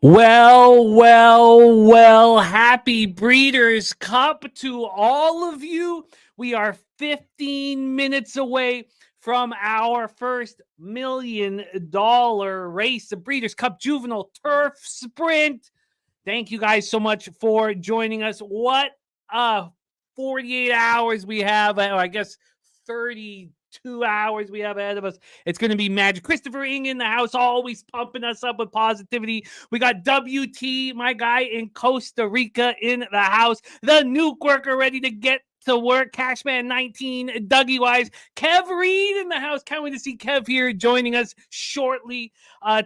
Well, happy Breeders' Cup to all of you. We are 15 minutes away from our first $1 million race, the Breeders' Cup Juvenile Turf Sprint. Thank you guys so much for joining us. What 48 hours we have, or I guess 32 hours we have ahead of us. It's going to be magic. Christopher Ing in the house, always pumping us up with positivity. We got WT, my guy in Costa Rica, in the house. The nuke worker ready to get to work. Cashman 19, Dougie Wise. Kev Reed in the house. Can't wait to see Kev here joining us shortly.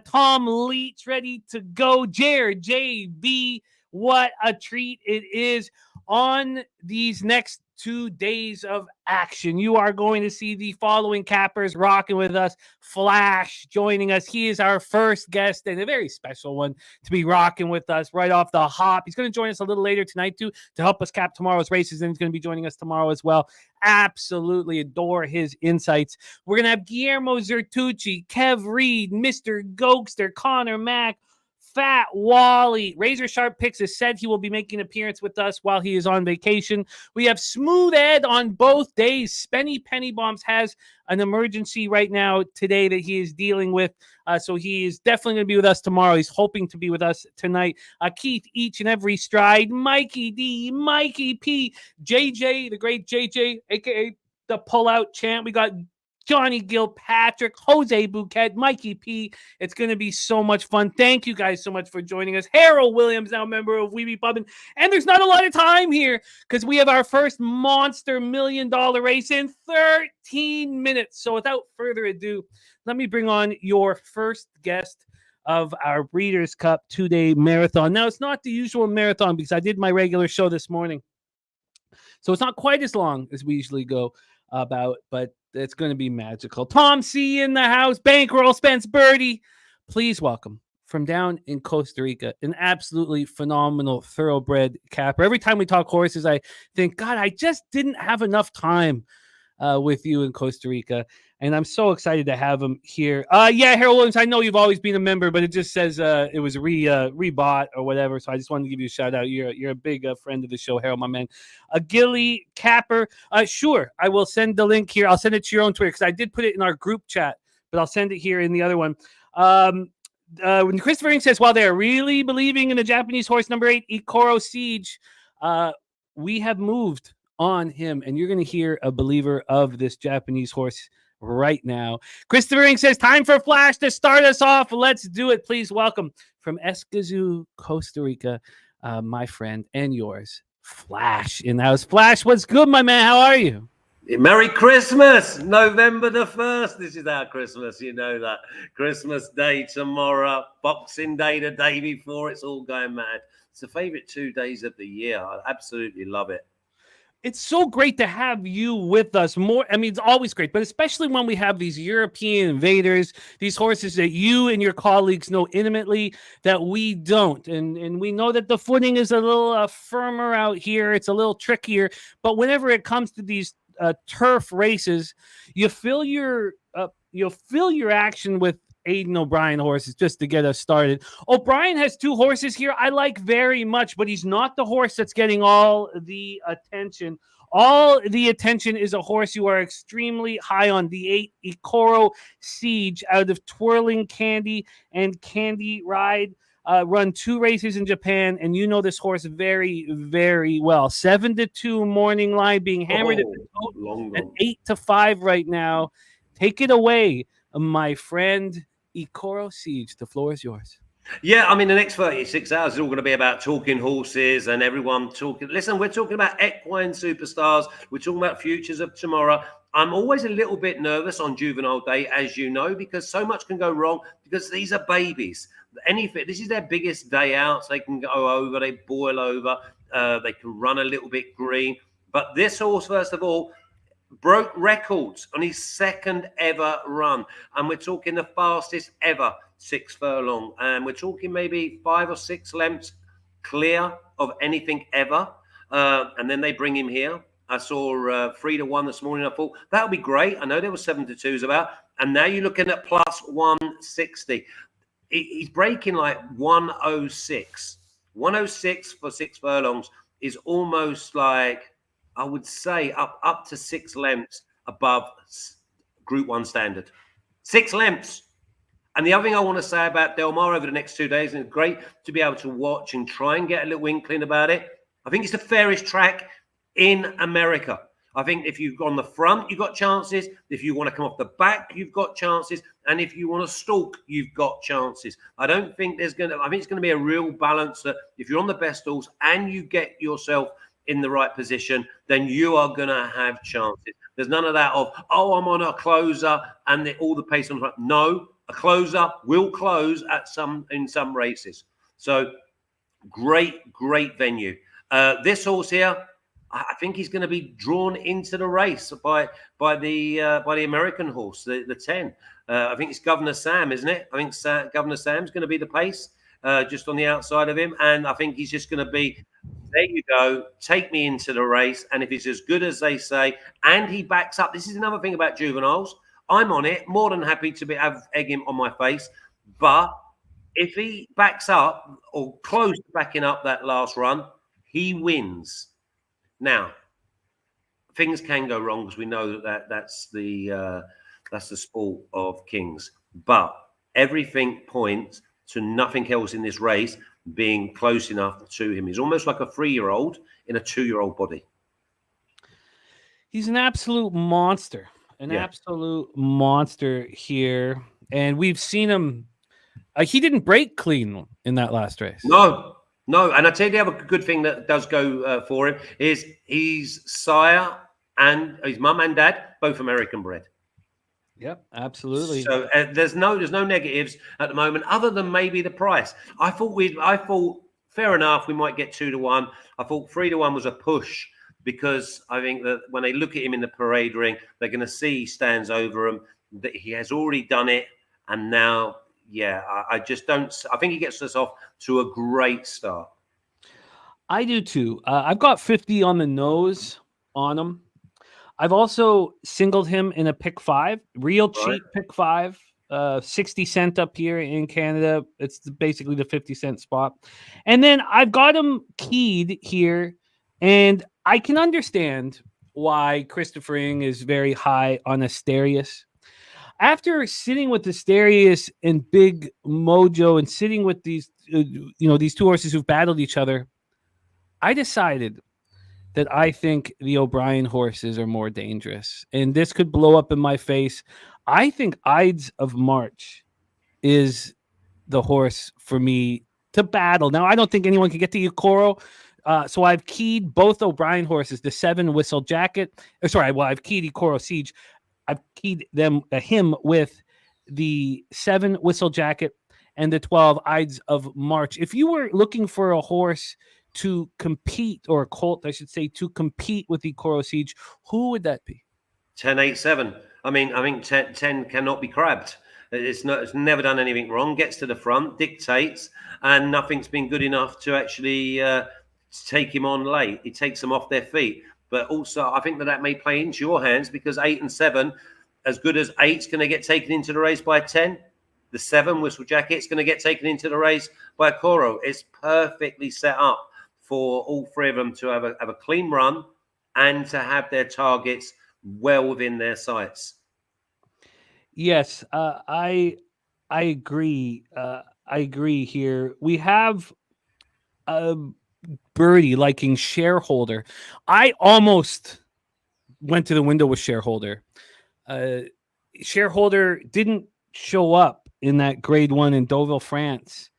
Tom Leach ready to go. Jared, JB, what a treat it is on these next 2 days of action. You are going to see the following cappers rocking with us. Flash joining us. He is our first guest and a very special one to be rocking with us right off the hop. He's going to join us a little later tonight too to help us cap tomorrow's races, and he's going to be joining us tomorrow as well. Absolutely adore his insights. We're going to have Guillermo Zertucci, Kev Reed, Mr. Gokester, Connor Mack, Fat Wally. Razor Sharp Picks has said he will be making an appearance with us while he is on vacation. We have Smooth Ed on both days. Spenny Penny Bombs has an emergency right now today that he is dealing with. So he is definitely going to be with us tomorrow. He's hoping to be with us tonight. Keith, each and every stride. Mikey D, Mikey P, JJ, the great JJ, a.k.a. the pullout champ. We got Johnny Gilpatrick, Jose Bouquet, Mikey P. It's going to be so much fun. Thank you guys so much for joining us. Harold Williams, now a member of Weeby Pubbin. And there's not a lot of time here because we have our first monster $1 million race in 13 minutes. So without further ado, let me bring on your first guest of our Breeders' Cup 2-day marathon. Now, it's not the usual marathon because I did my regular show this morning. So it's not quite as long as we usually go about, but it's going to be magical. Tom C in the house, Bankroll, Spence Birdie. Please welcome from down in Costa Rica, an absolutely phenomenal thoroughbred capper. Every time we talk horses, I think, God, I just didn't have enough time with you in Costa Rica. And I'm so excited to have him here. Yeah, Harold Williams, I know you've always been a member, but it just says it was rebought or whatever. So I just wanted to give you a shout out. You're a big friend of the show, Harold, my man. Gilly Capper. Sure, I will send the link here. I'll send it to your own Twitter because I did put it in our group chat, but I'll send it here in the other one. When Christopher Ing says, while they're really believing in the Japanese horse number 8, Ikoro Siege, we have moved on him, and you're going to hear a believer of this Japanese horse right now. Christopher Ing says, time for Flash to start us off. Let's do it. Please welcome from Escazú, Costa Rica, my friend and yours, Flash in the house. Flash, what's good, my man? How are you? Merry Christmas, November the 1st. This is our Christmas, you know that. Christmas Day tomorrow, Boxing Day the day before. It's all going mad. It's the favorite 2 days of the year. I absolutely love it. It's so great to have you with us. It's always great, but especially when we have these European invaders, these horses that you and your colleagues know intimately that we don't. And we know that the footing is a little firmer out here. It's a little trickier. But whenever it comes to these turf races, you fill your action with Aidan O'Brien horses just to get us started. O'Brien has 2 horses here I like very much, but he's not the horse that's getting all the attention. All the attention is a horse you are extremely high on, the 8 Ikoro Siege out of Twirling Candy and Candy Ride. Run 2 races in Japan, and you know this horse very, very well. 7-2 morning line being hammered at the 8-5 right now. Take it away, my friend. Ikoro Siege, the floor is yours. Yeah, I mean, the next 36 hours is all going to be about talking horses and everyone talking. Listen, we're talking about equine superstars. We're talking about futures of tomorrow. I'm always a little bit nervous on Juvenile Day, as you know, because so much can go wrong because these are babies. This is their biggest day out. So they can go over, they boil over, they can run a little bit green. But this horse, first of all, broke records on his 2nd ever run. And we're talking the fastest ever 6 furlong. And we're talking maybe 5 or 6 lengths clear of anything ever. And then they bring him here. I saw 3-1 this morning. I thought that would be great. I know there were 7-2s about. And now you're looking at plus 160. he's breaking like 106. 106 for 6 furlongs is almost like, I would say, up to 6 lengths above Group 1 standard. 6 lengths. And the other thing I want to say about Del Mar over the next 2 days, and it's great to be able to watch and try and get a little inkling about it. I think it's the fairest track in America. I think if you've gone the front, you've got chances. If you want to come off the back, you've got chances. And if you want to stalk, you've got chances. I don't think there's going to, I think it's going to be a real balance that if you're on the best horse and you get yourself in the right position, then you are going to have chances. There's none of that of, oh, I'm on a closer and all the pace on the front. No, a closer will close in some races. So great venue. This horse here, I think he's going to be drawn into the race by the American horse, the 10. I think it's Governor Sam, isn't it? I think Governor Sam's going to be the pace, just on the outside of him, and I think he's just going to be, there you go, take me into the race. And if he's as good as they say, and he backs up, this is another thing about juveniles. I'm on it, more than happy to have egg him on my face, but if he backs up or close to backing up that last run, he wins. Now, things can go wrong because we know that's the sport of kings. But everything points to nothing else in this race being close enough to him. He's almost like a 3-year-old in a 2-year-old body. He's an absolute monster, absolute monster here. And we've seen him. He didn't break clean in that last race. No, and I tell you the other good thing that does go for him is his sire and his mum and dad, both American bred. Yep, absolutely. So there's no negatives at the moment, other than maybe the price. I thought fair enough, we might get 2-1. I thought 3-1 was a push because I think that when they look at him in the parade ring, they're going to see he stands over him, that he has already done it, and now. Yeah, I just don't. I think he gets us off to a great start. I do too. I've got 50 on the nose on him. I've also singled him in a pick 5, real cheap pick 5, 60 cent up here in Canada. It's basically the 50-cent spot. And then I've got him keyed here, and I can understand why Christopher Ing is very high on Asterius. After sitting with Asterius and Big Mojo and sitting with these, these 2 horses who've battled each other, I decided that I think the O'Brien horses are more dangerous. And this could blow up in my face. I think Ides of March is the horse for me to battle. Now, I don't think anyone can get to Yukoro. So I've keyed both O'Brien horses, the 7 Whistle Jacket. I've keyed Yukoro Siege. I've keyed him with the 7 Whistle Jacket and the 12 Ides of March. If you were looking for a horse to compete, or a colt, I should say, to compete with the Yukoro Siege, who would that be? 10-8-7. I think 10 cannot be crabbed. It's never done anything wrong. Gets to the front, dictates, and nothing's been good enough to actually take him on late. He takes them off their feet. But also, I think that may play into your hands because 8 and 7, as good as 8's going to get taken into the race by 10, the 7 Whistle Jacket's going to get taken into the race by Coro. It's perfectly set up for all 3 of them to have a clean run and to have their targets well within their sights. Yes, I agree. I agree here. We have Birdie liking Shareholder. I almost went to the window with Shareholder. Shareholder didn't show up in that grade 1 in Deauville, France.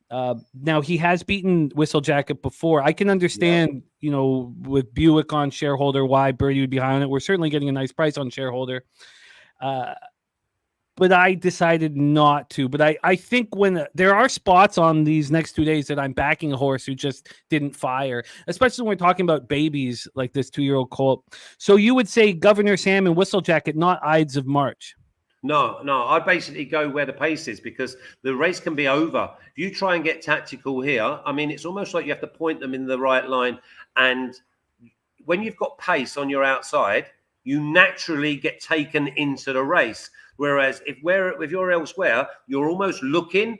Now he has beaten Whistle Jacket before. I can understand, with Buick on Shareholder, why Birdie would be high on it. We're certainly getting a nice price on Shareholder. But I decided not to. But I think when there are spots on these next 2 days that I'm backing a horse who just didn't fire, especially when we're talking about babies like this 2-year-old colt. So you would say Governor Sam and Whistle Jacket, not Ides of March. No, I basically go where the pace is because the race can be over. If you try and get tactical here, it's almost like you have to point them in the right line. And when you've got pace on your outside, you naturally get taken into the race. Whereas if you're elsewhere, you're almost looking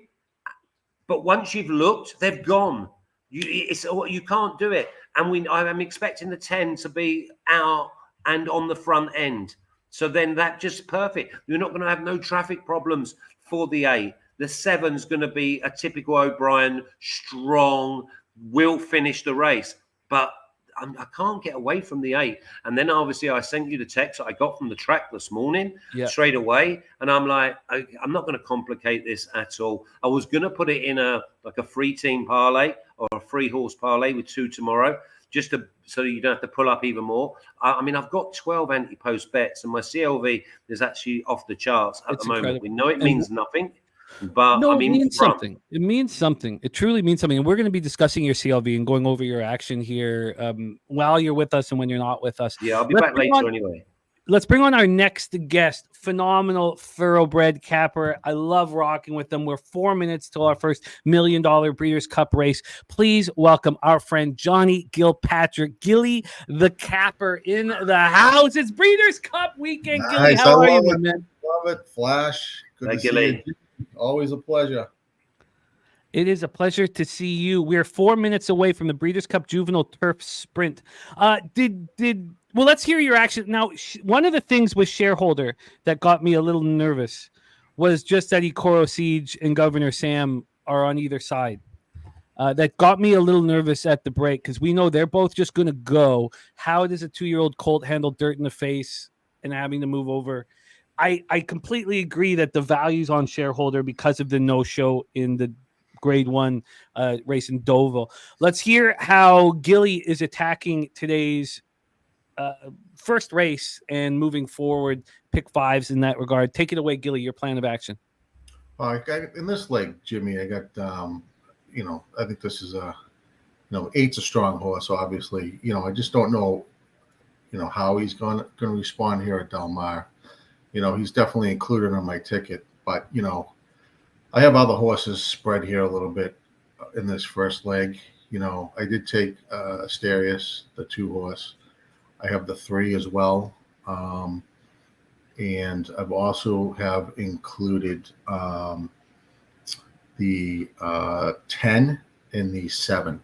But once you've looked, they've gone. You can't do it. And I'm expecting the 10 to be out and on the front end. So then that just perfect. You're not going to have no traffic problems for the 8. The 7's going to be a typical O'Brien, strong, will finish the race. But I can't get away from the 8. And then obviously I sent you the text that I got from the track this morning straight away. And I'm like, I'm not going to complicate this at all. I was going to put it in a 3-team parlay or a 3-horse parlay with 2 tomorrow, so you don't have to pull up even more. I mean, I've got 12 anti-post bets, and my CLV is actually off the charts at the moment. Incredible. We know it means nothing. But no, it means something. It means something. It truly means something. And we're going to be discussing your CLV and going over your action here while you're with us and when you're not with us. Yeah, I'll be back later anyway. Let's bring on our next guest, phenomenal thoroughbred capper. I love rocking with them. We're 4 minutes till our first $1 million Breeders' Cup race. Please welcome our friend Johnny Gilpatrick, Gilly the Capper in the house. It's Breeders' Cup weekend. Nice. Gilly, how are you, my man? Love it, Flash. Good to see you. Always a pleasure. It is a pleasure to see you. We're 4 minutes away from the Breeders' Cup Juvenile Turf Sprint. Well, let's hear your action. Now, one of the things with Shareholder that got me a little nervous was just that Ikoro Siege and Governor Sam are on either side. That got me a little nervous at the break because we know they're both just going to go. How does a 2-year-old colt handle dirt in the face and having to move over? I completely agree that the value's on Shareholder because of the no-show in the Grade 1 race in Deauville. Let's hear how Gilly is attacking today's first race and moving forward, pick 5s in that regard. Take it away, Gilly, your plan of action. In this leg, Jimmy, I got, I think this is 8's a strong horse, obviously. I just don't know, how he's going to respond here at Del Mar. He's definitely included on my ticket, but, I have other horses spread here a little bit in this first leg. I did take Asterius, the 2-horse. I have the 3 as well. And I've also have included the 10 and the 7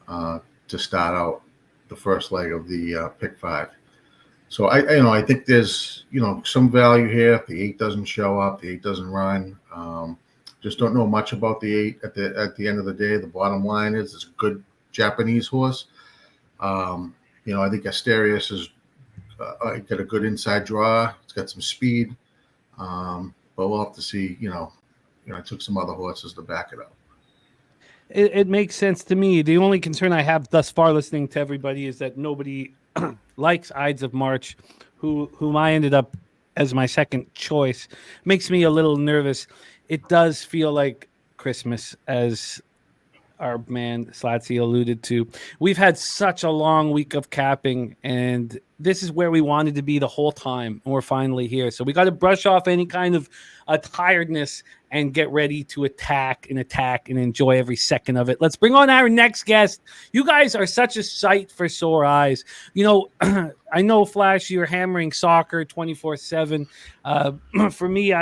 to start out the first leg of the pick 5. So I think there's some value here. If the 8 doesn't show up, the 8 doesn't run. Just don't know much about the 8 at the end of the day. The bottom line is it's a good Japanese horse. I think Asterius is got a good inside draw. It's got some speed, but we'll have to see. I took some other horses to back it up. It makes sense to me. The only concern I have thus far, listening to everybody, is that nobody likes Ides of March, whom I ended up as my second choice. Makes me a little nervous. It does feel like Christmas, as our man Slatsy alluded to. We've had such a long week of capping, and this is where we wanted to be the whole time, and we're finally here. So we got to brush off any kind of tiredness and get ready to attack and enjoy every second of it. Let's bring on our next guest. You guys are such a sight for sore eyes. I know, Flash, you're hammering soccer 24/7. For me,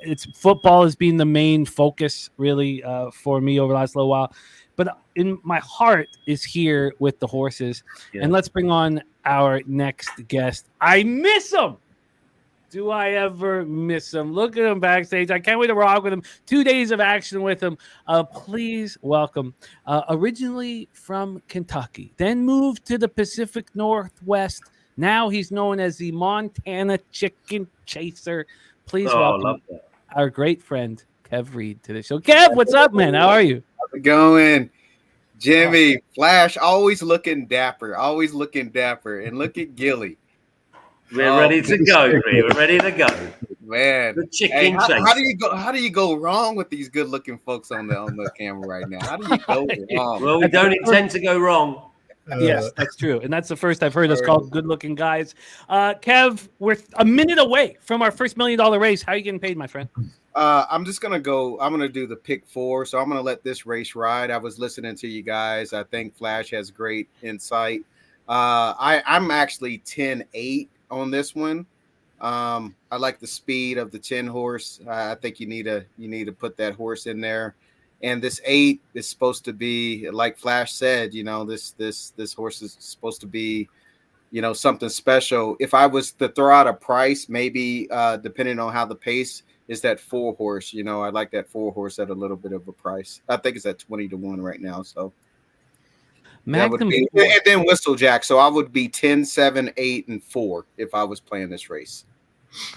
it's football has been the main focus really for me over the last little while, but in my heart is here with the horses. Yeah. And let's bring on our next guest. I miss him. Do I ever miss him? Look at him backstage. I can't wait to rock with him. 2 days of action with him. Please welcome, originally from Kentucky, then moved to the Pacific Northwest. Now he's known as the Montana Chicken Chaser. Please welcome our great friend, Kev Reed, to the show. Kev, what's up, man? How are you? How's it going? Jimmy, Flash, always looking dapper. And look at Gilly. We're ready to go, We're ready to go. Man. The chicken chaser. How do you go wrong with these good-looking folks on the camera right now? How do you go wrong? Well, we don't intend to go wrong. Yes, that's true. And that's the first I've heard us called good-looking guys. Kev, we're a minute away from our first $1 million race. How are you getting paid, my friend? I'm just going to go. I'm going to do the pick 4. So I'm going to let this race ride. I was listening to you guys. I think Flash has great insight. I'm actually 10-8 on this one. I like the speed of the 10 horse. I think you need to put that horse in there. And this 8 is supposed to be, like Flash said, this horse is supposed to be, something special. If I was to throw out a price, maybe depending on how the pace is, that 4 horse, I'd like that 4 horse at a little bit of a price. I think it's at 20-1 right now. So that would be, and then Whistlejack. So I would be 10, 7, 8, and 4 if I was playing this race.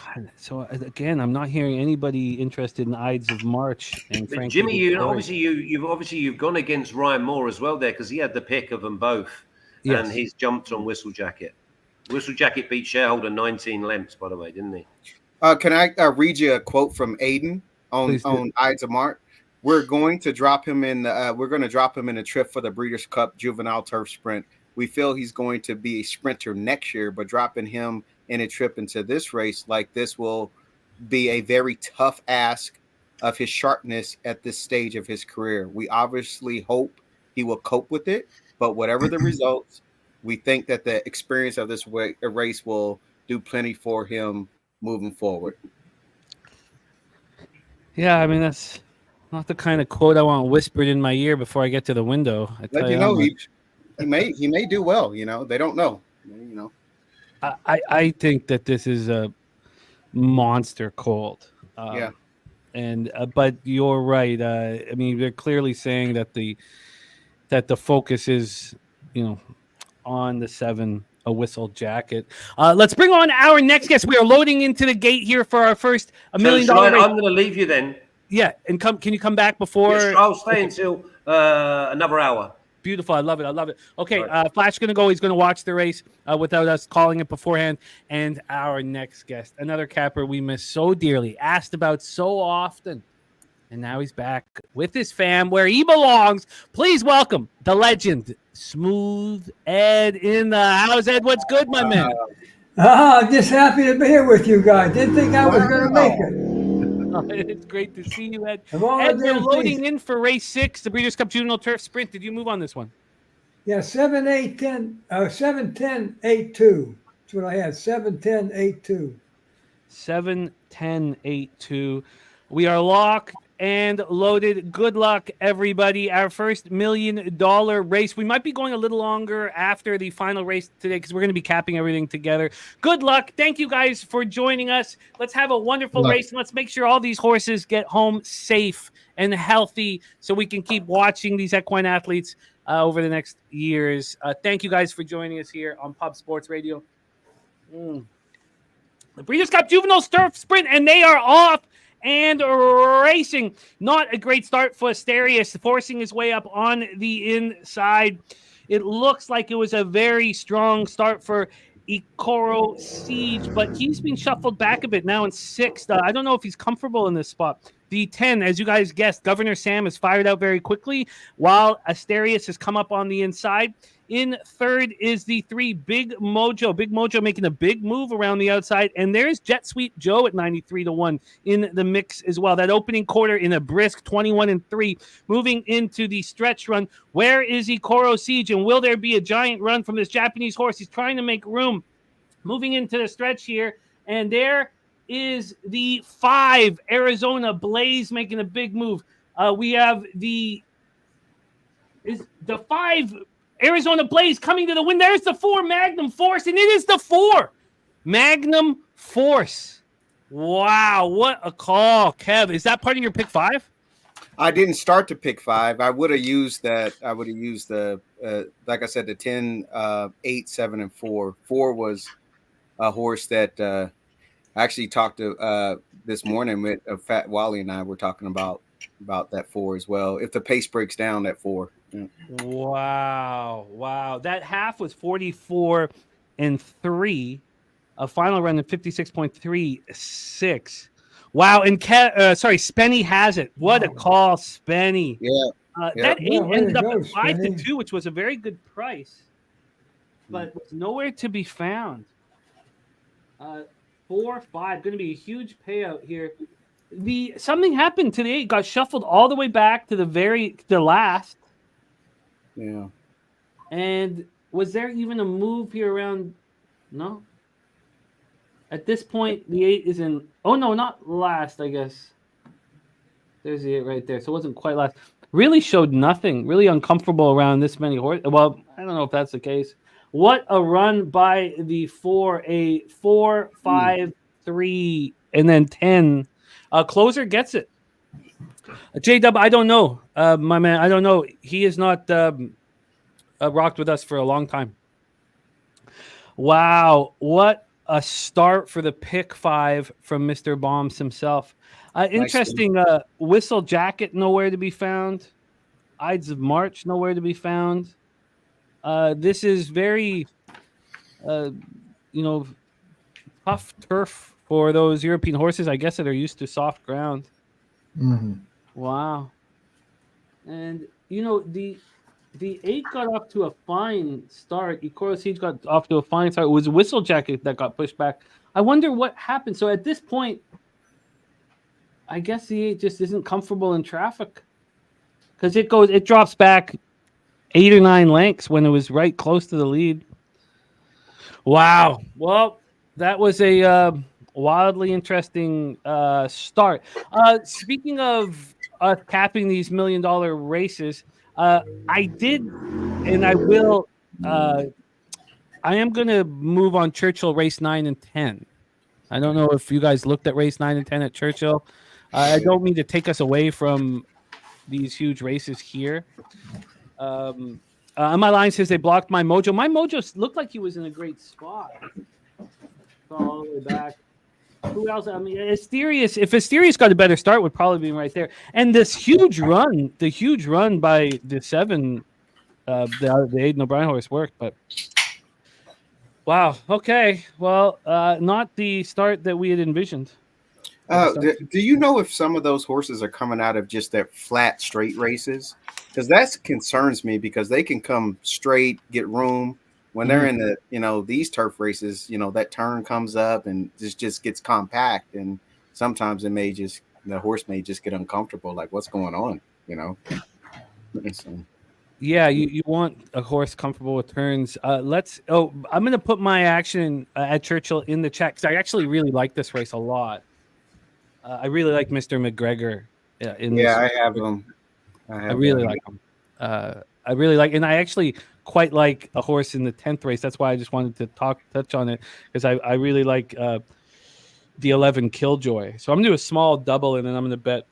God, so again, I'm not hearing anybody interested in Ides of March. And but Jimmy, you've gone against Ryan Moore as well there, because he had the pick of them both, and he's jumped on Whistle Jacket. Whistle Jacket beat Shareholder 19 lengths, by the way, didn't he? Can I read you a quote from Aiden on Ides of March? We're going to drop him in. We're going to drop him in a trip for the Breeders' Cup Juvenile Turf Sprint. We feel he's going to be a sprinter next year, but dropping him in a trip into this race like this will be a very tough ask of his sharpness at this stage of his career. We obviously hope he will cope with it, but whatever the results, we think that the experience of this race will do plenty for him moving forward. Yeah, I mean, that's not the kind of quote I want whispered in my ear before I get to the window. But he may do well. They don't know. I think that this is a monster colt. And but you're right. I mean, they're clearly saying that the focus is, on the 7, a Whistle Jacket. Let's bring on our next guest. We are loading into the gate here for our first $1 million. I'm going to leave you then. Yeah, and can you come back before? Yes, I'll stay until another hour. Beautiful. I love it. Okay, right. Flash is going to go. He's going to watch the race without us calling it beforehand. And our next guest, another capper we miss so dearly, asked about so often. And now he's back with his fam where he belongs. Please welcome the legend, Smooth Ed in the house. Ed, what's good, my man? I'm just happy to be here with you guys. Didn't think I was going to make it. It's great to see you, Ed. Ed, we're loading in for race 6, the Breeders' Cup Juvenile Turf Sprint. Did you move on this one? Yeah, 7, 8, 10, 7, 10, 8, 2. That's what I had, 7, 10, 8, 2. 7, 10, 8, 2. We are locked and loaded. Good luck, everybody. Our first $1 million race. We might be going a little longer after the final race today because we're going to be capping everything together. Good luck. Thank you guys for joining us. Let's have a wonderful race, and let's make sure all these horses get home safe and healthy so we can keep watching these equine athletes over the next years. Thank you guys for joining us here on Pub Sports Radio. The Breeders' Cup Juvenile Turf Sprint, and they are off and racing. Not a great start for Asterius, forcing his way up on the inside. It looks like it was a very strong start for Ikoro Siege, but he's been shuffled back a bit now in 6th. I don't know if he's comfortable in this spot. The 10, as you guys guessed, Governor Sam has fired out very quickly, while Asterius has come up on the inside. In 3rd is the 3, Big Mojo. Big Mojo making a big move around the outside. And there's Jet Sweet Joe at 93-1 in the mix as well. That opening quarter in a brisk 21-3. Moving into the stretch run. Where is Ikoro Siege? And will there be a giant run from this Japanese horse? He's trying to make room. Moving into the stretch here. And there is the 5, Arizona Blaze, making a big move. We have the 5, Arizona Blaze coming to the win. There's the 4, Magnum Force, and it is the 4, Magnum Force. Wow, what a call, Kev. Is that part of your pick 5? I didn't start to pick 5. I would have used that. I would have used the, like I said, the 10, 8, 7, and 4. 4 was a horse that I actually talked to this morning with Fat Wally and I were talking about that 4 as well. If the pace breaks down, that 4. Yeah. Wow. That half was 44-3. A final run of 56.36. Wow. And Spenny has it. What a call, Spenny. Yeah. That 8 ended up at 5-2, which was a very good price, but was nowhere to be found. 4-5, going to be a huge payout here. Something happened to the 8, got shuffled all the way back to the last. Yeah. And was there even a move here around? No. At this point, the 8 is in. Oh no, not last. I guess. There's the 8 right there. So it wasn't quite last. Really showed nothing. Really uncomfortable around this many horses. Well, I don't know if that's the case. What a run by the 4, a 4, 5, 3, and then 10. Closer gets it. J-Dub, I don't know. My man, I don't know. He is not rocked with us for a long time. Wow. What a start for the pick 5 from Mr. Bombs himself. Interesting. Whistle Jacket, nowhere to be found. Ides of March, nowhere to be found. This is very, tough turf for those European horses, I guess, that are used to soft ground. Mm-hmm. Wow. And, the 8 got off to a fine start. Ecoro Siege got off to a fine start. It was Whistle Jacket that got pushed back. I wonder what happened. So at this point, I guess the 8 just isn't comfortable in traffic because it drops back 8 or 9 lengths when it was right close to the lead. Wow. Well, that was a wildly interesting start. Speaking of capping these $1 million races, I did, and I will. I am going to move on Churchill race 9 and 10. I don't know if you guys looked at race 9 and 10 at Churchill. I don't mean to take us away from these huge races here. My line says they blocked my mojo. My mojo looked like he was in a great spot. All the way back. Who else? I mean, Asterius. If Asterius got a better start, would probably be right there. And this huge run by the 7, the Aidan O'Brien horse worked, but wow. Okay. Well, not the start that we had envisioned. Do you know if some of those horses are coming out of just their flat straight races? Because that concerns me because they can come straight, get room. When they're in the, these turf races, that turn comes up and just gets compact. And sometimes the horse may just get uncomfortable. Like, what's going on, Yeah, you want a horse comfortable with turns. I'm going to put my action at Churchill in the chat because I actually really like this race a lot. I really like Mr. McGregor. I have him. I really like him. I really like, and I actually quite like a horse in the 10th race. That's why I just wanted to touch on it because I really like the 11 Killjoy. So I'm gonna do a small double, and then I'm gonna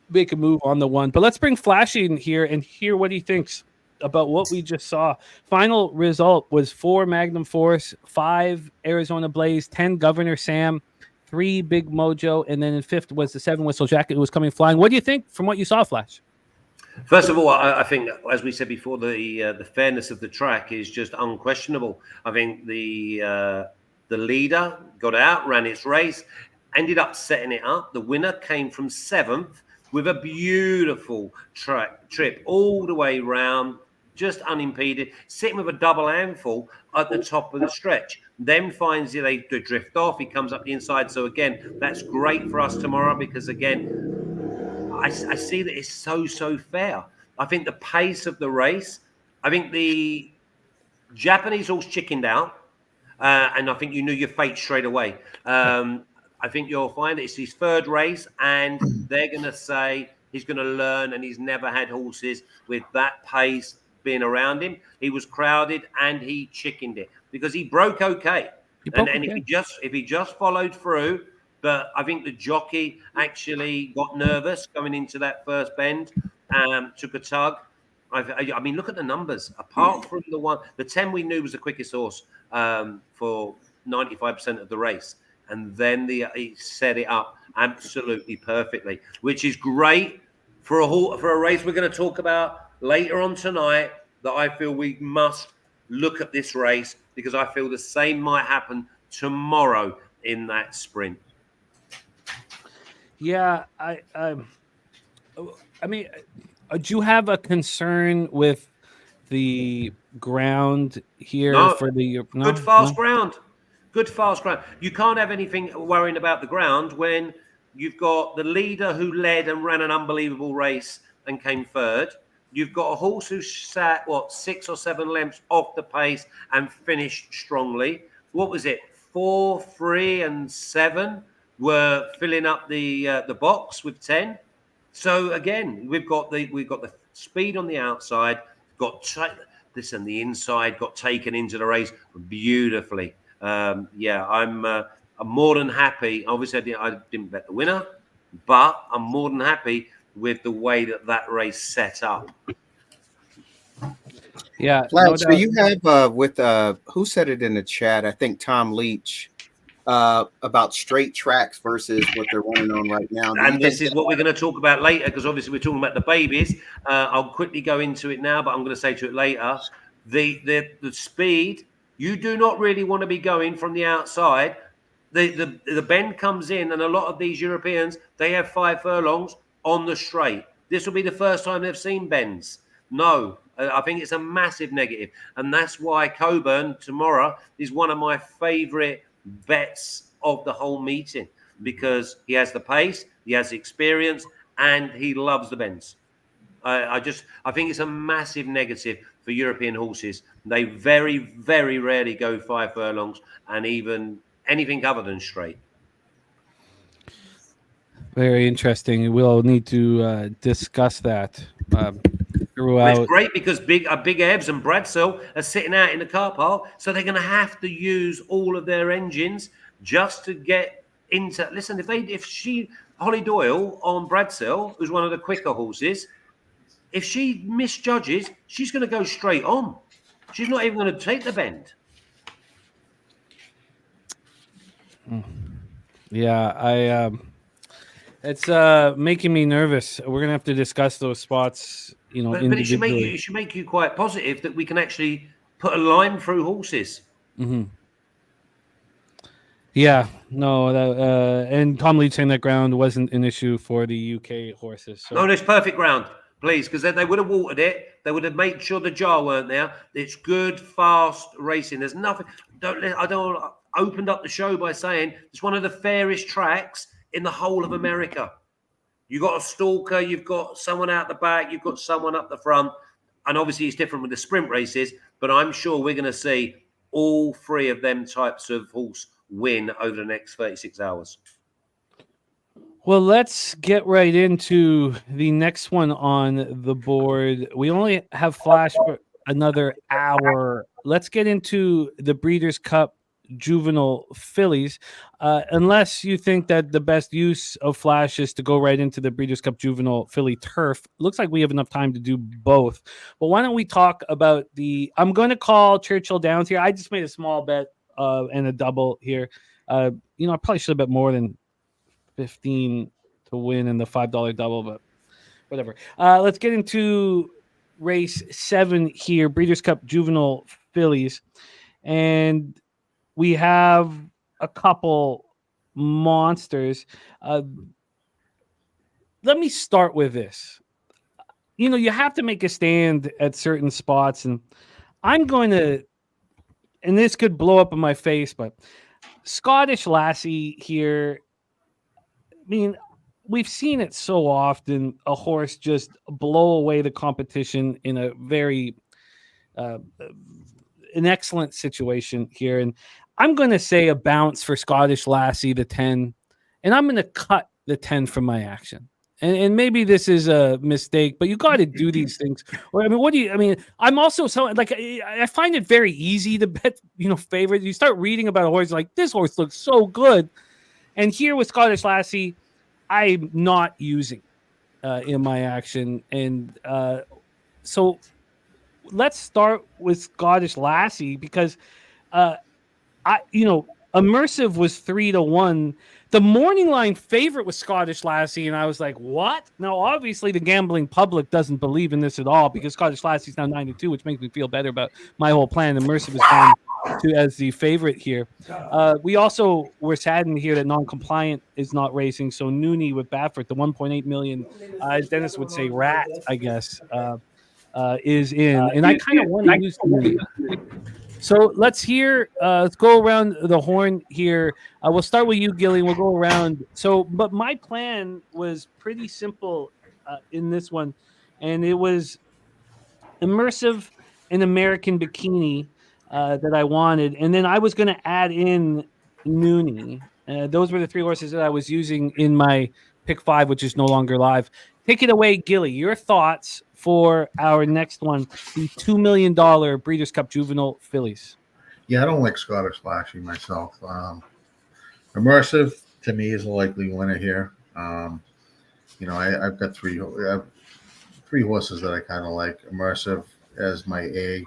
make a move on the 1. But let's bring Flashy in here and hear what he thinks about what we just saw. Final result was 4 Magnum Force, 5 Arizona Blaze, 10 Governor Sam, 3 Big Mojo, and then in 5th was the 7 Whistle Jacket who was coming flying. What do you think from what you saw, Flash? First of all, I think, as we said before, the fairness of the track is just unquestionable. I think the leader got out, ran its race, ended up setting it up. The winner came from 7th with a beautiful trip all the way round, just unimpeded, sitting with a double handful at the top of the stretch. Then finds they drift off. He comes up the inside. So again, that's great for us tomorrow because again, I see that it's so fair. I think the pace of the race, I think the Japanese horse chickened out, and I think you knew your fate straight away. I think you'll find it's his 3rd race, and they're going to say he's going to learn, and he's never had horses with that pace being around him. He was crowded, and he chickened it because he broke okay. And if he just followed through. But I think the jockey actually got nervous going into that first bend, took a tug. I mean, look at the numbers. Apart from the 10 we knew was the quickest horse for 95% of the race. And then he set it up absolutely perfectly, which is great for a race we're going to talk about later on tonight that I feel we must look at this race because I feel the same might happen tomorrow in that sprint. Yeah, I mean, do you have a concern with the ground here for the good fast ground? Good fast ground. You can't have anything worrying about the ground when you've got the leader who led and ran an unbelievable race and came 3rd. You've got a horse who sat 6 or 7 lengths off the pace and finished strongly. What was it? 4, 3, and 7. Were filling up the box with 10. So again, we've got the speed on the outside. Listen, the inside got taken into the race beautifully. I'm more than happy. Obviously, I didn't bet the winner, but I'm more than happy with the way that race set up. Yeah, Flash, no so doubt. you have with who said it in the chat? I think Tom Leach about straight tracks versus what they're running on right now. And this is what we're going to talk about later, because obviously we're talking about the babies. I'll quickly go into it now, but I'm going to say to it later. The speed, you do not really want to be going from the outside. The bend comes in, and a lot of these Europeans, they have 5 furlongs on the straight. This will be the first time they've seen bends. No, I think it's a massive negative. And that's why Coburn tomorrow is one of my favourite bets of the whole meeting, because he has the pace, he has the experience, and he loves the bends. I think it's a massive negative for European horses. They very, very rarely go 5 furlongs and even anything other than straight. Very interesting. We'll need to discuss that throughout. It's great because big Ebbs and Bradsell are sitting out in the car park, so they're going to have to use all of their engines just to get into. Listen, if Holly Doyle on Bradsell, who's one of the quicker horses, if she misjudges, she's going to go straight on. She's not even going to take the bend. Yeah, it's making me nervous. We're gonna have to discuss those spots, But individually. it should make you quite positive that we can actually put a line through horses. Mm-hmm. Yeah, no, and Tom Leach saying that ground wasn't an issue for the UK horses. So. No, there's perfect ground, please, because then they would have watered it. They would have made sure the jar weren't there. It's good, fast racing. There's nothing. I don't opened up the show by saying it's one of the fairest tracks in the whole of America. You've got a stalker, you've got someone out the back, you've got someone up the front. And obviously it's different with the sprint races, but I'm sure we're going to see all 3 of them types of horse win over the next 36 hours. Well, let's get right into the next one on the board. We only have Flash for another hour. Let's get into the Breeders' Cup Juvenile Fillies, unless you think that the best use of Flash is to go right into the Breeders' Cup Juvenile Filly Turf. Looks like we have enough time to do both. But why don't we talk about I'm going to call Churchill Downs here. I just made a small bet and a double here. I probably should have bet more than 15 to win in the $5 double, but whatever. Let's get into race 7 here, Breeders' Cup Juvenile Fillies. And we have a couple monsters. Let me start with this. You have to make a stand at certain spots, and I'm going to, and this could blow up in my face, but Scottish Lassie here, I mean, we've seen it so often, a horse just blow away the competition in a very an excellent situation here. And I'm going to say a bounce for Scottish Lassie, the 10, and I'm going to cut the 10 from my action. And maybe this is a mistake, but you got to do these things. Or I'm also I find it very easy to bet, favorites. You start reading about a horse like this horse looks so good. And here with Scottish Lassie, I'm not using in my action. And so let's start with Scottish Lassie because Immersive was 3-1. The morning line favorite was Scottish Lassie, and I was like, what? Now, obviously, the gambling public doesn't believe in this at all because Scottish Lassie's now 9-2, which makes me feel better about my whole plan. Immersive is down as the favorite here. We also were saddened here that non-compliant is not racing, so Nooney with Baffert, the 1.8 million, as Dennis would say, rat, I guess, is in. And I kind of want to use Nooney. So let's go around the horn here. We'll start with you, Gilly. We'll go around. But my plan was pretty simple in this one, and it was Immersive and American Bikini that I wanted, and then I was going to add in Nooney. Those were the 3 horses that I was using in my pick 5, which is no longer live. Take it away, Gilly. Your thoughts for our next one, the $2 million Breeders' Cup Juvenile Fillies. Yeah, I don't like Scottish Lashy myself. Immersive to me is a likely winner here. I've got three horses that I kind of like. Immersive as my A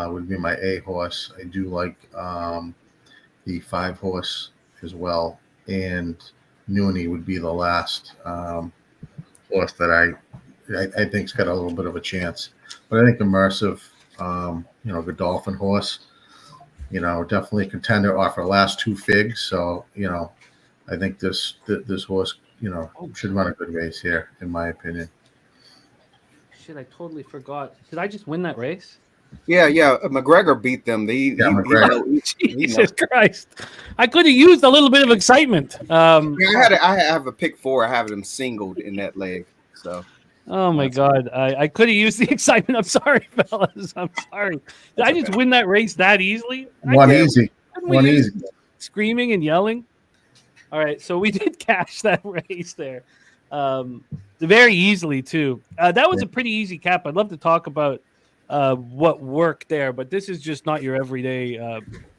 would be my A horse. I do like the 5 horse as well, and Noonie would be the last horse that I think's got a little bit of a chance. But I think Immersive, Godolphin horse, definitely a contender off our last 2 figs. So, I think this horse, should run a good race here, in my opinion. Shit, I totally forgot. Did I just win that race? Yeah. McGregor beat them. McGregor. Jesus Christ. I could have used a little bit of excitement. I have a pick 4. I have them singled in that leg. So. Oh my God. I could have used the excitement. I'm sorry, fellas. I'm sorry. Did I just win that race that easily? One easy. Screaming and yelling. All right. So we did cash that race there. Very easily too. That was a pretty easy cap. I'd love to talk about what worked there, but this is just not your everyday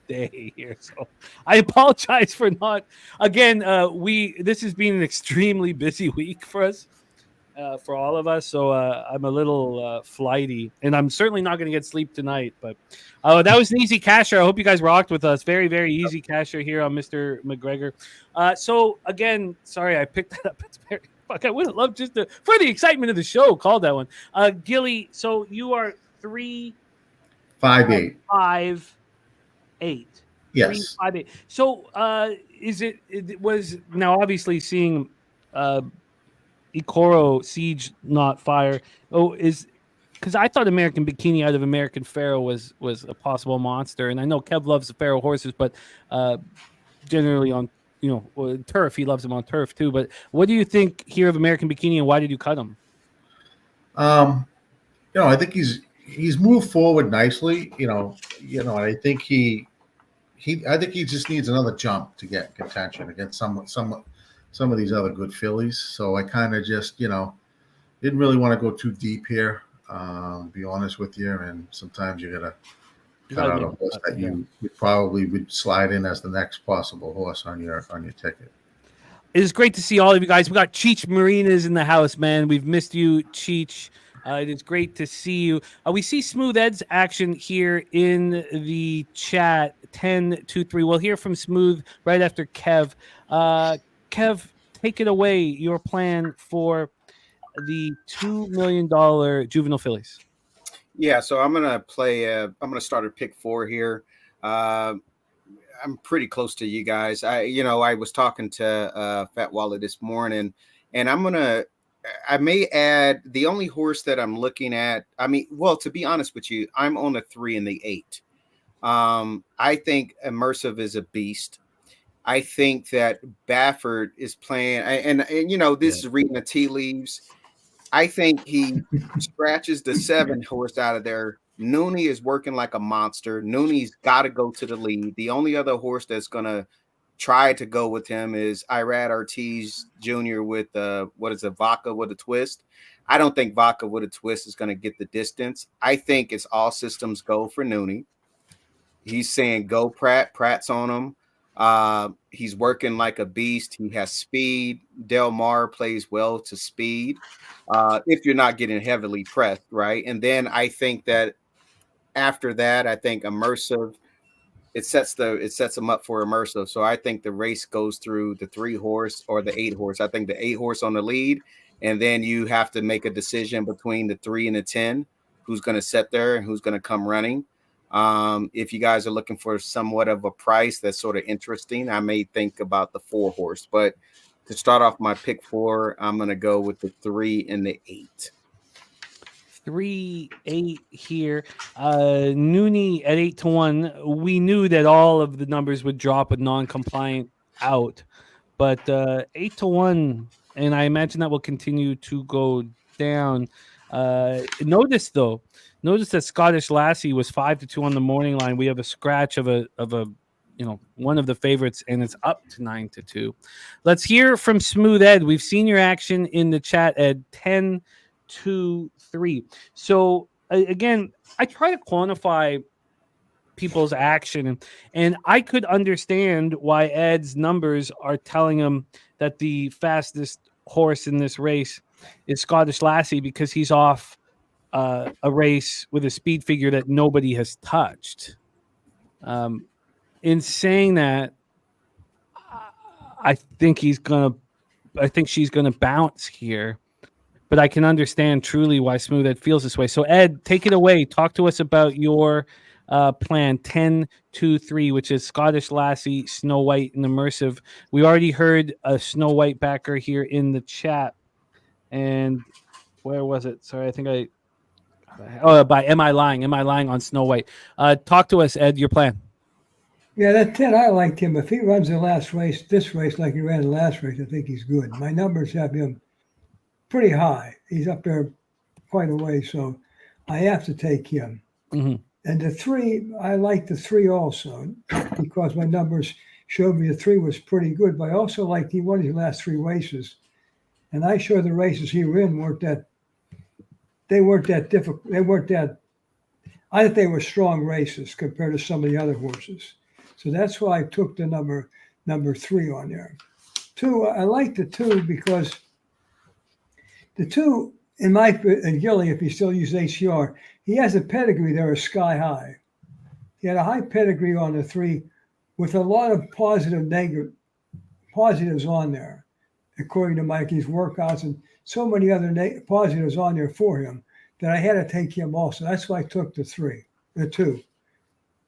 day here. So I apologize for not. Again, this has been an extremely busy week for us. For all of us, so I'm a little flighty, and I'm certainly not going to get sleep tonight. But that was an easy casher. I hope you guys rocked with us. Very, very easy casher here on Mr. McGregor. So again, sorry I picked that up. It's very fuck. I would have loved just for the excitement of the show. Called that one, Gilly. So you are 3, 5, 8, 5, 8. Yes. 3, 5, 8. So it was now obviously seeing. Ikoro Siege not fire. Because I thought American Bikini out of American Pharaoh was a possible monster, and I know Kev loves the Pharaoh horses, but generally on turf he loves them on turf too. But what do you think here of American Bikini, and why did you cut him? I think he's moved forward nicely. I think he just needs another jump to get contention against some of these other good fillies. So I kind of just, didn't really want to go too deep here, be honest with you. And sometimes you got to cut out a horse that you probably would slide in as the next possible horse on your ticket. It is great to see all of you guys. We got Cheech Marinas in the house, man. We've missed you, Cheech. It is great to see you. We see Smooth Ed's action here in the chat. 10-2-3. We'll hear from Smooth right after Kev. Kev, take it away. Your plan for the $2 million Juvenile Fillies. Yeah, so I'm gonna start at pick 4 here. I'm pretty close to you guys. I was talking to Fat Wally this morning, and I may add the only horse that I'm looking at. To be honest with you, I'm on the 3 and the 8. I think Immersive is a beast. I think that Baffert is playing, and this is reading the tea leaves. I think he scratches the 7 horse out of there. Noonie is working like a monster. Noonie's got to go to the lead. The only other horse that's going to try to go with him is Irad Ortiz Jr. with Vaca with a twist. I don't think Vaca with a twist is going to get the distance. I think it's all systems go for Noonie. He's saying go Pratt. Pratt's on him. He's working like a beast. He has speed. Del Mar plays well to speed. If you're not getting heavily pressed, right? And then I think that after that, I think Immersive, it sets them up for Immersive. So I think the race goes through the 3 horse or the 8 horse. I think the 8 horse on the lead, and then you have to make a decision between the 3 and the 10, who's going to sit there and who's going to come running. If you guys are looking for somewhat of a price that's sort of interesting, I may think about the 4 horse. But to start off my pick 4, I'm going to go with the 3 and the 8. 3, 8 here. Noonie at 8-1. We knew that all of the numbers would drop with non-compliant out, but 8-1, and I imagine that will continue to go down. Notice that Scottish Lassie was 5-2 on the morning line. We have a scratch of a one of the favorites, and it's up to 9-2. Let's hear from Smooth Ed. We've seen your action in the chat, Ed. 10-3. So again, I try to quantify people's action, and I could understand why Ed's numbers are telling him that the fastest horse in this race is Scottish Lassie, because he's off a race with a speed figure that nobody has touched. In saying that, I think she's gonna bounce here, but I can understand truly why Smooth Ed feels this way. So Ed, take it away. Talk to us about your plan 10-3, which is Scottish Lassie, Snow White, and Immersive. We already heard a Snow White backer here in the chat, and where was it? Sorry, I think by Am I Lying on Snow White. Talk to us, Ed, your plan. Yeah, that 10, I liked him. If he runs this race like he ran the last race, I think he's good. My numbers have him pretty high. He's up there quite a way, so I have to take him. Mm-hmm. And the 3, I like the 3 also, because my numbers showed me the 3 was pretty good. But I also liked he won his last 3 races, and I showed the races he ran weren't that difficult. They weren't that. I think they were strong races compared to some of the other horses. So that's why I took the number 3 on there. 2, I like the 2 because the 2, and Gilly, if he still uses HCR, he has a pedigree there is sky high. He had a high pedigree on the 3 with a lot of positives on there, according to Mikey's workouts, and so many other positives on there for him that I had to take him also. That's why I took the 2.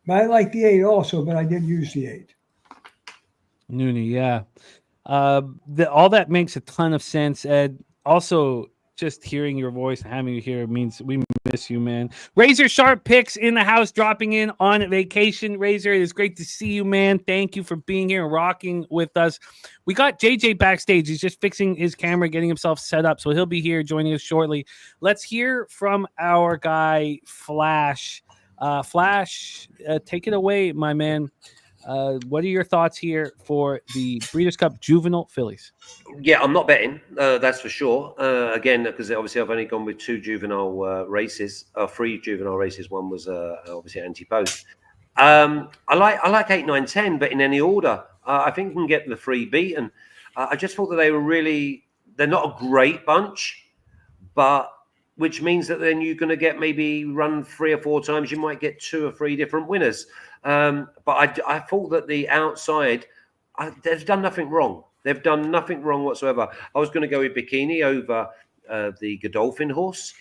But I like the 8 also, but I didn't use the 8. Noonie, yeah. All that makes a ton of sense, Ed. Also, just hearing your voice and having you here means we miss you, man. Razor Sharp Picks in the house, dropping in on vacation. Razor, it is great to see you, man. Thank you for being here and rocking with us. We got JJ backstage. He's just fixing his camera, getting himself set up, so he'll be here joining us shortly. Let's hear from our guy, Flash. Flash, take it away, my man. What are your thoughts here for the Breeders' Cup Juvenile Fillies? Yeah, I'm not betting, that's for sure. Again, because obviously I've only gone with 2 juvenile races, 3 juvenile races. One was obviously anti-post. I like 8, 9, 10, but in any order. I think we can get the 3 beaten. I just thought that they're not a great bunch, but which means that then you're going to get maybe run 3 or 4 times. You might get 2 or 3 different winners. But I thought that the outside, they've done nothing wrong. They've done nothing wrong whatsoever. I was going to go with Bikini over the Godolphin horse.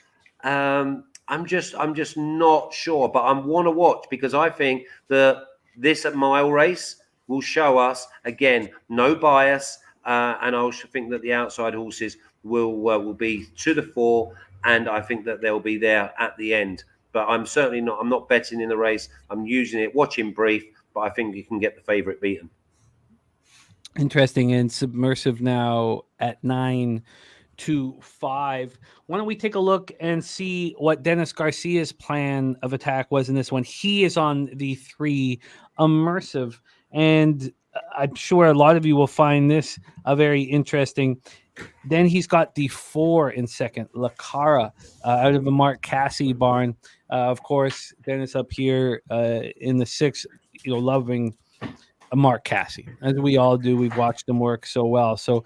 I'm just not sure, but I want to watch, because I think that this mile race will show us, again, no bias. And I also think that the outside horses will be to the fore. And I think that they'll be there at the end. But I'm not betting in the race. I'm using it, watching brief, but I think you can get the favourite beaten. Interesting. And Submersive now at 9-5. Why don't we take a look and see what Dennis Garcia's plan of attack was in this one? He is on the 3 Immersive. And I'm sure a lot of you will find this very interesting. Then he's got the 4 in second, La Cara, out of the Mark Cassie barn. Of course, Dennis up here in the 6, loving Mark Cassie, as we all do. We've watched him work so well. So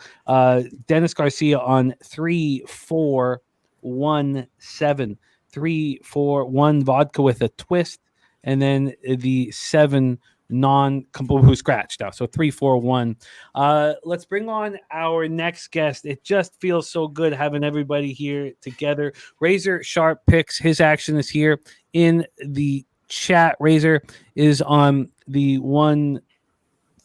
Dennis Garcia on 3, 4, 1, 7, 3, 4, 1 vodka with a twist, and then the 7 who scratched out. So 3, 4, 1. Let's bring on our next guest. It just feels so good having everybody here together. Razor Sharp Picks. His action is here in the chat. Razor is on the 1,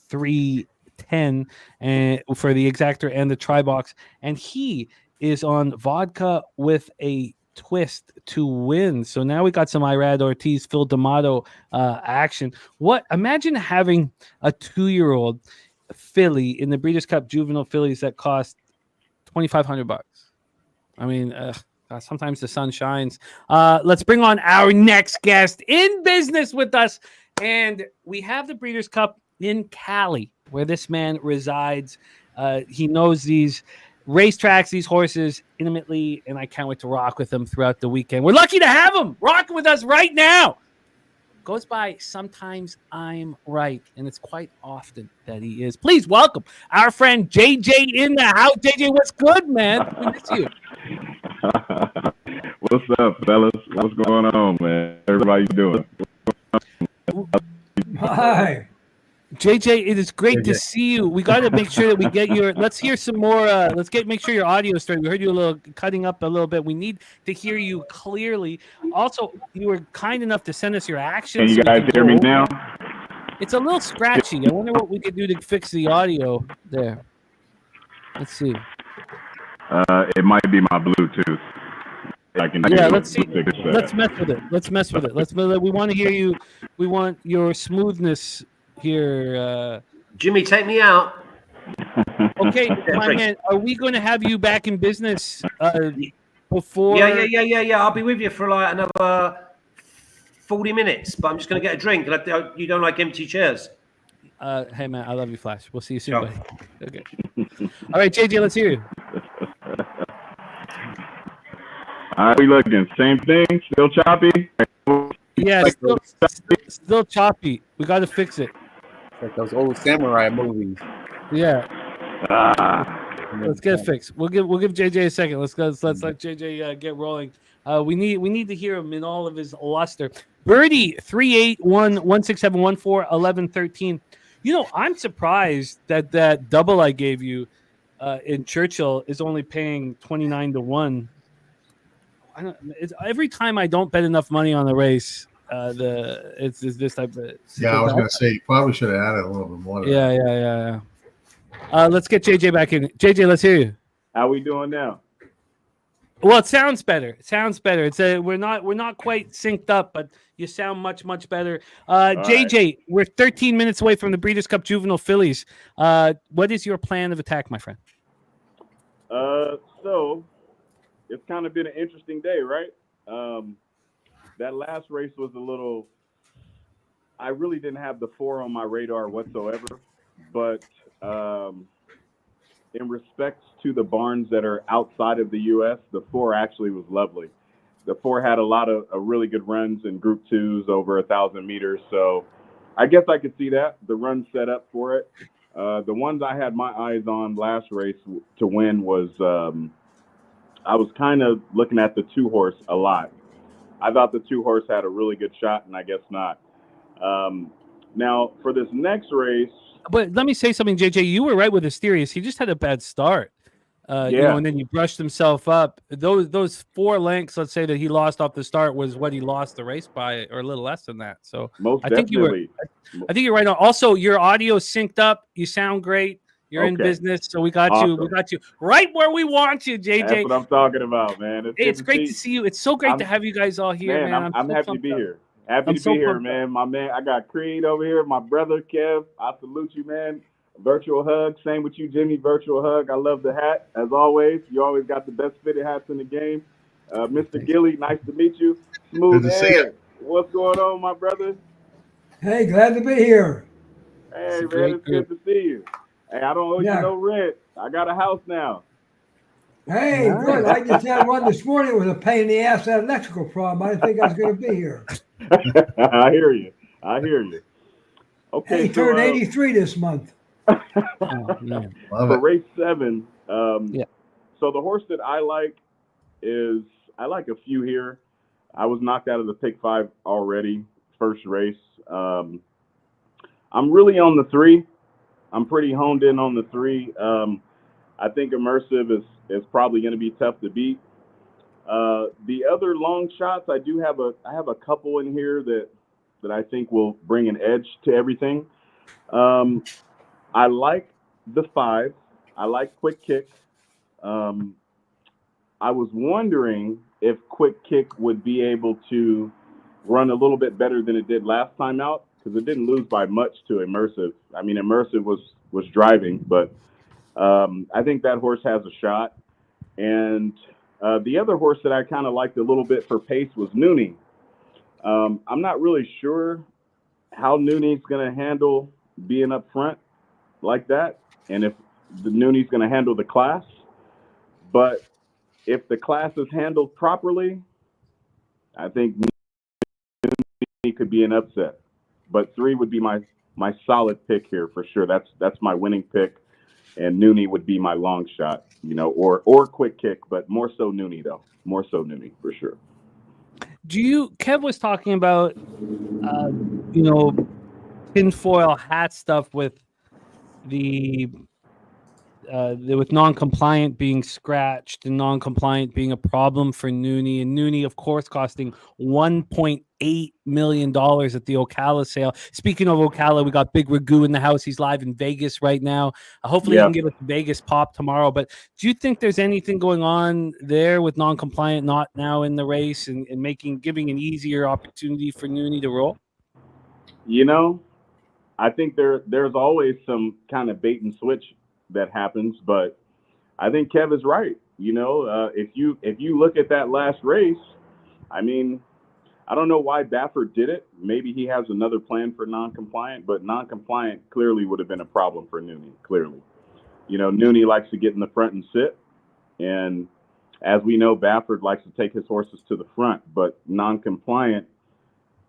3, 10 and for the exactor and the try box, and he is on vodka with a twist to win. So now we got some Irad Ortiz, Phil D'Amato action. Imagine having a 2-year-old filly in the Breeders' Cup Juvenile Fillies that cost $2,500. I mean, sometimes the sun shines. Let's bring on our next guest in business with us. And we have the Breeders' Cup in Cali, where this man resides. He knows these racetracks, these horses intimately, and I can't wait to rock with him throughout the weekend. We're lucky to have him rocking with us right now. Goes by Sometimes I'm Right, and it's quite often that he is. Please welcome our friend JJ in the house. JJ, what's good, man? We miss you. What's up, fellas? What's going on, man? Everybody doing? Hi. JJ, it is great to JJ. see you. We got to make sure that we get your. Let's hear some more. Make sure your audio is straight. We heard you a little cutting up a little bit. We need to hear you clearly. Also, you were kind enough to send us your actions. Can you guys hear me now? It's a little scratchy. I wonder what we could do to fix the audio there. Let's see. It might be my Bluetooth. I can Yeah, do let's see. fix that. Let's mess with it. We want to hear you. We want your smoothness here. Jimmy, take me out. Okay, my man, are we going to have you back in business before? Yeah. I'll be with you for like another 40 minutes, but I'm just going to get a drink. And you don't like empty chairs. Hey, man, I love you, Flash. We'll see you soon, Sure. buddy. Okay. All right, JJ, let's hear you. How are we looking? Same thing? Still choppy? Yeah, still choppy. We got to fix it. Like those old samurai movies. Yeah. Let's get it fixed. We'll give JJ a second. Let's let JJ get rolling. We need to hear him in all of his luster. Birdie 381-167-14-11-13. You know, I'm surprised that double I gave you in Churchill is only paying 29-1. Every time I don't bet enough money on the race, it's this type of. Yeah, I was gonna say you probably should have added a little bit more. Yeah. Let's get JJ back in. JJ, let's hear you. How we doing now? Well, it sounds better. It's we're not quite synced up, but you sound much better. JJ, right. We're 13 minutes away from the Breeders' Cup Juvenile Fillies. What is your plan of attack, my friend? So it's kind of been an interesting day, right? That last race was a little. I really didn't have the 4 on my radar whatsoever, but in respects to the barns that are outside of the U.S., the 4 actually was lovely. The 4 had a lot of really good runs in Group 2s over 1,000 meters, so I guess I could see that. The run set up for it. The ones I had my eyes on last race to win was I was kind of looking at the 2-horse a lot. I thought the 2-horse had a really good shot, and I guess not. Now, for this next race... But let me say something, JJ. You were right with Asterius. He just had a bad start. And then he brushed himself up. Those 4 lengths, let's say, that he lost off the start was what he lost the race by, or a little less than that. So I think you're right on. Also, your audio synced up. You sound great. You're in business, so we got you. We got you right where we want you, JJ. That's what I'm talking about, man. It's great to see you. It's so great to have you guys all here, man. I'm happy to be here. Happy to be here, man. My man, I got Creed over here. My brother, Kev. I salute you, man. Virtual hug. Same with you, Jimmy. Virtual hug. I love the hat, as always. You always got the best fitted hats in the game. Mr. Gilly, nice to meet you. Smooth hair. What's going on, my brother? Hey, glad to be here. Hey, man, it's good to see you. Hey, I don't owe you no rent. I got a house now. Hey, good. I just had one this morning. It was a pain in the ass, that electrical problem. I didn't think I was going to be here. I hear you. Okay, he turned 83 this month. For race 7, so the horse that I like is, I like a few here. I was knocked out of the pick 5 already, first race. I'm really on the 3. I'm pretty honed in on the 3. I think Immersive is probably going to be tough to beat. The other long shots, I have a couple in here that I think will bring an edge to everything. I like the 5. I like Quick Kick. I was wondering if Quick Kick would be able to run a little bit better than it did last time out, because it didn't lose by much to Immersive. I mean, Immersive was driving, but I think that horse has a shot. And the other horse that I kind of liked a little bit for pace was Noonie. I'm not really sure how Noonie's going to handle being up front like that, and if the Nooney's going to handle the class. But if the class is handled properly, I think Nooney could be an upset. But 3 would be my solid pick here for sure. That's my winning pick, and Nooney would be my long shot, or quick kick, but more so Nooney though. More so Nooney for sure. Kev was talking about, tinfoil hat stuff with with non-compliant being scratched and non-compliant being a problem for Nooney, and Nooney, of course, costing $1.8 million at the Ocala sale. Speaking of Ocala, we got Big Ragu in the house. He's live in Vegas right now. Hopefully, he can give us a Vegas pop tomorrow. But do you think there's anything going on there with non-compliant not now in the race and giving an easier opportunity for Nooney to roll? I think there's always some kind of bait and switch that happens, but I think Kev is right. If you look at that last race, I mean, I don't know why Baffert did it. Maybe he has another plan for non-compliant, but non-compliant clearly would have been a problem for Nooney. Clearly, Nooney likes to get in the front and sit, and as we know, Baffert likes to take his horses to the front. But non-compliant,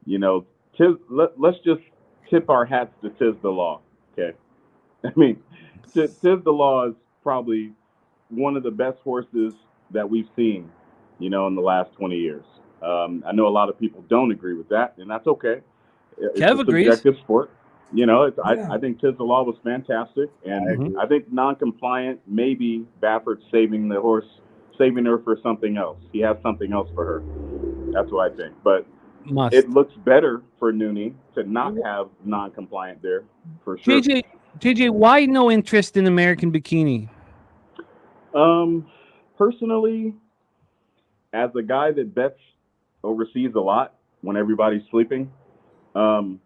let's just tip our hats to Tiz the Law. Okay, I mean, Tiz the Law is probably one of the best horses that we've seen, in the last 20 years. I know a lot of people don't agree with that, and that's okay. It's Kev a agrees. Subjective sport. I think Tiz the Law was fantastic, and I think non-compliant, maybe Baffert saving her for something else. He has something else for her. That's what I think. But it looks better for Nooney to not have non-compliant there, for sure. JJ, why no interest in American Bikini? Personally, as a guy that bets overseas a lot when everybody's sleeping, I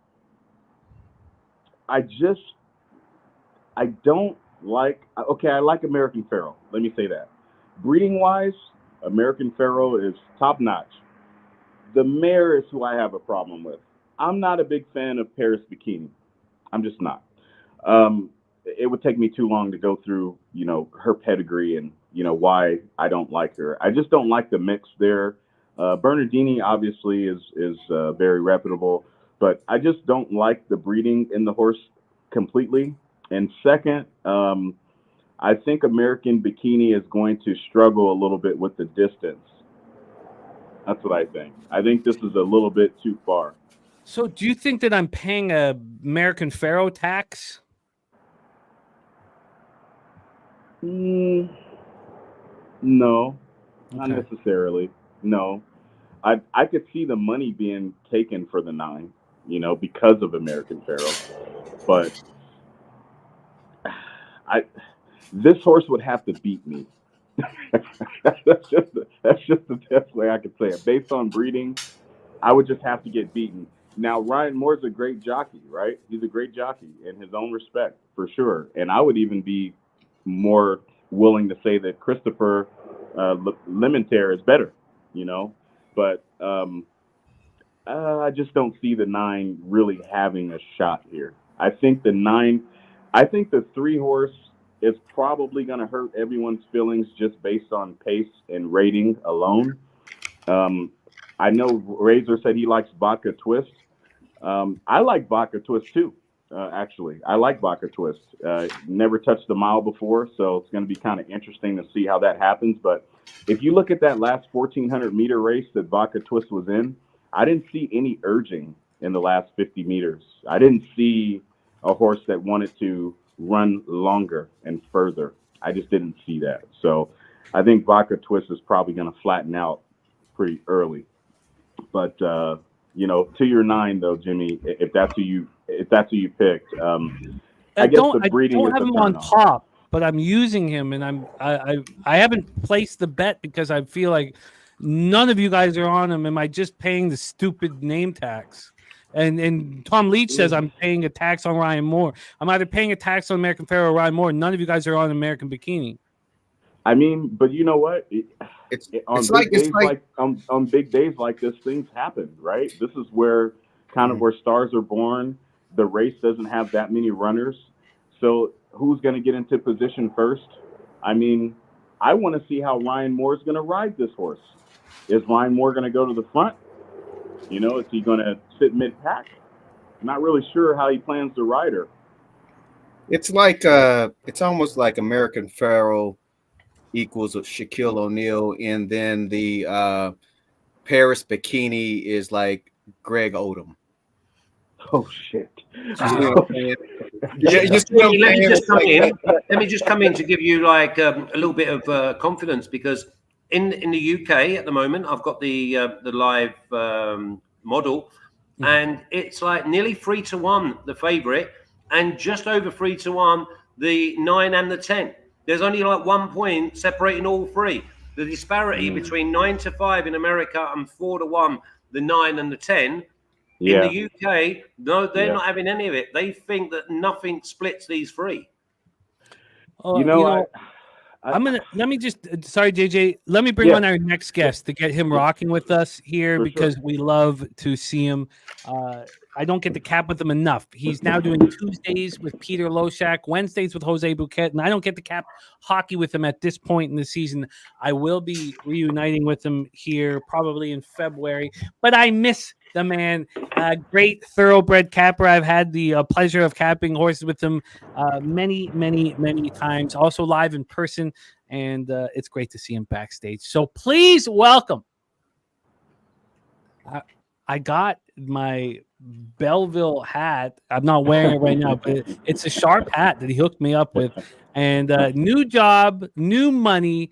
don't like. Okay, I like American Pharoah. Let me say that. Breeding wise, American Pharoah is top notch. The mare is who I have a problem with. I'm not a big fan of Paris Bikini. I'm just not. It would take me too long to go through, her pedigree and, why I don't like her. I just don't like the mix there. Bernardini obviously is very reputable, but I just don't like the breeding in the horse completely. And second, I think American Bikini is going to struggle a little bit with the distance. That's what I think. I think this is a little bit too far. So do you think that I'm paying a American Pharoah tax? No, not necessarily. No, I could see the money being taken for the 9, because of American Pharoah. But this horse would have to beat me. that's just the best way I could say it. Based on breeding, I would just have to get beaten. Now, Ryan Moore's a great jockey, right? He's a great jockey in his own respect, for sure. And I would even be more willing to say that Christopher Lementaire is better, But I just don't see the 9 really having a shot here. I think the 3 horse is probably going to hurt everyone's feelings just based on pace and rating alone. I know Razor said he likes Vodka Twist. I like Vodka Twist too, actually. I like Vodka Twist. Never touched the mile before, so it's going to be kind of interesting to see how that happens. But if you look at that last 1,400-meter race that Vodka Twist was in, I didn't see any urging in the last 50 meters. I didn't see a horse that wanted to run longer and further. I just didn't see that. So I think Vodka Twist is probably going to flatten out pretty early. But to your 9 though, Jimmy, if that's who you picked, I guess the breeding I don't have him on top, but I'm using him, and I haven't placed the bet because I feel like none of you guys are on him. Am I just paying the stupid name tax? And Tom Leach says I'm paying a tax on Ryan Moore. I'm either paying a tax on American Pharoah or Ryan Moore. None of you guys are on American Bikini. I mean, but you know what? On big days like this, things happen, right? This is where where stars are born. the race doesn't have that many runners. So who's going to get into position first? I mean, I want to see how Ryan Moore is going to ride this horse. Is Ryan Moore going to go to the front? You know, is he going to sit mid-pack? I'm not really sure how he plans to ride her. It's like it's almost like American Pharoah equals Shaquille O'Neal, and then the Paris Bikini is like Greg Odom. Oh shit! Let me just come in to give you like a little bit of confidence, because in the UK at the moment I've got the live model, and it's like nearly 3-1 the favourite, and just over 3-1 the 9 and the 10. There's only like 1 point separating all three. The disparity between 9-5 in America and 4-1 the 9 and the 10. In the UK, no, they're not having any of it. They think that nothing splits these three. Let me just, sorry, JJ, let me bring on our next guest to get him rocking with us here, because we love to see him. I don't get to cap with him enough. He's now doing Tuesdays with Peter Loshak, Wednesdays with Jose Bouquet, and I don't get to cap hockey with him at this point in the season. I will be reuniting with him here probably in February, but I miss the man. Great thoroughbred capper. I've had the pleasure of capping horses with him many times, also live in person, and it's great to see him backstage. So please welcome. I got my Belleville hat. I'm not wearing it right now, but it's a sharp hat that he hooked me up with. And new job, new money,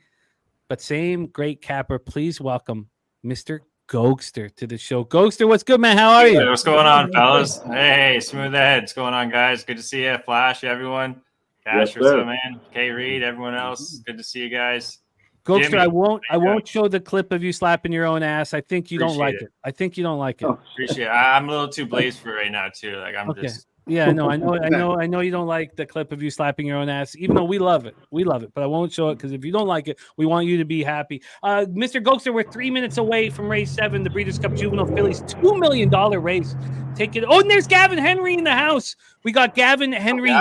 but same great capper. Please welcome Mr. Gokster to the show. Gokster, what's good, man? How are you? Hey, what's going on, fellas? Hey, smooth ahead. What's going on, guys? Good to see you. Flash, everyone. Cash, what's up, man? Kev Reed, everyone else. Good to see you guys. Gokster, Jimmy, I won't show the clip of you slapping your own ass. I think you don't like it. I think you don't like it. Appreciate it. I'm a little too blazed for it right now, too. Like I'm just. Yeah, no, I know you don't like the clip of you slapping your own ass, even though we love it, but I won't show it, because if you don't like it, we want you to be happy. Mr. Gokster, we're 3 minutes away from race 7, the Breeders' Cup Juvenile Fillies $2 million race. Take it. Oh, and there's Gavin Henry in the house. We got Gavin Henry.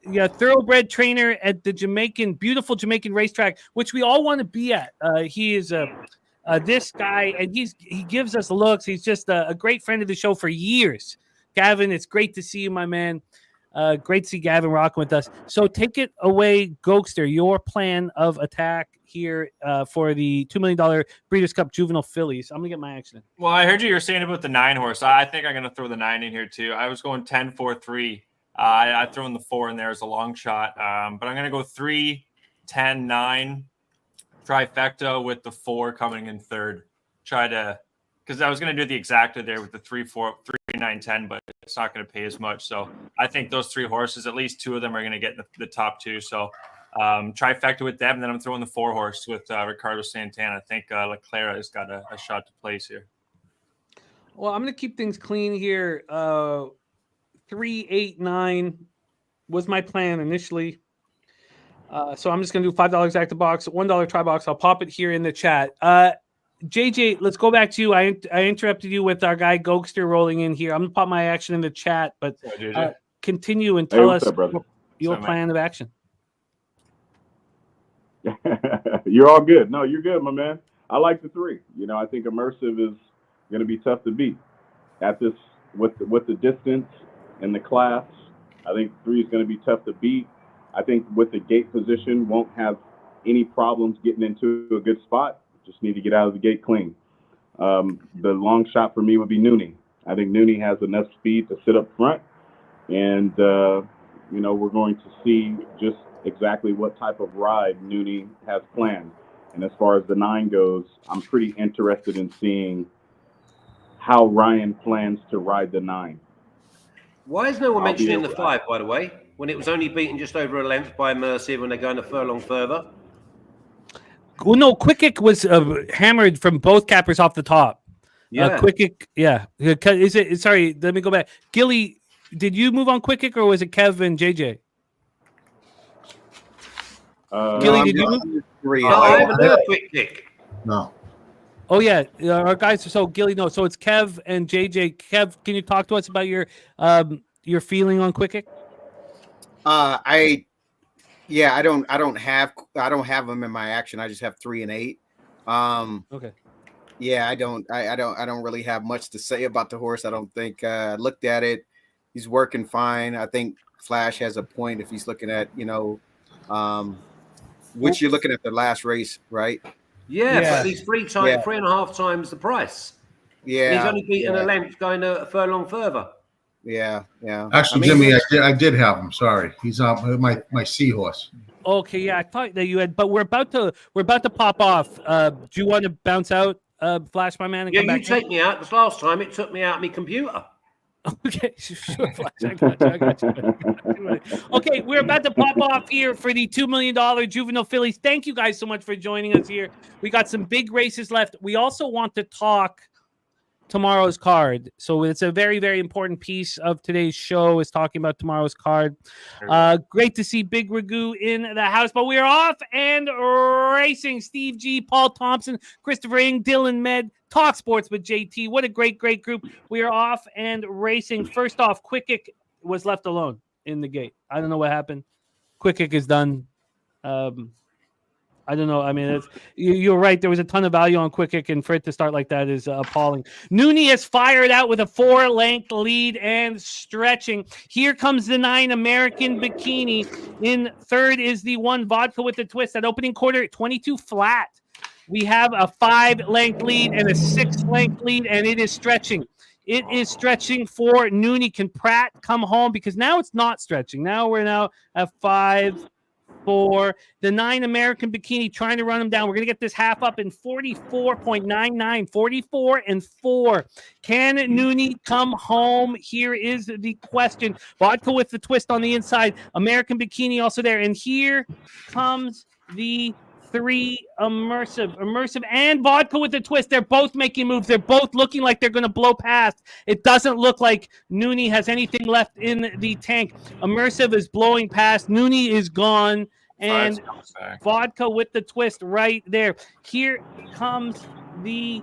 Thoroughbred trainer at the beautiful Jamaican racetrack, which we all want to be at. He is this guy, and he gives us looks. He's just a great friend of the show for years. Gavin, it's great to see you, my man. Great to see Gavin rocking with us. So take it away, Gokster, your plan of attack here for the $2 million Breeders' Cup Juvenile Fillies. I'm going to get my action. Well, I heard you were saying about the 9 horse. I think I'm going to throw the 9 in here, too. I was going 10-4-3. I threw in the 4 in there as a long shot, but I'm going to go 3, 10, 9 trifecta with the 4 coming in third. Because I was going to do the exacta there with the 3, 4, 3, 9, 10, but it's not going to pay as much. So I think those 3 horses, at least 2 of them are going to get in the top 2. So trifecta with them, and then I'm throwing the 4 horse with Ricardo Santana. I think Leclerc has got a shot to place here. Well, I'm going to keep things clean here. 3, 8, 9 was my plan initially. So I'm just going to do $5 exacta box, $1 try box. I'll pop it here in the chat. JJ, let's go back to you. I interrupted you with our guy Gokster rolling in here. I'm going to pop my action in the chat, but continue and tell us your plan of action. You're all good. No, you're good, my man. I like the 3. I think Immersive is going to be tough to beat at this with the distance and the class. I think 3 is going to be tough to beat. I think with the gate position, won't have any problems getting into a good spot. Just need to get out of the gate clean. The long shot for me would be Nooney. I think Nooney has enough speed to sit up front, and we're going to see just exactly what type of ride Nooney has planned. And as far as the 9 goes, I'm pretty interested in seeing how Ryan plans to ride the 9. Why is no one mentioning the 5, by the way, when it was only beaten just over a length by Immersive when they're going a furlong further? Well, no, Quick was hammered from both cappers off the top. Yeah. Quick, yeah. Is it? Sorry, let me go back. Gilly, did you move on Quick or was it Kev and JJ? Gilly, did you move? No, I haven't heard Quick Kick. No. Oh yeah, our guys. So Gilly, no. So it's Kev and JJ. Kev, can you talk to us about your your feeling on Quick Kick? I don't have them in my action. I just have 3 and 8. Okay. Yeah, I don't really have much to say about the horse. I don't think I looked at it. He's working fine. I think Flash has a point if he's looking at, which you're looking at the last race, right? Yeah. But he's 3.5 times the price. Yeah. And he's only beaten a length going a furlong further. Yeah. Actually, Jimmy, I did have him. Sorry, he's on my seahorse. Okay, yeah, I thought that you had, but we're about to pop off. Do you want to bounce out, Flash, my man? And Yeah, come back you take me out because last time it took me out of my computer. Okay, sure, Flash. I got you. Okay, we're about to pop off here for the $2 million Juvenile Fillies. Thank you guys so much for joining us here. We got some big races left. We also want to talk tomorrow's card. So it's a very, very important piece of today's show is talking about tomorrow's card. Great to see Big Ragu in the house, but we're off and racing. Steve G, Paul Thompson, Christopher Ing, Dylan Med, Talk Sports with JT. What a great group. We are off and racing. First off, Quick Kick was left alone in the gate. I don't know what happened. Quick Kick is done. I don't know. I mean, you're right. There was a ton of value on Quick Kick, and for it to start like that is appalling. Nooney has fired out with a 4-length lead and stretching. Here comes the 9 American Bikini. In third is the 1 Vodka with the Twist. At opening quarter, 22 flat. We have a 5-length lead and a 6-length lead, and it is stretching. It is stretching for Nooney. Can Pratt come home? Because now it's not stretching. Now we're at 5. For the 9 American Bikini, trying to run him down. We're going to get this half up in 44.99, 44 and 4. Can Nooney come home? Here is the question. Vodka with the Twist on the inside. American Bikini also there. And here comes the 3 Immersive and Vodka with the Twist. They're both making moves. They're both looking like they're going to blow past. It doesn't look like Nooney has anything left in the tank. Immersive is blowing past. Nooney is gone. And Vodka with the Twist right there. Here comes the...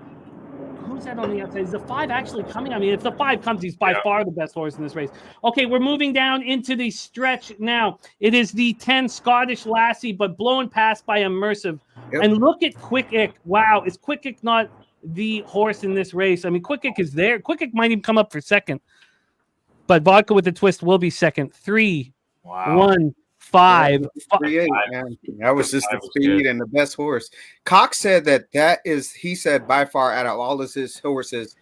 Who's that on the outside? Is the 5 actually coming? I mean, if the 5 comes, he's by far the best horse in this race. Okay, we're moving down into the stretch now. It is the 10 Scottish Lassie, but blown past by Immersive. Yep. And look at Quick Kick. Wow, is Quick Kick not the horse in this race? I mean, Quick Kick is there. Quick Kick might even come up for second. But Vodka with the Twist will be second. 3, 1, 5. 3-8, man. That was just the speed and the best horse. Cox said that is, he said by far out of all of his horses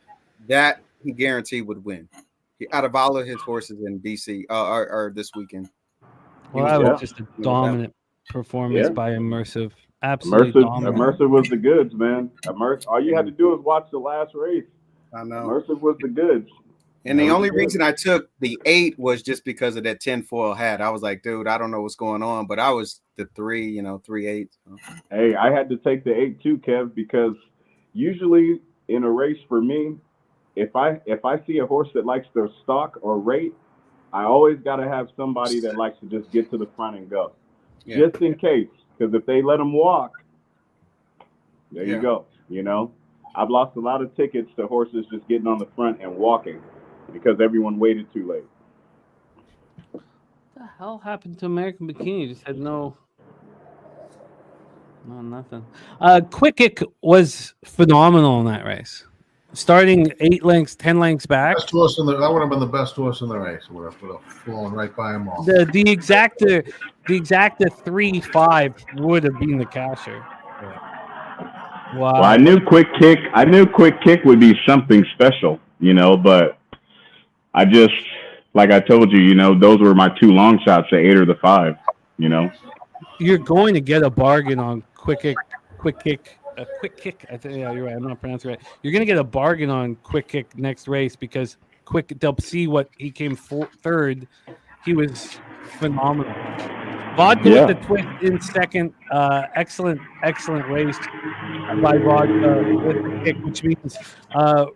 that he guaranteed would win. Out of all of his horses in BC or this weekend. Well, that was just a dominant performance by Immersive. Absolutely dominant. Immersive was the goods, man. All you had to do was watch the last race. I know. Immersive was the goods. And the only reason I took the 8 was just because of that 10 foil hat. I was like, dude, I don't know what's going on, but I was the 3, 3-8. So. Hey, I had to take the 8 too, Kev, because usually in a race for me, if I see a horse that likes their stock or rate, I always got to have somebody that likes to just get to the front and go, just in case. Because if they let them walk, there you go. I've lost a lot of tickets to horses just getting on the front and walking. Because everyone waited too late. What the hell happened to American Bikini? Just had no, nothing. Quick Kick was phenomenal in that race. Starting 8 lengths, 10 lengths back. Best horse that would have been the best horse in the race. Would have flown right by them all. The exacta 3-5 would have been the casher. Wow. Well, I knew Quick Kick would be something special, but I just, like I told you, those were my 2 long shots, the 8 or the 5, You're going to get a bargain on Quick Kick. I think, yeah, you're right. I'm not pronouncing it right. You're going to get a bargain on Quick Kick next race because they'll see what he came third. He was phenomenal. Vodka with the Twist in second. Excellent race by Vodka with the kick, which means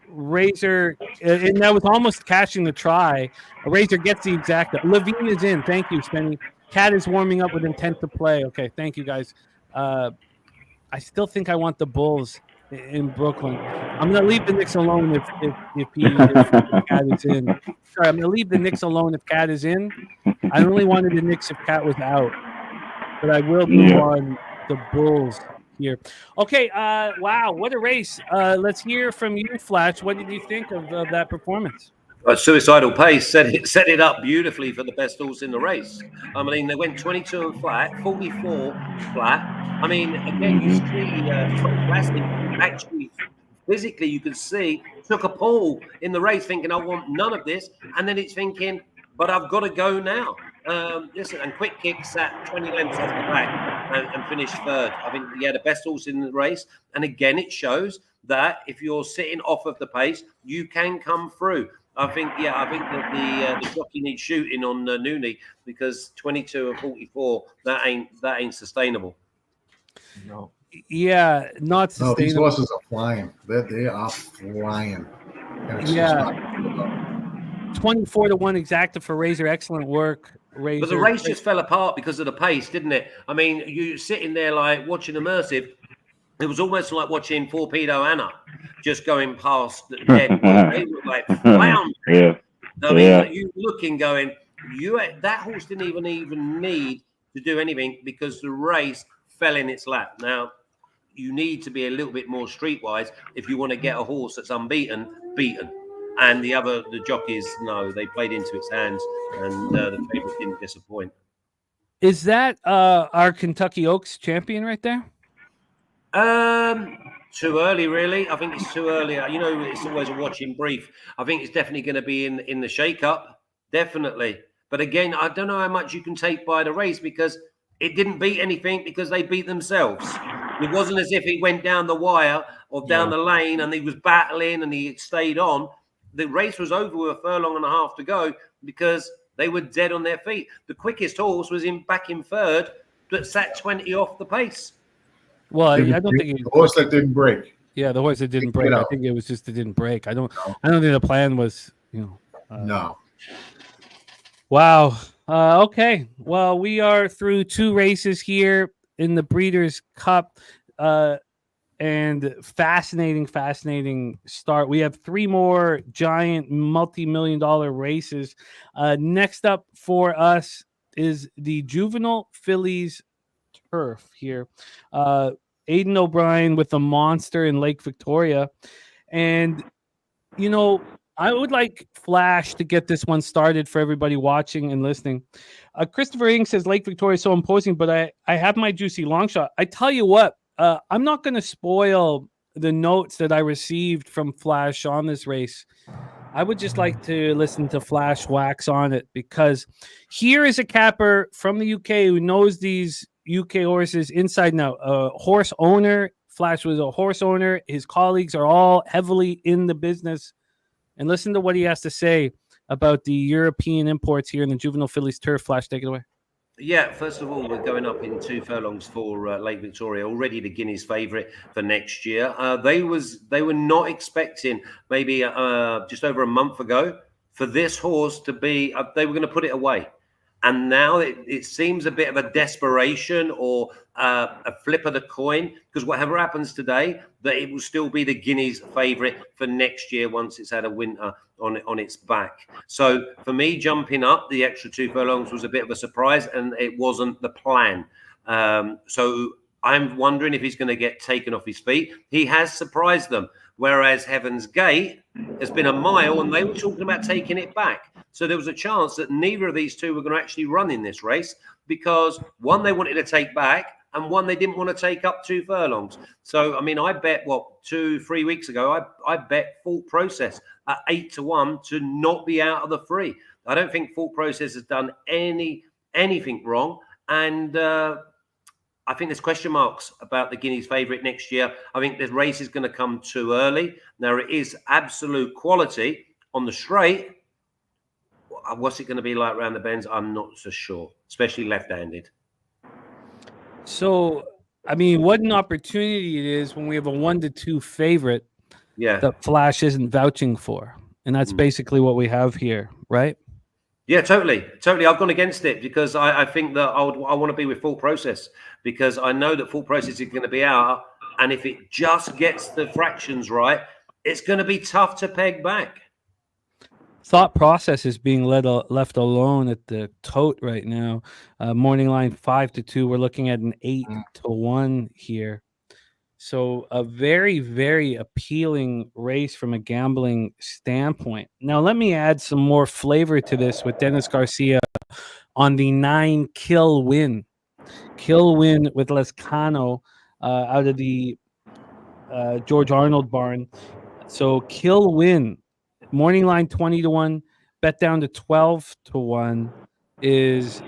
Razor, and that was almost cashing the try. Razor gets the exacta. Levine is in. Thank you, Spenny. Cat is warming up with intent to play. Okay, thank you, guys. I still think I want the Bulls in Brooklyn. I'm going to leave the Knicks alone if Cat is in. Sorry, I'm going to leave the Knicks alone if Cat is in. I only wanted the Knicks if Cat was out, but I will move on the Bulls here. Okay, wow, what a race. Let's hear from you, Flash. What did you think of that performance? Suicidal Pace set it up beautifully for the best horse in the race. I mean, they went 22 and flat, 44 flat. I mean, again, you see Classic actually physically, you can see, took a pull in the race thinking, I want none of this. And then it's thinking, but I've got to go now. Listen, and Quick Kick sat 20 lengths off the back and finished third. I think he had the best horse in the race. And again, it shows that if you're sitting off of the pace, you can come through. I think that the jockey needs shooting on Nooney, because 22 and 44, that ain't sustainable. No. Yeah, not sustainable. No, these horses are flying. They are flying. Yeah. 24-1 exacta for Razor. Excellent work, Razor. But the race just fell apart because of the pace, didn't it? I mean, you sitting there like watching immersive. It was almost like watching Torpedo Anna just going past the dead. They were like floundering. Yeah. I mean, you looking, going, that horse didn't even need to do anything because the race fell in its lap. Now, you need to be a little bit more streetwise if you want to get a horse that's unbeaten, beaten. And the jockeys, no, they played into its hands, and the favorite didn't disappoint. Is that our Kentucky Oaks champion right there? Too early, really. I think it's too early. You know, it's always a watching brief. I think it's definitely going to be in the shake-up, definitely. But again, I don't know how much you can take by the race, because it didn't beat anything, because they beat themselves. It wasn't as if he went down the wire or down the lane and he was battling and he stayed on. The race was over with a furlong and a half to go because they were dead on their feet. The quickest horse was back in third, but sat 20 off the pace. Well, I don't think the horse that didn't break. Yeah, the horse that didn't break. I think it was just it didn't break. I don't think the plan was, no. Wow. Okay. Well, we are through 2 races here in the Breeders' Cup. And fascinating start. We have 3 more giant multi-million-dollar races. Next up for us is the Juvenile Fillies Turf here. Aidan O'Brien with a monster in Lake Victoria. And, I would like Flash to get this one started for everybody watching and listening. Christopher Ing says Lake Victoria is so imposing, but I have my juicy long shot. I tell you what, I'm not going to spoil the notes that I received from Flash on this race. I would just like to listen to Flash wax on it, because here is a capper from the UK who knows these UK horses inside and out. A horse owner. Flash was a horse owner. His colleagues are all heavily in the business. And listen to what he has to say about the European imports here in the Juvenile Fillies Turf. Flash, take it away. Yeah, first of all, we're going up in 2 furlongs for Lake Victoria, already the Guineas favourite for next year. They were not expecting, maybe just over a month ago, for this horse to be, they were going to put it away. And now it seems a bit of a desperation or a flip of the coin, because whatever happens today, that it will still be the Guineas favourite for next year once it's had a winter on its back. So for me, jumping up the extra 2 furlongs was a bit of a surprise, and it wasn't the plan. So I'm wondering if he's going to get taken off his feet. He has surprised them, whereas Heaven's Gate has been a mile, and they were talking about taking it back. So there was a chance that neither of these two were going to actually run in this race, because one they wanted to take back, and one they didn't want to take up 2 furlongs. So, I mean, I bet, 2-3 weeks ago, I bet Thought Process at 8-1 to not be out of the free. I don't think Thought Process has done anything wrong. And I think there's question marks about the Guineas favourite next year. I think the race is going to come too early. Now, it is absolute quality on the straight. What's it going to be like around the bends? I'm not so sure, especially left-handed. So, I mean, what an opportunity it is when we have a 1-2 favorite that Flash isn't vouching for. And that's basically what we have here, right? Yeah, totally. I've gone against it because I think that I want to be with Thought Process, because I know that Thought Process is going to be out, And if it just gets the fractions right, it's going to be tough to peg back. Thought Process is being left alone at the tote right now. Morning line 5-2. We're looking at an 8-1 here. So a very, very appealing race from a gambling standpoint. Now, let me add some more flavor to this with Dennis Garcia on the 9 Kill Win. Kill Win with Lescano out of the George Arnold barn. So Kill Win, morning line 20-1, bet down to 12-1 is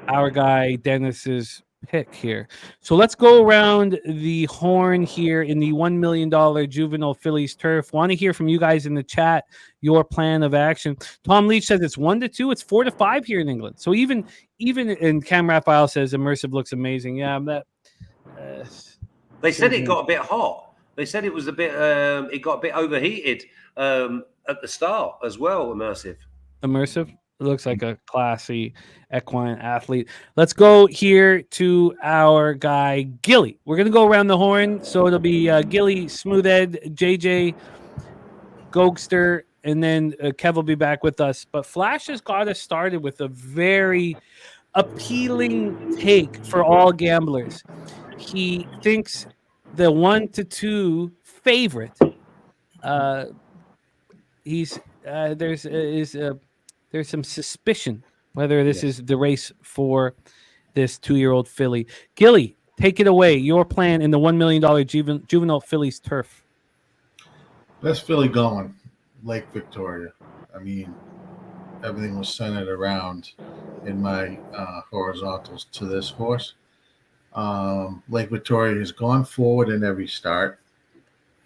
our guy Dennis's pick here. So let's go around the horn here in the $1 million Juvenile Fillies Turf. Want to hear from you guys in the chat your plan of action. Tom Leach says it's 1-2. It's 4-5 here in England. So even and Cam Raphael says immersive looks amazing. Yeah, that. They said it got a bit hot. They said it was a bit. It got a bit overheated at the start as well. Immersive. It looks like a classy equine athlete. Let's go here to our guy Gilly. We're gonna go around the horn, so it'll be Gilly, Smoothhead, JJ, Gogster, and then Kev will be back with us. But Flash has got us started with a very appealing take for all gamblers. He thinks the 1-2 favorite. There's some suspicion whether this is the race for this 2-year-old filly. Gilly, take it away. Your plan in the $1 million Juvenile Fillies Turf. Best filly going, Lake Victoria. I mean, everything was centered around in my horizontals to this horse. Lake Victoria has gone forward in every start,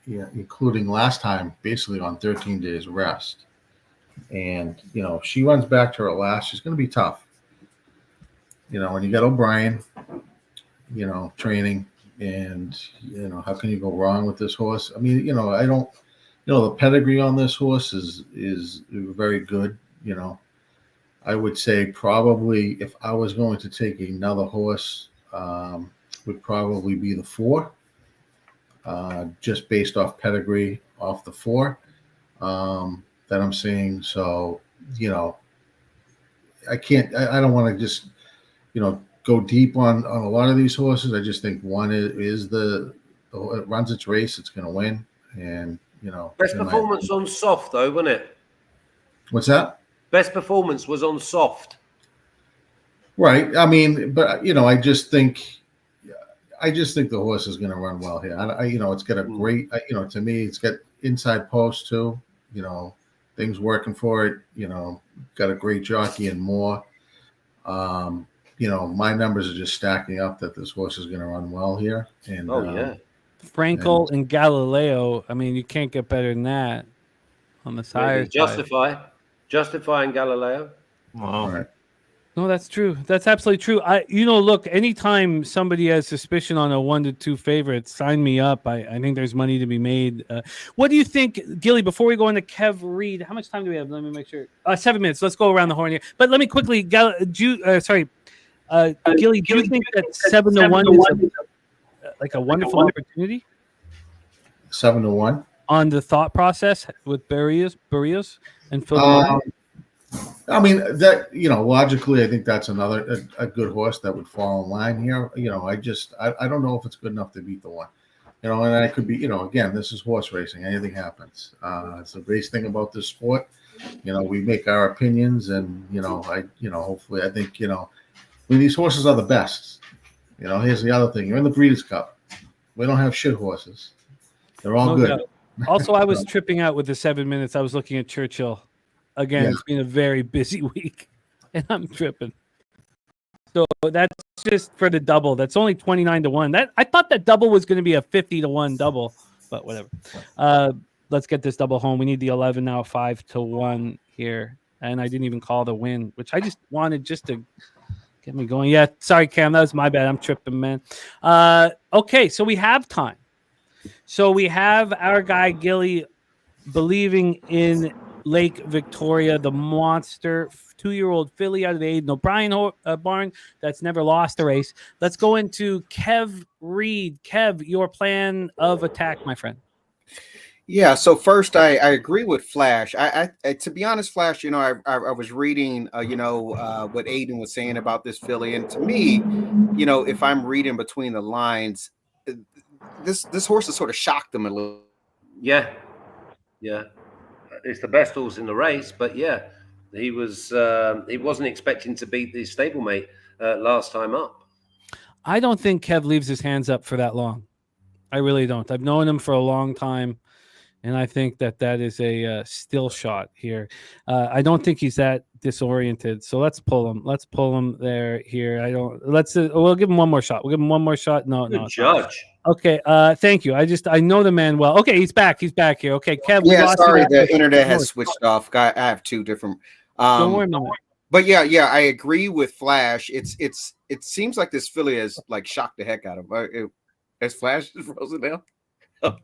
including last time, basically on 13 days rest. And, if she runs back to her last, she's going to be tough. When you got O'Brien, training, and, how can you go wrong with this horse? I mean, I don't, the pedigree on this horse is very good. I would say probably if I was going to take another horse, would probably be the 4, just based off pedigree off the 4 that I'm seeing. So, I don't want to just, go deep on a lot of these horses. I just think one is it runs its race, it's going to win. And, best performance on soft though, wasn't it? What's that? Best performance was on soft. Right. I mean, but I just think the horse is going to run well here. It's got a great, to me, it's got inside post too. Things working for it. Got a great jockey and more. My numbers are just stacking up that this horse is going to run well here. And Frankel and Galileo. I mean, you can't get better than that on the side. Justify and Galileo. Wow. Right. No, that's true. That's absolutely true. Look, anytime somebody has suspicion on a 1-2 favorite, sign me up. I think there's money to be made. What do you think, Gilly, before we go into Kev Reed, how much time do we have? Let me make sure. 7 minutes. Let's go around the horn here. But let me quickly, Gilly, do you think that 7-1 is like a wonderful opportunity? 7-1? On the thought process with Barrios and Phil. I mean, that, logically, I think that's a good horse that would fall in line here. I don't know if it's good enough to beat the 1. And I could be, again, this is horse racing. Anything happens. It's the great thing about this sport. We make our opinions, and, hopefully, I think, these horses are the best. Here's the other thing. You're in the Breeders' Cup. We don't have shit horses. They're all good. Also, I was tripping out with the 7 minutes. I was looking at Churchill. Again, It's been a very busy week, and I'm tripping. So that's just for the double. That's only 29-1. That I thought that double was going to be a 50-1 double, but whatever. Let's get this double home. We need the 11 now, 5-1 here, and I didn't even call the win, which I just wanted just to get me going. Yeah, sorry, Cam, that was my bad. I'm tripping, man. Okay, so we have time. So we have our guy Gilly believing in Lake Victoria, the monster 2-year-old filly out of the Aidan O'Brien barn that's never lost a race. Let's go into Kev Reed. Kev, your plan of attack, my friend. Yeah. So first, I agree with Flash. I to be honest, Flash, I was reading, what Aiden was saying about this filly, and to me, if I'm reading between the lines, this horse has sort of shocked him a little. Yeah. It's the best horse in the race, but yeah, he wasn't expecting to beat the stablemate last time up. I don't think Kev leaves his hands up for that long. I really don't. I've known him for a long time, and I think that is a still shot here. I don't think he's that disoriented. So let's pull him. Let's pull him there. Here, I don't. We'll give him one more shot. We'll give him one more shot. No, Good judge. Okay. Thank you. I know the man well. Okay, he's back. He's back here. Okay, Kev. Yeah, sorry, the internet has switched off. I have two different. Don't worry about it. But yeah, I agree with Flash. It seems like this filly has like shocked the heck out of him. Has Flash frozen down? Oh.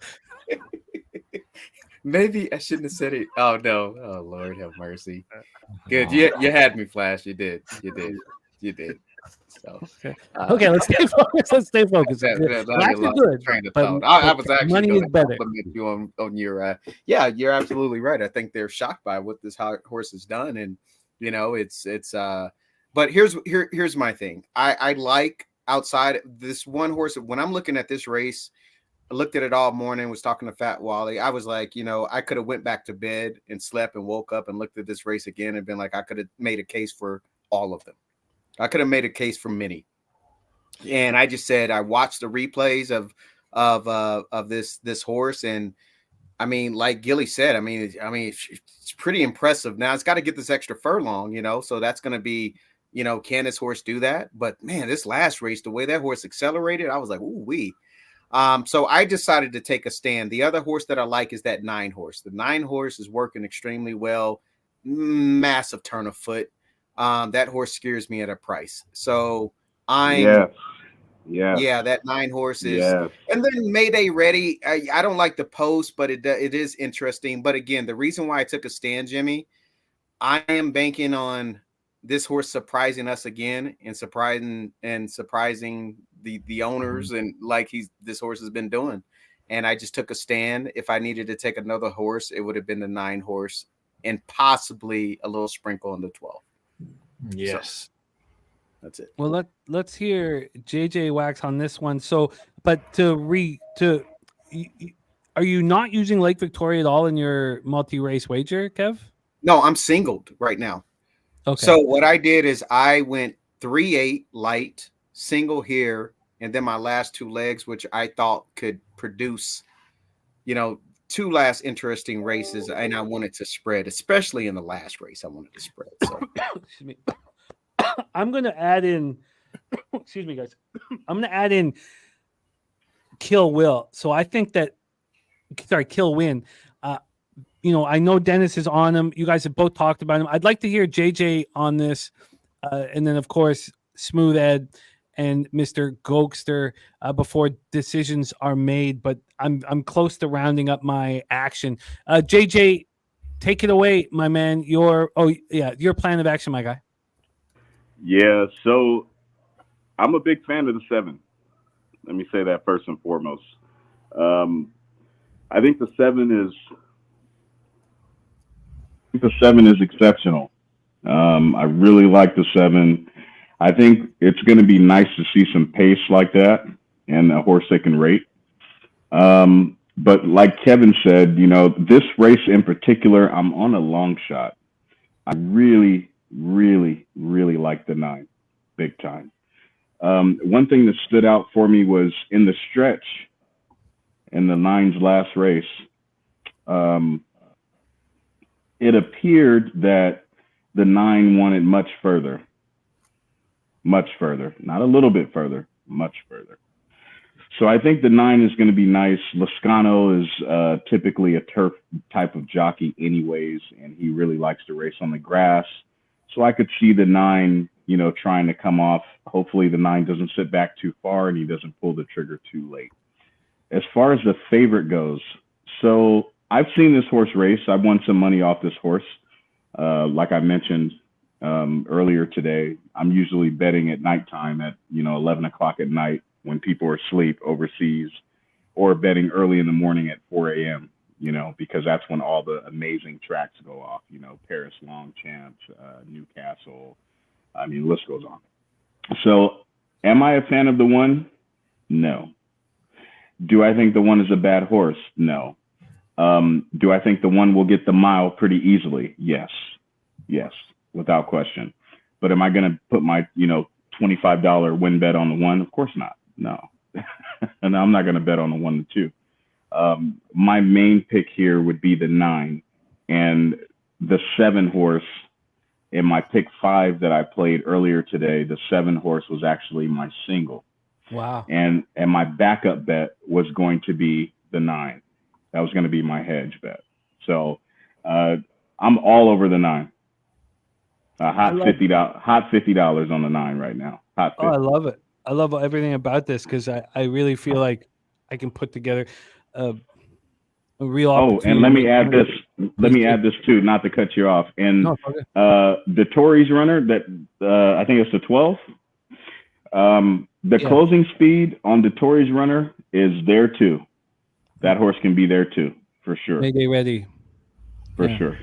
Maybe I shouldn't have said it. Oh no! Oh Lord, have mercy. Good, you had me, Flash. You did. So, okay, let's stay focused. Let's stay focused. That's good. But I was actually money is better. Compliment you on your. Yeah, you're absolutely right. I think they're shocked by what this horse has done, and it's. But here's my thing. I like outside this one horse. When I'm looking at this race, I looked at it all morning. Was talking to Fat Wally. I was like, I could have went back to bed and slept and woke up and looked at this race again and been like, I could have made a case for all of them. I could have made a case for many, and I just said I watched the replays of this horse, and I mean, like Gilly said, I mean, it's pretty impressive. Now it's got to get this extra furlong, so that's going to be, can this horse do that? But man, this last race, the way that horse accelerated, I was like, ooh wee. So I decided to take a stand. The other horse that I like is that 9 horse. The 9 horse is working extremely well. Massive turn of foot. That horse scares me at a price. So that 9 horse is, and then Mayday Ready. I don't like the post, but it is interesting. But again, the reason why I took a stand, Jimmy, I am banking on this horse surprising us again and surprising the owners and like this horse has been doing. And I just took a stand. If I needed to take another horse, it would have been the 9 horse and possibly a little sprinkle on the 12. Yes. So, that's it. Well, let's hear JJ Wax on this one. So, but are you not using Lake Victoria at all in your multi-race wager, Kev? No, I'm singled right now. Okay. So what I did is I went 3-8 light, single here, and then my last 2 legs, which I thought could produce, 2 last interesting races, and I wanted to spread, especially in the last race. I wanted to spread. So. Excuse me. I'm going to add in. Excuse me, guys. I'm going to add in Kill Will. So I think that. Sorry, Kill Win. I know Dennis is on him. You guys have both talked about him. I'd like to hear JJ on this, and then of course Smooth Ed and Mr. Gokster before decisions are made. But I'm close to rounding up my action. JJ, take it away, my man. Your plan of action, my guy. Yeah, so I'm a big fan of the 7. Let me say that first and foremost. I think the 7 is exceptional. I really like the 7. I think it's going to be nice to see some pace like that and a horse that can rate. But like Kevin said, this race in particular, I'm on a long shot. I really, really, really like the 9 big time. One thing that stood out for me was in the stretch in the 9's last race, it appeared that the 9 wanted much further, not a little bit further, much further. So I think the 9 is going to be nice. Lascano is typically a turf type of jockey anyways, and he really likes to race on the grass. So I could see the 9, trying to come off. Hopefully the 9 doesn't sit back too far and he doesn't pull the trigger too late. As far as the favorite goes, so I've seen this horse race. I've won some money off this horse. Like I mentioned earlier today, I'm usually betting at nighttime at 11 o'clock at night when people are asleep overseas, or betting early in the morning at 4 a.m. Because that's when all the amazing tracks go off. Paris Longchamps, Newcastle. I mean, the list goes on. So, am I a fan of the one? No. Do I think the one is a bad horse? No. Do I think the one will get the mile pretty easily? Yes, without question. But am I going to put my, $25 win bet on the one? Of course not. No. And I'm not going to bet on the 1 to 2. My main pick here would be the 9, and the 7 horse in my pick 5 that I played earlier today. The 7 horse was actually my single. Wow. And my backup bet was going to be the 9. That was going to be my hedge bet. So I'm all over the 9. Hot $50 on the 9 right now. Hot 50. Oh, I love it. I love everything about this because I really feel like I can put together a real opportunity. Oh, and let me add this. Let me add this too, not to cut you off. And the Tories runner that I think it's the 12. The closing speed on the Tories runner is there too. That horse can be there too, for sure. Mayday ready. For sure.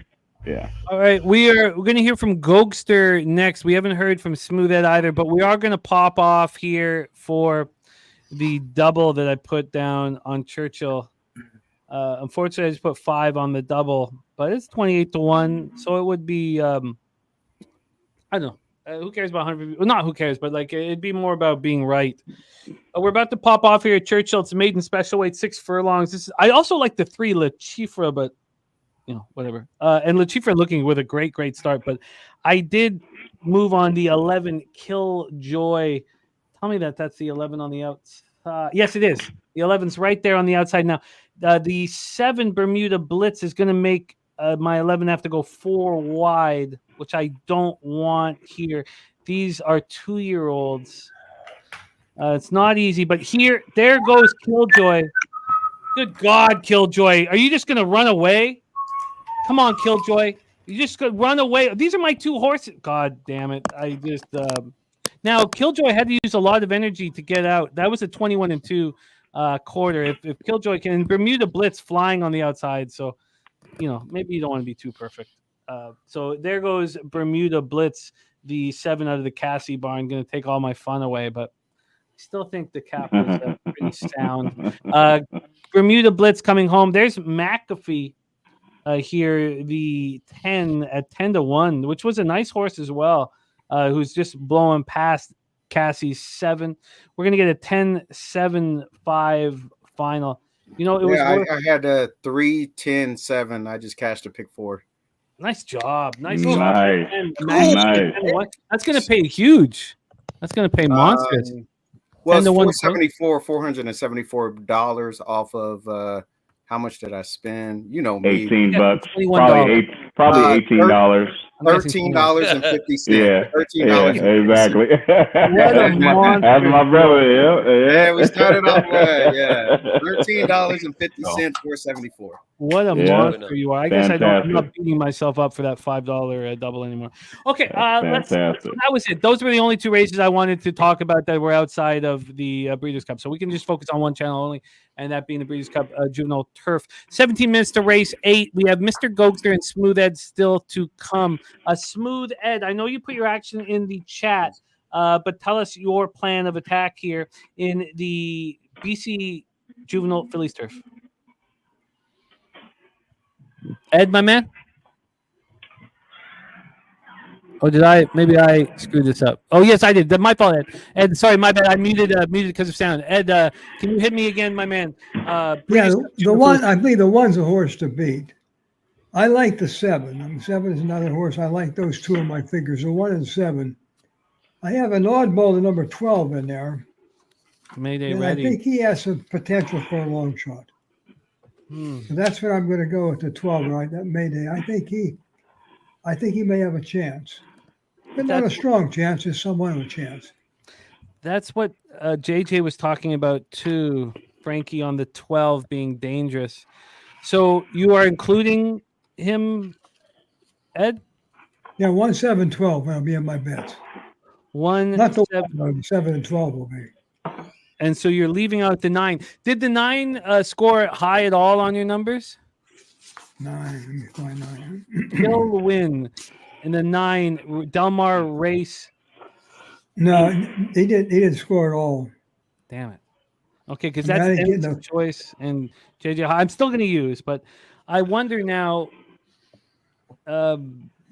Yeah. All right. We're going to hear from Gokster next. We haven't heard from Smooth Ed either, but we are going to pop off here for the double that I put down on Churchill. Unfortunately, I just put 5 on the double, but it's 28-1. So it would be, I don't know. Who cares about 100? Well, not who cares, but like it'd be more about being right. We're about to pop off here at Churchill. It's maiden special weight, 6 furlongs. I also like the 3 La Chifra, but whatever. And La Chifra looking with a great start. But I did move on the 11 Killjoy. Tell me that's the 11 on the outside. Yes, it is. The 11's right there on the outside now. The 7 Bermuda Blitz is going to make my 11 have to go 4 wide, which I don't want here. These are 2-year-olds. It's not easy, but there goes Killjoy. Good God, Killjoy. Are you just going to run away? Come on, Killjoy. You just going to run away. These are my 2 horses. God damn it. I just now Killjoy had to use a lot of energy to get out. That was a 21-2 quarter. If Killjoy can, Bermuda Blitz flying on the outside, so maybe you don't want to be too perfect. So there goes Bermuda Blitz, the 7 out of the Cassie barn. Going to take all my fun away, but I still think the cap was pretty sound. Bermuda Blitz coming home. There's McAfee here, the 10 at 10-1, which was a nice horse as well, who's just blowing past Cassie's 7. We're going to get a 10-7-5 final. I had a 3-10-7. I just cashed a pick 4. Nice job. Nice. Nice. That's going to pay huge. That's going to pay monsters. Well, it's $474 off of how much did I spend? Me. $18. Probably $18. $13.50. Yeah, $13. Exactly. That's my brother. Yeah, we started off $13.50, $474. What a monster you are! I guess I'm not beating myself up for that $5 double anymore. Okay, that was it. Those were the only 2 races I wanted to talk about that were outside of the Breeders' Cup, so we can just focus on one channel only, and that being the Breeders' Cup Juvenile Turf. 17 minutes to race 8. We have Mr. Gokster and Smooth Ed still to come. Smooth Ed, I know you put your action in the chat, but tell us your plan of attack here in the BC Juvenile Fillies Turf. Ed, my man? Oh, did I? Maybe I screwed this up. Oh, yes, I did. My fault, Ed. Ed, sorry, my bad. I muted because of sound. Ed, can you hit me again, my man? The one. I think the 1's a horse to beat. I like the 7. 7 is another horse. I like those 2 of my figures. The 1 and 7. I have an oddball to number 12 in there. Mayday ready. I think he has some potential for a long shot. So that's what I'm going to go with the 12, right? That Mayday. I think he may have a chance, but not a strong chance. Just somewhat of a chance. That's what JJ was talking about too. Frankie on the 12 being dangerous. So you are including him, Ed? Yeah, 1, 7, 12 will be in my bets. Not the 1-7. 7 and 12 will be. And so you're leaving out the 9. Did the 9 score high at all on your numbers? 9. Let me find 9. Kill win. And the 9, Delmar race. No, he didn't score at all. Damn it. Okay, because Yeah, I that's didn't get Ed's choice and JJ. I'm still going to use, but I wonder now.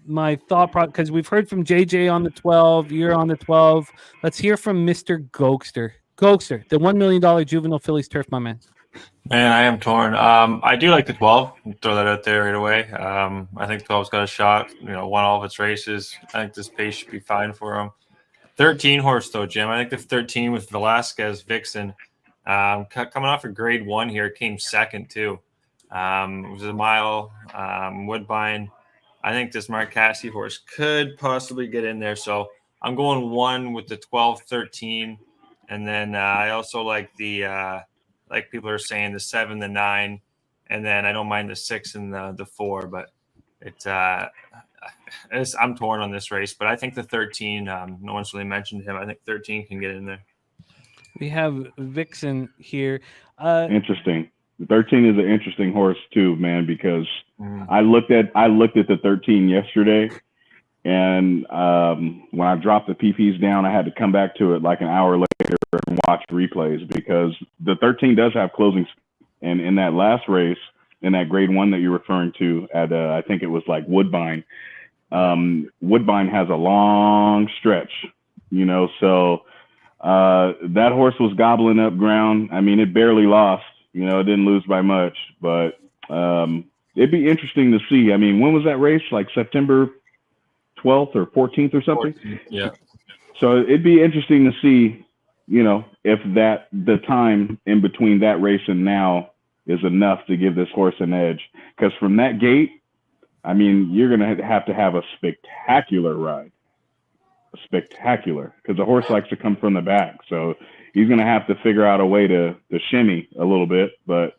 My thought process, because we've heard from JJ on the 12, you're on the 12. Let's hear from Mr. Gokster. Gokster, the $1 million Juvenile Fillies Turf, my man. Man, I am torn. I do like the 12. Throw that out there right away. I think 12's got a shot. Won all of its races. I think this pace should be fine for him. 13 horse though, Jim. I think the 13 with Velasquez Vixen, coming off a grade 1 here, came second too. It was a mile. Woodbine. I think this Mark Cassidy horse could possibly get in there. So I'm going 1 with the 12, 13. And then I also like the, like people are saying, the 7, the 9. And then I don't mind the 6 and the 4. But I'm torn on this race. But I think the 13, no one's really mentioned him. I think 13 can get in there. We have Vixen here. Interesting. 13 is an interesting horse too, man, because I looked at the 13 yesterday, and when I dropped the PPs down, I had to come back to it like an hour later and watch replays, because the 13 does have closing speed. And in that last race, in that grade 1 that you're referring to at I think it was like Woodbine, Woodbine has a long stretch, so that horse was gobbling up ground. I mean, it barely lost. It didn't lose by much, but it'd be interesting to see. I mean, when was that race? Like September 12th or 14th or something? 14th, yeah. So it'd be interesting to see, if the time in between that race and now is enough to give this horse an edge. Because from that gate, I mean, you're going to have a spectacular ride. Spectacular, because the horse likes to come from the back. So he's going to have to figure out a way to shimmy a little bit. But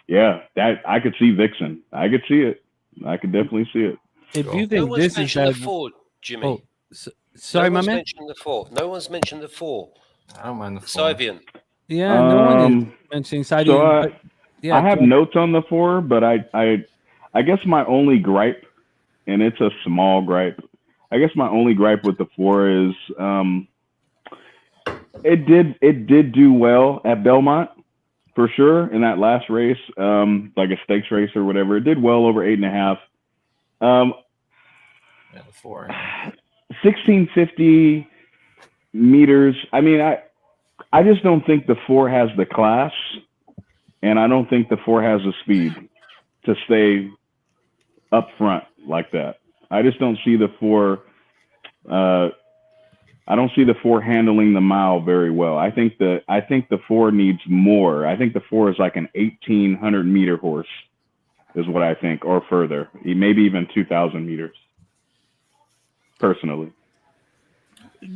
yeah, that I could see Vixen. I could see it. I could definitely see it. If you think this is the 4, Jimmy. Oh, sorry, my man. Mentioned the 4. No one's mentioned the 4. I don't mind the 4. Sybian. Yeah, no one is mentioning Sybian. So I have notes on the 4, but I guess my only gripe, and it's a small gripe, I guess my only gripe with the 4 is it did do well at Belmont for sure in that last race, like a stakes race or whatever. It did well over 8.5. Yeah, the 4. 1650 meters. I mean, I just don't think the 4 has the class, and I don't think the 4 has the speed to stay up front like that. I just don't see the 4. I don't see the 4 handling the mile very well. I think the 4 needs more. I think the 4 is like an 1,800 meter horse, is what I think, or further, maybe even 2,000 meters. Personally,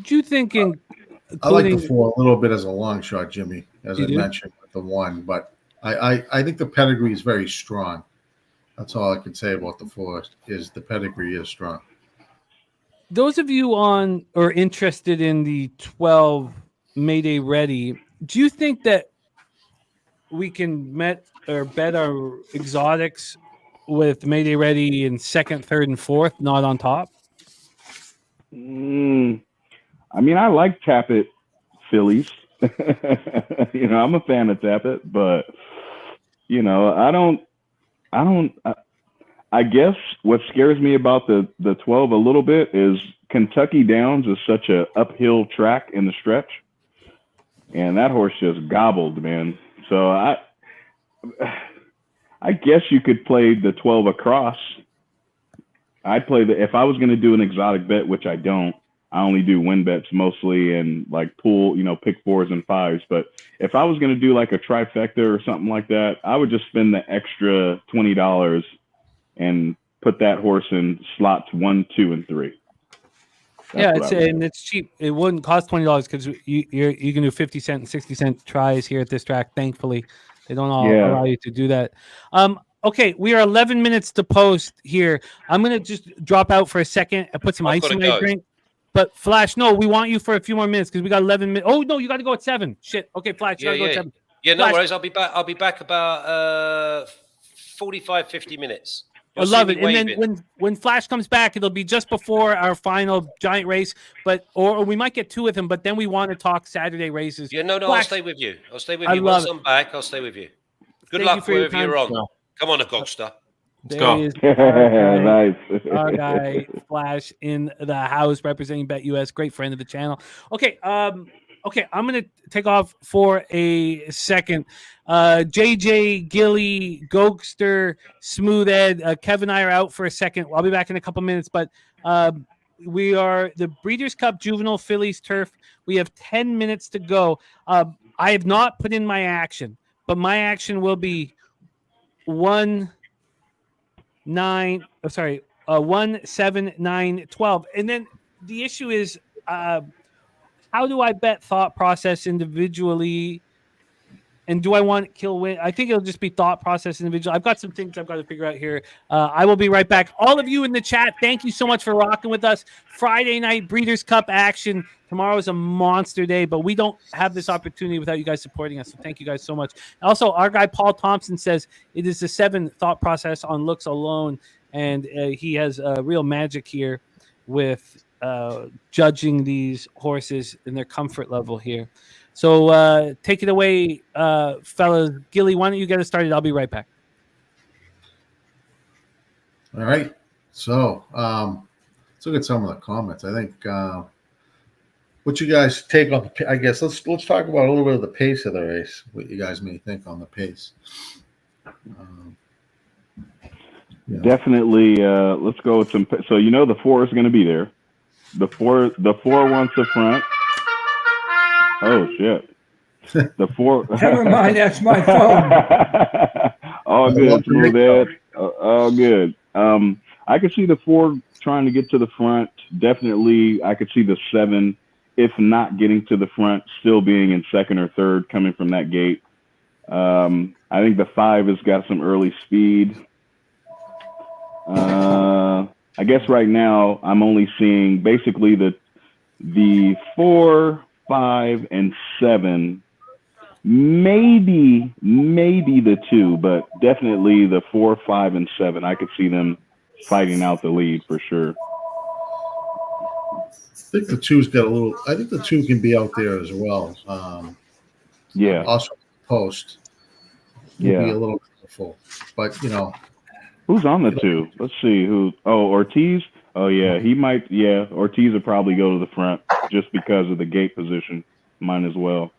do you think I like the 4 a little bit as a long shot, Jimmy, as I do? mentioned with the 1, but I think the pedigree is very strong. That's all I can say about the 4 is the pedigree is strong. Those of you on or interested in the 12 Mayday Ready, do you think that we can bet our exotics with Mayday Ready in 2nd, 3rd, and 4th, not on top? I mean, I like Tappet fillies. I'm a fan of Tappet, but I guess what scares me about the 12 a little bit is Kentucky Downs is such a uphill track in the stretch, and that horse just gobbled, man. So I guess you could play the 12 across. I'd play if I was going to do an exotic bet, which I don't. I only do win bets mostly and like pool, pick 4s and 5s. But if I was going to do like a trifecta or something like that, I would just spend the extra $20 and put that horse in slots 1, 2, and 3. It's cheap. It wouldn't cost $20 because you can do 50-cent and 60-cent tries here at this track. Thankfully, they don't all allow you to do that. Okay, we are 11 minutes to post here. I'm gonna just drop out for a second and put some I've ice gotta in my go. drink. But Flash, no, we want you for a few more minutes because we got 11 minutes. Oh no, you got to go at 7. Shit. Okay, Flash, you got to go at 7. Yeah, no Flash. worries. I'll be back about 45, 50 minutes. I love it. And then when Flash comes back, it'll be just before our final giant race. But or we might get 2 of them. But then we want to talk Saturday races. Yeah, no, Flash, I'll stay with you. I love Once it. I'm back, I'll stay with you. Good Thank luck you for your wherever you're time. on. Come on, Agogster. Let's go. He is. Nice. Our guy Flash in the house representing BetUS, great friend of the channel. Okay, okay, I'm gonna take off for a second. JJ, Gilly, Gokster, Smooth Ed, Kevin and I are out for a second. I'll be back in a couple minutes, but we are the Breeders' Cup Juvenile Fillies Turf. We have 10 minutes to go. I have not put in my action, but my action will be 1, 7, 9, 12. And then the issue is how do I bet thought process individually? And do I want kill win? I think it'll just be thought process individual. I've got some things I've got to figure out here. I will be right back. All of you in the chat, thank you so much for rocking with us. Friday night Breeders' Cup action. Tomorrow is a monster day, but we don't have this opportunity without you guys supporting us. So thank you guys so much. Also, our guy Paul Thompson says it is the 7 thought process on looks alone, and he has real magic here with judging these horses and their comfort level here. So take it away, fellas. Gilly, why don't you get us started? I'll be right back. All right. So let's look at some of the comments. I think what you guys take on the, I guess let's talk about a little bit of the pace of the race. What you guys may think on the pace. Definitely. Let's go with some. So the 4 is going to be there. The four wants the front. Oh shit! The 4. Never mind, that's my phone. All good, Smooth Ed. All good. I could see the 4 trying to get to the front. Definitely, I could see the 7, if not getting to the front, still being in second or third coming from that gate. I think the 5 has got some early speed. I guess right now I'm only seeing basically the 4, 5, and 7, maybe the 2, but definitely the 4, 5, and 7. I could see them fighting out the lead for sure. I think the 2's got a little. I think the 2 can be out there as well. Yeah. Also, post. Yeah. Be a little full, but who's on the 2? Let's see who. Oh, Ortiz. Oh yeah, he might. Yeah, Ortiz would probably go to the front just because of the gate position. Mine as well.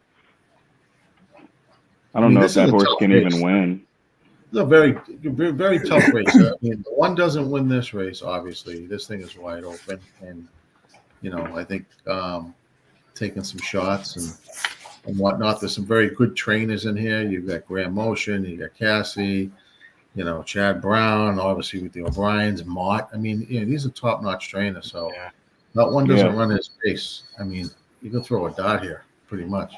I don't know if that horse can even win. It's a very, very tough race. I mean, the 1 doesn't win this race. Obviously, this thing is wide open, and I think taking some shots and whatnot. There's some very good trainers in here. You've got Graham Motion, you got Cassie. Chad Brown, obviously with the O'Briens, Mott. I mean, these are top-notch trainers. So that 1 doesn't run his pace. I mean, you can throw a dot here, pretty much.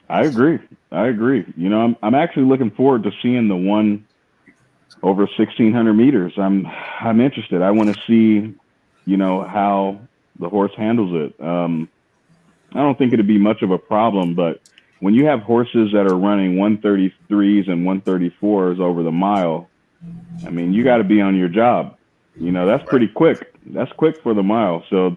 I agree. I'm actually looking forward to seeing the 1 over 1,600 meters. I'm interested. I want to see, how the horse handles it. I don't think it'd be much of a problem, but when you have horses that are running 133s and 134s over the mile, I mean, you got to be on your job. That's pretty quick. That's quick for the mile. So,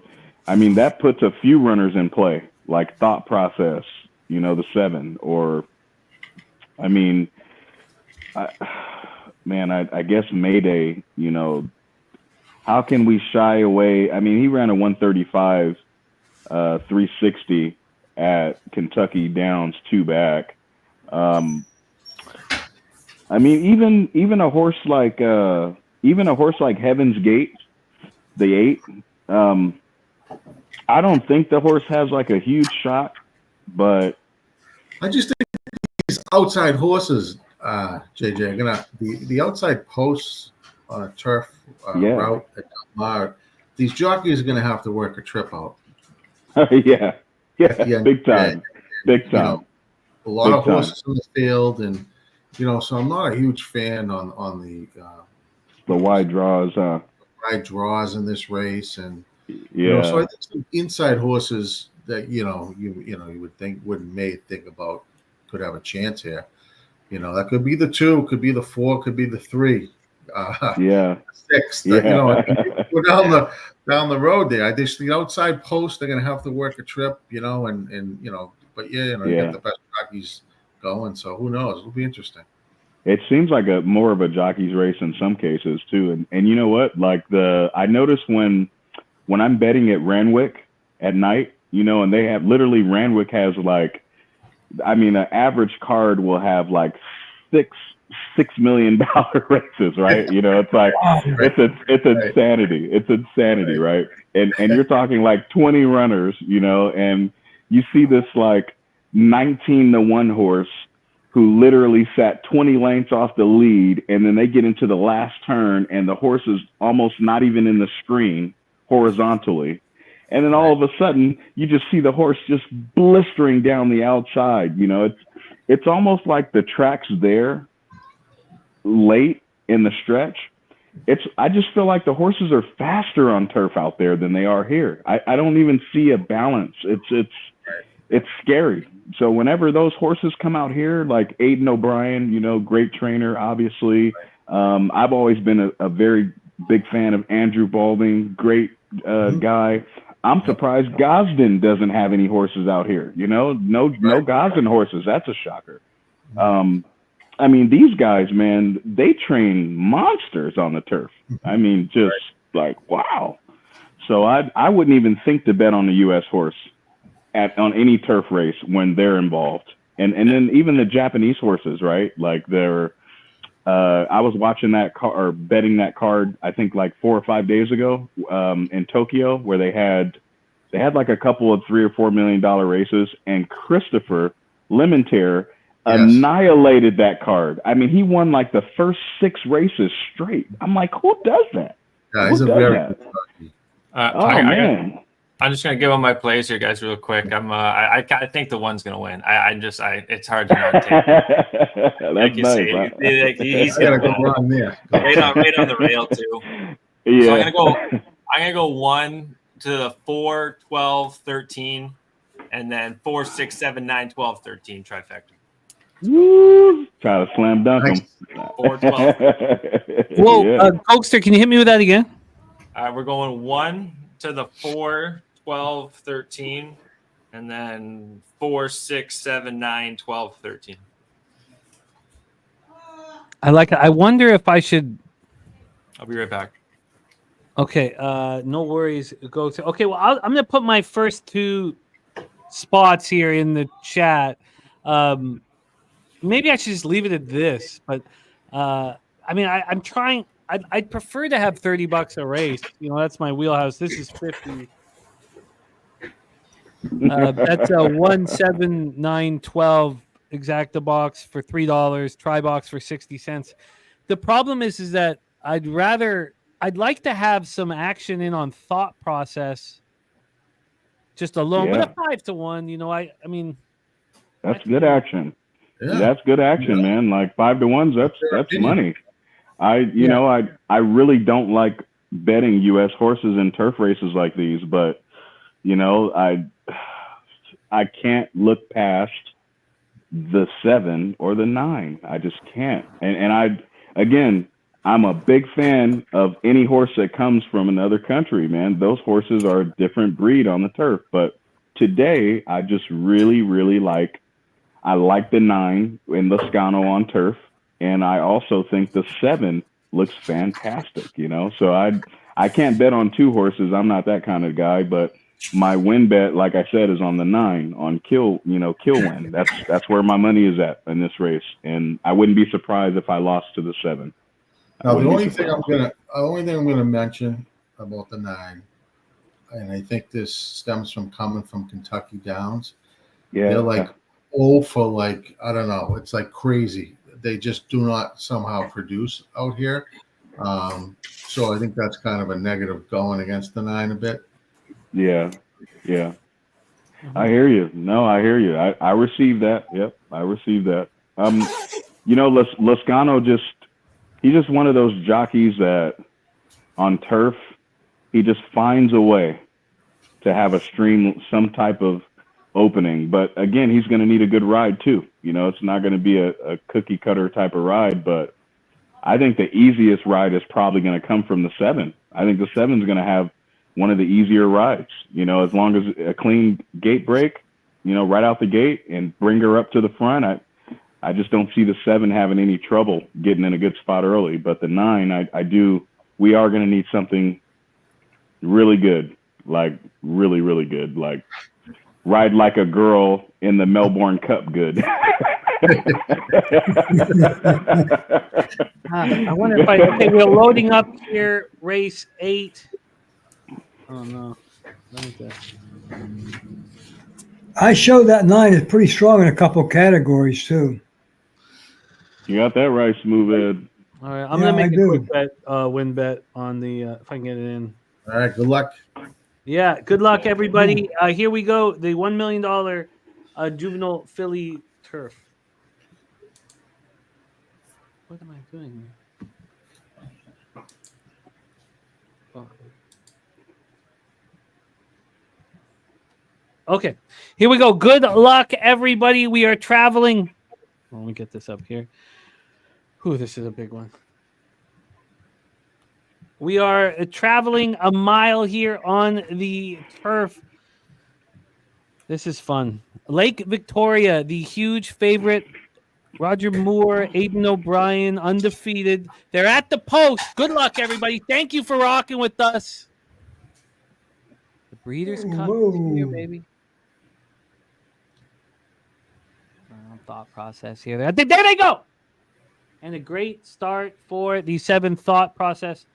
I mean, that puts a few runners in play, like thought process, the 7. Or, I mean, I guess Mayday, how can we shy away? I mean, he ran a 135, 360. At Kentucky Downs 2 back. I mean, even a horse like Heaven's Gate, the 8. I don't think the horse has like a huge shot, but I just think these outside horses, JJ, are gonna the outside posts on a turf route at Mar. These jockeys are gonna have to work a trip out. Yeah, big time. A lot of horses in the field, and So I'm not a huge fan on the wide draws. wide draws in this race, and Yeah. so I think some inside horses that you would think about could have a chance here. That could be the 2, could be the 4, could be the 3. Yeah. 6. Yeah. Go down the road there. I think the outside post, they're going to have to work a trip, but you get the best jockeys going. So who knows? It'll be interesting. It seems like more of a jockey's race in some cases too. And you know what? Like I noticed when I'm betting at Randwick at night, and they have literally Randwick has an average card will have like $6 million races, right? It's like it's insanity. It's insanity, right? And you're talking like 20 runners, and you see this like 19-1 horse who literally sat 20 lengths off the lead, and then they get into the last turn, and the horse is almost not even in the screen horizontally. And then all of a sudden, you just see the horse just blistering down the outside. It's almost like the track's there late in the stretch. I just feel like the horses are faster on turf out there than they are here. I don't even see a balance. It's scary. So whenever those horses come out here, like Aiden O'Brien, great trainer, obviously. I've always been a very big fan of Andrew Balding, great guy. I'm surprised Gosden doesn't have any horses out here. No Gosden horses. That's a shocker. These guys, man, they train monsters on the turf. Just like, wow. So I wouldn't even think to bet on the U.S. horse on any turf race when they're involved. And then even the Japanese horses, right? Like I was watching that or betting that card, I think like 4 or 5 days ago in Tokyo, where they had like a couple of $3 or $4 million races, and Christopher Lementaire annihilated that card. He won like the first 6 races straight. I'm like, who does that? Yeah, he's a very good jockey. Man. I'm just gonna give on my plays here, guys, real quick. I think the one's gonna win. It's hard to not take. That's nice. He's gonna go run there. Right on the rail too. Yeah. So I'm gonna go 1 to the 4, 12, 13, and then 4, 6, 7, 9, 12, 13 trifecta. Woo! Try to slam dunk him. 4, 12. Whoa, Cokester, can you hit me with that again? We're going 1 to the 4, 12, 13, and then 4, 6, 7, 9, 12, 13. I like it. I wonder if I should. I'll be right back. Okay, no worries. Okay, well, I'm going to put my first 2 spots here in the chat. Maybe I should just leave it at this, but I'm trying. I'd prefer to have $30 a race. That's my wheelhouse. This is 50. That's a 1, 7, 9, 12 exacta box for $3. Try box for 60 cents. The problem is that I'd like to have some action in on thought process just alone, but a 5 to 1. That's good action. Yeah. That's good action, man. Like 5 to 1s, that's money. I really don't like betting U.S. horses in turf races like these, but I can't look past the 7 or the 9. I just can't. And I'm a big fan of any horse that comes from another country, man. Those horses are a different breed on the turf. But today, I just really, really like the 9 in Lascano on turf. And I also think the 7 looks fantastic, So I can't bet on 2 horses. I'm not that kind of guy, but my win bet, like I said, is on the 9 on kill win. That's where my money is at in this race. And I wouldn't be surprised if I lost to the 7. Now, the only thing I'm gonna mention about the 9, and I think this stems from coming from Kentucky Downs. Yeah, they're like for I don't know. It's like crazy. They just do not somehow produce out here. So I think that's kind of a negative going against the 9 a bit. Yeah. I hear you. No, I hear you. I received that. Yep, I received that. Loscano he's just one of those jockeys that on turf, he just finds a way to have a stream, some type of opening. But again, he's going to need a good ride too. It's not going to be a cookie cutter type of ride, but I think the easiest ride is probably going to come from the 7. I think the 7 is going to have one of the easier rides, as long as a clean gate break, right out the gate and bring her up to the front. I just don't see the 7 having any trouble getting in a good spot early, but the 9, we are going to need something really good, like really, really good, like ride like a girl in the Melbourne Cup good. I wonder if okay, we're loading up here, race 8. Oh, no. I show that 9 is pretty strong in a couple categories, too. You got that right, Smooth Ed. All right, I'm going to make a quick bet, win bet on the, if I can get it in. All right, good luck. Yeah, good luck, everybody. Here we go. The $1 million Juvenile Fillies Turf. What am I doing here? Oh. Okay, here we go. Good luck, everybody. We are traveling. Let me get this up here. Ooh, this is a big one. We are traveling a mile here on the turf. This is fun. Lake Victoria, the huge favorite. Roger Moore, Aiden O'Brien, undefeated. They're at the post. Good luck, everybody. Thank you for rocking with us. The Breeders' Cup is here, baby. Thought process here. There they go. And a great start for the 7 thought process.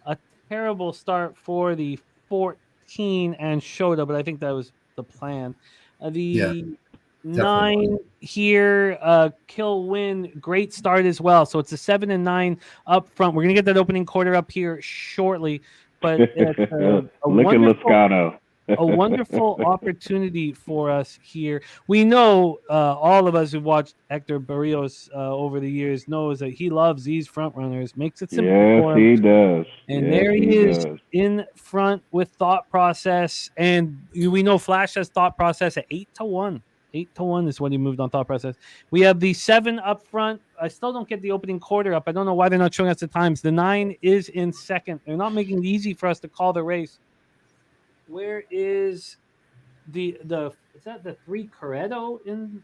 A terrible start for the 14 and Shota, but I think that was the plan. The 9 here, Kill Win, great start as well. So it's a 7 and 9 up front. We're going to get that opening quarter up here shortly. But it's a wonderful opportunity for us here. We know, all of us who watched Hector Barrios over the years knows that he loves these front runners, makes it simple for him. Yes, he does. And there he is in front with thought process. And we know Flash has thought process at 8-1. 8-1 is what he moved on thought process. We have the 7 up front. I still don't get the opening quarter up. I don't know why they're not showing us the times. The 9 is in second. They're not making it easy for us to call the race. Where is the is that the 3 Coretto in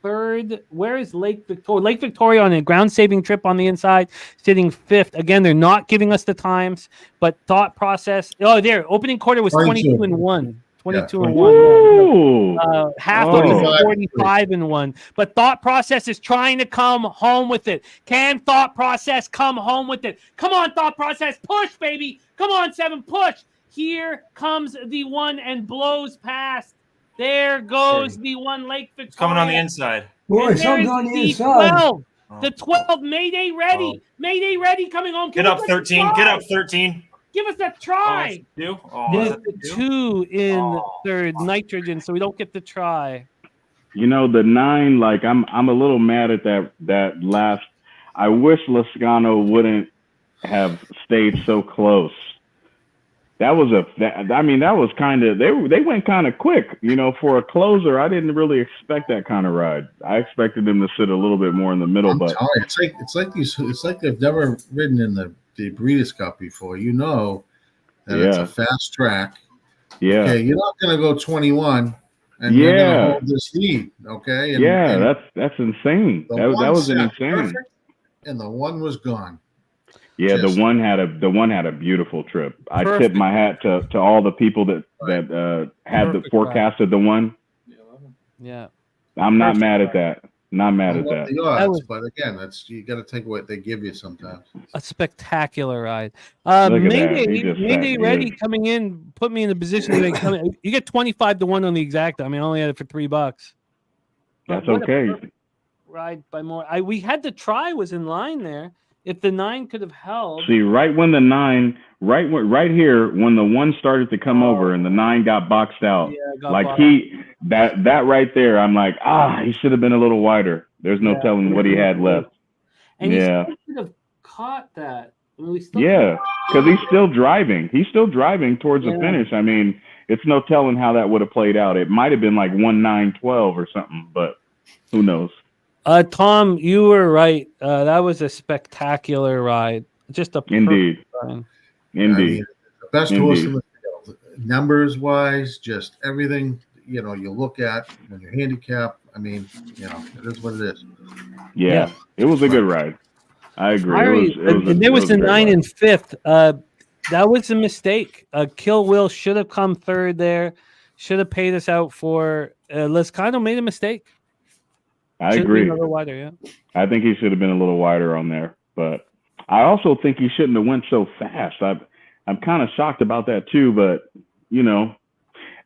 third? Where is Lake Victoria? Lake Victoria on a ground saving trip on the inside, sitting 5th. Again, they're not giving us the times, but thought process. Oh, there. Opening quarter was 22 and 1. 22 and 1. Half of it 45 and 1. But thought process is trying to come home with it. Can thought process come home with it? Come on, thought process. Push, baby. Come on, 7. Push. Here comes the 1 and blows past. There goes the 1 Lake Victoria. It's coming on the inside. Boy, something on the inside. 12. The 12, Mayday ready. Mayday ready coming home. Get up 13. Get up 13. Give us a try. There's the 2 in third, nitrogen, so we don't get the try. The 9, like I'm a little mad at that last. I wish Loscano wouldn't have stayed so close. That was kind of they went kind of quick, for a closer. I didn't really expect that kind of ride. I expected them to sit a little bit more in the middle. But it's like they've never ridden in the Breeders' Cup before. That it's a fast track. Yeah. Okay, you're not going to go 21 and you're going to hold this lead. Okay. And that's insane. That was insane. Perfect, and the 1 was gone. Yeah, the one had a beautiful trip. I tip my hat to all the people that had the forecasted the 1. Yeah, I'm not mad at that. Not mad at that. But again, you got to take what they give you sometimes. A spectacular ride. Mayday ready coming in, put me in the position to make. You get 25-1 on the exacta. I only had it for $3. That's okay. Ride by more. We had the try was in line there. If the 9 could have held. See, right when the 9, right here, when the 1 started to come over and the 9 got boxed out, that right there, I'm like, he should have been a little wider. There's no telling what he had left. And Yeah. he could have caught that. I mean, we still Yeah, because he's still driving. He's still driving towards the finish. I mean, it's no telling how that would have played out. It might have been like 1:9:12 or something, but who knows? Tom, you were right. That was a spectacular ride. Just a Indeed. ride. Indeed. I mean, the best horse in the field, numbers wise, just everything. You look at when you're handicapped. I mean, it is what it is. Yeah. It was a good ride. I agree. There was the 9 and 5th. That was a mistake. Kill Will should have come third there. Should have paid us out for. Lezcano made a mistake. I agree. A little wider, yeah. I think he should have been a little wider on there, but I also think he shouldn't have went so fast. I'm kind of shocked about that too, but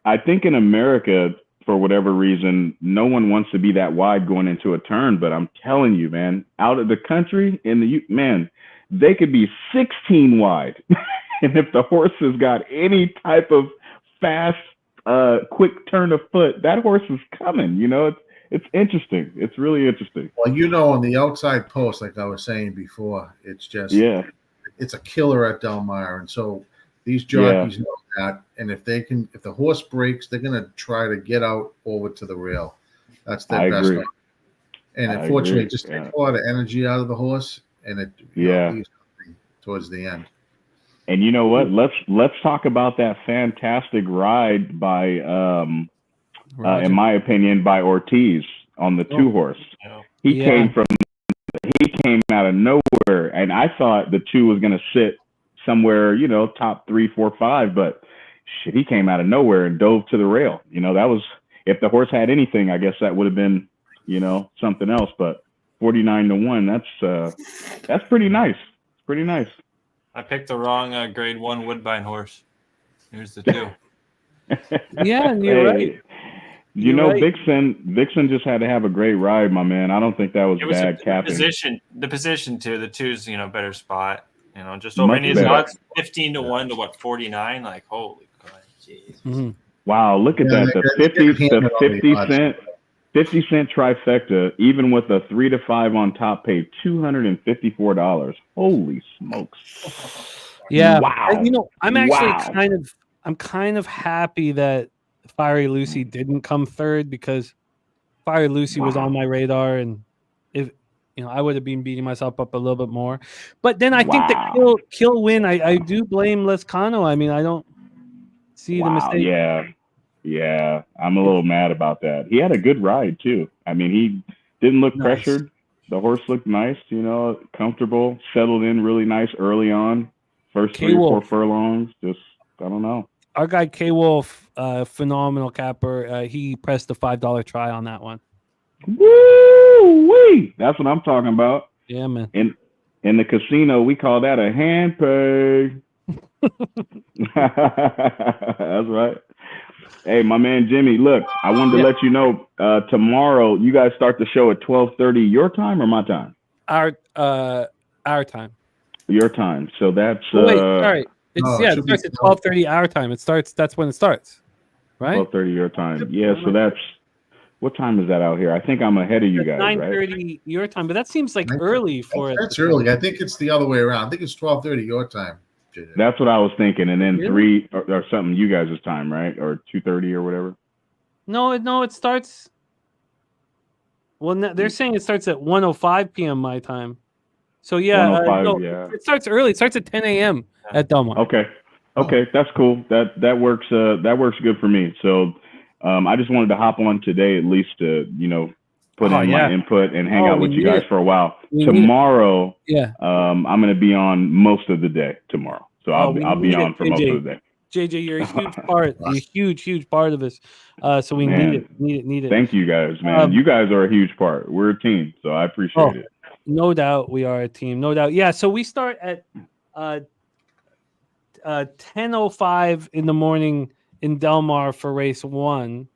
I think in America, for whatever reason, no one wants to be that wide going into a turn. But I'm telling you, man, out of the country, they could be 16 wide. And if the horse has got any type of fast, quick turn of foot, that horse is coming. It's interesting. It's really interesting. Well, on the outside post, like I was saying before, it's just it's a killer at Del Mar, and so these jockeys know that. And if the horse breaks, they're gonna try to get out over to the rail. That's their best. Agree. And unfortunately, it just takes a lot of energy out of the horse, and it leaves towards the end. And you know what? Let's talk about that fantastic ride by, in my opinion, by Ortiz on the 2-horse. He came out of nowhere, and I thought the 2 was going to sit somewhere, top 3, 4, 5, but shit, he came out of nowhere and dove to the rail. That was, if the horse had anything, I guess that would have been, something else. But 49-1, that's pretty nice. It's pretty nice. I picked the wrong grade 1 Woodbine horse. Here's the 2. Yeah, you're right. Vixen just had to have a great ride, my man. I don't think that was bad capping. The position too. The 2's better spot. Just over. And his odds 15-1 to 49. Like holy God, jeez. Mm-hmm. Wow, look at that. The 50 cent trifecta, even with a 3 to 5 on top, paid $254. Holy smokes! Yeah, wow. I'm actually kind of happy that Fiery Lucy didn't come third, because Fiery Lucy was on my radar, and if I would have been beating myself up a little bit more. But then I think the kill win, I do blame Lezcano. I mean, I don't see the mistake. Yeah, I'm a little mad about that. He had a good ride too. I mean, he didn't look pressured. The horse looked nice, comfortable, settled in really nice early on. First 3 or 4 furlongs, just I don't know. Our guy K-Wolf, phenomenal capper. He pressed the $5 try on that one. Woo-wee! That's what I'm talking about. Yeah, man. In the casino, we call that a hand pay. That's right. Hey, my man Jimmy, look, I wanted to let you know, tomorrow you guys start the show at 12:30 your time or my time? Our time. Your time. So that's wait, sorry. It starts at 12:30 our time. That's when it starts. Right? 12:30 your time. Yeah, so that's what time is that out here? I think I'm ahead of you guys, 9:30 your time, but that seems like early for it. That's early. I think it's the other way around. I think it's 12:30 your time. That's what I was thinking, and then 3 or something you guys' time, right? Or 2:30 or whatever. No, it starts. Well, they're saying it starts at 1:05 p.m. my time. So it starts early. It starts at 10 a.m. at Del Mar. Okay, that's cool. That works. That works good for me. So, I just wanted to hop on today at least to put in my input and hang out with you guys for a while. Tomorrow, I'm going to be on most of the day tomorrow. So I'll be on for most of the day. JJ, you're a huge part. You're a huge part of this. So we need it. Thank you guys, man. You guys are a huge part. We're a team, so I appreciate it. No doubt we are a team. No doubt. Yeah, so we start at 10:05 in the morning in Del Mar for race 1.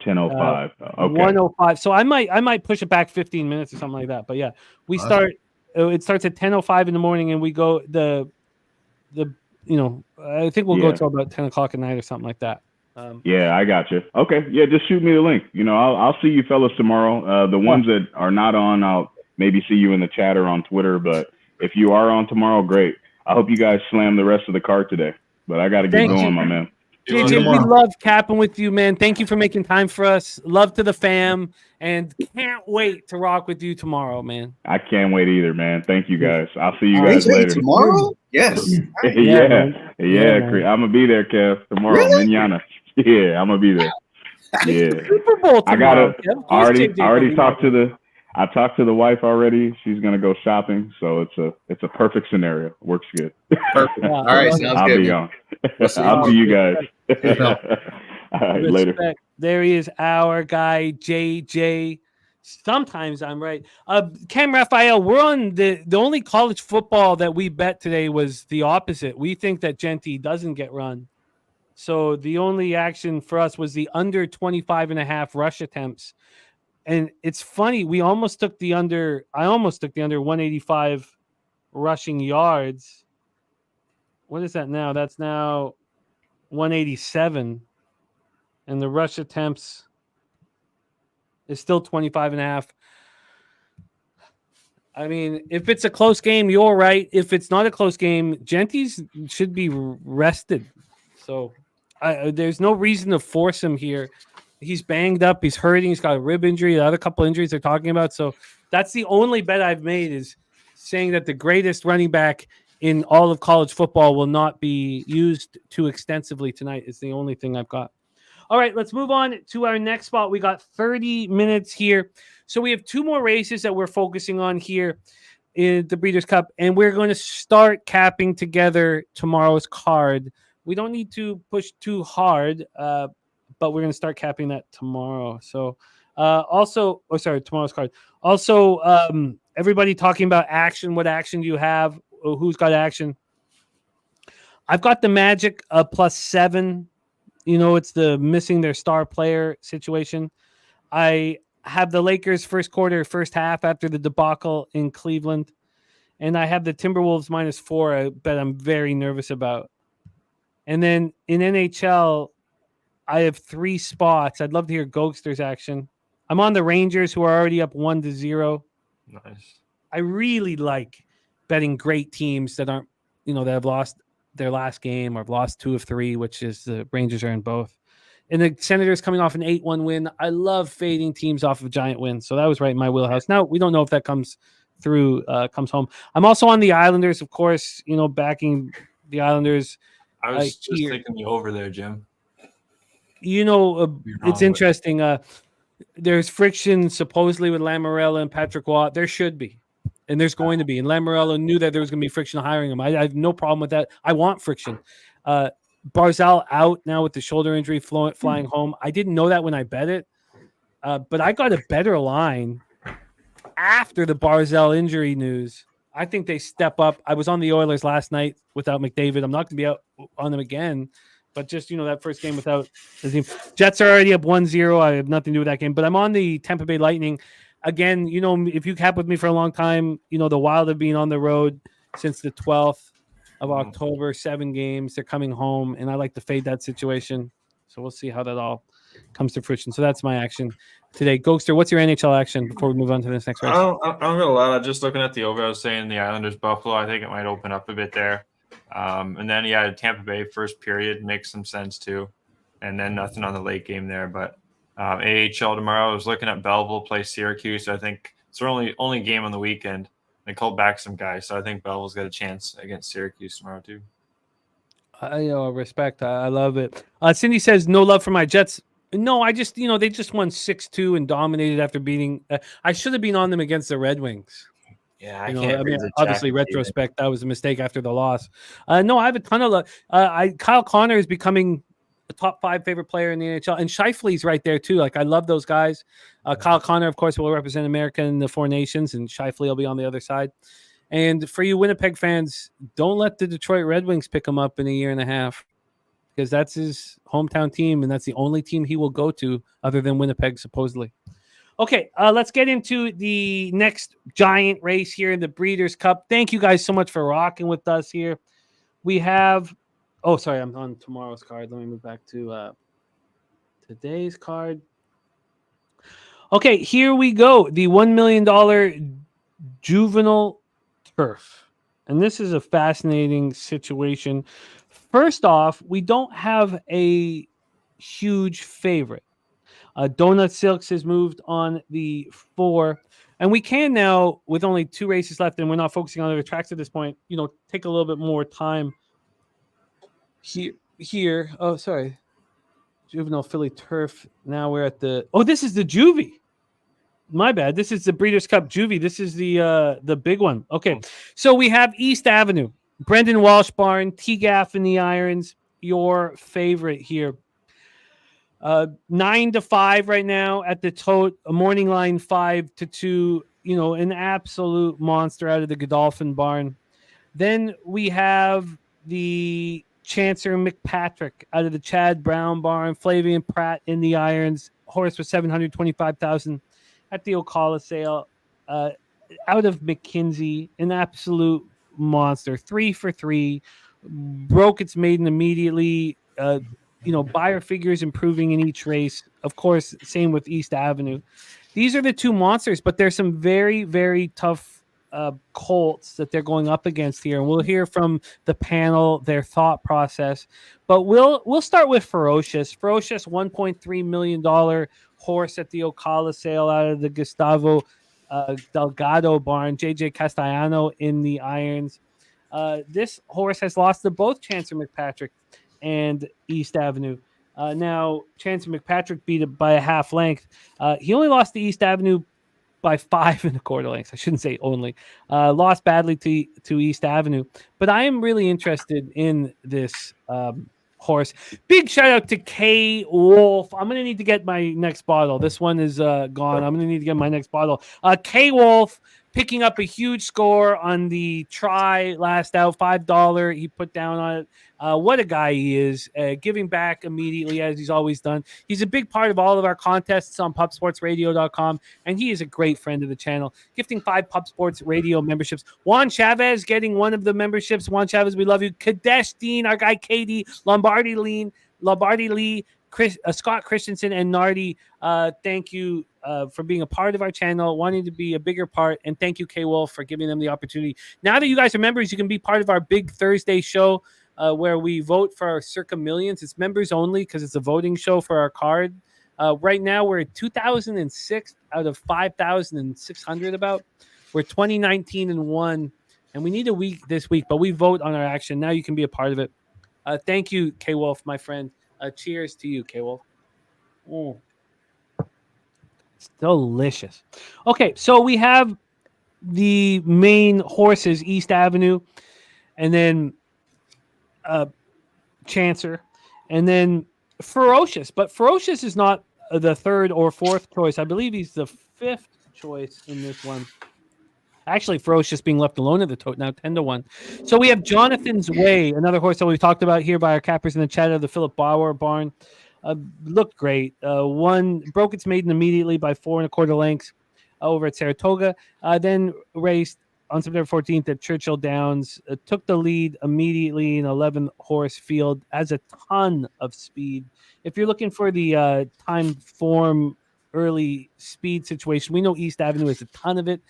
10:05. Okay. 1:05. So I might push it back 15 minutes or something like that. But yeah, we start. It starts at 10:05 in the morning, and we go I think we'll go till about 10 o'clock at night or something like that. Yeah, I got you. Okay, yeah, just shoot me the link. I'll see you fellas tomorrow. The ones that are not on, I'll maybe see you in the chat or on Twitter. But if you are on tomorrow, great. I hope you guys slam the rest of the card today. But I got to get going, my man. JJ, we love capping with you, man. Thank you for making time for us. Love to the fam, and can't wait to rock with you tomorrow, man. I can't wait either, man. Thank you guys. I'll see you guys later. Tomorrow? Yes. Yeah. I'm gonna be there, Kev. Tomorrow, Really? Manana. Yeah, I'm gonna be there. Yeah. Super Bowl tomorrow. I talked to the wife already. She's gonna go shopping, so it's a perfect scenario. Works good. Perfect. All right, sounds I'll good. be on. I'll see you guys. All right, later. There he is, our guy JJ. Sometimes I'm right. Cam Raphael, we're on the only college football that we bet today was the opposite. We think that Genty doesn't get run. So the only action for us was the under 25.5 rush attempts. And it's funny, we almost took the under. I almost took the under 185 rushing yards. What is that now? That's now 187. And the rush attempts is still 25.5. I mean, if it's a close game, you're right. If it's not a close game, Genty's should be rested. So there's no reason to force him here. He's banged up. He's hurting. He's got a rib injury. The other couple injuries they're talking about. So that's the only bet I've made, is saying that the greatest running back in all of college football will not be used too extensively tonight. Is the only thing I've got. All right, let's move on to our next spot. We got 30 minutes here. So we have two more races that we're focusing on here in the Breeders' Cup, and we're going to start capping together tomorrow's card. We don't need to push too hard, but we're going to start capping that tomorrow. So tomorrow's card. Also, everybody talking about action. What action do you have? Who's got action? I've got the Magic +7. It's the missing their star player situation. I have the Lakers first quarter, first half after the debacle in Cleveland. And I have the Timberwolves -4, I bet I'm very nervous about. And then in NHL, I have 3 spots. I'd love to hear Gokster's action. I'm on the Rangers, who are already up 1-0. Nice. I really like betting great teams that aren't, that have lost their last game or have lost 2 of 3, which is the Rangers are in both. And the Senators coming off an 8-1 win. I love fading teams off of giant wins. So that was right in my wheelhouse. Now, we don't know if that comes home. I'm also on the Islanders, of course, backing the Islanders. I was just thinking you over there, Jim. It's interesting. There's friction supposedly with Lamorello and Patrick Waugh. There should be. And there's going to be. And Lamorello knew that there was going to be friction hiring him. I have no problem with that. I want friction. Barzal out now with the shoulder injury, flying home. I didn't know that when I bet it. But I got a better line after the Barzal injury news. I think they step up. I was on the Oilers last night without McDavid. I'm not going to be out on them again. But just, that first game without the team. Jets are already up 1-0. I have nothing to do with that game. But I'm on the Tampa Bay Lightning. Again, if you cap with me for a long time, the Wild have been on the road since the 12th of October, 7 games. They're coming home, and I like to fade that situation. So we'll see how that all comes to fruition. So that's my action today. Gokster, what's your NHL action before we move on to this next race? I don't got a lot. Just looking at the over, I was saying the Islanders Buffalo. I think it might open up a bit there. And then Tampa Bay first period makes some sense too. And then nothing on the late game there. But AHL tomorrow, I was looking at Belleville play Syracuse. So I think it's their only game on the weekend. They called back some guys, so I think Belleville's got a chance against Syracuse tomorrow too. Respect. I love it. Cindy says no love for my Jets. No, I just they just won 6-2 and dominated after beating. I should have been on them against the Red Wings. Yeah, I can't. Obviously, retrospect, that was a mistake after the loss. No, I have a ton of love. Kyle Connor is becoming a top 5 favorite player in the NHL, and Scheifele's right there too. Like, I love those guys. Kyle Connor, of course, will represent America in the 4 Nations, and Scheifele will be on the other side. And for you Winnipeg fans, don't let the Detroit Red Wings pick him up in a year and a half, because that's his hometown team, and that's the only team he will go to other than Winnipeg, supposedly. Okay, let's get into the next giant race here in the Breeders' Cup. Thank you guys so much for rocking with us here. We have – oh, sorry, I'm on tomorrow's card. Let me move back to Today's card. Okay, here we go. The $1 million Juvenile Turf. And this is a fascinating situation. First off, we don't have a huge favorite. Donut Silks has moved on the 4. And we can now, with only 2 races left, and we're not focusing on other tracks at this point, take a little bit more time here. Oh, sorry. Juvenile Philly Turf. Now we're at the... Oh, this is the Juvie. My bad. This is the Breeders' Cup Juvie. This is the big one. Okay. So we have East Avenue. Brendan Walsh Barn. T-Gaff in the irons. Your favorite here. 9-5 right now at the tote. A morning line 5-2. An absolute monster out of the Godolphin barn. Then we have the Chancer McPatrick out of the Chad Brown barn. Flavian Pratt in the irons. Horse for $725,000 at the Ocala sale. Out of McKinsey, an absolute monster. 3 for 3. Broke its maiden immediately. Buyer figures improving in each race. Of course, same with East Avenue. These are the 2 monsters, but there's some very, very tough colts that they're going up against here. And we'll hear from the panel their thought process. But we'll start with Ferocious. Ferocious, $1.3 million horse at the Ocala sale out of the Gustavo Delgado barn. JJ Castellano in the irons. This horse has lost to both Chancer McPatrick and East Avenue. Now, Chancer McPatrick beat it by a half length. He only lost to East Avenue by 5 1/4 lengths. I shouldn't say only. Lost badly to East Avenue. But I am really interested in this horse. Big shout out to K Wolf. I'm going to need to get my next bottle. This one is gone. I'm going to need to get my next bottle. K Wolf picking up a huge score on the try last out, $5 he put down on it. What a guy he is, giving back immediately as he's always done. He's a big part of all of our contests on pubsportsradio.com, and he is a great friend of the channel, gifting 5 Pub Sports Radio memberships. Juan Chavez getting one of the memberships. Juan Chavez, we love you. Kadesh Dean, our guy Katie, Lombardi Lee, Scott Christensen, and Nardi. Thank you for being a part of our channel, wanting to be a bigger part, and thank you, K Wolf, for giving them the opportunity. Now that you guys are members, you can be part of our big Thursday show where we vote for our Circa Millions. It's members only because it's a voting show for our card. Right now, we're at 2006 out of 5,600 about. We're 2019 and 1, and we need a week this week, but we vote on our action. Now you can be a part of it. Thank you, K Wolf, my friend. Cheers to you, K Wolf. It's delicious. Okay, so we have the main horses, East Avenue, and then Chancer, and then Ferocious. But Ferocious is not the 3rd or 4th choice. I believe he's the 5th choice in this one. Actually, Ferocious being left alone at the tote now, 10-1. So we have Jonathan's Way, another horse that we talked about here by our cappers in the chat of the Philip Bauer barn. Looked great. Broke its maiden immediately by 4 1/4 lengths over at Saratoga. Then raced on September 14th at Churchill Downs. Took the lead immediately in 11-horse field. Has a ton of speed. If you're looking for the time form early speed situation, we know East Avenue has a ton of it.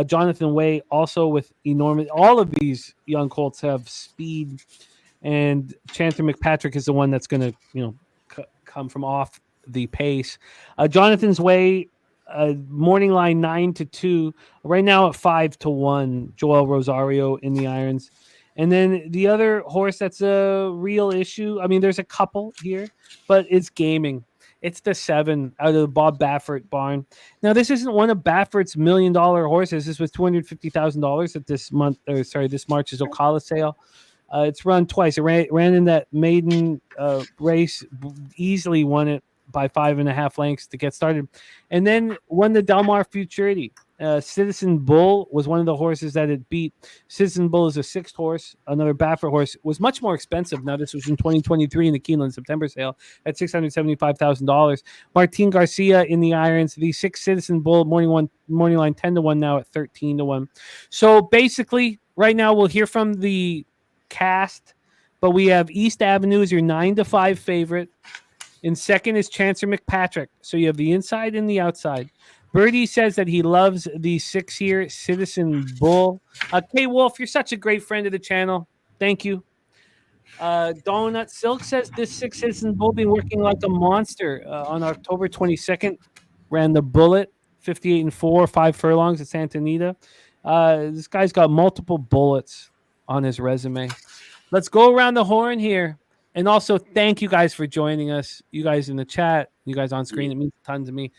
Jonathan Way also with enormous. All of these young colts have speed, and Chancer McPatrick is the one that's going to come from off the pace. Jonathan's Way, morning line 9-2, right now at 5-1. Joel Rosario in the irons. And then the other horse that's a real issue, I mean, there's a couple here, but it's Gaming. It's the 7 out of the Bob Baffert barn. Now, this isn't one of Baffert's $1 million horses. This was $250,000 at this March's Ocala sale. It's run twice. It ran in that maiden race, clearly won it by 5.5 lengths to get started, and then won the Del Mar Futurity. Citizen Bull was one of the horses that it beat. Citizen Bull is a 6th horse. Another Baffert horse was much more expensive. Now, this was in 2023 in the Keeneland September sale at $675,000. Martin Garcia in the irons. The 6 Citizen Bull morning line 10-1 now at 13-1. So basically, right now we'll hear from the cast, but we have East Avenue as your 9-5 favorite. In second is Chancer McPatrick. So you have the inside and the outside. Birdie says that he loves the 6 here, Citizen Bull. K Wolf, you're such a great friend of the channel. Thank you. Donut Silk says this 6 Citizen Bull been working like a monster. On October 22nd, ran the Bullet, 58 and 4, 5 furlongs at Santa Anita. This guy's got multiple bullets on his resume. Let's go around the horn here. And also, thank you guys for joining us. You guys in the chat, you guys on screen. It means tons to me.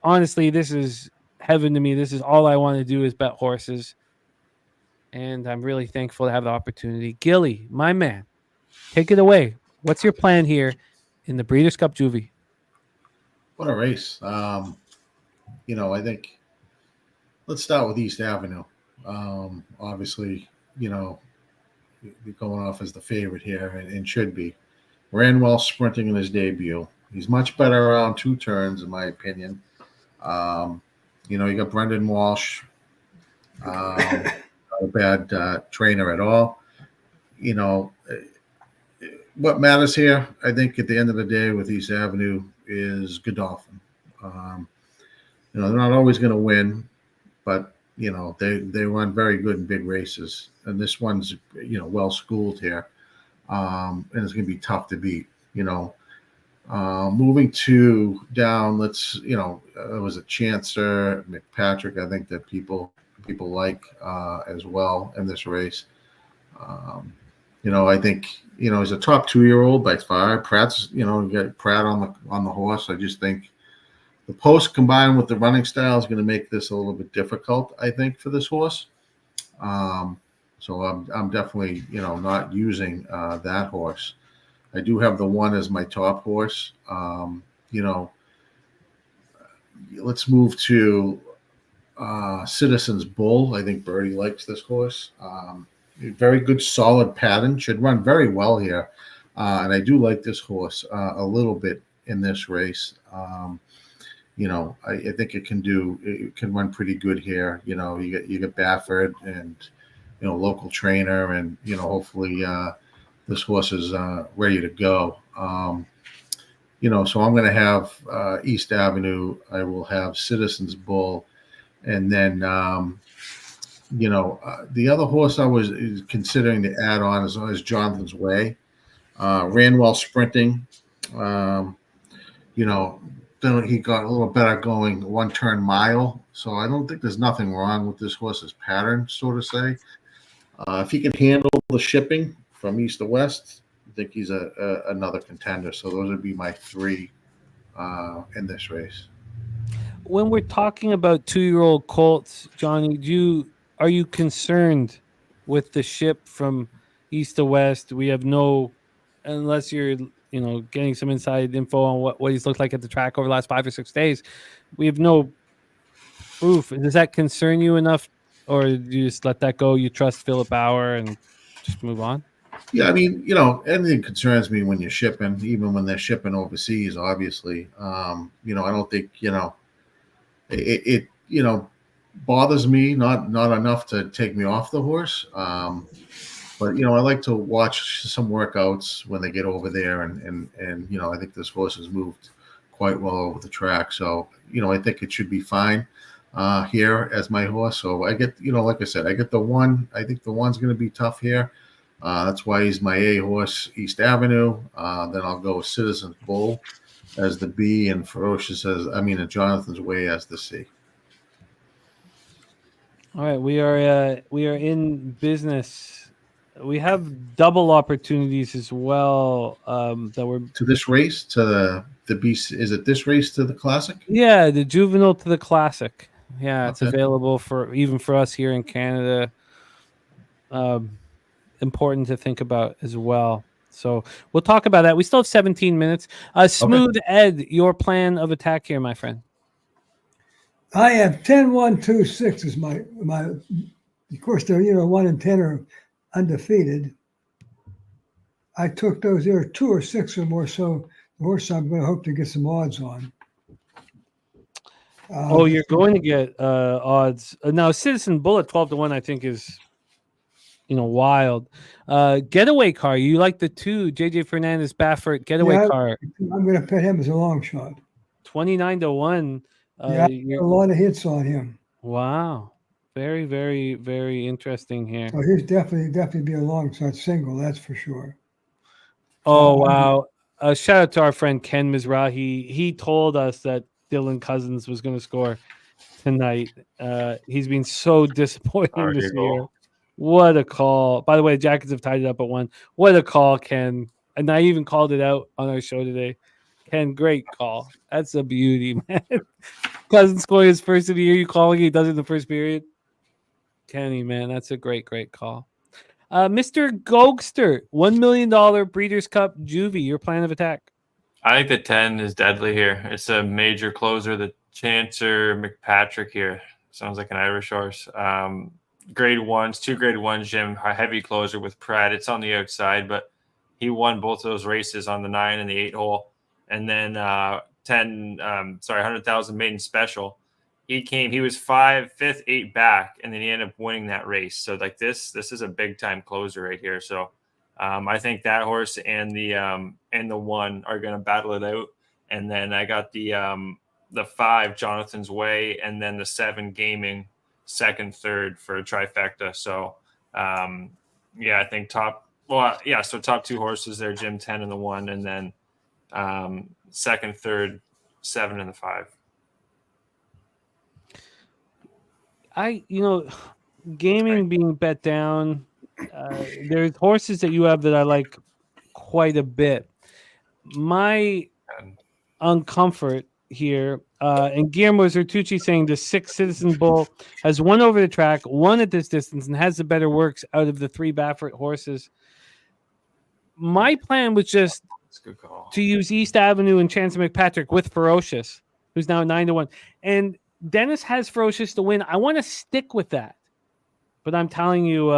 Honestly, this is heaven to me. This is all I want to do is bet horses. And I'm really thankful to have the opportunity. Gilly, my man, take it away. What's your plan here in the Breeders' Cup Juvie? What a race. You know, I think let's start with East Avenue. Obviously, you know, going off as the favorite here and should be. Ran well sprinting in his debut. He's much better around 2 turns, in my opinion. You know, you got Brendan Walsh, not a bad trainer at all. You know, what matters here, I think, at the end of the day with East Avenue is Godolphin. You know, they're not always going to win, but you know, they run very good in big races, and this one's, you know, well schooled here, and it's going to be tough to beat. You know, moving down, let's, you know, it was a Chancer McPatrick. I think that people like as well in this race. You know, I think, you know, he's a top 2-year-old by far. Pratt's, you know, you got Pratt on the horse. I just think the post combined with the running style is going to make this a little bit difficult, I think, for this horse. So I'm definitely, you know, not using that horse. I do have the 1 as my top horse. You know, let's move to Citizen's Bull. I think Birdie likes this horse. Very good, solid pattern. Should run very well here. And I do like this horse a little bit in this race. You know, I think it can run pretty good here. You know, you get Baffert and, you know, local trainer, and, you know, hopefully this horse is ready to go. You know, so I'm going to have East Avenue. I will have Citizen's Bull, and then you know, the other horse I was considering to add on is Jonathan's Way. Ran well sprinting. You know, then he got a little better going 1-turn mile. So I don't think there's nothing wrong with this horse's pattern, so to say. If he can handle the shipping from east to west, I think he's another contender. So those would be my 3 in this race. When we're talking about 2-year-old colts, Johnny, are you concerned with the ship from east to west? We have no, unless you're, you know, getting some inside info on what he's looked like at the track over the last 5 or 6 days, we have no proof. Does that concern you enough, or do you just let that go? You trust Philip Bauer and just move on? Yeah, I mean, you know, anything concerns me when you're shipping, even when they're shipping overseas, obviously. You know, I don't think, you know, it you know, bothers me, not enough to take me off the horse. But, you know, I like to watch some workouts when they get over there, and you know, I think this horse has moved quite well over the track. So, you know, I think it should be fine here as my horse. So I get, you know, like I said, I get the 1. I think the 1's going to be tough here. That's why he's my A horse, East Avenue. Then I'll go with Citizen's Bull as the B, and Ferocious and Jonathan's Way as the C. All right, we are in business. We have double opportunities as well. That we're to this race, to the B. Is it this race to the Classic? Yeah, the Juvenile to the Classic. Yeah, it's Okay. available even for us here in Canada. Important to think about as well. So we'll talk about that. We still have 17 minutes. Smooth Ed, your plan of attack here, my friend. I have 10-1-2-6 as my. Of course, they're 1 and 10 are undefeated. I took those. There are 2 or 6 or more. So the horse I'm going to hope to get some odds on. You're going to get odds now. Citizen Bullet 12-1, I think, is wild. Getaway car. You like the 2 JJ Fernandez Baffert getaway Yeah, car. I'm going to put him as a long shot. 29-1. Yeah, a lot of hits on him. Wow. Very, very, very interesting here. So he's definitely be a long shot single, that's for sure. Oh, wow. Shout out to our friend Ken Mizrahi. He told us that Dylan Cousins was going to score tonight. He's been so disappointing this year. What a call. By the way, Jackets have tied it up at 1. What a call, Ken. And I even called it out on our show today. Ken, great call. That's a beauty, man. Cousins scoring his first of the year. You calling he does it in the first period? Kenny, man, that's a great, great call. Mr. Gogster, $1 million Breeders' Cup Juvie. Your plan of attack? I think the 10 is deadly here. It's a major closer. The Chancer McPatrick here sounds like an Irish horse. Grade 1s, 2 grade 1s, Jim, a heavy closer with Pratt. It's on the outside, but he won both of those races on the 9 and the 8 hole. And then 100,000 maiden special. He was 5th, 8 back, and then he ended up winning that race. So like this is a big time closer right here. So I think that horse and the 1 are going to battle it out. And then I got the 5 Jonathan's Way, and then the 7 Gaming 2nd, 3rd for a trifecta. So I think top 2 horses there, Jim, 10 and the 1, and then 2nd, 3rd, 7 and the 5. Gaming being bet down. There's horses that you have that I like quite a bit. My uncomfort here, and Guillermo Zertucci saying the 6 Citizen Bull has won over the track, won at this distance, and has the better works out of the 3 Baffert horses. My plan was just to use East Avenue and Chance McPatrick with Ferocious, who's now 9-1. And Dennis has Ferocious to win. I want to stick with that. But I'm telling you,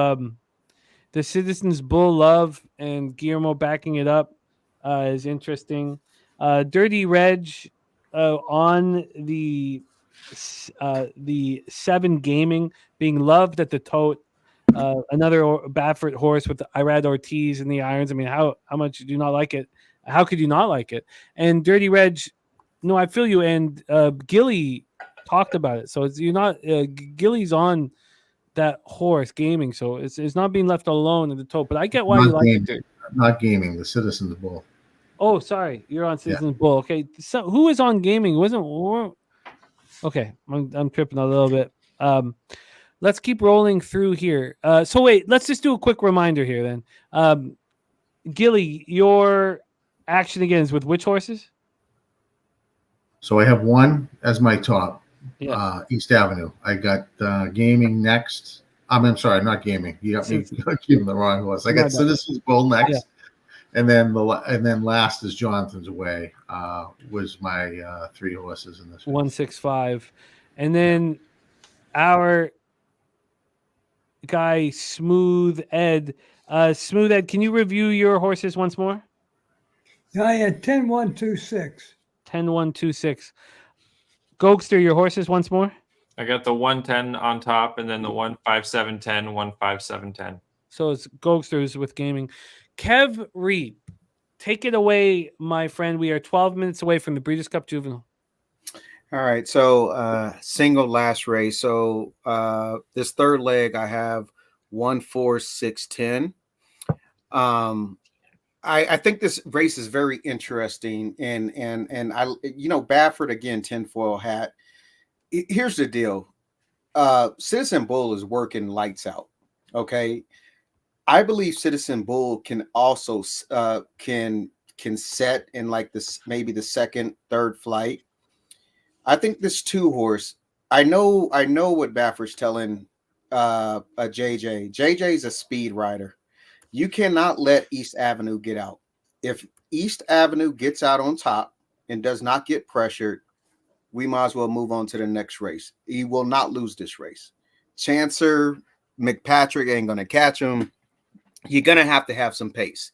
the Citizens Bull love and Guillermo backing it up is interesting. Dirty Reg on the 7 Gaming being loved at the tote. Another Baffert horse with Irad Ortiz and the irons. I mean, how much do you not like it? How could you not like it? And Dirty Reg, no, I feel you. And Gilly talked about it. So you're not Gilly's on that horse Gaming, so it's not being left alone at the tote. But I get why you like it. Not Gaming, the Citizens Bull. Oh, sorry, you're on Citizens Bull. Okay, so who is on Gaming? Okay, I'm tripping a little bit. Let's keep rolling through here. So wait, let's just do a quick reminder here then. Gilly, your action again is with which horses? So I have 1 as my top. Yeah. East Avenue. I got Gaming next. I'm sorry, not Gaming. You got me keeping the wrong horse. I got Citizens Bull next, and then last is Jonathan's Way. Was my 3 horses in this 165, and then our guy Smooth Ed. Smooth Ed, can you review your horses once more? Yeah, I had 10-1-2-6. 10-1-2-6. Gogster, your horses once more? I got the 110 on top, and then the 157-10, 157-10. So it's Gogsters with Gaming. Kev Reed, take it away, my friend. We are 12 minutes away from the Breeders' Cup Juvenile. All right, so single last race. So this 3rd leg, I have 1, 4, 6, 10. I think this race is very interesting, and I Baffert again, tinfoil hat. Here's the deal: Citizen Bull is working lights out. Okay, I believe Citizen Bull can also can set in like this, maybe the 2nd, 3rd flight. I think this 2 horse. I know what Baffert's telling JJ. JJ's a speed rider. You cannot let East Avenue get out. If East Avenue gets out on top and does not get pressured, we might as well move on to the next race. He will not lose this race. Chancer McPatrick ain't going to catch him. You're going to have some pace.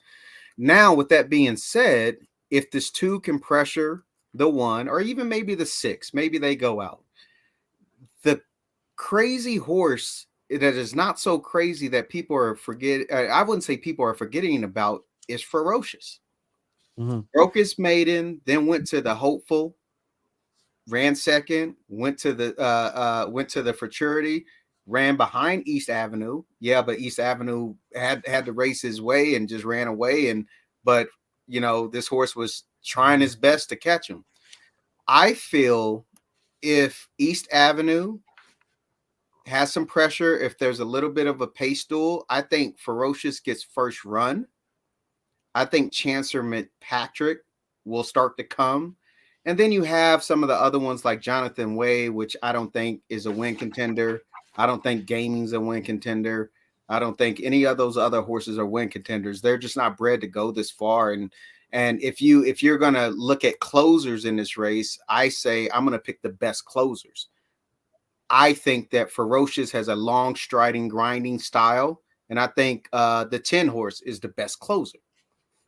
Now, with that being said, if this 2 can pressure the 1 or even maybe the 6, maybe they go out. The crazy horse that is not so crazy that people are I wouldn't say people are forgetting about is Ferocious. Broke his maiden, then went to the Hopeful, ran second, went to the Futurity, ran behind East Avenue. Yeah, but East Avenue had to race his way and just ran away. But this horse was trying his best to catch him. I feel if East Avenue has some pressure, if there's a little bit of a pace duel, I think Ferocious gets first run. I think Chancer Patrick will start to come. And then you have some of the other ones like Jonathan Way, which I don't think is a win contender. I don't think Gaming's a win contender. I don't think any of those other horses are win contenders. They're just not bred to go this far. And if you're going to look at closers in this race, I say I'm going to pick the best closers. I think that Ferocious has a long striding, grinding style. And I think the 10 horse is the best closer.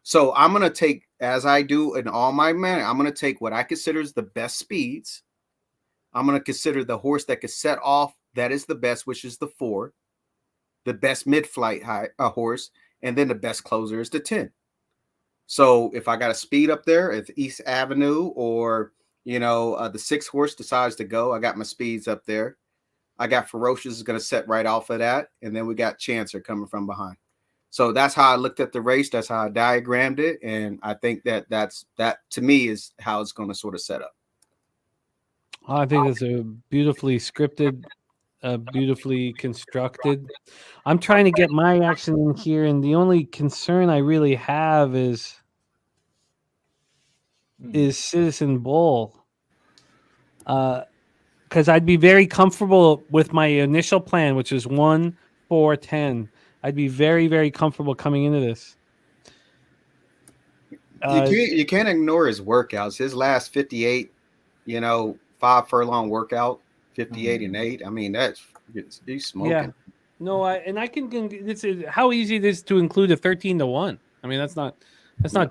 So I'm going to take, as I do in all my manner, I'm going to take what I consider is the best speeds. I'm going to consider the horse that could set off. That is the best, which is the 4, the best mid-flight horse. And then the best closer is the 10. So if I got a speed up there, if East Avenue or, the 6 horse decides to go, I got my speeds up there. I got Ferocious is going to set right off of that. And then we got Chancer coming from behind. So that's how I looked at the race. That's how I diagrammed it. And I think that to me is how it's going to sort of set up. I think it's a beautifully scripted, beautifully constructed. I'm trying to get my action in here. And the only concern I really have is Citizen Bull. Because I'd be very comfortable with my initial plan, which is 1, 4, 10. I'd be very, very comfortable coming into this. You can't ignore his workouts. His last 58, 5 furlong workout, 58 and 8. I mean, he's smoking. Yeah. No, I can. How easy it is to include a 13-1. I mean, that's not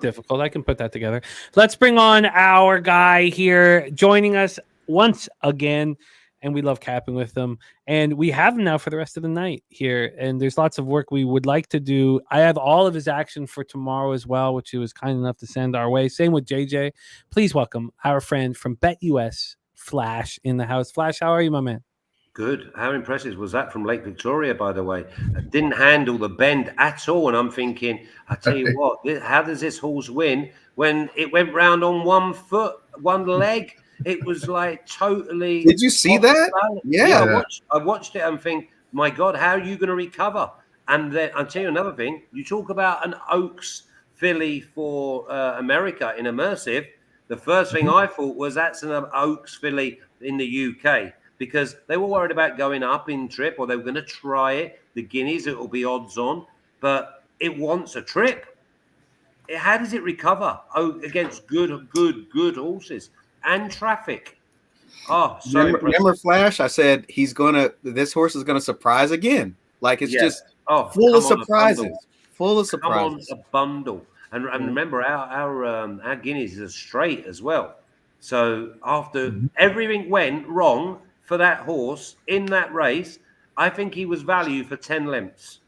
difficult. I can put that together. Let's bring on our guy here, joining us once again. And we love capping with them. And we have him now for the rest of the night here. And there's lots of work we would like to do. I have all of his action for tomorrow as well, which he was kind enough to send our way. Same with JJ. Please welcome our friend from BetUS, Flash, in the house. Flash, how are you, my man? Good. How impressive was that from Lake Victoria, by the way? Didn't handle the bend at all. And I'm thinking, I tell you what, how does this horse win when it went round on one foot, one leg? It was like totally. Did you see that? Yeah. I watched it and think, my God, how are you going to recover? And then I'll tell you another thing. You talk about an Oaks filly for America in immersive. The first thing I thought was that's an Oaks filly in the UK because they were worried about going up in trip or they were going to try it. The guineas, it will be odds on, but it wants a trip. How does it recover against good horses? And traffic. Oh, so remember Flash? I said this horse is gonna surprise again. Like it's just full of surprises. Full of surprises. Come on, a bundle. And remember, our guineas is straight as well. So after everything went wrong for that horse in that race, I think he was valued for 10 lengths.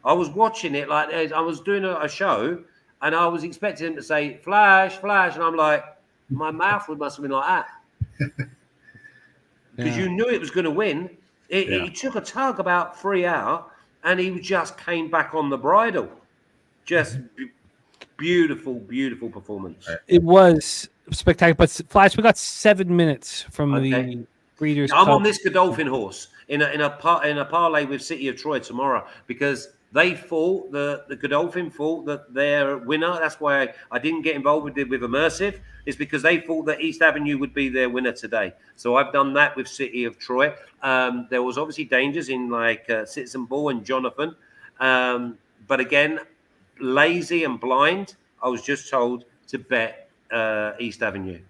I was watching it like I was doing a show, and I was expecting him to say "Flash, Flash," and I'm like. My mouth must have been like that because you knew it was going to win. He took a tug about 3 hours and he just came back on the bridle. Just beautiful, beautiful performance. It was spectacular. But Flash, we got 7 minutes from the Breeders' I'm Cup. on this Godolphin horse in a parlay with City of Troy tomorrow because they thought the Godolphin thought that their winner. That's why I didn't get involved with Immersive. Is because they thought that East Avenue would be their winner today. So I've done that with City of Troy. There was obviously dangers in like Citizen Bull and Jonathan. But again, lazy and blind, I was just told to bet East Avenue.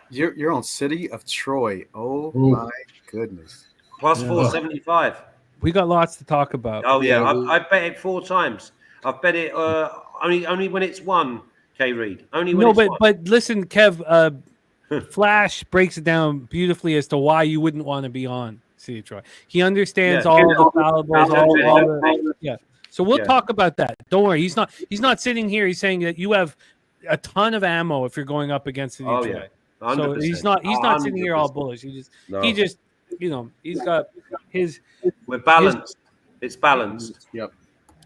You're on City of Troy. Oh, my goodness. Plus 475. We got lots to talk about. Oh, yeah. I bet it 4 times. I've bet it only when it's won. K Reed. Only when but listen, Kev, Flash breaks it down beautifully as to why you wouldn't want to be on City of Troy. He understands Yeah. all the fallibles, yeah. So we'll Yeah. talk about that. Don't worry. He's not sitting here. He's saying that you have a ton of ammo if you're going up against City of Oh, Troy. yeah. So 100%. he's not sitting here all 100%. bullish. No. He just he's got his. We're balanced. It's balanced. Yep.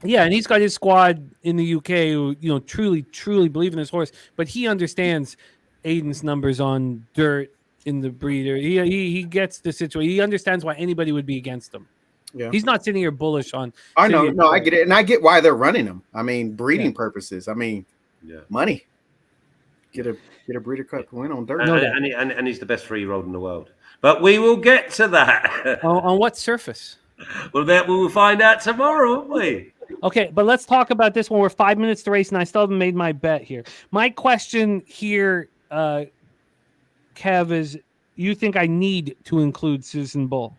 Yeah, and he's got his squad in the UK who, truly believe in this horse, but he understands Aiden's numbers on dirt in the breeder. He gets the situation. He understands why anybody would be against him. Yeah. He's not sitting here bullish on. I know. No, I get it. And I get why they're running them. I mean, breeding purposes. I mean, money. Get a breeder cup win on dirt. And he's the best 3-year-old in the world. But we will get to that. On what surface? Well, that we will find out tomorrow, won't we? Okay, but let's talk about this one. We're 5 minutes to race, and I still haven't made my bet here. My question here, Kev, is you think I need to include Citizen Bull?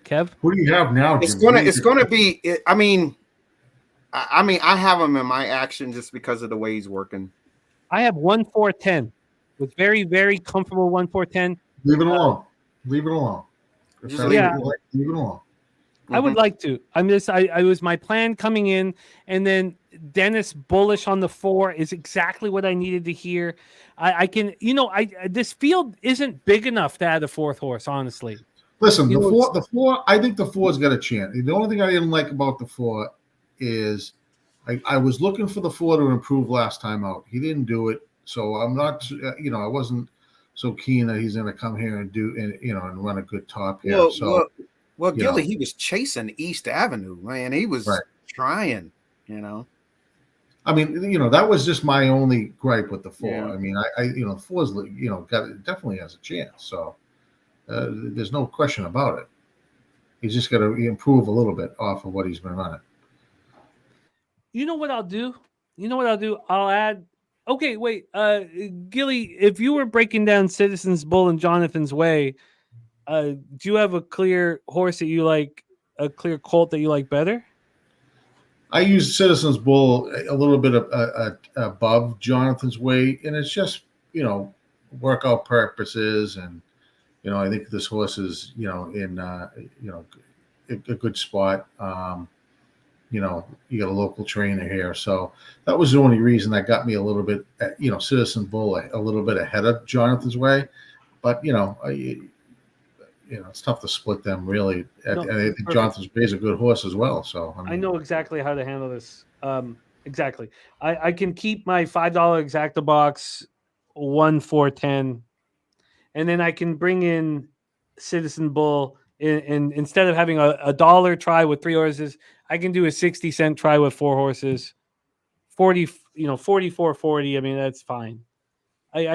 Kev? Who do you have now, Jim? It's gonna be. I mean, I have him in my action just because of the way he's working. I have 1-4-10 with very, very comfortable 1-4-10. Leave it alone. Leave it alone. Yeah. Leave it alone. I would like to. I was my plan coming in, and then Dennis bullish on the 4 is exactly what I needed to hear. I can, this field isn't big enough to add a 4th horse, honestly. Listen, the four. I think the 4's got a chance. The only thing I didn't like about the 4 is I was looking for the 4 to improve last time out. He didn't do it, so I'm not. I wasn't so keen that he's going to come here and run a good top here. Well, Gilly, he was chasing East Avenue, man. He was trying, I mean, that was just my only gripe with the 4. Yeah. I mean, I 4's, definitely has a chance. So there's no question about it. He's just got to improve a little bit off of what he's been running. You know what I'll do? I'll add. Okay, wait, Gilly, if you were breaking down Citizens Bull and Jonathan's Way, do you have a clear horse that you like, a clear colt that you like better? I use Citizens Bull a little bit above Jonathan's Way, and it's just, workout purposes, and I think this horse is in a good spot. You got a local trainer here, so that was the only reason that got me a little bit, Citizen Bull a little bit ahead of Jonathan's Way, but it's tough to split them really. I think Jonathan's Way is a good horse as well. So I know exactly how to handle this. Exactly. I can keep my $5 exacta box 1-4-10, and then I can bring in Citizen Bull. And instead of having a $1 try with 3 horses, I can do a 60-cent try with 4 horses. 44.40. I mean, that's fine. And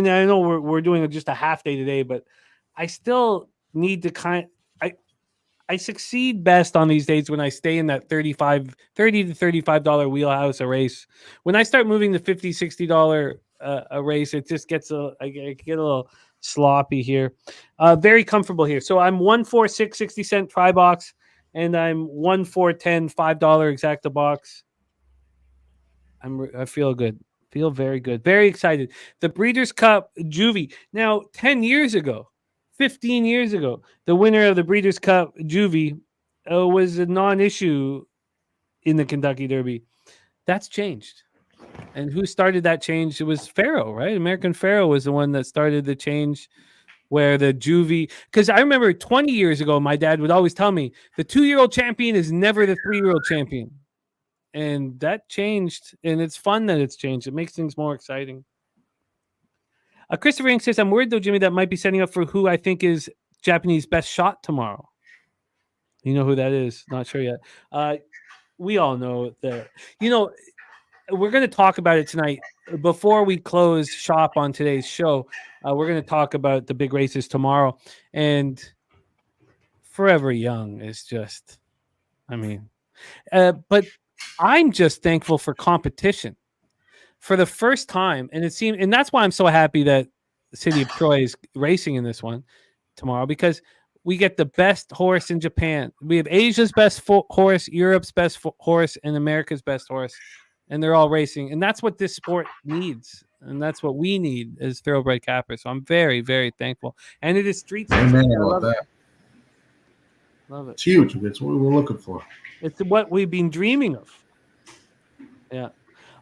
I know we're doing just a half day today, but I still need to I succeed best on these days when I stay in that $30 to $35 wheelhouse a race. When I start moving to $50, $60 a race, it just gets I get a little sloppy here. Very comfortable here. So I'm 1-4-6 60-cent try box, and I'm 1-4-10 $5 exacta box. I feel good. Feel very good. Very excited. The Breeders' Cup Juvie. Now, 10 years ago, 15 years ago, the winner of the Breeders' Cup Juvie was a non-issue in the Kentucky Derby. That's changed. And who started that change? It was Pharaoh, right? American Pharaoh was the one that started the change where the Juvie, because I remember 20 years ago, my dad would always tell me the 2-year-old champion is never the 3-year-old champion. And that changed, and it's fun that it's changed. It makes things more exciting. Christopher Inc. says, I'm worried, though, Jimmy, that might be setting up for who I think is Japanese best shot tomorrow. You know who that is? Not sure yet. We all know that. We're going to talk about it tonight. Before we close shop on today's show, we're going to talk about the big races tomorrow. And Forever Young is just, but I'm just thankful for competition for the first time. And and that's why I'm so happy that the City of Troy is racing in this one tomorrow, because we get the best horse in Japan. We have Asia's best horse, Europe's best horse, and America's best horse and they're all racing, and that's what this sport needs, and that's what we need as thoroughbred cappers. So I'm very, very thankful, and it is street season. Amen I about love it. that. Love it. It's huge. It's what we were looking for. It's what we've been dreaming of. Yeah.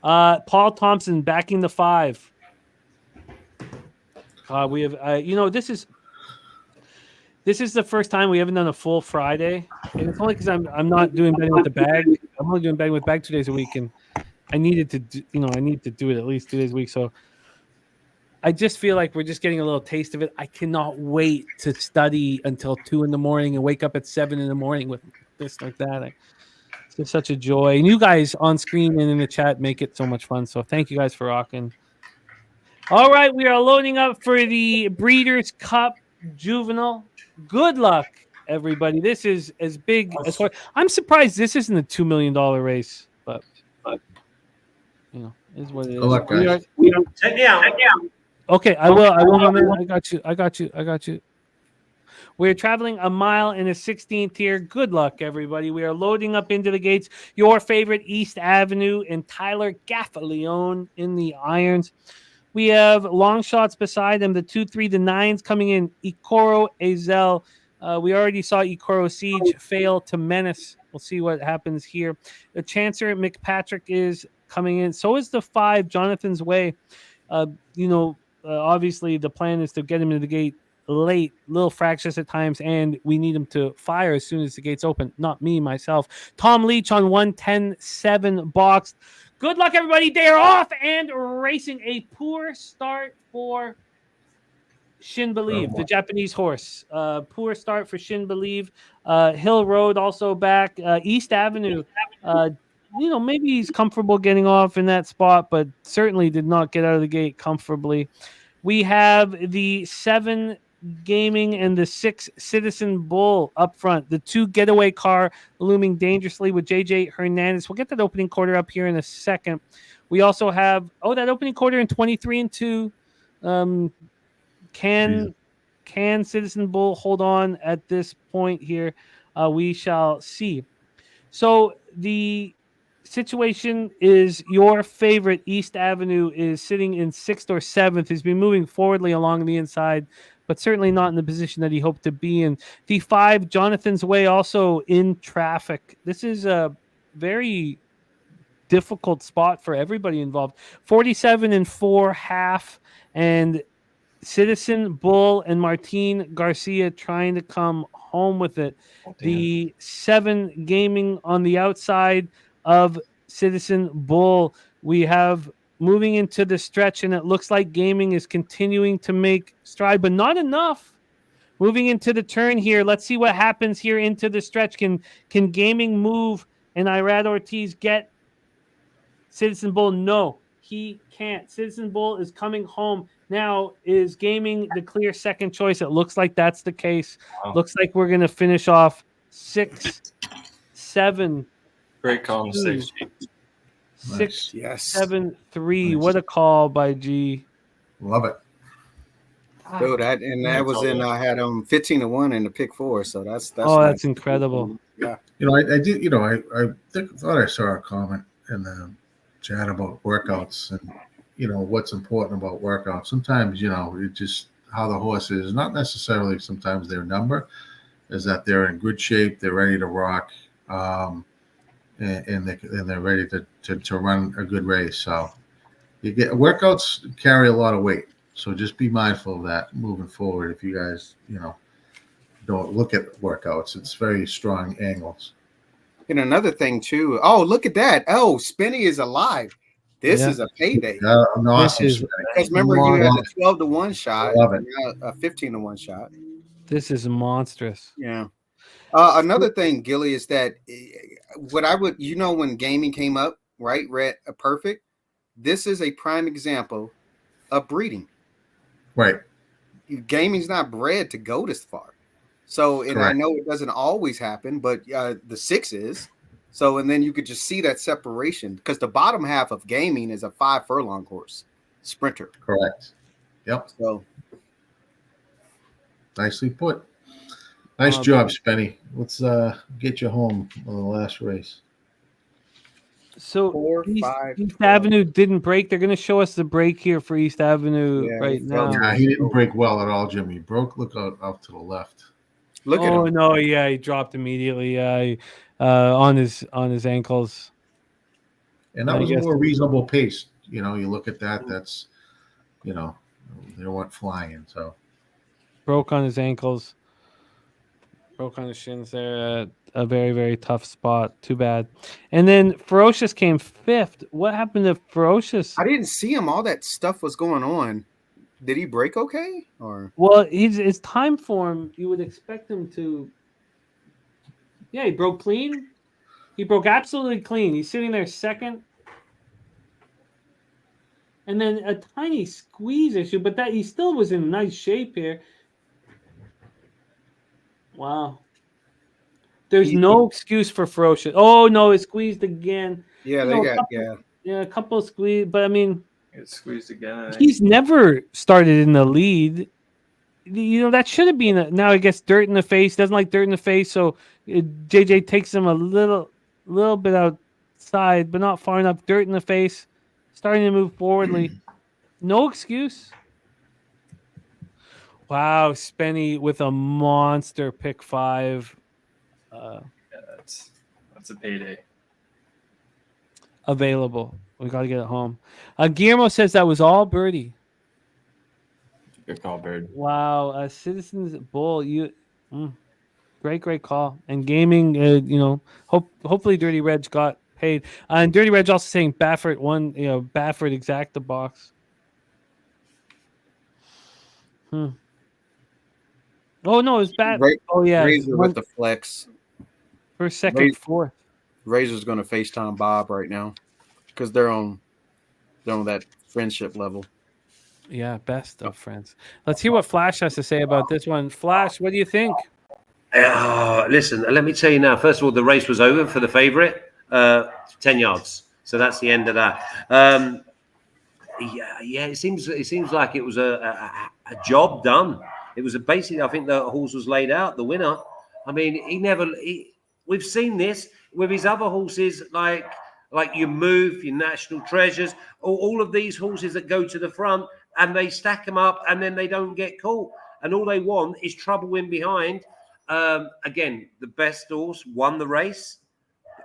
Paul Thompson backing the 5. We have, this is the first time we haven't done a full Friday, and it's only because I'm not doing betting with the bag. I'm only doing betting with bag 2 days a week, and I needed to do it at least 2 days a week. So I just feel like we're just getting a little taste of it. I cannot wait to study until 2 a.m. and wake up at 7 a.m. with this like that. It's just such a joy, and you guys on screen and in the chat make it so much fun. So thank you guys for rocking. All right, we are loading up for the Breeders' Cup Juvenile. Good luck, everybody. This is as big as what I'm surprised this isn't a $2 million race, but is what it is. Good luck, guys. Take me out. Okay, I will. My man. I got you. We're traveling a mile in a 16th here. Good luck, everybody. We are loading up into the gates. Your favorite East Avenue and Tyler Gaffaleone in the irons. We have long shots beside them. The 2, 3, the 9s coming in. Ikoro Azel. We already saw Ikoro Siege fail to Menace. We'll see what happens here. The Chancer McPatrick is coming in. So is the 5, Jonathan's Way. Obviously the plan is to get him into the gate late, little fractious at times, and we need him to fire as soon as the gates open. Not me, myself. Tom Leach on 110.7 boxed. Good luck, everybody. They are off and racing. A poor start for Shin Believe, the Japanese horse. Poor start for Shin Believe. Hill Road also back. East Avenue. Maybe he's comfortable getting off in that spot, but certainly did not get out of the gate comfortably. We have the 7 Gaming and the 6 Citizen Bull up front. The 2 Getaway Car looming dangerously with JJ Hernandez. We'll get that opening quarter up here in a second. We also have that opening quarter in 23 and 2. Can Citizen Bull hold on at this point here? We shall see. So the situation is your favorite East Avenue is sitting in 6th or 7th. He's been moving forwardly along the inside, but certainly not in the position that he hoped to be in. The 5, Jonathan's Way, also in traffic. This is a very difficult spot for everybody involved. 47 and 4 half, and Citizen Bull and Martin Garcia trying to come home with it. The 7 Gaming on the outside of Citizen Bull. We have moving into the stretch, and it looks like Gaming is continuing to make stride, but not enough. Moving into the turn here. Let's see what happens here into the stretch. Can Gaming move and Irad Ortiz get Citizen Bull? No, he can't. Citizen Bull is coming home. Now, is Gaming the clear second choice? It looks like that's the case. Wow. Looks like we're going to finish off 6, 7. Great call, 6. 6, Yes. 7, 3. Nice. What a call by G. Love it. Dude, that was in. I had 15 to 1 in the pick 4, so that's that's incredible. Yeah. I did. I thought I saw a comment in the chat about workouts and what's important about workouts. Sometimes it just how the horse is, not necessarily sometimes their number, is that they're in good shape, they're ready to rock, and they're ready to run a good race. So workouts carry a lot of weight. So just be mindful of that moving forward. If you guys, don't look at workouts, it's very strong angles. And another thing too. Oh, look at that. Oh, Spinny is alive. This is a payday. Awesome. Because remember, you had a 12 to 1 shot. Love it. A 15 to 1 shot. This is monstrous. Yeah. Another thing, Gilly, is that what I would, when Gaming came up, right, red a perfect. This is a prime example of breeding. Right. Gaming's not bred to go this far. So, and Correct. I know it doesn't always happen, but the 6 is. So, and then you could just see that separation because the bottom half of Gaming is a 5 furlong horse sprinter. Correct. Yep. So, nicely put. Nice job, Spenny. Let's get you home on the last race. So 4, East, 5, East 12. Avenue didn't break. They're going to show us the break here for East Avenue Yeah, right he fell now. to Nah, he didn't break well at all, Jimmy. He broke. Look out to the left. Look at Oh him. no, yeah, he dropped immediately. On his ankles. And that I was a guess- more reasonable pace. You look at that. That's, they weren't flying. So Broke on his ankles. Broke on his shins there. A very, very tough spot. Too bad. And then Ferocious came 5th. What happened to Ferocious? I didn't see him. All that stuff was going on. Did he break okay? Or Well, his time form, you would expect him to. Yeah, he broke clean. He broke absolutely clean. He's sitting there 2nd. And then a tiny squeeze issue, but that he still was in nice shape here. Wow. There's no excuse for Ferocious. Oh no, it squeezed again. yeah, A couple of squeeze, but I mean, It squeezed again. he's never started in the lead. That should have been now. I guess dirt in the face. Doesn't like dirt in the face, so JJ takes him a little bit outside, but not far enough. Dirt in the face, starting to move forwardly. No excuse. Wow, Spenny with a monster pick 5. Yeah, that's a payday. Available. We got to get it home. Guillermo says that was all birdie. Good call, Bird. Wow, Citizens Bull, great call. And gaming, hopefully Dirty Reg got paid. And Dirty Reg also saying Baffert won. Baffert exact the box. Oh no, it's bad. Oh yeah, Razor with the flex. First, second, fourth. Razor's going to FaceTime Bob right now because they're on that friendship level. Yeah, best of friends. Let's hear what Flash has to say about this one. Flash, what do you think? Listen, let me tell you now. First of all, the race was over for the favourite, 10 yards. So that's the end of that. It seems like it was a job done. It was basically, I think the horse was laid out, the winner. I mean, we've seen this with his other horses, like your Move, your National Treasures, all of these horses that go to the front and they stack them up and then they don't get caught. And all they want is trouble in behind. Again, the best horse won the race.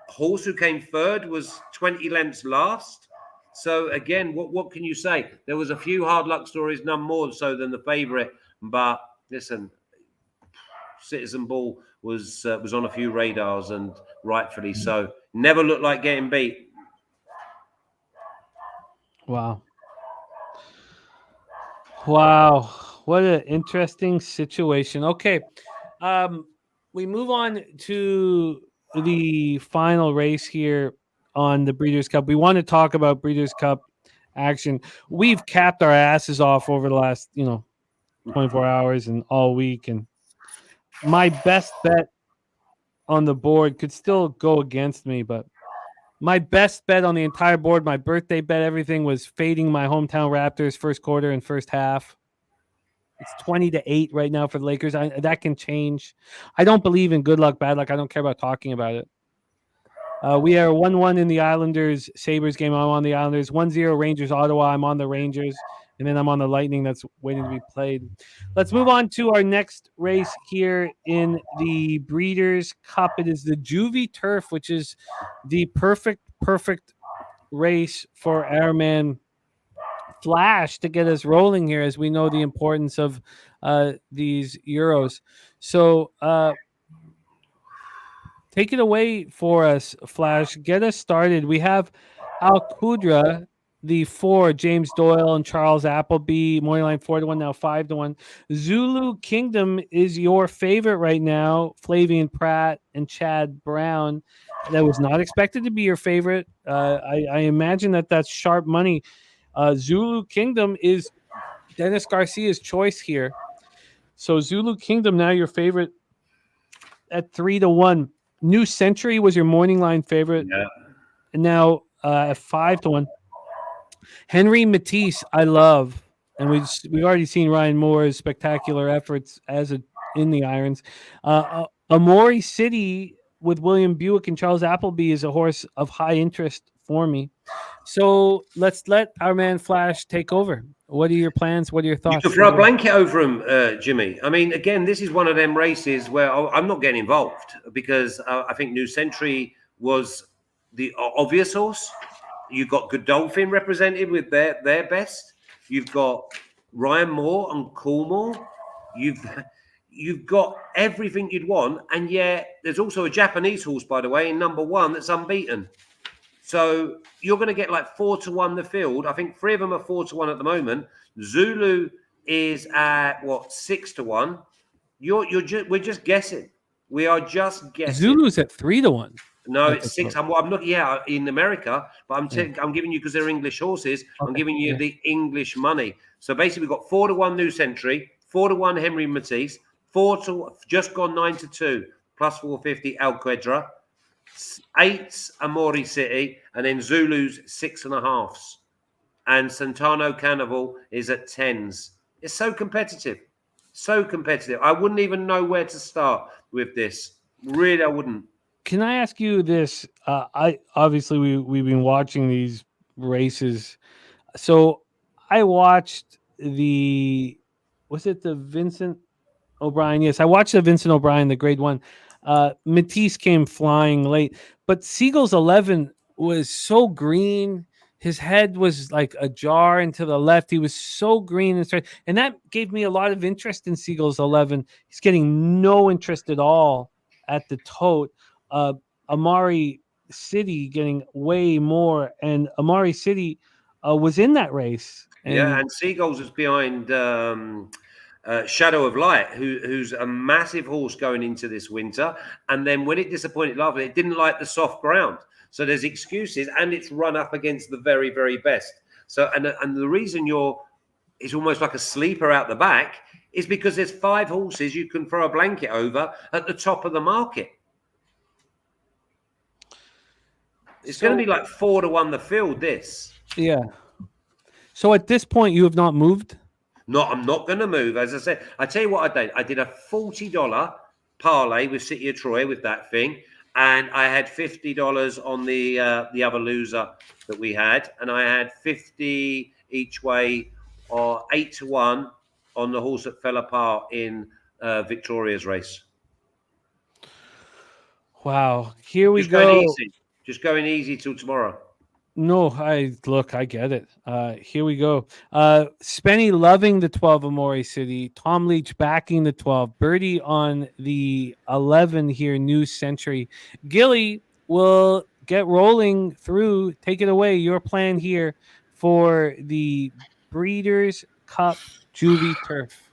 Horse who came 3rd was 20 lengths last. So again, what can you say? There was a few hard luck stories, none more so than the favourite. But listen, Citizen Bull was on a few radars, and rightfully so. Never looked like getting beat. Wow, what an interesting situation. Okay, we move on to the final race here on the Breeders' Cup. We want to talk about Breeders' Cup action. We've capped our asses off over the last 24 hours and all week, and my best bet on the board could still go against me, but my best bet on the entire board, my birthday bet, everything was fading my hometown Raptors first quarter and first half. It's 20-8 right now for the Lakers. That can change. I don't believe in good luck, bad luck. I don't care about talking about it. We are 1-1 in the Islanders Sabres game. I'm on the Islanders. 1-0 Rangers Ottawa. I'm on the Rangers. And then I'm on the Lightning that's waiting to be played. Let's move on to our next race here in the Breeders' Cup. It is the Juvenile Turf, which is the perfect race for our man Flash to get us rolling here, as we know the importance of these Euros. So take it away for us, Flash. Get us started. We have Al Qudra, the 4, James Doyle and Charles Appleby, morning line 4-1, now 5-1. Zulu Kingdom is your favorite right now. Flavian Pratt and Chad Brown. That was not expected to be your favorite. I imagine that's sharp money. Zulu Kingdom is Dennis Garcia's choice here. So Zulu Kingdom now your favorite at 3-1. New Century was your morning line favorite. Yeah. And now at 5-1. Henry Matisse, I love, and we've already seen Ryan Moore's spectacular efforts in the irons. Amori City with William Buick and Charles Appleby is a horse of high interest for me. So let's let our man Flash take over. What are your plans? What are your You thoughts? can throw a blanket over him, Jimmy. I mean, again, this is one of them races where I'm not getting involved because I think New Century was the obvious horse. You've got Godolphin represented with their best. You've got Ryan Moore and Coolmore. You've got everything you'd want, and yet there's also a Japanese horse, by the way, in number 1 that's unbeaten. So you're going to get like 4-1 the field. I think 3 of them are 4-1 at the moment. Zulu is at what 6-1. We're just guessing. We are just guessing. Zulu's at 3-1. No, it's 6. I'm looking, in America, but I'm giving you because they're English horses. Okay, I'm giving you the English money. So basically, we've got 4-1 New Century, 4-1 Henry Matisse, just gone 9-2 plus 450 Alquedra. 8's Amori City, and then Zulu's 6.5s, and Santano Carnival is at 10s. It's so competitive, I wouldn't even know where to start with this. Really, I wouldn't. Can I ask you this? I obviously we've been watching these races, so I watched was it the Vincent O'Brien? Yes, I watched the Vincent O'Brien, the Grade 1. Matisse came flying late, but Siegel's 11 was so green. His head was like ajar and to the left. He was so green and straight, and that gave me a lot of interest in Siegel's 11. He's getting no interest at all at the tote. Amari City getting way more, and Amari City was in that race. And Seagulls is behind Shadow of Light, who's a massive horse going into this winter. And then when it disappointed last, it didn't like the soft ground. So there's excuses, and it's run up against the very, very best. So and the reason it's almost like a sleeper out the back is because there's 5 horses you can throw a blanket over at the top of the market. It's going to be like 4-1 the field. This. Yeah. So at this point, you have not moved? No, I'm not going to move. As I said, I tell you what I did. I did a $40 parlay with City of Troy with that thing, and I had $50 on the other loser that we had, and I had 50 each way, or 8-1 on the horse that fell apart in Victoria's race. Wow, here we Just go. going easy. Just going easy till tomorrow. No, I get it. Here we go. Spenny loving the 12 Amore City. Tom Leach backing the 12. Birdie on the 11 here, New Century. Gilly will get rolling through. Take it away. Your plan here for the Breeders' Cup Juvie Turf.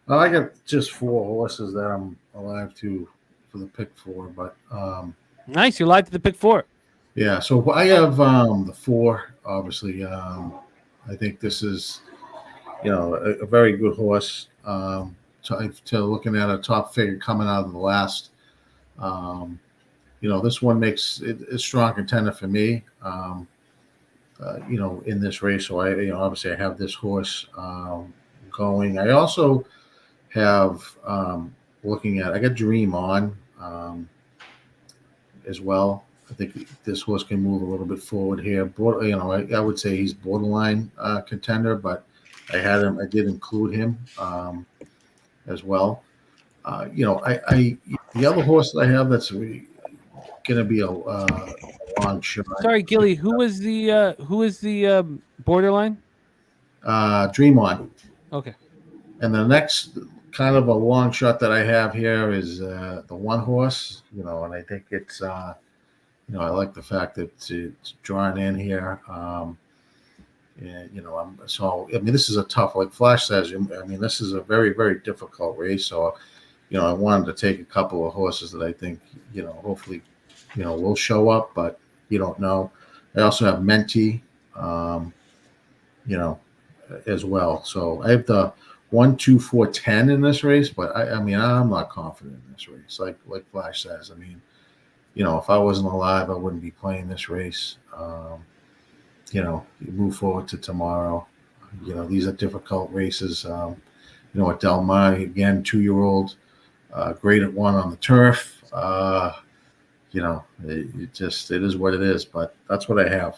Well, I got just 4 horses that I'm alive to for the pick 4, but nice. You're live to the pick 4. Yeah, so I have the 4. Obviously, I think this is, a very good horse. To looking at a top figure coming out of the last, this one makes it a strong contender for me. In this race, so obviously I have this horse going. I also have I got Dream On as well. I think this horse can move a little bit forward here. I would say he's borderline contender, but I did include him as well. The other horse that I have that's going to be a long shot. Sorry, Gilly. Who is the borderline? Dream On. Okay. And the next kind of a long shot that I have here is the one horse. And I think it's. I like the fact that it's drawn in here. This is a tough, like Flash says, this is a very, very difficult race. So, I wanted to take a couple of horses that I think, hopefully, will show up, but you don't know. I also have Menti, as well. So I have the 1, 2, 4, 10 in this race, but I'm not confident in this race. Like Flash says, if I wasn't alive, I wouldn't be playing this race. You move forward to tomorrow. These are difficult races. At Del Mar, again, 2-year-old, great at 1 on the turf. it is what it is. But that's what I have.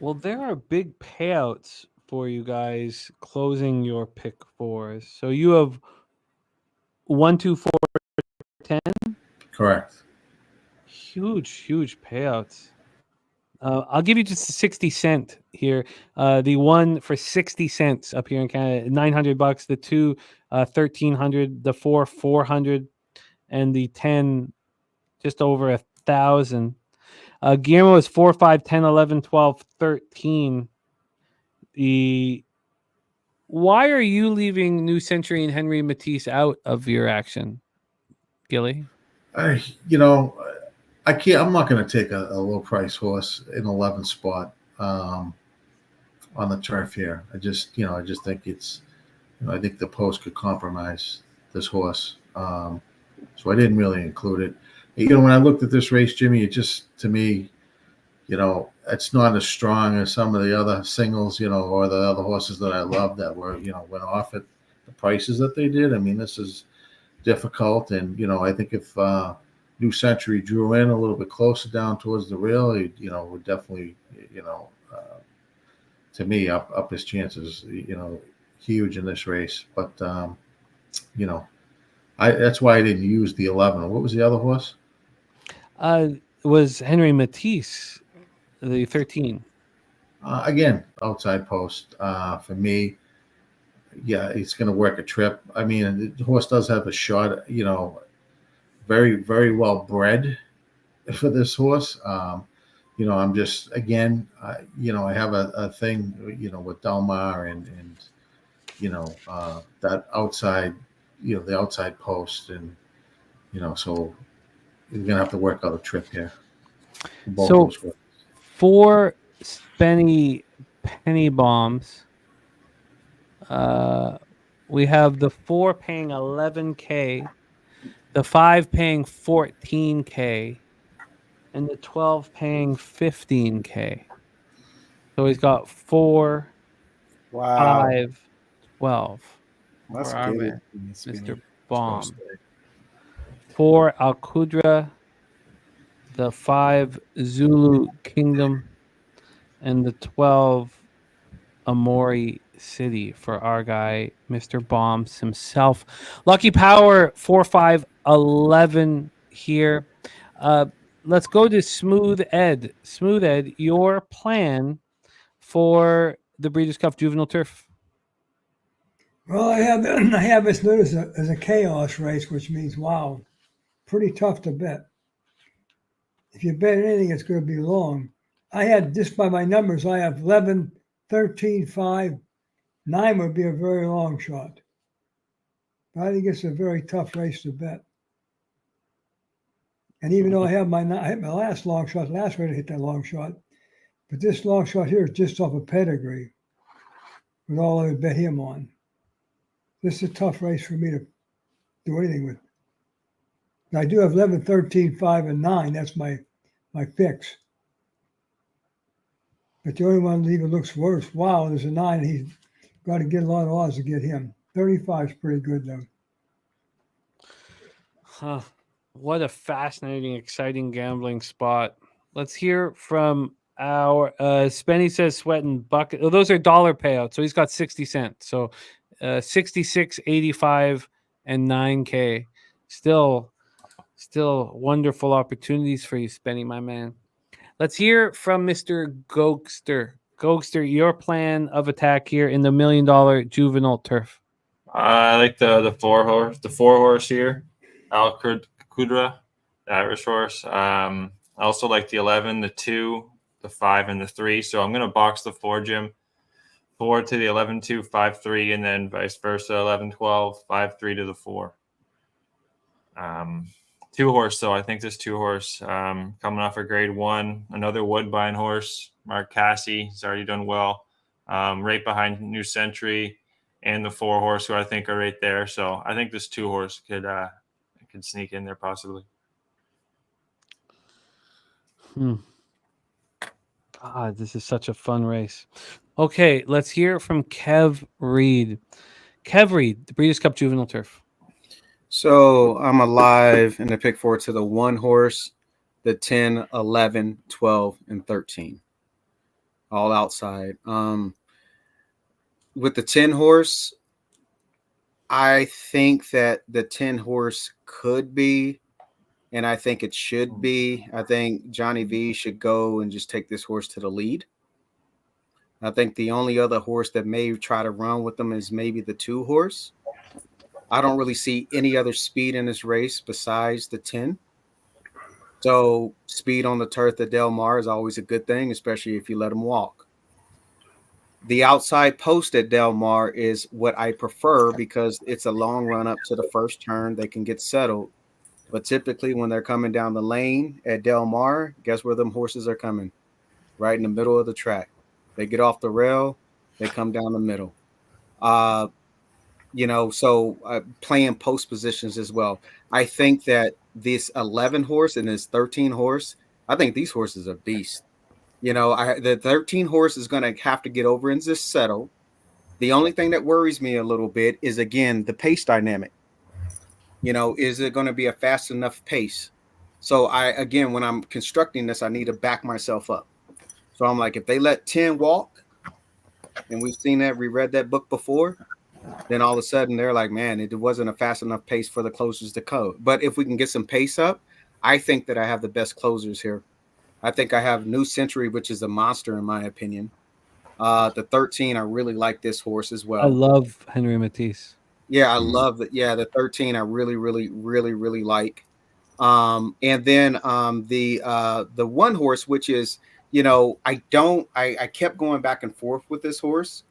Well, there are big payouts for you guys closing your pick fours. So you have 1, 2, 4, 10. Correct. Huge payouts. I'll give you just a 60 cent here. The one for 60 cents up here in Canada, $900. The two, 1,300. The four, 400, and the 10, just over 1,000. Guillermo is 4, 5, 10, 11, 12, 13. Why are you leaving New Century and Henry Matisse out of your action, Gilly? I can't. I'm not going to take a low price horse in 11th spot on the turf here. I just think it's. I think the post could compromise this horse, so I didn't really include it. When I looked at this race, Jimmy, it just, to me, it's not as strong as some of the other singles, or the other horses that I love that were, went off at the prices that they did. I mean, this is difficult, and I think if New Century drew in a little bit closer down towards the rail, would definitely, to me, up his chances, huge in this race. But that's why I didn't use the 11. What was the other horse? It was Henry Matisse, the 13. Again, outside post for me. Yeah, he's going to work a trip. I mean, the horse does have a shot. Very, very well bred for this horse. I'm just, again, I have a thing, with Delmar and that outside, the outside post, and so you're gonna have to work out a trip here. So 4 penny bombs. We have the 4 paying 11K, the 5 paying 14K, and the 12 paying 15K. So he's got 4, 5, 12. That's Where are good, we? Mr. Bomb. 4 Al Qudra, the 5 Zulu Kingdom, and the 12 Amori City for our guy, Mr. Bombs himself. Lucky Power 4, 5, 11 here. Let's go to Smooth Ed. Smooth Ed, your plan for the Breeders' Cup Juvenile Turf? Well, I have this notice as a chaos race, which means, wow, pretty tough to bet. If you bet anything, it's going to be long. I had, just by my numbers, I have 11, 13, 5, 9 would be a very long shot. But I think it's a very tough race to bet. And even though I hit my last long shot, last race I hit that long shot, but this long shot here is just off a pedigree with all I would bet him on. This is a tough race for me to do anything with. And I do have 11, 13, 5, and 9. That's my picks. But the only one that even looks worse, wow, there's a 9, and he's got to get a lot of odds to get him. 35 is pretty good, though. Huh. What a fascinating, exciting gambling spot. Let's hear from our Spenny says sweating bucket. Oh, those are dollar payouts. So he's got 60 cents. So 66, 85, and 9K. Still wonderful opportunities for you, Spenny, my man. Let's hear from Mr. Gokster. Gokster, your plan of attack here in the $1 million Juvenile Turf. I like the 4 horse here, Al Qudra, the Irish horse. I also like the 11, the 2, the 5, and the 3. So I'm going to box the 4, Jim. 4 to the 11, 2, 5, 3, and then vice versa, 11, 12, 5, 3 to the 4. 2 horse, though. I think this 2 horse coming off a grade 1, another Woodbine horse, Mark Cassie. He's already done well. Right behind New Century and the 4 horse, who I think are right there. So I think this 2 horse could sneak in there possibly. God, this is such a fun race. Okay, let's hear from Kev Reed. Kev Reed, the Breeders' Cup Juvenile Turf. So I'm alive in the pick 4 to the 1 horse, the 10, 11, 12, and 13. All outside. With the 10 horse, I think that the 10 horse could be, and I think it should be. I think Johnny V should go and just take this horse to the lead. I think the only other horse that may try to run with them is maybe the 2 horse. I don't really see any other speed in this race besides the 10. So speed on the turf at Del Mar is always a good thing, especially if you let them walk. The outside post at Del Mar is what I prefer because it's a long run up to the first turn. They can get settled. But typically when they're coming down the lane at Del Mar, guess where them horses are coming? Right in the middle of the track. They get off the rail, they come down the middle. Playing post positions as well. I think that this 11 horse and this 13 horse, I think these horses are beasts. The 13 horse is going to have to get over and just settle. The only thing that worries me a little bit is, again, the pace dynamic. Is it going to be a fast enough pace? So when I'm constructing this, I need to back myself up. So I'm like, if they let 10 walk, and we read that book before, then all of a sudden they're like, man, it wasn't a fast enough pace for the closers to code. But if we can get some pace up, I think that I have the best closers here. I think I have New Century, which is a monster in my opinion. The 13, I really like this horse as well. I love Henry Matisse. Yeah, I love that. Yeah, the 13 I really, really, really, really like. And then the 1 horse, which is, I kept going back and forth with this horse.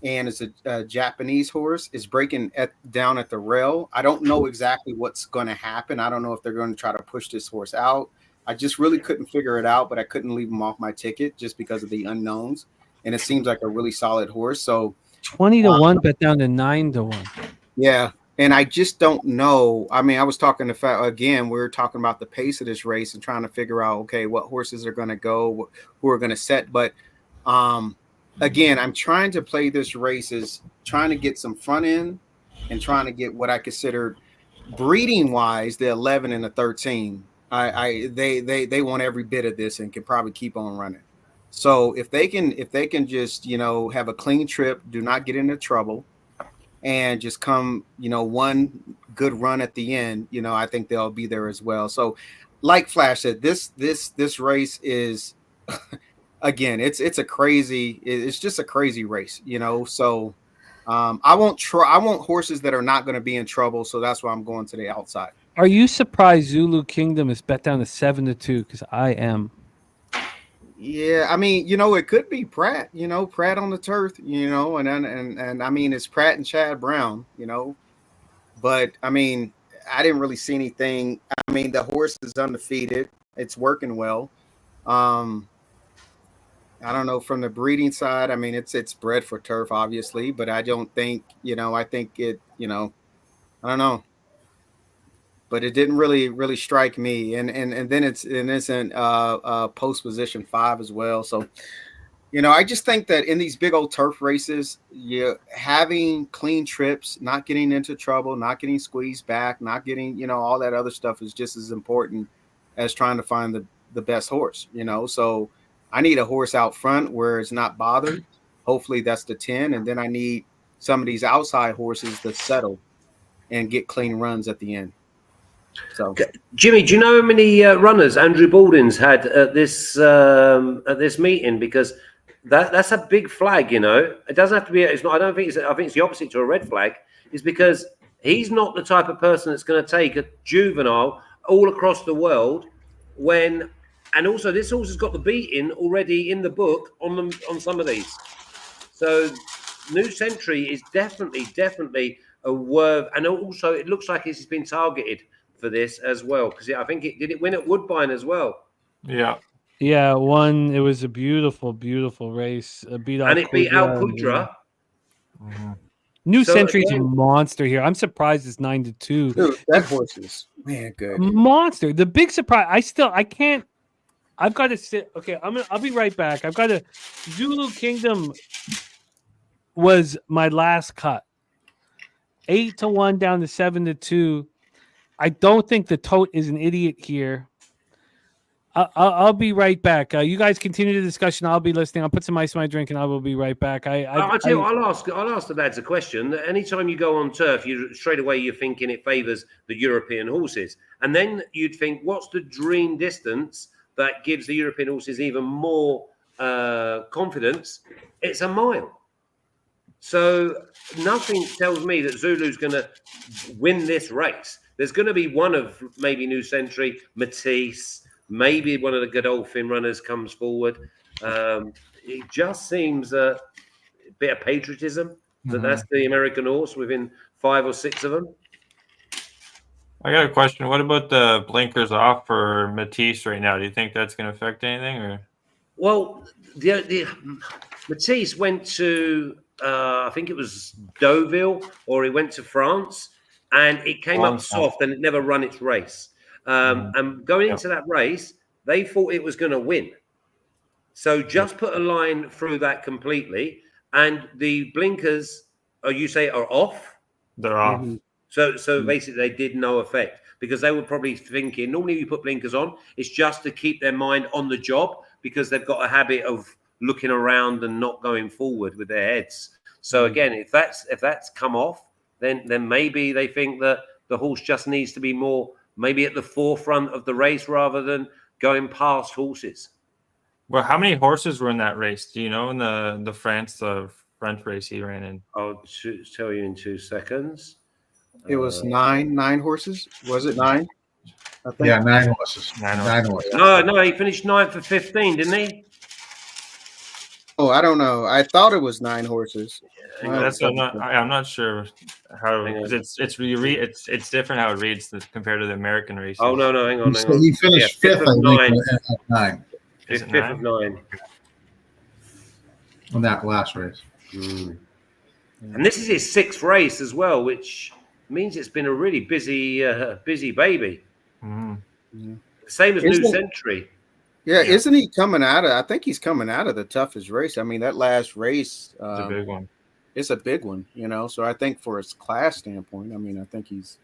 And it's a Japanese horse. Is breaking down at the rail. I don't know exactly what's going to happen. I don't know if they're going to try to push this horse out. I just really couldn't figure it out, but I couldn't leave him off my ticket just because of the unknowns. And it seems like a really solid horse. So 20 to 1, bet down to 9 to 1. Yeah. And I just don't know. I mean, I was talking we were talking about the pace of this race and trying to figure out, okay, what horses are going to go, who are going to set. But again, I'm trying to play this race as trying to get some front end and trying to get what I consider breeding wise, the 11 and the 13. They want every bit of this and can probably keep on running. So if they can just, have a clean trip, do not get into trouble, and just come, one good run at the end, I think they'll be there as well. So like Flash said, this race is again, it's just a crazy race, So I want horses that are not going to be in trouble. So that's why I'm going to the outside. Are you surprised Zulu Kingdom is bet down to 7 to 2? Because I am. Yeah, I mean, it could be Pratt, Pratt on the turf, and I mean, it's Pratt and Chad Brown, but I mean, I didn't really see anything. I mean, the horse is undefeated. It's working well. I don't know from the breeding side. I mean, it's bred for turf, obviously, but I don't think, I think it, I don't know. But it didn't really strike me, and then it's in post position 5 as well. So, I just think that in these big old turf races, having clean trips, not getting into trouble, not getting squeezed back, not getting all that other stuff is just as important as trying to find the best horse. So I need a horse out front where it's not bothered. Hopefully that's the 10, and then I need some of these outside horses to settle and get clean runs at the end. So, Jimmy, do you know how many runners Andrew Baldwin's had at this meeting? Because that's a big flag. It doesn't have to be. It's not. I think it's the opposite to a red flag. Is because he's not the type of person that's going to take a juvenile all across the world. And also this horse has got the beating already in the book on some of these. So New Century is definitely a worth, and also it looks like he's been targeted for this as well, because I think it win at Woodbine as well. Yeah, it was a beautiful race. Beat Al Qudra. New Century's a monster here. I'm surprised it's 9 to 2. Dude, that horse is good. Monster. The big surprise. I can't. I've got to sit. Okay, I'll be right back. I've got to. Zulu Kingdom was my last cut. 8 to 1 down to 7 to 2. I don't think the tote is an idiot here. I'll be right back. You guys continue the discussion. I'll be listening. I'll put some ice in my drink, and I will be right back. I'll tell you what, I'll ask the lads a question. Anytime you go on turf, you straight away you're thinking it favours the European horses, and then you'd think, what's the dream distance that gives the European horses even more confidence? It's a mile. So nothing tells me that Zulu's going to win this race. There's going to be one of maybe New Century, Matisse. Maybe one of the Godolphin runners comes forward. It just seems a bit of patriotism that's the American horse within 5 or 6 of them. I got a question. What about the blinkers off for Matisse right now? Do you think that's going to affect anything? Or? Well, the Matisse went to, I think it was Deauville, or he went to France, and it came up soft and it never run its race. And going into that race, they thought it was going to win. So just put a line through that completely, and the blinkers, you say, are off? They're off. So basically they did no effect, because they were probably thinking, normally you put blinkers on, it's just to keep their mind on the job, because they've got a habit of looking around and not going forward with their heads. So again, if that's come off, then maybe they think that the horse just needs to be more maybe at the forefront of the race rather than going past horses. Well, how many horses were in that race? Do you know, in the French race he ran in? I'll tell you in 2 seconds. It was nine horses. Was it 9? I think. Yeah, 9 horses. 9 horses. No, he finished 9th for 15, didn't he? Oh, I don't know. I thought it was 9 horses. I'm not sure how, because it's different how it reads compared to the American races. Oh no, hang on. He finished 5th of 9. 5th of 9 on that last race. And this is his 6th race as well, which means it's been a really busy baby. Same as New Century. Yeah, isn't he coming out of? I think he's coming out of the toughest race. I mean, that last race, it's a big one. It's a big one, So I think for his class standpoint, I mean, I think he's.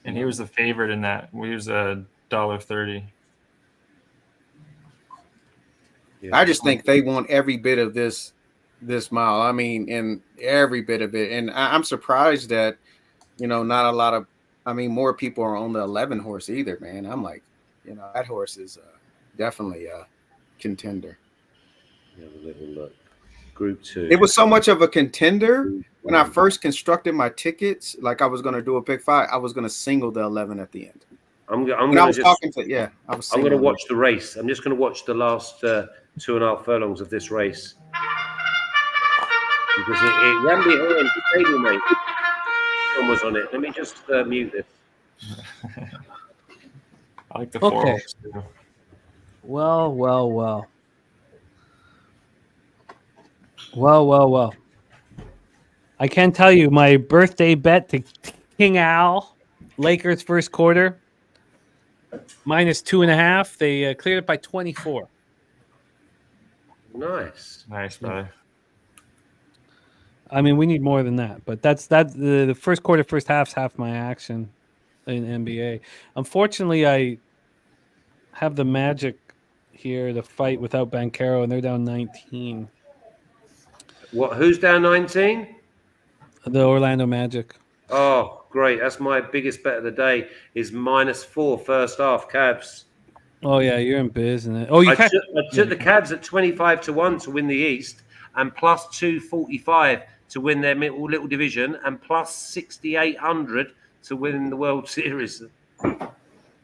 And he was the favorite in that. We was $1.30. I just think they want every bit of this mile. I mean, and every bit of it. And I'm surprised that, not a lot of. I mean, more people are on the 11 horse either, man. I'm like, that horse is definitely a contender. Have a little look. Group 2. It was so much of a contender when I first constructed my tickets. Like I was going to do a pick 5, I was going to single the 11 at the end. I'm going to watch the race. I'm just going to watch the last 2.5 furlongs of this race, because it ran behind the table, mate. One was on it. Let me just mute this. I like the 4. Okay. Well. I can tell you my birthday bet to King Al, Lakers first quarter, -2.5. They cleared it by 24. Nice, brother. I mean, we need more than that, but that's the first quarter, first half's half my action in NBA. Unfortunately, I have the Magic here to fight without Banchero, and they're down 19. What? Who's down 19? The Orlando Magic. Oh, great! That's my biggest bet of the day. Is -4 first half Cavs. Oh yeah, you're in business. Oh, I took the Cavs at 25-1 to win the East, and +245 to win their little division, and +6,800 to win the World Series.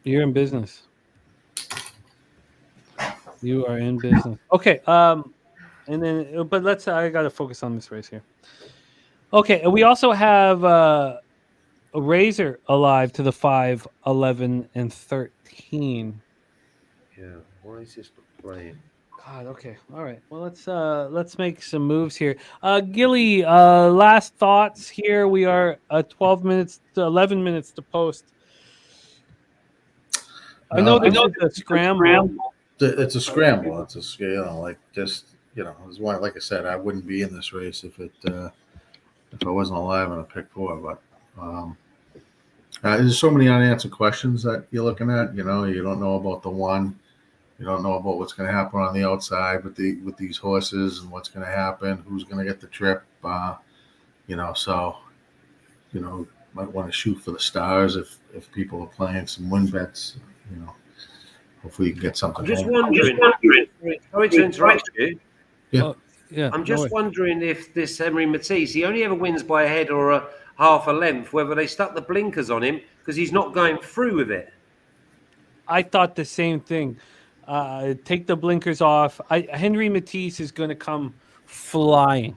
You're in business. You are in business. Okay. And then, but I got to focus on this race here. Okay. And we also have a Razor alive to the 5, 11, and 13. Yeah. Why is this not playing? God. Okay. All right. Well, let's make some moves here. Gilly, last thoughts here. We are 11 minutes to post. I know this is a scramble. It's a scramble. It's why, like I said, I wouldn't be in this race if I wasn't alive on a pick 4. But There's so many unanswered questions that you're looking at. You know, you don't know about the one. You don't know about what's going to happen on the outside with these horses and what's going to happen. Who's going to get the trip? You know, so you know, might want to shoot for the stars if people are playing some win bets. You know, hopefully you can get something. I'm just home. wondering. Sorry to interrupt you. Yeah. Oh, yeah. I'm just wondering if this Henry Matisse, he only ever wins by a head or a half a length, whether they stuck the blinkers on him because he's not going through with it. I thought the same thing. Take the blinkers off. Henry Matisse is going to come flying.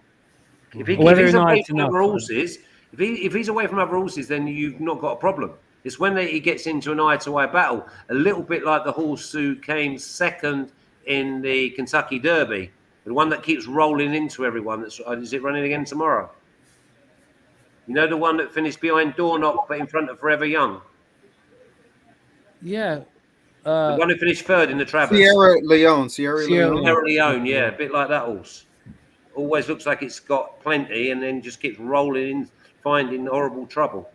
If he's Whether or not away it's from enough. other horses, if he's away from other horses, then you've not got a problem. It's when he gets into an eye-to-eye battle, a little bit like the horse who came second in the Kentucky Derby, the one that keeps rolling into everyone. Is it running again tomorrow? You know, the one that finished behind Dornock but in front of Forever Young? Yeah. The one who finished third in the Travers. Sierra Leone, yeah, a bit like that horse. Always looks like it's got plenty and then just keeps rolling in, finding horrible trouble.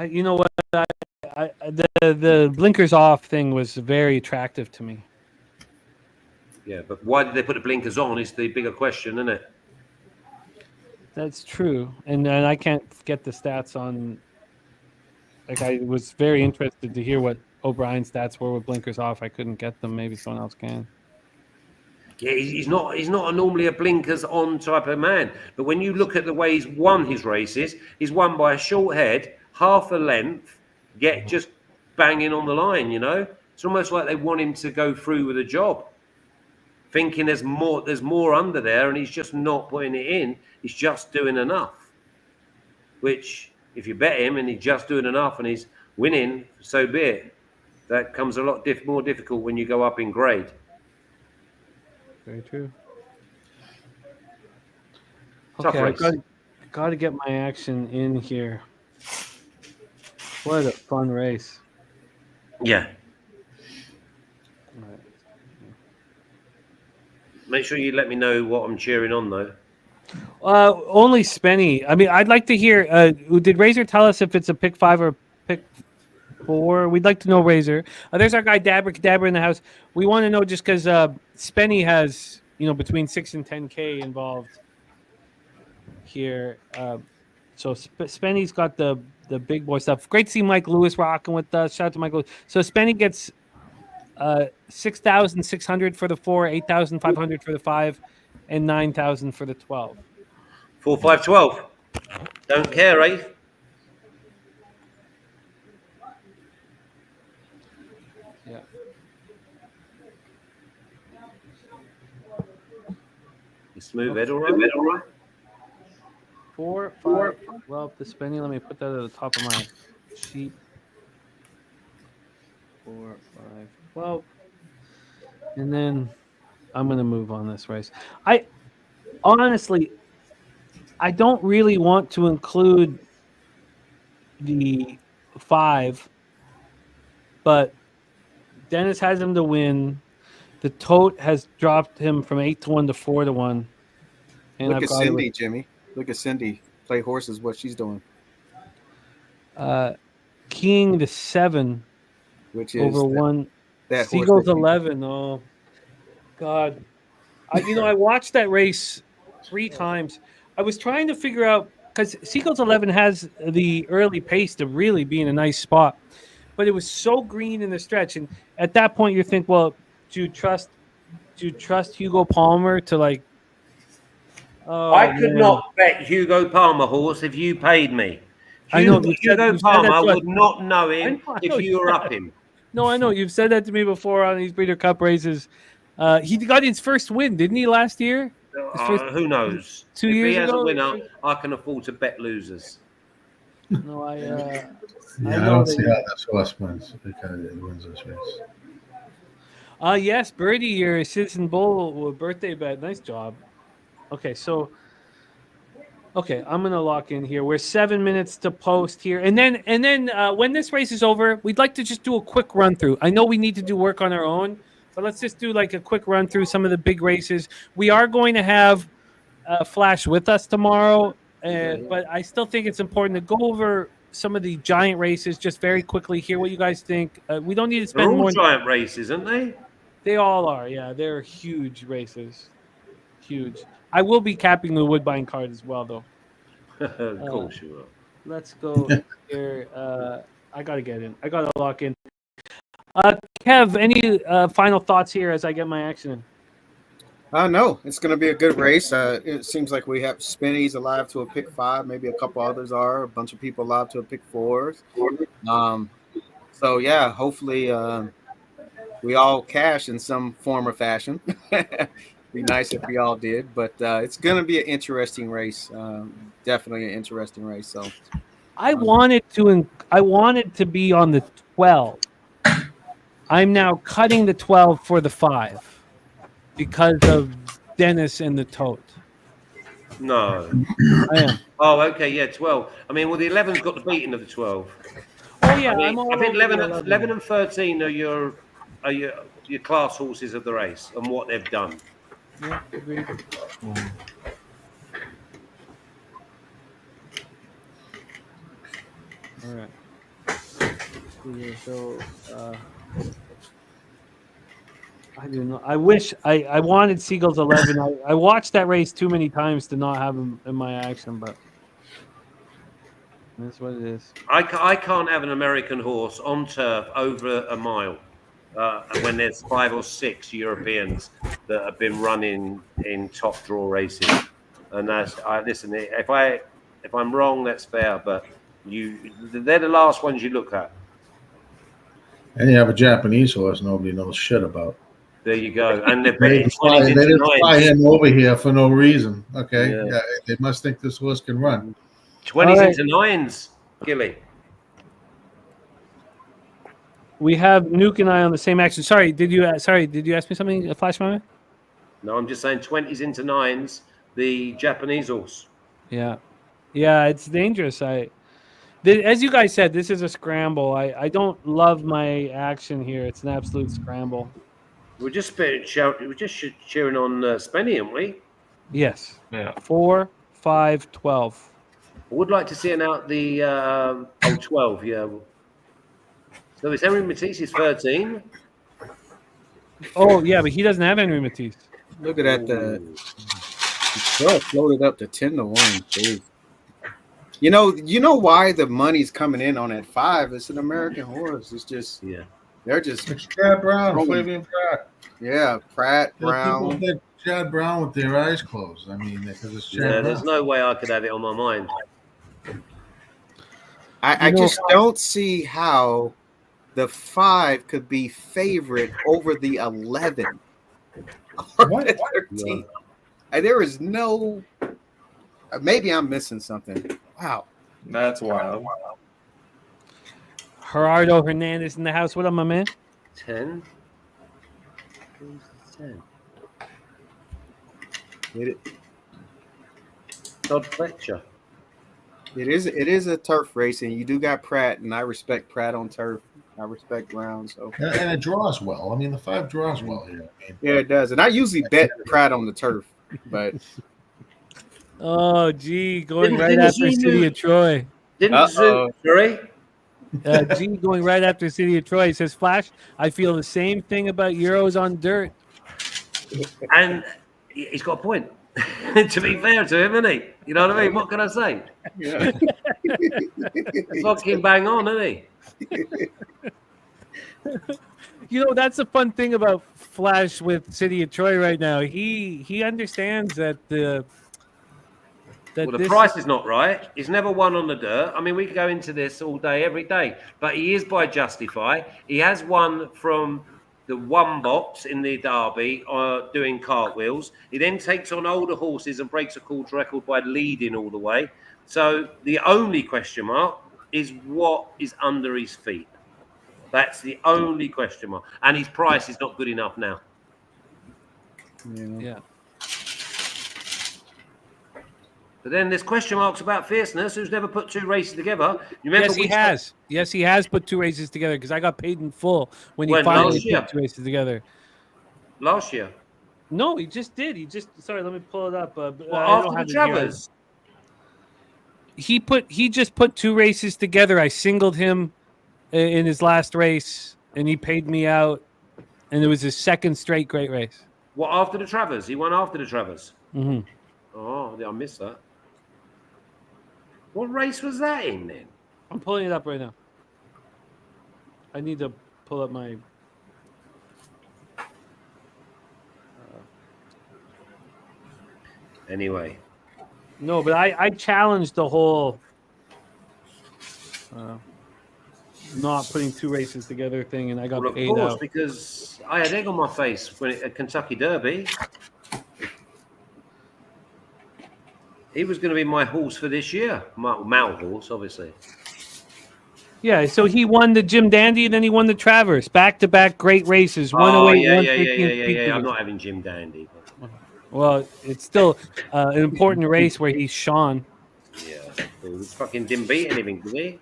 You know what? The blinkers off thing was very attractive to me. Yeah, but why did they put the blinkers on is the bigger question, isn't it? That's true. And I can't get the stats on. Like, I was very interested to hear what O'Brien's stats were with blinkers off. I couldn't get them. Maybe someone else can. Yeah, he's not normally a blinkers on type of man. But when you look at the way he's won his races, he's won by a short head, half a length, just banging on the line, you know? It's almost like they want him to go through with a job, thinking there's more under there, and he's just not putting it in. He's just doing enough. Which, if you bet him and he's just doing enough and he's winning, so be it. That comes a lot more difficult when you go up in grade. Very true. Tough Okay, race. I've got to get my action in here. What a fun race. Yeah. All right. Make sure you let me know what I'm cheering on, though. Only Spenny. I mean, I'd like to hear. Did Razor tell us if it's a pick 5 or pick 4? We'd like to know, Razor. There's our guy Dabber in the house. We want to know just because Spenny has between 6 and 10K involved here. So Spenny's got the big boy stuff. Great to see Mike Lewis rocking with us. Shout out to Mike Lewis. So Spenny gets 6,600 for the 4, 8,500 for the 5, and 9,000 for the 12. 4, 5, 12. Don't care, eh? Yeah. You smooth it, all right? 4, 5. Well, the Spenny. Let me put that at the top of my sheet. 4, 5, 12. And then I'm going to move on this race. I don't really want to include the 5, but Dennis has him to win. The tote has dropped him from 8-1 to 4-1. And Look at Cindy, Jimmy. Look at Cindy play horses. What she's doing. King the 7, which is over 1. That Seagull's 11. Oh, God. I watched that race 3 times. I was trying to figure out, because Seagull's 11 has the early pace to really be in a nice spot, but it was so green in the stretch. And at that point, you think, well, do you trust Hugo Palmer to like? Oh, I could not bet Hugo Palmer horse if you paid me. I know Hugo Palmer would not know him if you were up him. No, I know. You've said that to me before on these Breeder Cup races. He got his first win, didn't he, last year? Who knows? 2 years if he has ago, a winner, I can afford to bet losers. No, I don't see how this horse wins because it wins this race. Yes, Birdie, your Citizen Bowl birthday bet. Nice job. Okay, I'm gonna lock in here. We're 7 minutes to post here, and then when this race is over, we'd like to just do a quick run through. I know we need to do work on our own, but let's just do like a quick run through some of the big races. We are going to have Flash with us tomorrow, But I still think it's important to go over some of the giant races just very quickly. Hear what you guys think. We don't need to They're spend all more. giant races, aren't they? They all are. Yeah, they're huge races. Huge. I will be capping the Woodbine card as well, though. Of course you will. Let's go here. I gotta get in. I gotta lock in. Kev, any final thoughts here as I get my action in? No, it's going to be a good race. It seems like we have Spinnies alive to a pick 5. Maybe a couple others are. A bunch of people alive to a pick 4s. So, yeah, hopefully we all cash in some form or fashion. Be nice if we all did. But it's going to be an interesting race. Definitely an interesting race. So I wanted to be on the 12. I'm now cutting the 12 for the 5 because of Dennis and the tote. No. I am. Oh, okay, yeah, 12. I mean, well, the 11's got the beating of the 12. Oh yeah, I I'm all think over 11 and 13 are your class horses of the race and what they've done. Yeah, agreed. All right. So, I do know. I wish I wanted Seagull's 11. I watched that race too many times to not have him in my action, but that's what it is. I can't have an American horse on turf over a mile when there's 5 or 6 Europeans that have been running in top draw races. And listen. If I'm wrong, that's fair. But they're the last ones you look at. And you have a Japanese horse nobody knows shit about. There you go. And they're They betting didn't fly him over here for no reason. Okay, Yeah. They must think this horse can run. 20s right. into 9s, Gilly. We have Nuke and I on the same action. Sorry, did you ask me something? A flash moment? No, I'm just saying 20s into 9s, the Japanese horse. Yeah, it's dangerous. As you guys said, this is a scramble. I don't love my action here. It's an absolute scramble. We're just cheering on Spenny, aren't we? Yes. Yeah. 4, 5, 12. I would like to see an out the 12, yeah. So it's Henry Matisse's 13. Oh yeah, but he doesn't have Henry Matisse. look at that. The floated up to 10-1. Jeez. You know why the money's coming in on that 5? It's an American horse. It's just they're just It's Chad Brown, Flavian Pratt. Yeah, Pratt, Brown. People think Chad Brown with their eyes closed. I mean, because it's Chad Brown. There's no way I could have it on my mind. I just don't see how the 5 could be favorite over the 11 or the 13. There is no. Maybe I'm missing something. Wow, That's wild. Gerardo Hernandez in the house. What up, my man? 10. 10. Todd Fletcher. It is a turf race, and you do got Pratt, and I respect Pratt on turf. I respect Brown. So And it draws well. I mean, the 5 draws well here. I mean, yeah, it does. And I usually bet Pratt on the turf, but Oh, gee, going right after City of Troy. Didn't sorry? G going right after City of Troy. He says, Flash, I feel the same thing about Euros on dirt. And he's got a point. To be fair to him, isn't he? You know what I mean? What can I say? yeah. Fucking bang on, isn't he? That's the fun thing about Flash with City of Troy right now. He understands that the price is not right. He's never won on the dirt. I mean, we could go into this all day, every day. But he is by Justify. He has won from the 1 box in the Derby doing cartwheels. He then takes on older horses and breaks a course record by leading all the way. So the only question mark is what is under his feet. That's the only question mark. And his price is not good enough now. Yeah. But then there's question marks about Fierceness, who's never put 2 races together. You remember Yes, he has. Yes, he has put 2 races together because I got paid in full when he finally put 2 races together. Last year. No, he just did. Sorry, let me pull it up. After the Travers. he just put 2 races together. I singled him in his last race, and he paid me out, and it was his second straight great race. What, after the Travers? He won after the Travers. Mm-hmm. Oh, I missed that. What race was that in then? I'm pulling it up right now. I need to pull up my. Anyway. No, but I challenged the whole not putting 2 races together thing, and I got Well, of paid course, out. because I had egg on my face when at Kentucky Derby. He was going to be my horse for this year. Mal horse, obviously. Yeah, so he won the Jim Dandy, and then he won the Travers. Back-to-back great races. 108, yeah. 150. I'm not having Jim Dandy. But... Well, it's still an important race where he's Sean. Yeah, he fucking didn't beat anything, did he?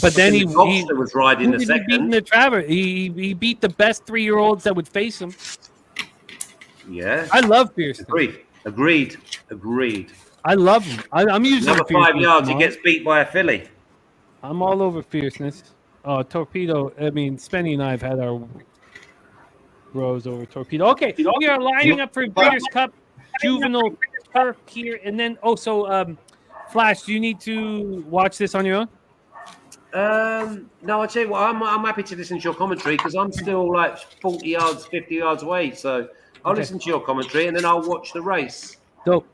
But then he was riding the He beat second. the Travers. He beat the best 3-year-olds that would face him. Yeah, I love Fierceness. Agreed. I love him. I'm using Another 5 yards, he gets beat by a filly. I'm all over Fierceness. Oh, Torpedo. I mean, Spenny and I have had our rows over Torpedo. Okay, we are lining up for Breeders' Cup Juvenile Turf here, and then Flash. Do you need to watch this on your own? No, I tell you what, I'm happy to listen to your commentary because I'm still like 40 yards, 50 yards away. So I'll listen to your commentary and then I'll watch the race. Dope.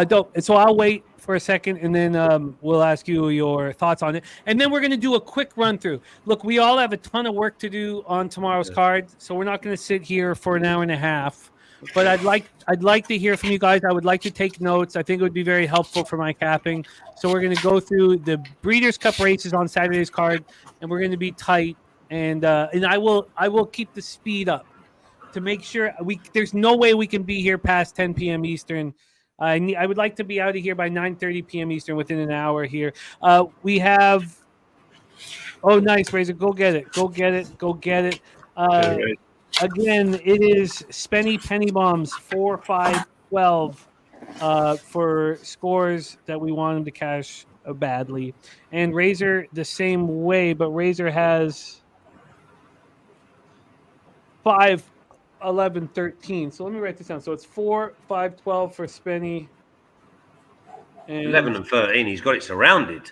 Dope. So I'll wait for a second, and then we'll ask you your thoughts on it. And then we're going to do a quick run through. Look, we all have a ton of work to do on tomorrow's card, so we're not going to sit here for an hour and a half. But I'd like to hear from you guys. I would like to take notes. I think it would be very helpful for my capping. So we're going to go through the Breeders' Cup races on Saturday's card, and we're going to be tight. And I will keep the speed up to make sure there's no way we can be here past 10 p.m. Eastern. I would like to be out of here by 9:30 p.m. Eastern, within an hour here. We have. Oh, nice, Razor! Go get it! Again, it is Spenny Penny Bombs 4, 5, 12 for scores that we want him to cash badly, and Razor the same way, but Razor has 5, 11, 13. So let me write this down. So it's 4, 5, 12 for Spenny. And 11 and 13. He's got it surrounded.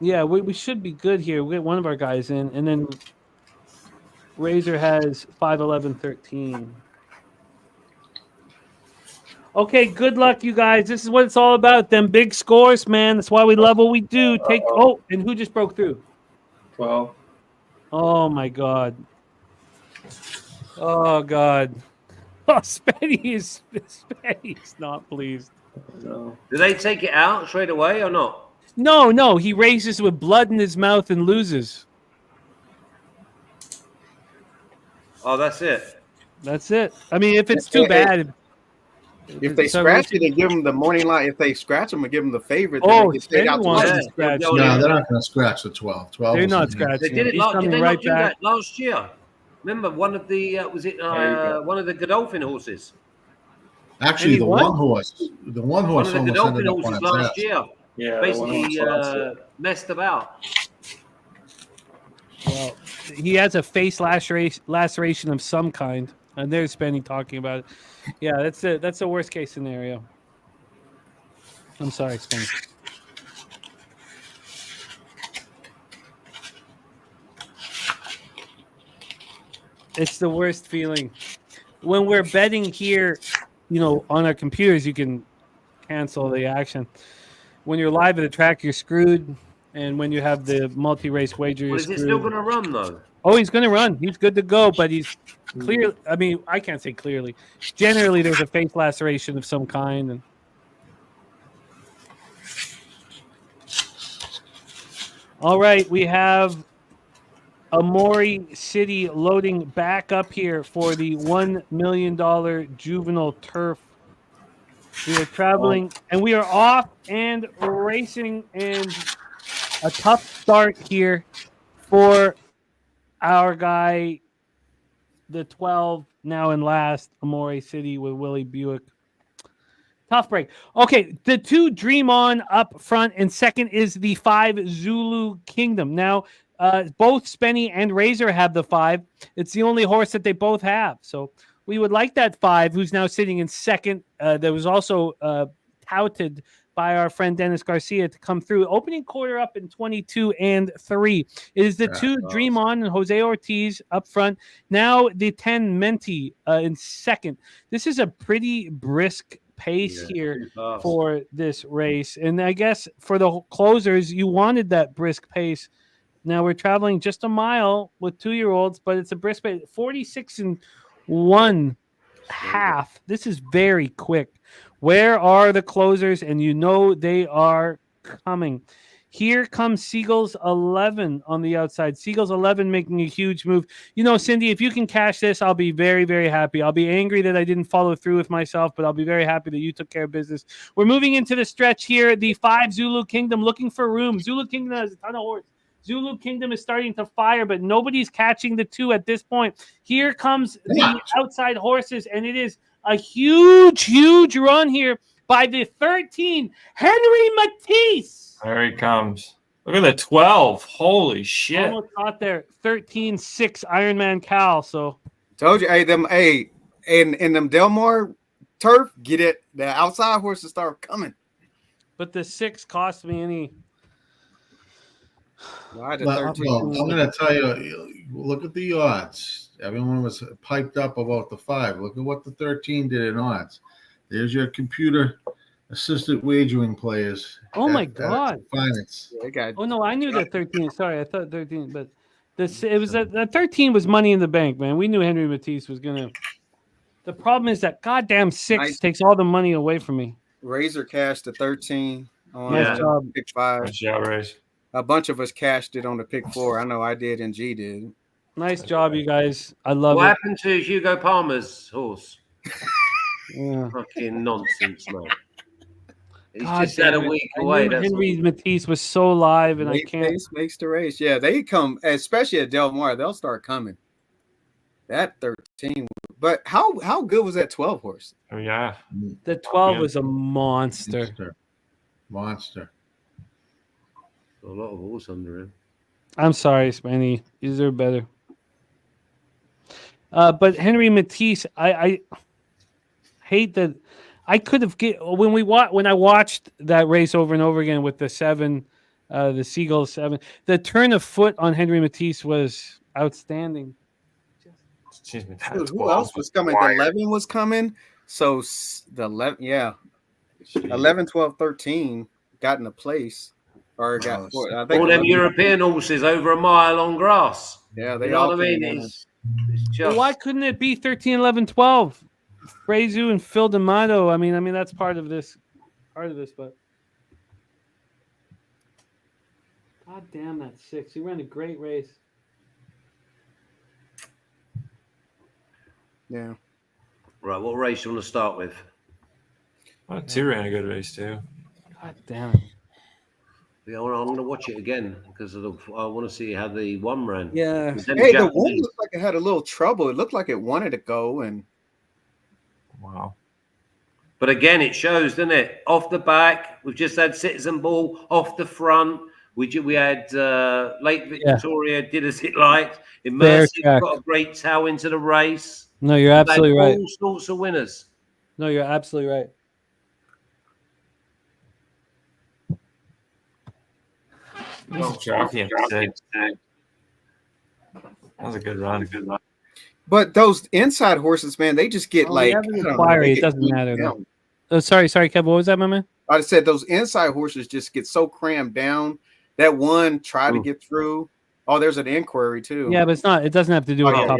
Yeah, we should be good here. We get one of our guys in, and then Razor has 5, 11, 13. Okay, good luck, you guys. This is what it's all about. Them big scores, man. That's why we love what we do. And who just broke through? 12. Oh my God. Oh God. Oh, Spenny's not pleased. No. Do they take it out straight away or not? No. He races with blood in his mouth and loses. Oh, that's it. That's it. I mean, if it's too bad. If they scratch it and give them the morning line, if they scratch them and give them the favorite, oh, they get out wants to to scratch. No, they're not going to scratch the 12. 12 They're is not in scratching. They did it. He's Did coming they right not do back. that last year? Remember, one of the one of the Godolphin horses. Actually, the one horse One of the almost ended Godolphin up on horses its last ass. year. Yeah, Basically messed about. Well, he has a face laceration of some kind, and there's Spenny talking about it. Yeah, that's the worst case scenario. I'm sorry, Spenny. It's the worst feeling. When we're betting here, on our computers, you can cancel the action. When you're live at the track, you're screwed. And when you have the multi-race wager, you're Is screwed. it still going to run, though? Oh, he's going to run. He's good to go, but he's clear. I mean, I can't say clearly. Generally, there's a face laceration of some kind. And all right, we have Amori City loading back up here for the $1 million Juvenile Turf. We are traveling, and we are off and racing, and a tough start here for our guy, the 12, now in last, Amori City with Willie Buick. Tough break. Okay, the 2 Dream On up front, and second is the 5 Zulu Kingdom. Now, both Spenny and Razor have the 5. It's the only horse that they both have. So we would like that 5, who's now sitting in second. That was also touted by our friend Dennis Garcia to come through. Opening quarter up in 22-3. It is the 2 Dream On and Jose Ortiz up front. Now the 10 Menti in second. This is a pretty brisk pace here for this race. And I guess for the closers, you wanted that brisk pace. Now we're traveling just a mile with 2-year-olds, but it's a brisk pace. 46 1/2. This is very quick. Where are the closers? And you know they are coming. Here comes Seagulls 11 on the outside. Seagulls 11 making a huge move. You know, Cindy, if you can cash this, I'll be very, very happy. I'll be angry that I didn't follow through with myself, but I'll be very happy that you took care of business. We're moving into the stretch here. The 5 Zulu Kingdom looking for room. Zulu Kingdom has a ton of horse. Zulu Kingdom is starting to fire, but nobody's catching the 2 at this point. Here comes the outside horses, and it is a huge, huge run here by the 13, Henry Matisse. There he comes. Look at the 12. Holy shit. Almost got there. 13-6 Ironman Cal. So told you, in them Delmar turf, get it. The outside horses start coming. But the 6 cost me any. I'm going to tell you, look at the odds. Everyone was piped up about the 5. Look at what the 13 did in odds. There's your computer assistant wagering players. Oh my God! Finance. Oh no, I knew that 13. Sorry, I thought 13, but it was that 13 was money in the bank, man. We knew Henry Matisse was gonna. The problem is that goddamn 6 takes all the money away from me. Razor cashed the 13 on nice job. pick 5. Nice job, Razor. A bunch of us cashed it on the pick 4. I know I did and G did. Nice job, you guys. I love it. What happened to Hugo Palmer's horse? Yeah. Fucking nonsense, man. He's God just had a damn it. week I away. knew Henry Matisse was so live, and Late I can't. pace makes the race. Yeah, they come, especially at Del Mar. They'll start coming. That 13, but how good was that 12 horse? Oh yeah, the 12 was a monster. Monster. A lot of horse under him. I'm sorry, Spenny. You deserve better. But Henry Matisse, I hate that. I could have when I watched that race over and over again with the 7, the Seagull 7. The turn of foot on Henry Matisse was outstanding. Excuse me. Dude, who else was coming? The 11 was coming. So the 11, 11, 12, 13 got into place. Or got I think all them European horses over a mile on grass. Yeah, they you know all what I mean. It's just... Well, why couldn't it be 13, 11, 12? Frezu and Phil D'Amato. I mean that's part of this, but God damn that 6. He ran a great race. Yeah. Right, what race do you want to start with? Well, 2 ran a good race too. God damn it. Yeah, I'm going to watch it again because I want to see how the 1 ran. Yeah. Hey, the 1 looked like it had a little trouble. It looked like it wanted to go and. Wow. But again, it shows, doesn't it? Off the back, we've just had Citizen Ball. Off the front, we had Lake Victoria did as it liked. Immersive got a great tail into the race. No, you're absolutely right. All sorts of winners. No, you're absolutely right. That was a good run. But those inside horses, man, they just get it doesn't matter though. Oh, sorry, Kev. What was that, my man? I said those inside horses just get so crammed down. That 1 tried to get through. Oh, there's an inquiry too. Yeah, but it's not. It doesn't have to do with the top.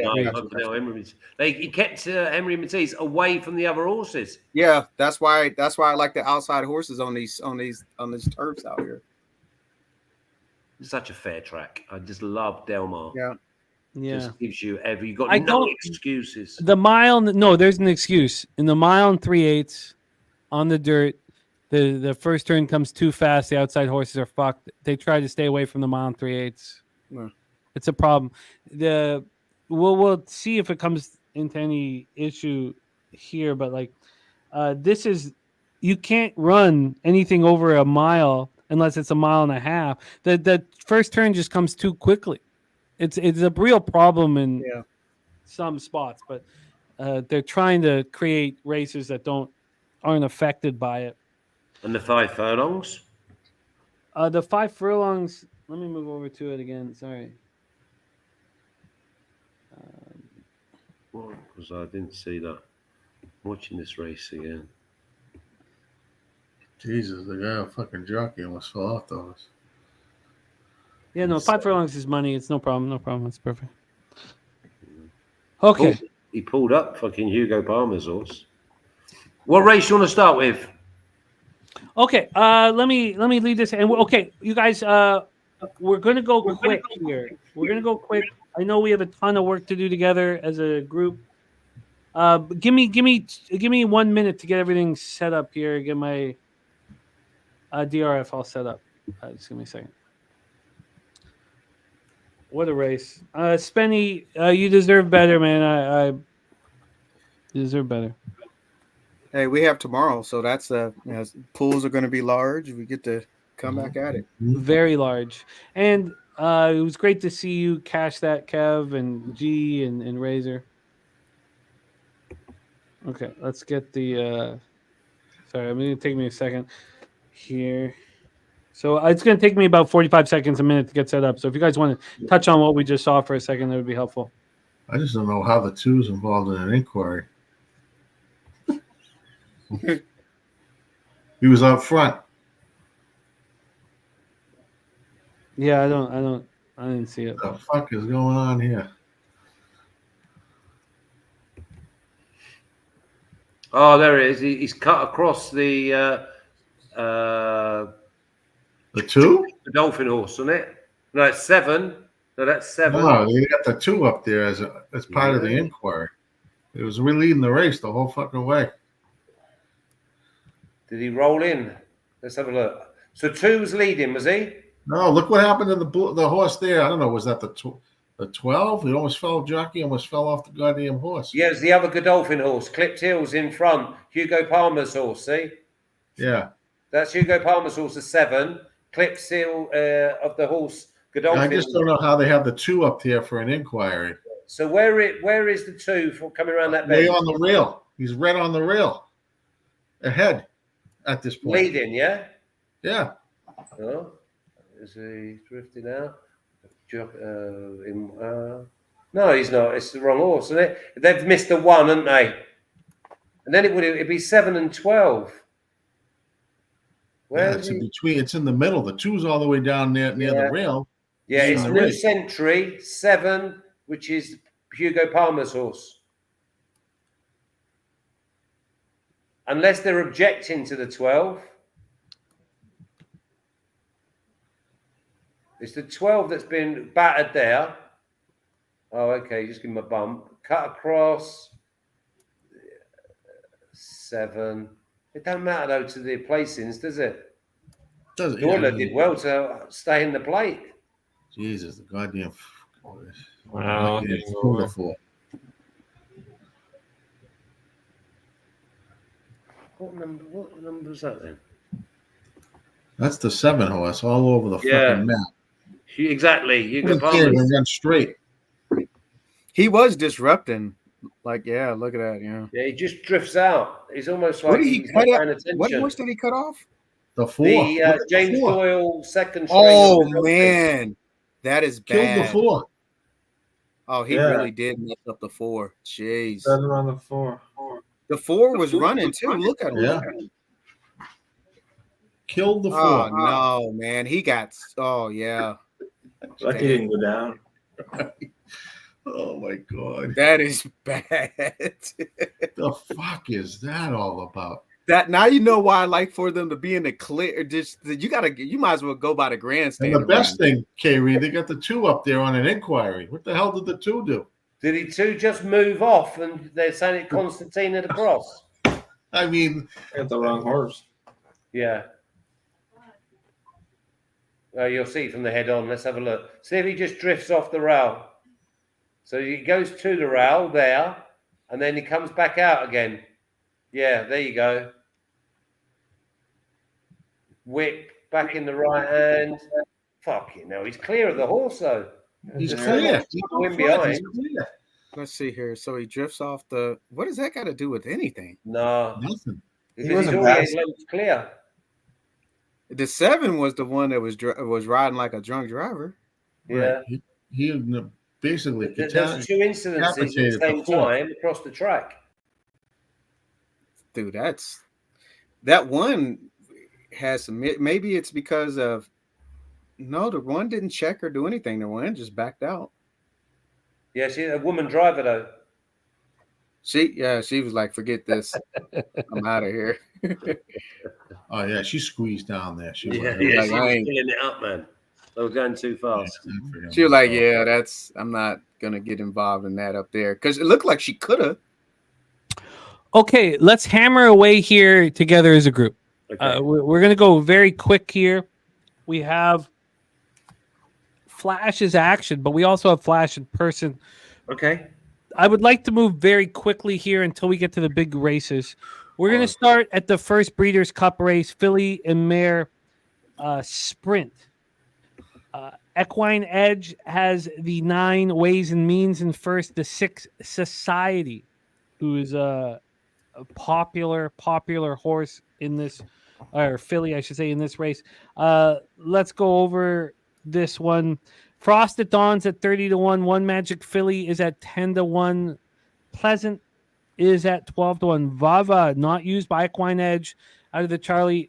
He kept Henry Matisse away from the other horses. Yeah, that's why I like the outside horses on these turfs out here. Such a fair track. I just love Del Mar. Yeah. Just gives you you got no excuses. The mile, no, there's an excuse. In the mile and 3/8 on the dirt, the first turn comes too fast. The outside horses are fucked. They try to stay away from the mile and 3/8. Yeah. It's a problem. We'll see if it comes into any issue here, but this is you can't run anything over a mile unless it's a mile and a half. The first turn just comes too quickly. It's a real problem in some spots, but they're trying to create races that aren't affected by it. And the 5 furlongs? The 5 furlongs. Let me move over to it again. Sorry. Because I didn't see that. I'm watching this race again. Jesus, the guy, a fucking jockey, almost fell off those. Yeah, no, 5 furlongs is money. It's no problem. No problem. It's perfect. Okay. He pulled up fucking Hugo Palmer's horse. What race you want to start with? Okay. Let me lead this. And okay, you guys. We're gonna go quick here. We're gonna go quick. I know we have a ton of work to do together as a group. Give me 1 minute to get everything set up here. Get my DRF all set up. Just give me a second. What a race. Spenny, you deserve better, man. You deserve better. Hey, we have tomorrow, so that's pools are going to be large. We get to come back at it. Very large. And it was great to see you cash that, Kev and G and Razor. Okay, let's get the sorry, I'm gonna take me a second here. So it's gonna take me about 45 seconds, a minute to get set up. So if you guys want to touch on what we just saw for a second, that would be helpful. I just don't know how the 2's involved in an inquiry. He was up front. Yeah, I didn't see it. What the fuck is going on here? Oh, there it is. He's cut across the 2? The Dolphin horse, isn't it? No, it's 7. No, that's 7. No, they got the 2 up there as part of the inquiry. It was leading the race the whole fucking way. Did he roll in? Let's have a look. So 2 was leading, was he? No, look what happened to the horse there. I don't know. Was that the 12? He almost fell. Jockey almost fell off the goddamn horse. Yeah, it's the other Godolphin horse. Clipped Heels in front. Hugo Palmer's horse, see? Yeah. That's Hugo Palmer's horse, a 7. Clipped Heel of the horse Godolphin. I just don't know how they have the 2 up here for an inquiry. So where is the 2 for coming around that Way bend? on the rail. He's right on the rail. Ahead at this point. Leading, yeah? Yeah. Oh, is he drifting out? No, he's not. It's the wrong horse, isn't it? They've missed the 1, haven't they? And then it'd be 7 and 12. Where it's in between. It's in the middle. The 2's all the way down near the rail. Yeah, it's the New race. Century 7, which is Hugo Palmer's horse. Unless they're objecting to the 12. It's the 12 that's been battered there. Oh, okay. Just give him a bump. Cut across. 7. It don't matter, though, to the placings, does it? Doesn't. Doyle did well to stay in the plate. Jesus, the goddamn. Wow. Beautiful. What number is that then? That's the 7 horse all over the fucking map. Exactly. Hugo He can't even Palmer's. run straight. He was disrupting. Like, yeah, look at that. Yeah. Yeah, he just drifts out. He's almost like What did he he's cut not off? paying attention. What horse did he cut off? The 4. The James Doyle second string. Oh man, that is bad. Killed the 4. Oh, he really did mess up the 4. Jeez. 7 on the 4. The 4 was running too. Look at him. Yeah. Killed the 4. Oh no, man. He got. Oh yeah. Lucky he didn't go down. Oh my god. That is bad. The fuck is that all about? That now you know why I like for them to be in the clear. Just you might as well go by the grandstand. And the best thing, K. Reed, they got the 2 up there on an inquiry. What the hell did the 2 do? Did he 2 just move off and they're saying it Constantine at the cross? I mean, I got the wrong horse. Yeah. Well, you'll see from the head on. Let's have a look. See if he just drifts off the rail. So he goes to the rail there, and then he comes back out again. Yeah, there you go. whip back in the right hand. Fucking hell, he's clear of the horse though. He's There's clear. so much He's wind clear. behind. Let's see here. So he drifts off the. What does that got to do with anything? No, Nothing. because wasn't he's already passing. 8 lengths clear. The 7 was the one that was riding like a drunk driver. Yeah. Right. He basically There's 2 incidences at the decapitated same the fourth. time across the track. Dude, that one has some. Maybe it's because of. No, the one didn't check or do anything. The one just backed out. Yeah, she's a woman driver though. She was like, forget this. I'm out of here. Oh yeah, she squeezed down there. She was Yeah, like, she was I ain't- filling it up, man. They were going too fast. She was like, yeah, I'm not gonna get involved in that up there. Because it looked like she could have. Okay, let's hammer away here together as a group. Okay. We're going to go very quick here. We have Flash's action, but we also have Flash in person. Okay. I would like to move very quickly here until we get to the big races. We're going to start at the first Breeders' Cup race, Filly and Mare Sprint. Equine Edge has the 9 Ways and Means in first, the 6 Society, who is a popular horse in this, or filly, I should say, in this race. Let's go over this one. Frost at Dawn's at 30-1. One Magic Filly is at 10-1. Pleasant is at 12-1. Vava, not used by Equine Edge, out of the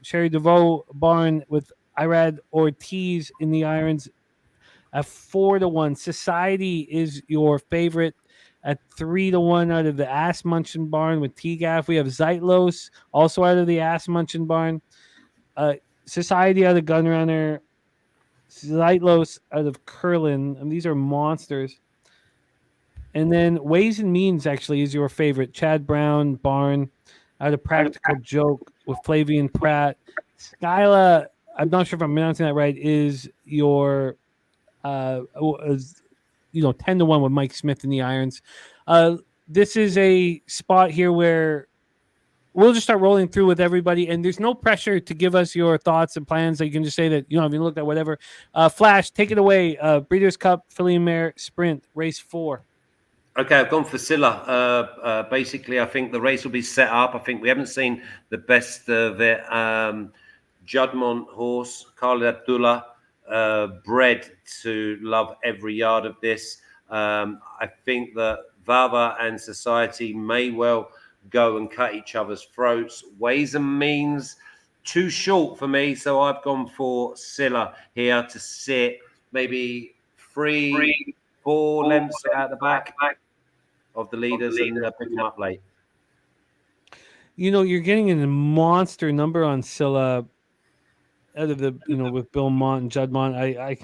Sherry DeVoe barn with Irad Ortiz in the irons at 4-1. Society is your favorite at 3-1 out of the Ass Munchin barn with T-Gaff. We have Zeitlos also out of the Ass Munchin barn. Society out of Gunrunner. Zeitlos out of Curlin. And these are monsters. And then Ways and Means actually is your favorite. Chad Brown barn out of Practical Joke with Flavian Pratt. Skyla, I'm not sure if I'm pronouncing that right, is your 10-1 with Mike Smith in the irons. This is a spot here where we'll just start rolling through with everybody, and there's no pressure to give us your thoughts and plans. So you can just say that, if you looked at whatever. Flash, take it away. Breeders' Cup, Filly and Mare Sprint, race 4. Okay, I've gone for Silla. Basically, I think the race will be set up. I think we haven't seen the best of it. Judmont horse, Khalid Abdullah, bred to love every yard of this. I think that Vava and Society may well go and cut each other's throats. Ways and Means, too short for me, so I've gone for Silla here to sit maybe 3-4 lengths out the back of the leaders and pick them up late. You're getting a monster number on Silla out of the, with Bill Mont and Judmont. I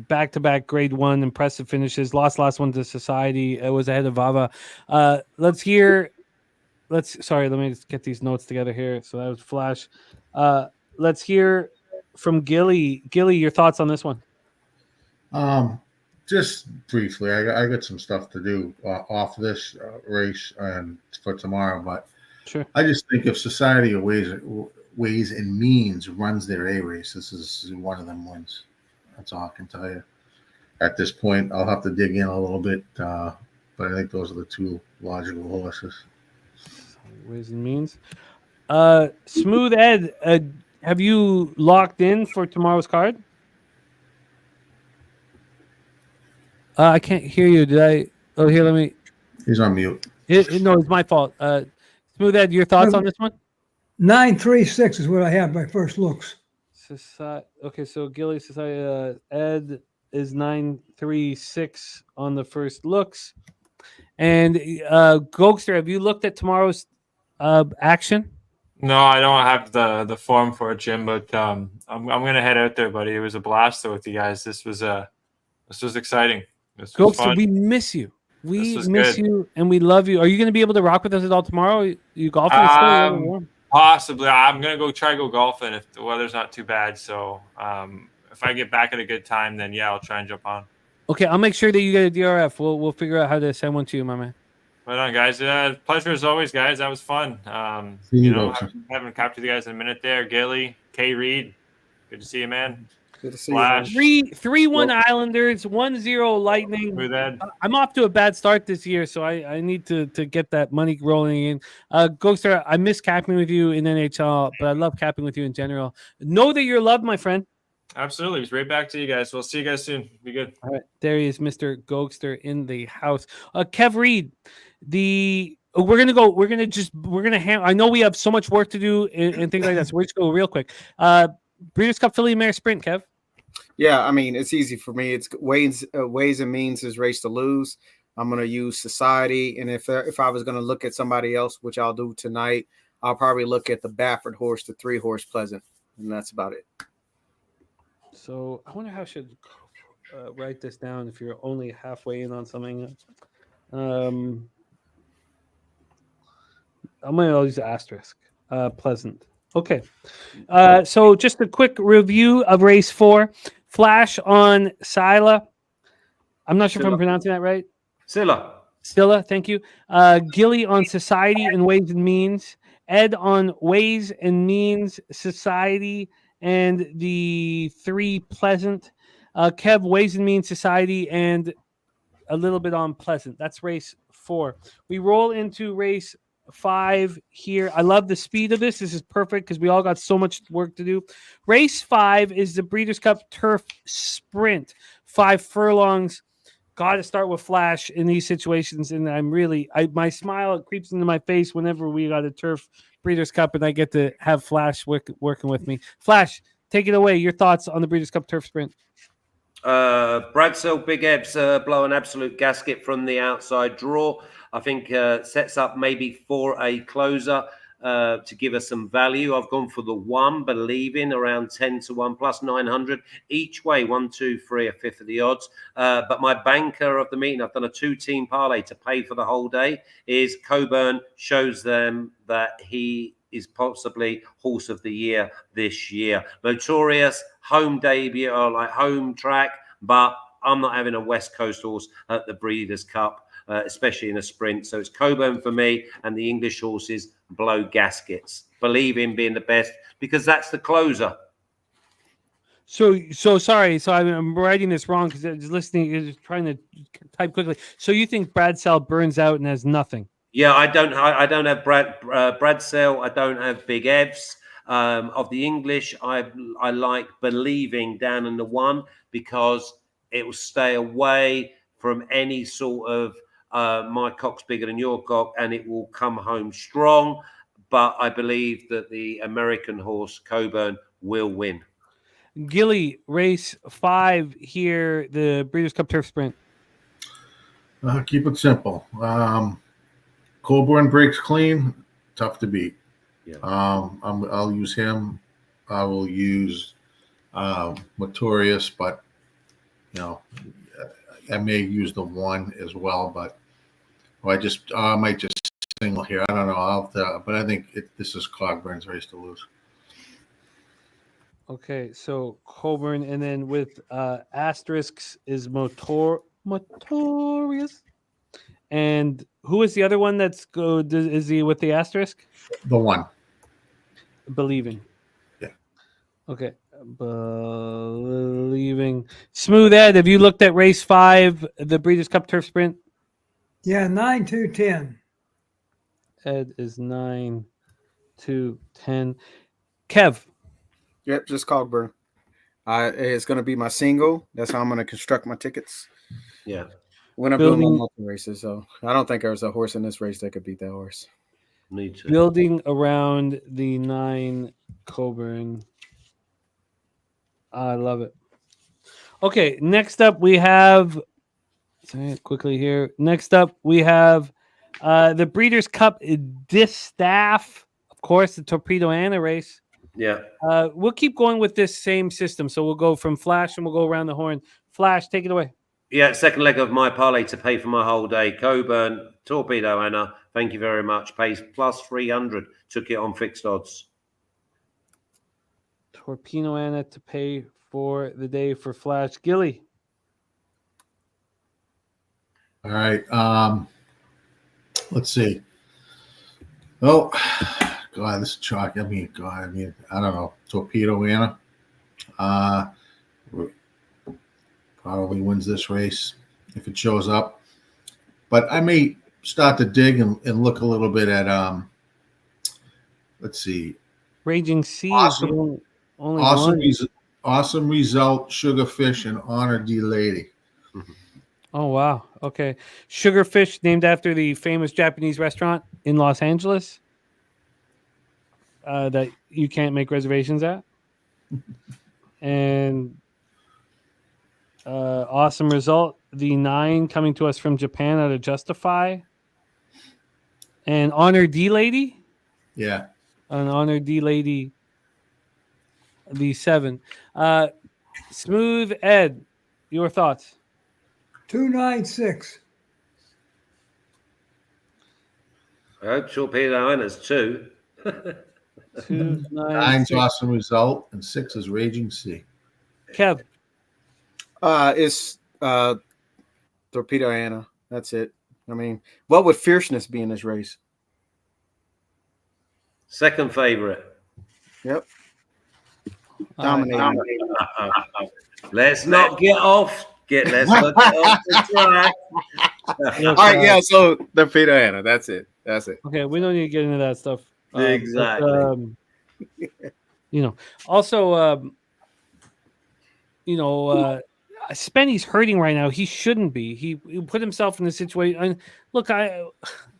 back-to-back grade 1 impressive finishes. Last one to Society. It was ahead of Vava. Let me just get these notes together here. So that was Flash. Let's hear from Gilly. Gilly, your thoughts on this one? Just briefly, I got some stuff to do off this race and for tomorrow, but sure. I just think if Society Ways and Means runs their A race, this is one of them wins. That's all I can tell you. At this point, I'll have to dig in a little bit, but I think those are the 2 logical horses. Ways and Means. Smooth Ed, have you locked in for tomorrow's card? I can't hear you. Did I? Oh, here, let me. He's on mute. No, it's my fault. Smooth Ed, your thoughts on this one? 936 is what I have by first looks. Okay, so Gilly Society, Ed is 936 on the first looks. And Gokster, have you looked at tomorrow's action? No, I don't have the form for it, Jim, but I'm gonna head out there, buddy. It was a blast with you guys. This was exciting. This was Gokster, fun. we miss you. We was miss good. you, and we love you. Are you going to be able to rock with us at all tomorrow? You golfing? It's still a little warm. Possibly. I'm gonna go golfing if the weather's not too bad. So if I get back at a good time, then yeah, I'll try and jump on. Okay, I'll make sure that you get a DRF. We'll figure out how to send one to you, my man. Right on, guys. Pleasure as always, guys. That was fun. See you, You know, Wilson. haven't captured you guys in a minute there. Gilly, K Reed, good to see you, man. Good to see you, man. Flash, 3-1 Islanders, 1-0 Lightning. Smooth Ed. I'm off to a bad start this year, so I need to get that money rolling in. Ghoster, I miss capping with you in NHL, but I love capping with you in general. Know that you're loved, my friend. Absolutely. It's right back to you guys. We'll see you guys soon. Be good. All right, there he is, Mr. Ghoster in the house. Kev Reed, we're gonna I know we have so much work to do and things like that, so we're just go real quick. Breeders' Cup Philly Mare Sprint, Kev. Yeah, I mean, it's easy for me. It's ways and means is race to lose. I'm going to use Society. And if I was going to look at somebody else, which I'll do tonight, I'll probably look at the Baffert horse, the 3-horse Pleasant. And that's about it. So I wonder how I should write this down if you're only halfway in on something. I'm going to use asterisk. Pleasant. Okay. So just a quick review of race 4. Flash on Sila. I'm not sure if I'm pronouncing that right. Silla, thank you. Gilly on Society and Ways and Means. Ed on Ways and Means, Society, and the 3 Pleasant. Kev, Ways and Means, Society, and a little bit on Pleasant. That's race 4. We roll into race 5 here. I love the speed of this. This is perfect because we all got so much work to do. Race 5 is the Breeders' Cup Turf Sprint. 5 furlongs. Got to start with Flash in these situations, and my smile creeps into my face whenever we got a Turf Breeders' Cup and I get to have Flash working with me. Flash, take it away. Your thoughts on the Breeders' Cup Turf Sprint? Bradsell, Big Ebs blow an absolute gasket from the outside draw. I think sets up maybe for a closer to give us some value. I've gone for the 1, Believing, around 10-1 plus 900 each way, 1, 2, 3, a fifth of the odds. But my banker of the meeting, I've done a 2-team parlay to pay for the whole day, is Coburn. Shows them that he is possibly horse of the year this year. Notorious, home debut, or like home track, but I'm not having a West Coast horse at the Breeders' Cup, especially in a sprint. So it's Coburn for me, and the English horses blow gaskets. Believe in being the best because that's the closer. So sorry. So I'm writing this wrong because I was listening, just trying to type quickly. So you think Bradsell burns out and has nothing? Yeah, I don't have Bradsell. I don't have Big Evs. Of the English, I like Believing down in the 1 because it will stay away from any sort of my cock's bigger than your cock, and it will come home strong. But I believe that the American horse Coburn will win. Gilly, race 5 here, the Breeders' Cup Turf Sprint. Keep it simple. Coburn breaks clean, tough to beat. Yeah. I'll use him. I will use Notorious, but I may use the 1 as well. But I might just single here. I don't know. But I think this is Cogburn's race to lose. Okay, so Coburn, and then with asterisks is Notorious. And who is the other one that's good? Is he with the asterisk? The 1. Believing. Yeah. Okay. Believing. Smooth Ed, have you looked at race 5, the Breeders' Cup Turf Sprint? Yeah, 9-10. Ed is 9-10. Kev. Yep, just Coburn. It's going to be my single. That's how I'm going to construct my tickets. Yeah. When I'm doing my multi races, so I don't think there's a horse in this race that could beat that horse. Me too. Building around the 9 Coburn. I love it. Okay, next up we have. Quickly here. Next up we have the Breeders' Cup Distaff. Of course, the Torpedo Anna race. Yeah. We'll keep going with this same system. So we'll go from Flash and we'll go around the horn. Flash, take it away. Yeah, second leg of my parlay to pay for my whole day. Coburn, Torpedo Anna, thank you very much. Pays plus 300. Took it on fixed odds. Torpedo Anna to pay for the day for Flash. Gilly. All right. Let's see. Oh, God, this is chalk. I mean, I don't know. Torpedo Anna. Probably wins this race if it shows up. But I may start to dig and look a little bit at let's see. Raging Sea Awesome. is the only Awesome, one. awesome result. Sugarfish and Honor D Lady. Oh wow. Okay. Sugarfish, named after the famous Japanese restaurant in Los Angeles. That you can't make reservations at. And awesome result. The 9 coming to us from Japan out of Justify. And Honor D Lady. Yeah. An Honor D Lady. The 7. Smooth Ed, your thoughts? 296. I hope Torpedo Anna's 2. 9's awesome result, and 6 is Raging Sea. Kev. It's Torpedo Anna. That's it. I mean, what would fierceness be in this race? Second favorite. Yep. Dominating. Let's not get off. Let's not get off the track. All right, yeah. So Torpedo Anna. That's it. Okay, we don't need to get into that stuff. Exactly. But, also, Spenny's hurting right now. He shouldn't be. He put himself in a situation. And look,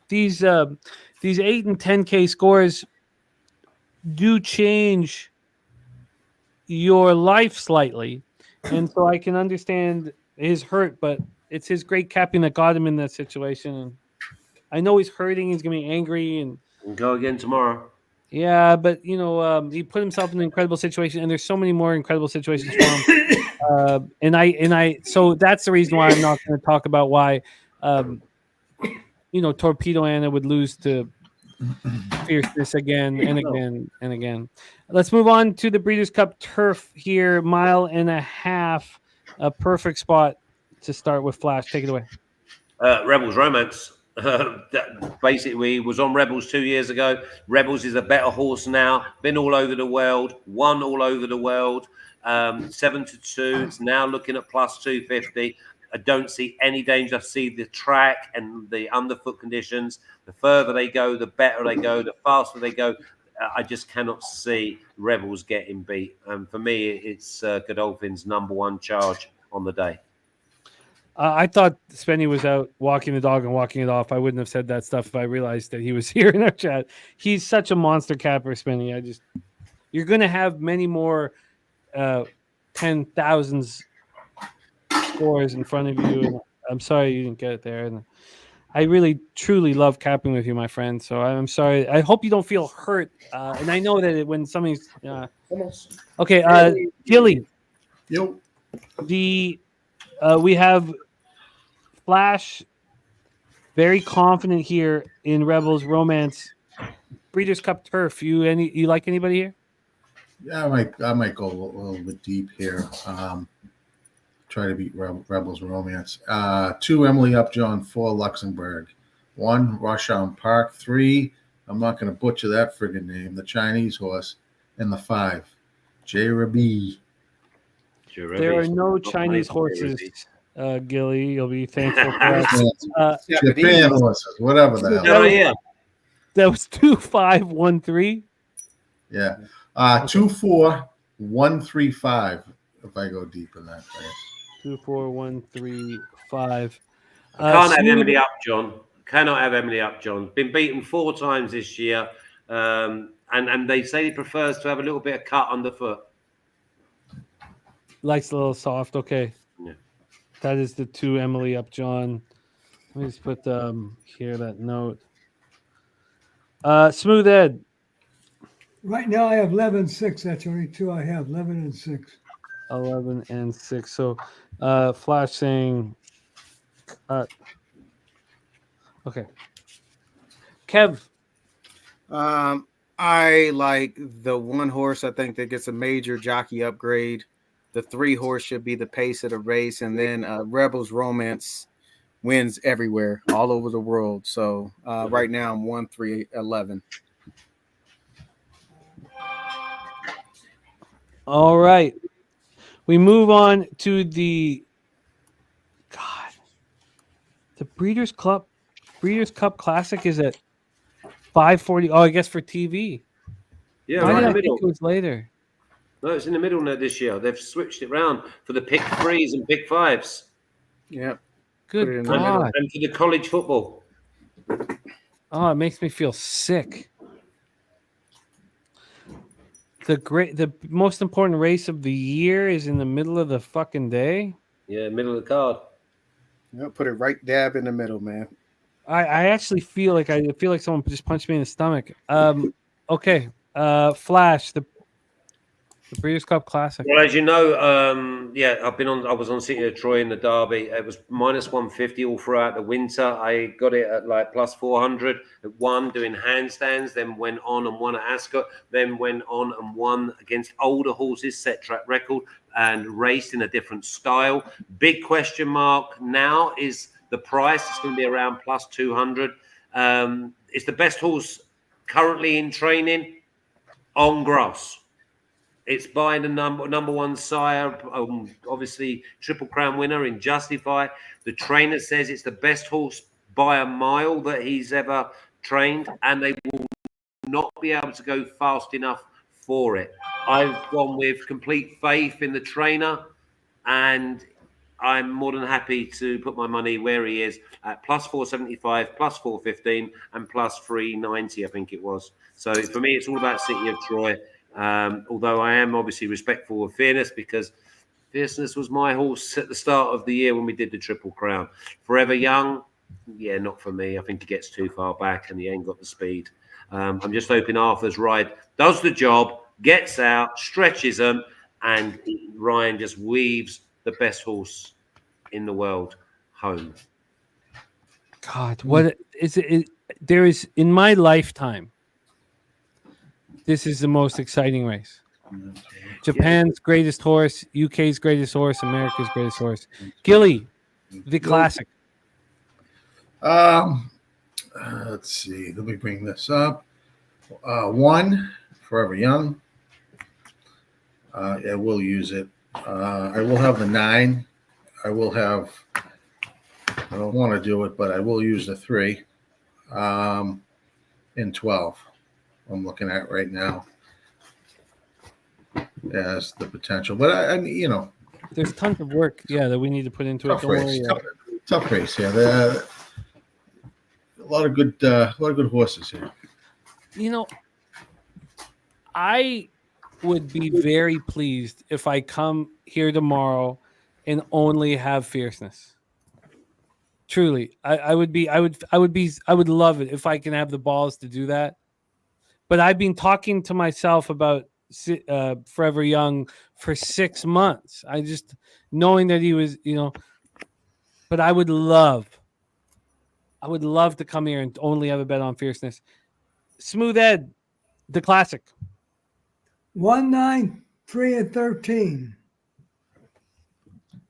these 8 and 10K scores do change your life slightly, and so I can understand his hurt, but it's his great capping that got him in that situation. And I know he's hurting. He's gonna be angry and We'll go again tomorrow. Yeah, but he put himself in an incredible situation, and there's so many more incredible situations for him. So that's the reason why I'm not going to talk about why, Torpedo Anna would lose to Fierceness again and again and again. Let's move on to the Breeders' Cup Turf here, 1.5 miles, a perfect spot to start with. Flash, take it away. Rebels Romance. That basically was on Rebels 2 years ago. Rebels is a better horse now. Been all over the world. Won all over the world. 7-2. It's now looking at plus 250. I don't see any danger. I see the track and the underfoot conditions. The further they go, the better they go. The faster they go. I just cannot see Rebels getting beat. For me, it's Godolphin's #1 charge on the day. I thought Spenny was out walking the dog and walking it off. I wouldn't have said that stuff if I realized that he was here in our chat. He's such a monster capper, Spenny. You're going to have many more 10,000s scores in front of you. And I'm sorry you didn't get it there. And I really, truly love capping with you, my friend. So I'm sorry. I hope you don't feel hurt. And I know that when somebody's okay, Gilly. Yep. We have Flash, very confident here in Rebels Romance. Breeders' Cup Turf. You like anybody here? Yeah, I might go a little bit deep here. Try to beat Rebels Romance. 2 Emily Upjohn, 4 Luxembourg, 1 Roshan Park, 3. I'm not going to butcher that friggin' name. The Chinese horse, and the 5 J. Rabi. There are no Chinese horses, Gilly. You'll be thankful for that. Japan horses, whatever the hell. Oh, yeah. That was 2-5-1-3. Yeah. 2-4-1-3-5. If I go deep in that race. 2-4-1-3-5. I can't have Emily Upjohn. Cannot have Emily Upjohn. Been beaten 4 times this year, and they say he prefers to have a little bit of cut underfoot. Likes a little soft. Okay. Yeah. That is the 2 Emily Upjohn. Let me just put here that note. Smooth Ed. Right now I have 11-6. That's only 2 I have. 11-6. 11-6. So Flash saying okay. Kev. I like the 1 horse I think that gets a major jockey upgrade. The 3 horse should be the pace of the race, and then Rebels Romance wins everywhere, all over the world. So right now I'm 1-3-11. All right. We move on to the Breeders' Cup Classic is at 5:40. Oh, I guess for TV. Yeah, Why right did in I the think middle. it was later? No, it's in the middle now this year. They've switched it round for the pick 3s and pick 5s. Yep. Good it in the God. And for the college football. Oh, it makes me feel sick. The most important race of the year is in the middle of the fucking day. Yeah, middle of the card. Yep, put it right dab in the middle, man. I actually feel like someone just punched me in the stomach. Okay. Flash, the Breeders' Cup Classic. Well, as you know, I was on City of Troy in the Derby. It was minus 150 all throughout the winter. I got it at like plus 400 at one, doing handstands, then went on and won at Ascot, then went on and won against older horses, set track record, and raced in a different style. Big question mark now is the price. It's going to be around plus 200. It's the best horse currently in training on grass. It's by the number one sire, obviously Triple Crown winner in Justify. The trainer says it's the best horse by a mile that he's ever trained, and they will not be able to go fast enough for it. I've gone with complete faith in the trainer, and I'm more than happy to put my money where he is at plus 475, plus 415, and plus 390, I think it was. So for me, it's all about City of Troy. Although I am obviously respectful of Fierceness, because Fierceness was my horse at the start of the year when we did the Triple Crown. Forever Young, yeah, not for me. I think he gets too far back and he ain't got the speed. I'm just hoping Arthur's ride does the job, gets out, stretches them, and Ryan just weaves the best horse in the world home. God, what is it? There is, in my lifetime, this is the most exciting race. Japan's greatest horse, UK's greatest horse, America's greatest horse. Gilly, the classic. Let's see. Let me bring this up. 1, Forever Young. I will use it. I will have the 9. I don't want to do it, but I will use the 3. In 12. I'm looking at right now as the potential. But I mean, there's tons of work, that we need to put into it. Tough race. Tough race. Yeah, a lot of good horses here. I would be very pleased if I come here tomorrow and only have Fierceness. Truly, I would love it if I can have the balls to do that. But I've been talking to myself about Forever Young for 6 months. I just knowing that he was, but I would love to come here and only have a bet on Fierceness. Smooth Ed, the classic. 1, 9, 3, and 13.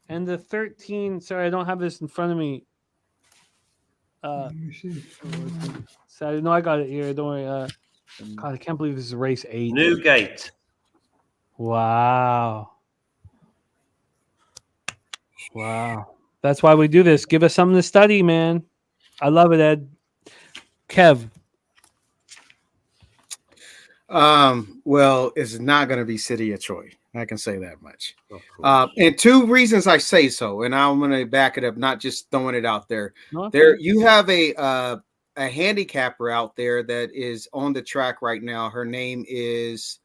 And the 13, sorry, I don't have this in front of me. Let me see. So no, I got it here. Don't worry. God, I can't believe this is race 8. Newgate. Wow. That's why we do this. Give us something to study, man. I love it, Ed. Kev. Well, it's not going to be City of Troy. I can say that much. And 2 reasons I say so, and I'm going to back it up, not just throwing it out there. There, you have a handicapper out there that is on the track right now. Her name is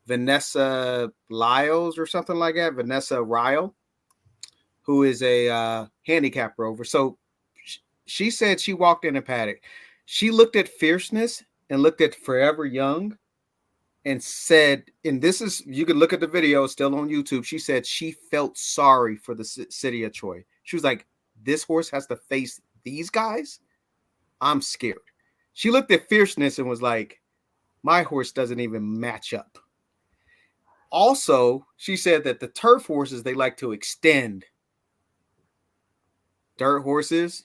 Vanessa Lyles or something like that. Vanessa Ryle, who is a handicapper over. So she said she walked in a paddock. She looked at Fierceness and looked at Forever Young and said, and this is, you can look at the video, still on YouTube. She said she felt sorry for the City of Troy. She was like, this horse has to face these guys? I'm scared. She looked at Fierceness and was like, my horse doesn't even match up. Also, she said that the turf horses, they like to extend. Dirt horses,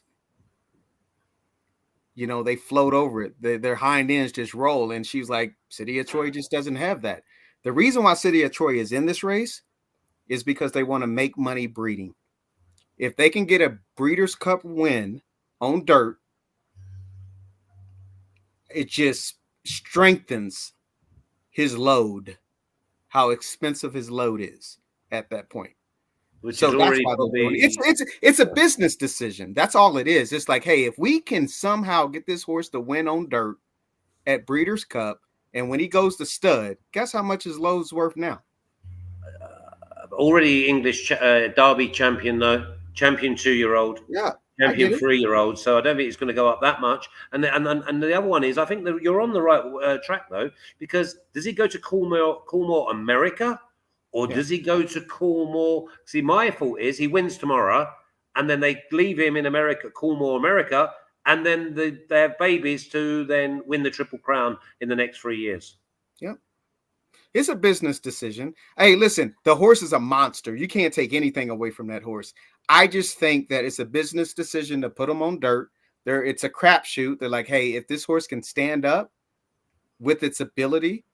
You know, they float over it. Their hind ends just roll. And she's like, City of Troy just doesn't have that. The reason why City of Troy is in this race is because they want to make money breeding. If they can get a Breeders' Cup win on dirt, it just strengthens his load, how expensive his load is at that point. Which So is that's already why they're doing probably it. It's a business decision. That's all it is. It's like, hey, if we can somehow get this horse to win on dirt at Breeders' Cup, and when he goes to stud, guess how much his load's worth now? already English Derby champion though, champion 2-year-old. Yeah. Champion 3-year-old, so I don't think it's going to go up that much. And the other one is, I think that you're on the right track though, because does he go to Coolmore America, or does he go to Coolmore? See, my thought is he wins tomorrow, and then they leave him in America, Coolmore America, and then they have babies to then win the Triple Crown in the next 3 years. Yep. It's a business decision. Hey, listen, the horse is a monster. You can't take anything away from that horse. I just think that it's a business decision to put him on dirt. It's a crapshoot. They're like, hey, if this horse can stand up with its ability,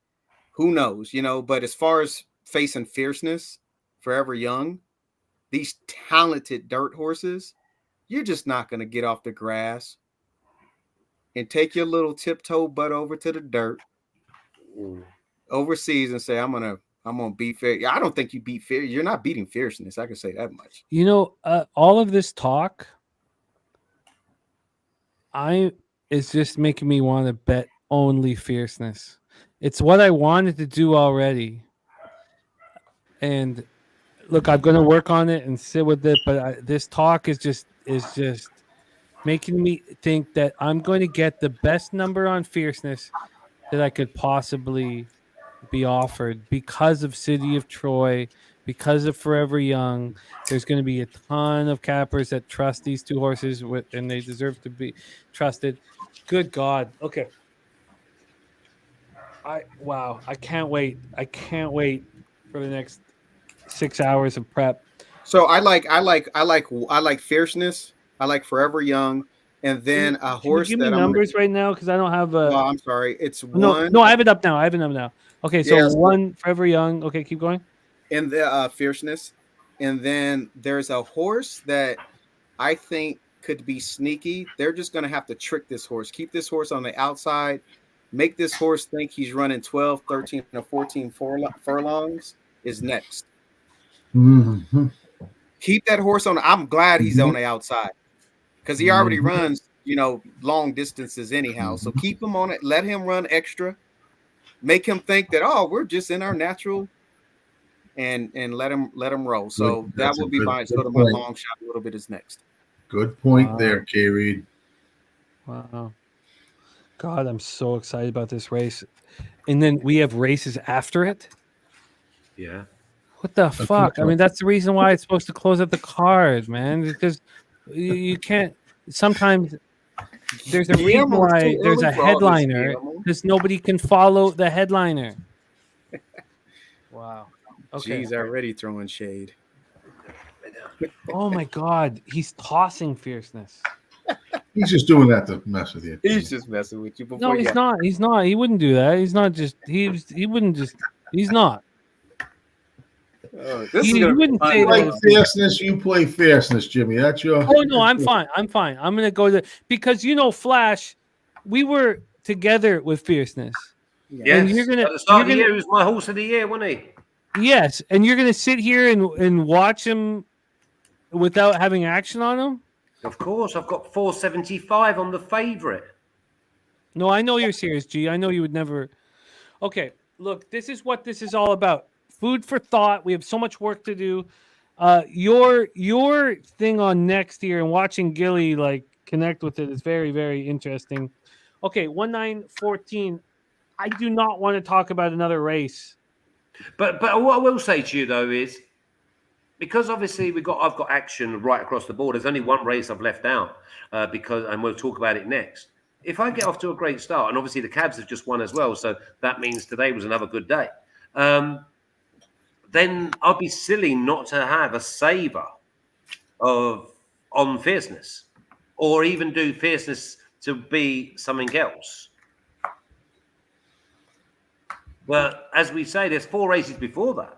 who knows, you know? But as far as facing fierceness, Forever Young, these talented dirt horses, you're just not going to get off the grass and take your little tiptoe butt over to the dirt overseas and say, I'm gonna beat fair. I don't think you beat fair. You're not beating fierceness. I can say that much. You know, all of this talk, it's just making me want to bet only fierceness. It's what I wanted to do already. And look, I'm going to work on it and sit with it. But this talk is just making me think that I'm going to get the best number on fierceness that I could possibly be offered because of City of Troy, because of Forever Young. There's going to be a ton of cappers that trust these two horses and they deserve to be trusted. Good God. Okay. I can't wait. I can't wait for the next 6 hours of prep. So I like fierceness. I like Forever Young, and then a horse. Can you give me numbers right now because I don't have a. Oh, I'm sorry. It's one. No, I have it up now. Okay, so one Forever Young. Okay, keep going. And the fierceness, and then there's a horse that I think could be sneaky. They're just going to have to trick this horse. Keep this horse on the outside. Make this horse think he's running 12, 13, or 14 furlongs is next. Mm-hmm. Keep that horse on. I'm glad he's on the outside because he already runs, long distances anyhow. So keep him on it. Let him run extra. Make him think that, we're just in our natural, and let him roll. So that will be my sort of my long shot. A little bit is next. Good point there, Kev Reed. Wow. God, I'm so excited about this race. And then we have races after it? Yeah. What the fuck? I mean, that's the reason why it's supposed to close out the card, man. Because you can't. Sometimes there's a reason why there's a headliner because nobody can follow the headliner. Wow. Okay. He's already throwing shade. Oh my God, he's tossing fierceness. He's just doing that to mess with you. He's just messing with you. No, he's not. He's not. He wouldn't do that. He's not just. He wouldn't just. He's not. He wouldn't say like fierceness. You play fierceness, Jimmy. That's your. Oh no, I'm fine. I'm gonna go to because Flash, we were together with fierceness. Yes. And you're gonna. At the start of the year, he was my horse of the year, wasn't he? Yes, and you're gonna sit here and watch him without having action on him. Of course, I've got 475 on the favorite. No, I know you're serious, G. I know you would never. Okay, look, this is what this is all about. Food for thought. We have so much work to do. Your thing on next year and watching Gilly connect with it is very, very interesting. Okay, 1914. I do not want to talk about another race. But what I will say to you though is, because obviously I've got action right across the board. There's only one race I've left out and we'll talk about it next. If I get off to a great start, and obviously the Cabs have just won as well, so that means today was another good day. Then I'd be silly not to have a saver on fierceness, or even do fierceness to be something else. But as we say, there's 4 races before that.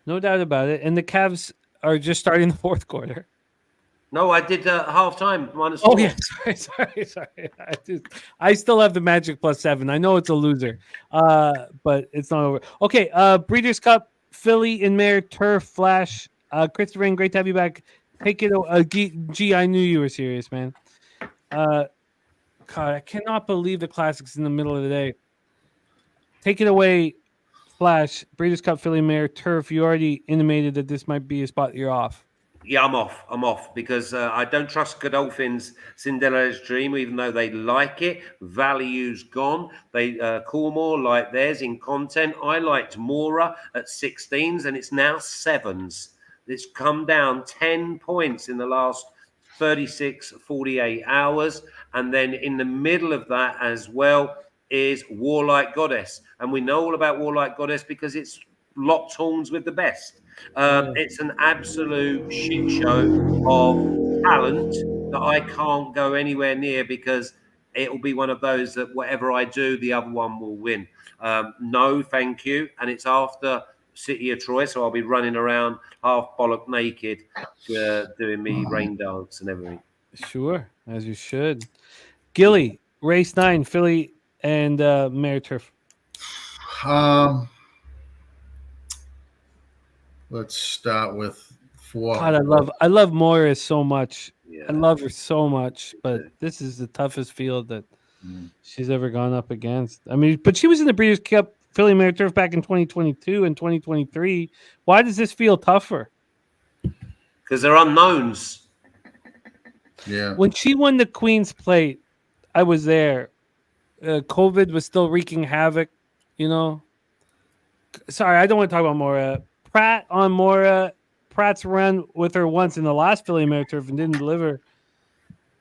No doubt about it. And the Cavs are just starting the fourth quarter. No, I did half time -4. Oh, yeah. Sorry. I still have the Magic +7. I know it's a loser, but it's not over. Okay, Breeders' Cup, Philly and Mare Turf Flash. Christopher, Rain, great to have you back. Take it. Gee, I knew you were serious, man. God, I cannot believe the Classic's in the middle of the day. Take it away, Flash. Breeders' Cup, Philly, Mare Turf. You already intimated that this might be a spot you're off. Yeah, I'm off because I don't trust Godolphin's Cinderella's Dream, even though they like it. Value's gone. They Coolmore like theirs in content. I liked Mora at 16s, and it's now 7s. It's come down 10 points in the last 36, 48 hours. And then in the middle of that as well is Warlike Goddess. And we know all about Warlike Goddess because it's locked horns with the best. It's an absolute shit show of talent that I can't go anywhere near because it'll be one of those that whatever I do, the other one will win. No, thank you. And it's after City of Troy, so I'll be running around half bollock naked doing me rain dance and everything. Sure, as you should. Gilly, race 9, Philly and Mare Turf. Let's start with 4. God, I love Moira so much. Yeah. I love her so much, but this is the toughest field that she's ever gone up against. I mean, but she was in the Breeders' Cup Philly Mare Turf back in 2022 and 2023. Why does this feel tougher? Because they're unknowns. Yeah. When she won the Queen's Plate, I was there. COVID was still wreaking havoc, you know. Sorry, I don't want to talk about Mora. Pratt on Mora. Pratt's run with her once in the last Philly Mare Turf and didn't deliver.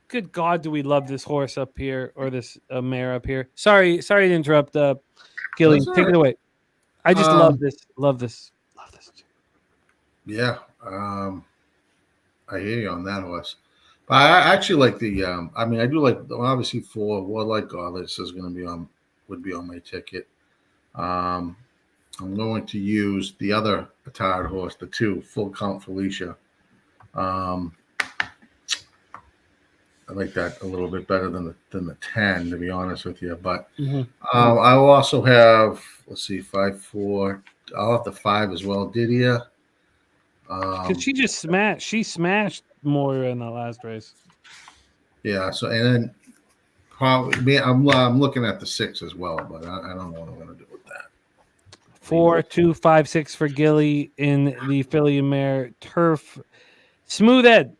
Good God, do we love this horse up here or this mare up here? Sorry to interrupt, Gilly. That's all Take right. it away. I just love this. Yeah. I hear you on that horse. But I actually like the I do like obviously 4 Warlike Goddess is would be on my ticket. I'm going to use the other Petard horse, the 2 Full Count Felicia. I like that a little bit better than the 10, to be honest with you. But I will also have 5-4. I'll have the 5 as well. Didier. Because she smashed Moira in the last race. Yeah. So and then probably I'm looking at the 6 as well, but I don't know what I'm going to do with that. 4, 2, 5, 6 for Gilly in the Philly Mare Turf. Smooth Ed.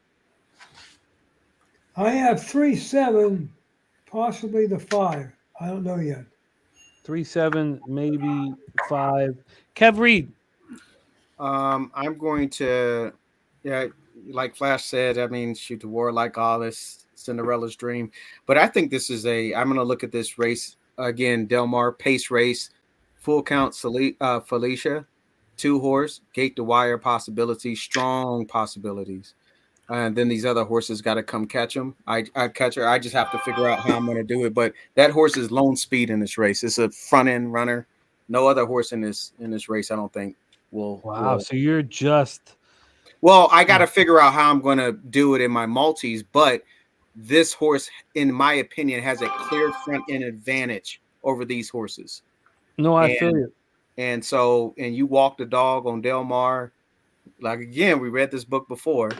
I have 3, 7, possibly the 5. I don't know yet. 3, 7, maybe 5. Kev Reed. I'm going to, like Flash said, I mean, shoot the Warlike Goddess, Cinderella's Dream. But I think this is I'm going to look at this race again, Del Mar pace race. Full Count Felicia, 2 horse, gate to wire possibilities, strong possibilities. And then these other horses got to come catch them. I catch her. I just have to figure out how I'm going to do it. But that horse is lone speed in this race. It's a front end runner. No other horse in this race, I don't think will. Wow. So you're just. Well, I got to figure out how I'm going to do it in my multis. But this horse, in my opinion, has a clear front end advantage over these horses. No, I feel you. And so, you walk the dog on Del Mar. Like, again, we read this book before.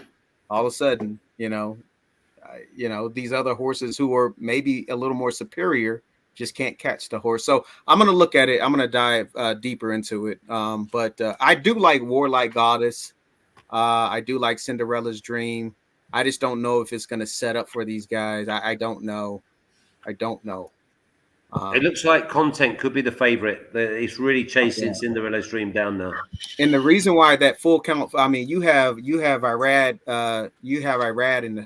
All of a sudden, these other horses who are maybe a little more superior just can't catch the horse. So I'm going to look at it. I'm going to dive deeper into it. But I do like Warlike Goddess. I do like Cinderella's Dream. I just don't know if it's going to set up for these guys. I don't know. It looks like Content could be the favorite. It's really chasing Cinderella's Dream down now. And the reason why that Full Count, I mean, you have Irad,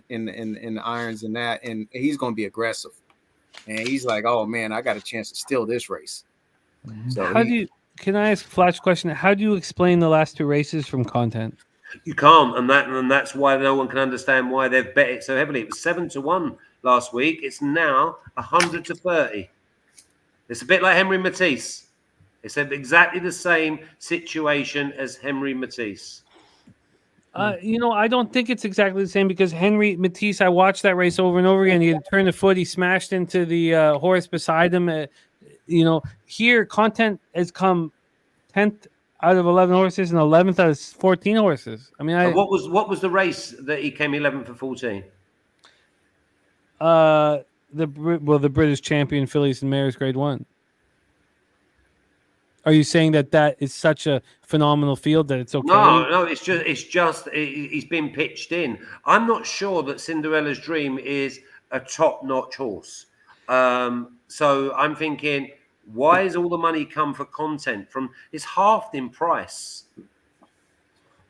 in the irons and that, and he's going to be aggressive. And he's like, oh man, I got a chance to steal this race. So can I ask a Flash question? How do you explain the last 2 races from Content? You can't, and that's why no one can understand why they've bet it so heavily. It was 7-1 last week. It's now 100 to 30. It's a bit like Henry Matisse. It's exactly the same situation as Henry Matisse. I don't think it's exactly the same because Henry Matisse, I watched that race over and over again. He had to turn the foot. He smashed into the horse beside him. Here, Content has come 10th out of 11 horses and 11th out of 14 horses. I mean, what was the race that he came 11th for 14? The British champion Fillies and Mares Grade 1. Are you saying that is such a phenomenal field that it's okay? No, it's just he's been pitched in. I'm not sure that Cinderella's Dream is a top-notch horse. So I'm thinking, why is all the money come for Content? It's halved in price.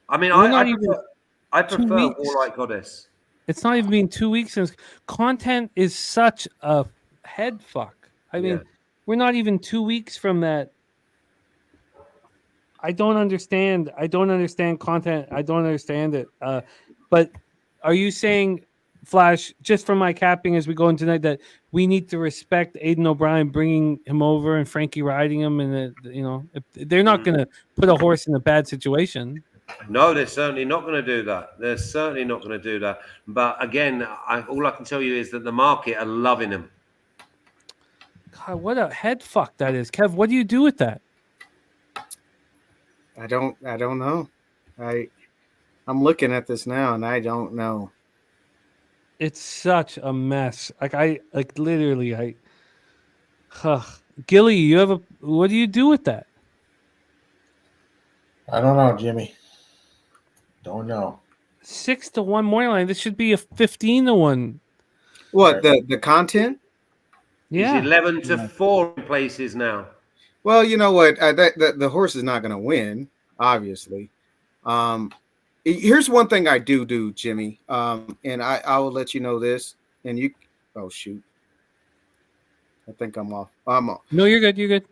I mean, I prefer All Right Goddess. It's not even been 2 weeks since Content is such a head fuck. I mean, we're not even 2 weeks from that. I don't understand Content. I don't understand it. But are you saying, Flash, just from my capping as we go into tonight, that we need to respect Aidan O'Brien bringing him over and Frankie riding him, and they're not going to put a horse in a bad situation? No, they're certainly not going to do that. But again, all I can tell you is that the market are loving him. God, what a head fuck that is, Kev. What do you do with that? I don't know. I'm looking at this now and I don't know. It's such a mess. Gilly, what do you do with that? I don't know, Jimmy. Don't know. 6-1 morning line. This should be a 15-1. What, the Content? Yeah. He's 11 to 4 in places now. Well, you know what? The horse is not going to win, obviously. Here's one thing I do, Jimmy, and I will let you know this. And you, oh shoot, I think I'm off. No, you're good. You're good.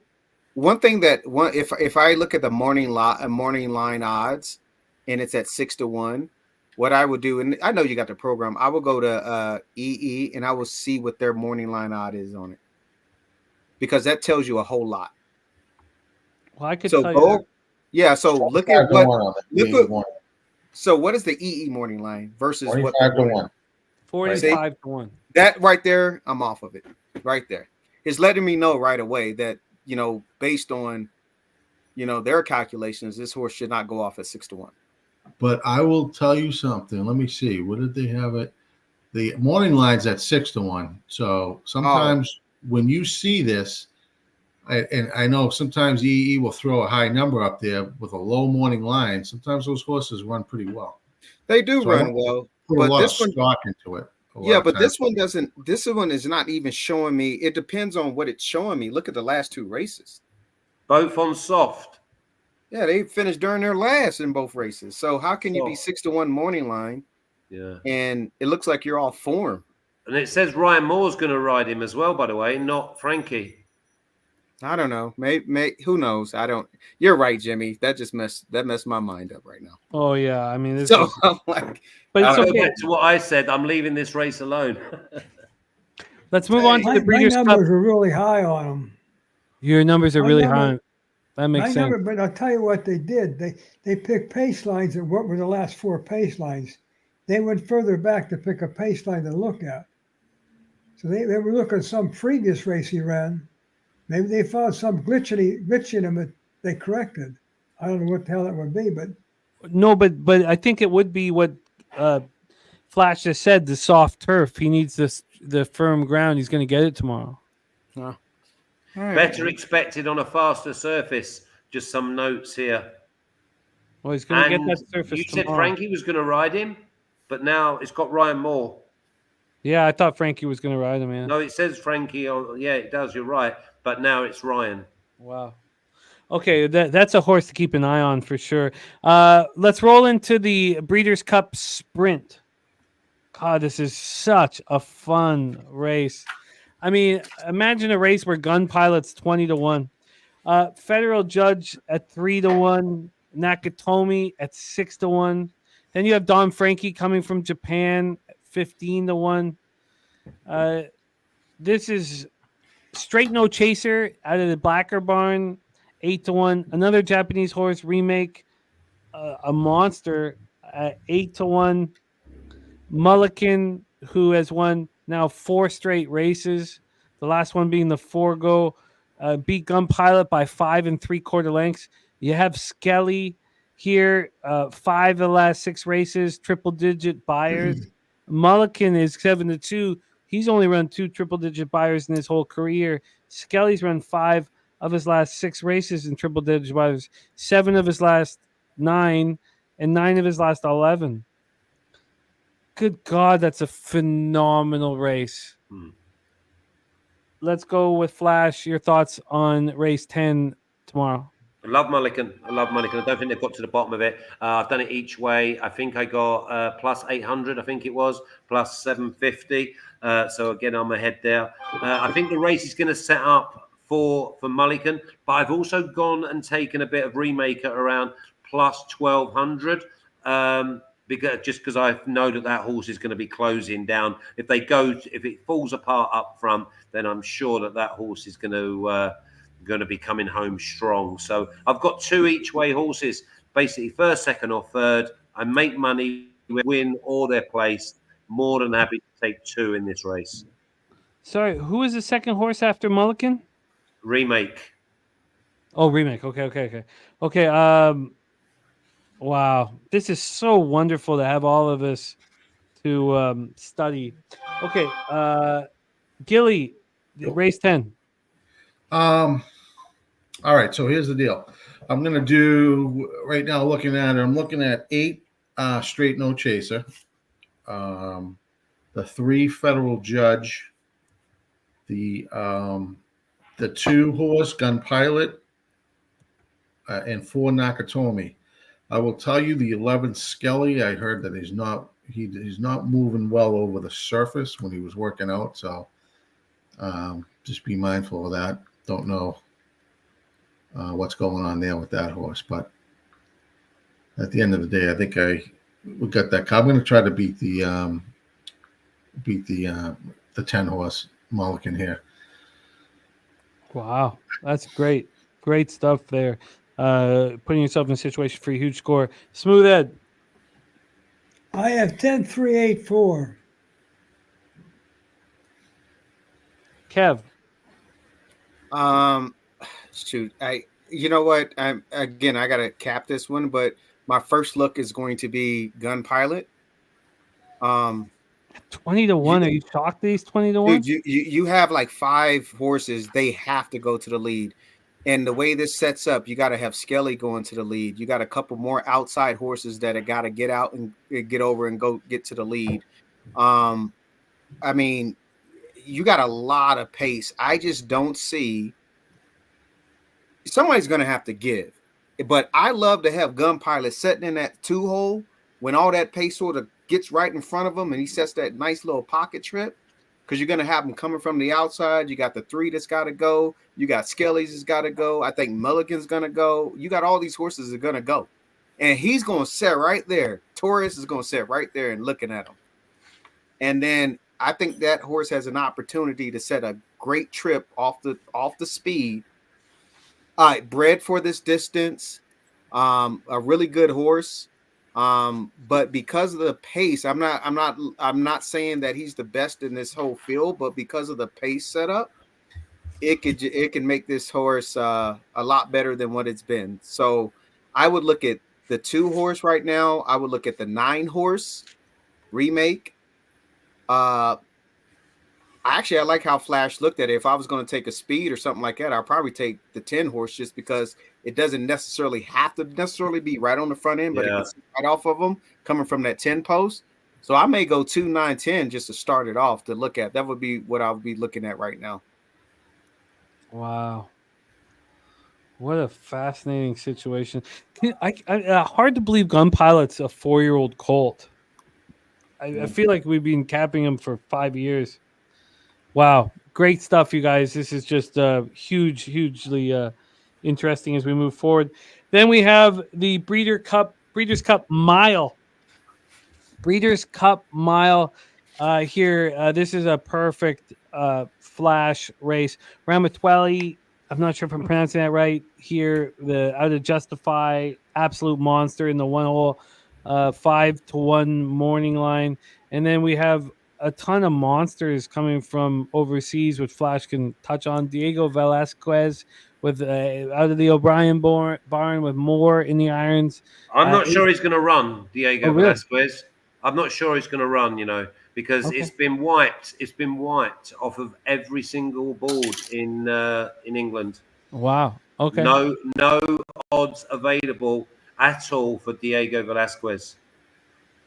One thing if I look at the morning line odds, and it's at 6-1, what I would do, and I know you got the program, I will go to EE and I will see what their morning line odd is on it, because that tells you a whole lot. Well, I could tell you. Yeah, so look at what. So what is the EE morning line versus what? 45 to 1. That right there, I'm off of it. Right there, it's letting me know right away that based on their calculations, this horse should not go off at 6-1. But I will tell you something. Let me see. What did they have it? The morning line's at 6-1. So sometimes when you see this. And I know sometimes EE will throw a high number up there with a low morning line. Sometimes those horses run pretty well. They do run well. Put a lot of stock into it. Yeah, but this one doesn't. This one is not even showing me. It depends on what it's showing me. Look at the last 2 races. Both on soft. Yeah, they finished during their last in both races. So how can you be 6-1 morning line? Yeah. And it looks like you're off form. And it says Ryan Moore's going to ride him as well, by the way, not Frankie. I don't know. May who knows? I don't. You're right, Jimmy. That messed my mind up right now. Oh yeah, I mean, I'm like, but it's okay. Back to what I said. I'm leaving this race alone. Let's move on to the Breeders' Cup. My numbers are really high on them. Your numbers are really high. That makes sense. But I'll tell you what they did. They picked pace lines, and what were the last 4 pace lines? They went further back to pick a pace line to look at. So they were looking at some previous race he ran. Maybe they found some glitch in him that they corrected. I don't know what the hell that would be, but no, but I think it would be what Flash just said. The soft turf. He needs the firm ground. He's going to get it tomorrow. Right. Better expected on a faster surface. Just some notes here. Well, he's going to get that surface. You said tomorrow. Frankie was going to ride him, but now it's got Ryan Moore. Yeah, I thought Frankie was going to ride him. Man. No, it says Frankie. Yeah, it does. You're right. But now it's Ryan. Wow. Okay, that's a horse to keep an eye on for sure. Let's roll into the Breeders' Cup Sprint. God, this is such a fun race. I mean, imagine a race where Gun Pilot's 20-1. Federal Judge at 3-1. Nakatomi at 6-1. Then you have Don Frankie coming from Japan at 15-1. This is Straight No Chaser out of the Blacker Barn, 8-1. Another Japanese horse remake, a monster, 8-1. Mulligan, who has won now 4 straight races, the last one being the Forgo, beat Gun Pilot by 5 3/4 lengths. You have Skelly here, 5 of the last 6 races, triple-digit buyers. Mulligan is 7-2. He's only run 2 triple-digit buyers in his whole career. Skelly's run 5 of his last 6 races in triple-digit buyers, 7 of his last 9, and 9 of his last 11. Good God, that's a phenomenal race. Let's go with Flash. Your thoughts on race 10 tomorrow? I love Mulligan. I don't think they've got to the bottom of it. I've done it each way. I think I got plus 800, I think it was, plus 750. So again, I'm ahead there. I think the race is going to set up for Mulligan, but I've also gone and taken a bit of remake at around plus 1200. Because I know that horse is going to be closing down. If it falls apart up front, then I'm sure that horse is going to be coming home strong. So I've got 2 each way horses, basically first, second, or third. I make money, win, or they're placed. More than happy to take 2 in this race. Sorry, who is the second horse after Mulligan? Remake. Oh, remake. Okay. Wow, this is so wonderful to have all of us to study. Okay, Gilly, race 10. All right, so here's the deal. I'm going to do right now. Looking at it, I'm looking at 8 Straight No Chaser, the 3 Federal Judge, the 2 Horse Gun Pilot, and 4 Nakatomi. I will tell you the 11 Skelly. I heard that he's not moving well over the surface when he was working out. So just be mindful of that. Don't know what's going on there with that horse, but at the end of the day, I think we got that. I'm going to try to beat the 10 horse Mulligan here. Wow, that's great stuff there. Putting yourself in a situation for a huge score. Smooth Ed. I have 10-3-8-4. Kev. Shoot, you know what? I gotta cap this one, but my first look is going to be Gun Pilot. 20-1. Are you shocked these 20-1? Dude, you have like 5 horses. They have to go to the lead. And the way this sets up, you got to have Skelly going to the lead. You got a couple more outside horses that have got to get out and get over and go get to the lead. I mean, you got a lot of pace. I just don't see. Somebody's going to have to give. But I love to have Gun Pilot sitting in that 2-hole when all that pace sort of gets right in front of him and he sets that nice little pocket trip. Because you're going to have them coming from the outside. You got the 3 that's got to go. You got Skelly's that's got to go. I think Mulligan's going to go. You got all these horses that are going to go. And he's going to sit right there. Torres is going to sit right there and looking at him. And then I think that horse has an opportunity to set a great trip off the speed. All right, bred for this distance. A really good horse. But because of the pace, I'm not saying that he's the best in this whole field, but because of the pace setup, it can make this horse a lot better than what it's been. So I would look at the 2 horse right now. I would look at the 9 horse remake. Actually, I like how Flash looked at it. If I was going to take a speed or something like that, I'll probably take the 10 horse just because it doesn't necessarily have to be right on the front end, but it gets right off of them coming from that 10 post. So I may go 2, 9, 10 just to start it off to look at. That would be what I would be looking at right now. Wow. What a fascinating situation. Hard to believe Gun Pilot's a 4-year-old colt. I feel like we've been capping him for 5 years. Wow. Great stuff, you guys. This is just hugely interesting as we move forward. Then we have the Breeders' Cup Mile. Breeders' Cup Mile. here. This is a perfect flash race. Ramatweli, I'm not sure if I'm pronouncing that right. Here, the out of Justify, absolute monster in the 1-hole, 5-1 morning line, and then we have a ton of monsters coming from overseas, which Flash can touch on. Diego Velasquez with out of the O'Brien barn with more in the irons. I'm not sure he's going to run, Diego Oh, really? Velasquez. I'm not sure he's going to run, because Okay. it's been wiped. It's been wiped off of every single board in England. Wow. Okay. No odds available at all for Diego Velasquez.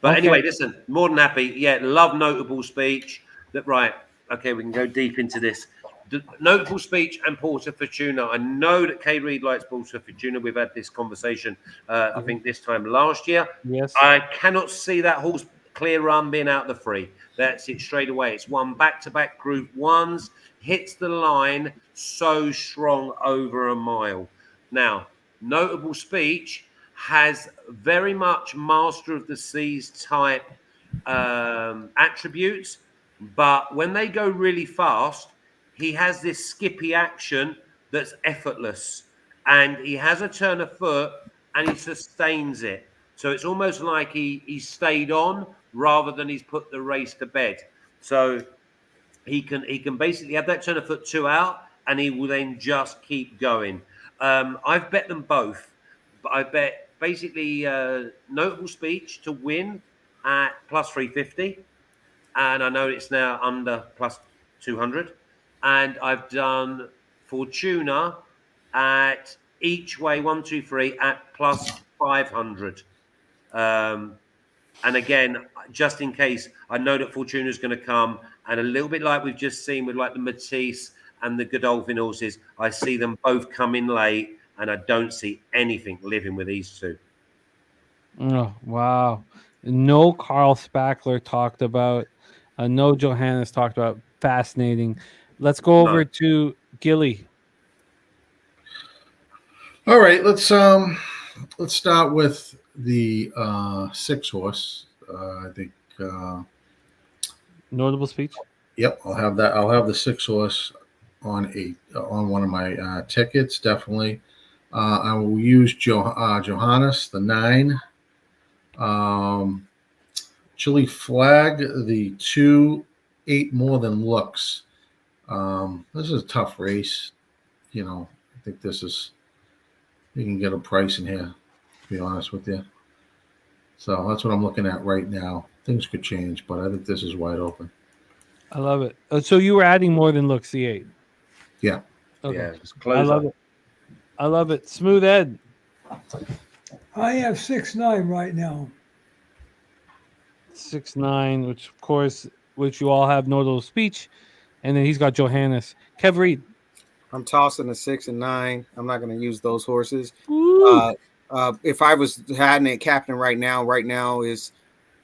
But Okay. anyway, listen, more than happy. Yeah, love notable speech. Right. Okay, we can go deep into this. The notable speech and Porter Fortuna. I know that Kev Reed likes Porter Fortuna. We've had this conversation, I think, this time last year. Yes. I cannot see that horse clear run being out the free. That's it straight away. It's won back-to-back Group 1s, hits the line so strong over a mile. Now, notable speech has very much master of the seas type attributes, but when they go really fast, he has this skippy action that's effortless, and he has a turn of foot and he sustains it. So it's almost like he stayed on rather than he's put the race to bed. So he can basically have that turn of foot 2 out, and he will then just keep going. I've bet them both, but I bet basically notable speech to win at plus 350, and I know it's now under plus 200, and I've done Fortuna at each way 1, 2, 3 at plus 500. And again, just in case, I know that Fortuna is going to come, and a little bit like we've just seen with like the Matisse and the Godolphin horses, I see them both come in late, and I don't see anything living with these two. Oh, wow. No Carl Spackler talked about. No Johannes talked about. Fascinating. Let's go over to Gilly. All right, let's start with the 6 horse. I think. Notable speech. Yep, I'll have that. I'll have the 6 horse on one of my tickets. Definitely. I will use Johannes the 9. Chili Flag the 2, 8 more than looks. This is a tough race. I think this is. You can get a price in here, to be honest with you. So that's what I'm looking at right now. Things could change, but I think this is wide open. I love it. So you were adding more than looks the 8. Yeah. Okay. Yeah, just close I love up. it. I love it. Smooth Ed. I have 6-9 right now. 6-9, which you all have notable speech, and then he's got Johannes. Kev Reed. I'm tossing a 6 and 9. I'm not going to use those horses. If I was having a captain right now is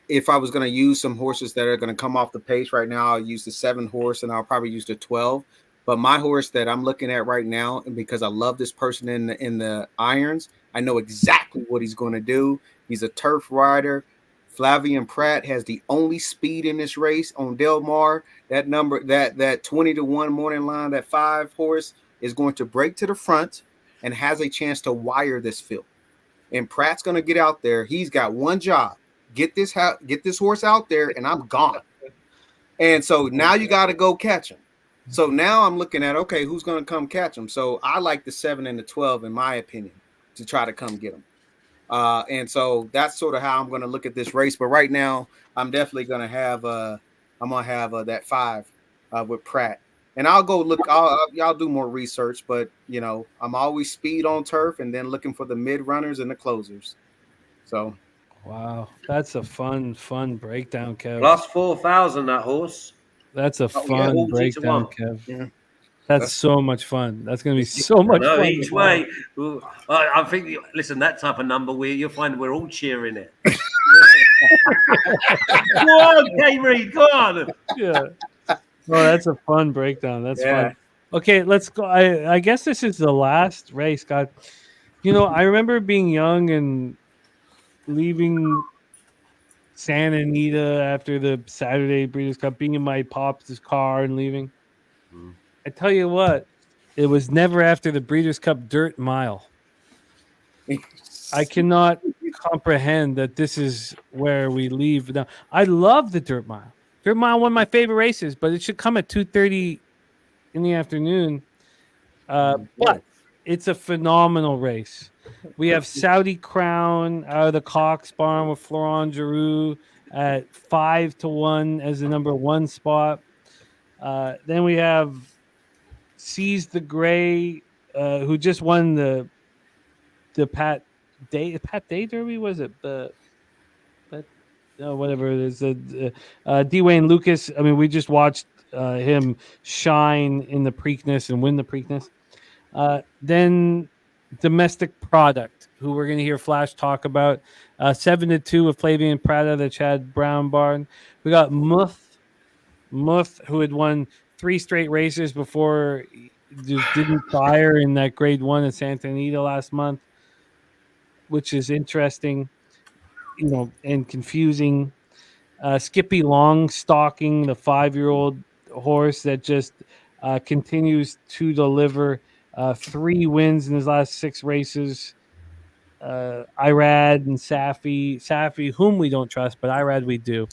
if I was going to use some horses that are going to come off the pace right now, I'll use the 7 horse, and I'll probably use the 12. But my horse that I'm looking at right now, and because I love this person in the irons, I know exactly what he's going to do. He's a turf rider. Flavian Pratt has the only speed in this race on Del Mar. That number, that 20-1 morning line, that 5 horse is going to break to the front and has a chance to wire this field. And Pratt's going to get out there. He's got one job: get this horse out there, and I'm gone. And so now you got to go catch him. So now I'm looking at, okay, who's going to come catch him? So I like the 7 and the 12, in my opinion, to try to come get him. And so that's sort of how I'm going to look at this race. But right now, I'm definitely going to have that 5 with Pratt. And I'll go look. Y'all do more research, but I'm always speed on turf, and then looking for the mid runners and the closers. So, wow, that's a fun breakdown, Kev. Plus 4,000 that horse. That's a fun breakdown, Kev. Yeah. That's so much fun. That's going to be so much fun. Each way. I think, listen, that type of number, you'll find we're all cheering it. Go on, Kev Reed, go on. Yeah. Oh, that's a fun breakdown. That's fun. Okay, let's go. I guess this is the last race, God. I remember being young and leaving Santa Anita after the Saturday Breeders' Cup, being in my pop's car and leaving. I tell you what, it was never after the Breeders' Cup Dirt Mile. I cannot comprehend that this is where we leave. Now, I love the Dirt Mile. Dirt Mile, one of my favorite races, but it should come at 2:30 in the afternoon. But it's a phenomenal race. We have Saudi Crown out of the Cox Barn with Florent Giroux at 5-1 as the number 1 spot. Then we have Seize the Gray, who just won the Pat Day Derby. Was it whatever it is? Dwayne Lucas. I mean, we just watched him shine in the Preakness and win the Preakness. Then Domestic Product, who we're going to hear Flash talk about, 7-2 with Flavian Prada, the Chad Brown barn. We got Muth, who had won 3 straight races before he just didn't fire in that Grade 1 at Santa Anita last month, which is interesting, and confusing. Skippy Longstalking, the 5-year-old horse that just continues to deliver 3 wins in his last 6 races. Irad and Safi, whom we don't trust, but Irad we do.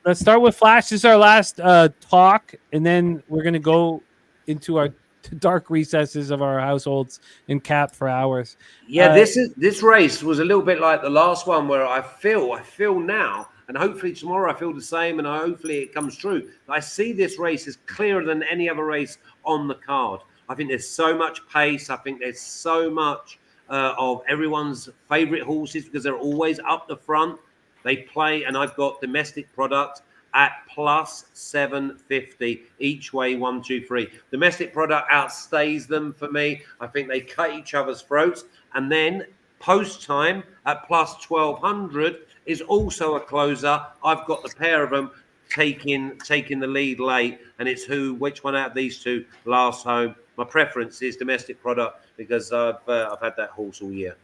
Let's start with Flash. This is our last talk, and then we're going to go into our dark recesses of our households and Cap for hours. Yeah, this race was a little bit like the last one, where I feel now, and hopefully tomorrow I feel the same, and hopefully it comes true. I see this race as clearer than any other race on the card. I think there's so much pace. I think there's so much of everyone's favourite horses, because they're always up the front. They play, and I've got Domestic Product at plus 750 each way, 1, 2, 3. Domestic Product outstays them for me. I think they cut each other's throats. And then post time at plus 1200 is also a closer. I've got the pair of them taking the lead late, and it's which one out of these two last home. My preference is Domestic Product, because I've had that horse all year.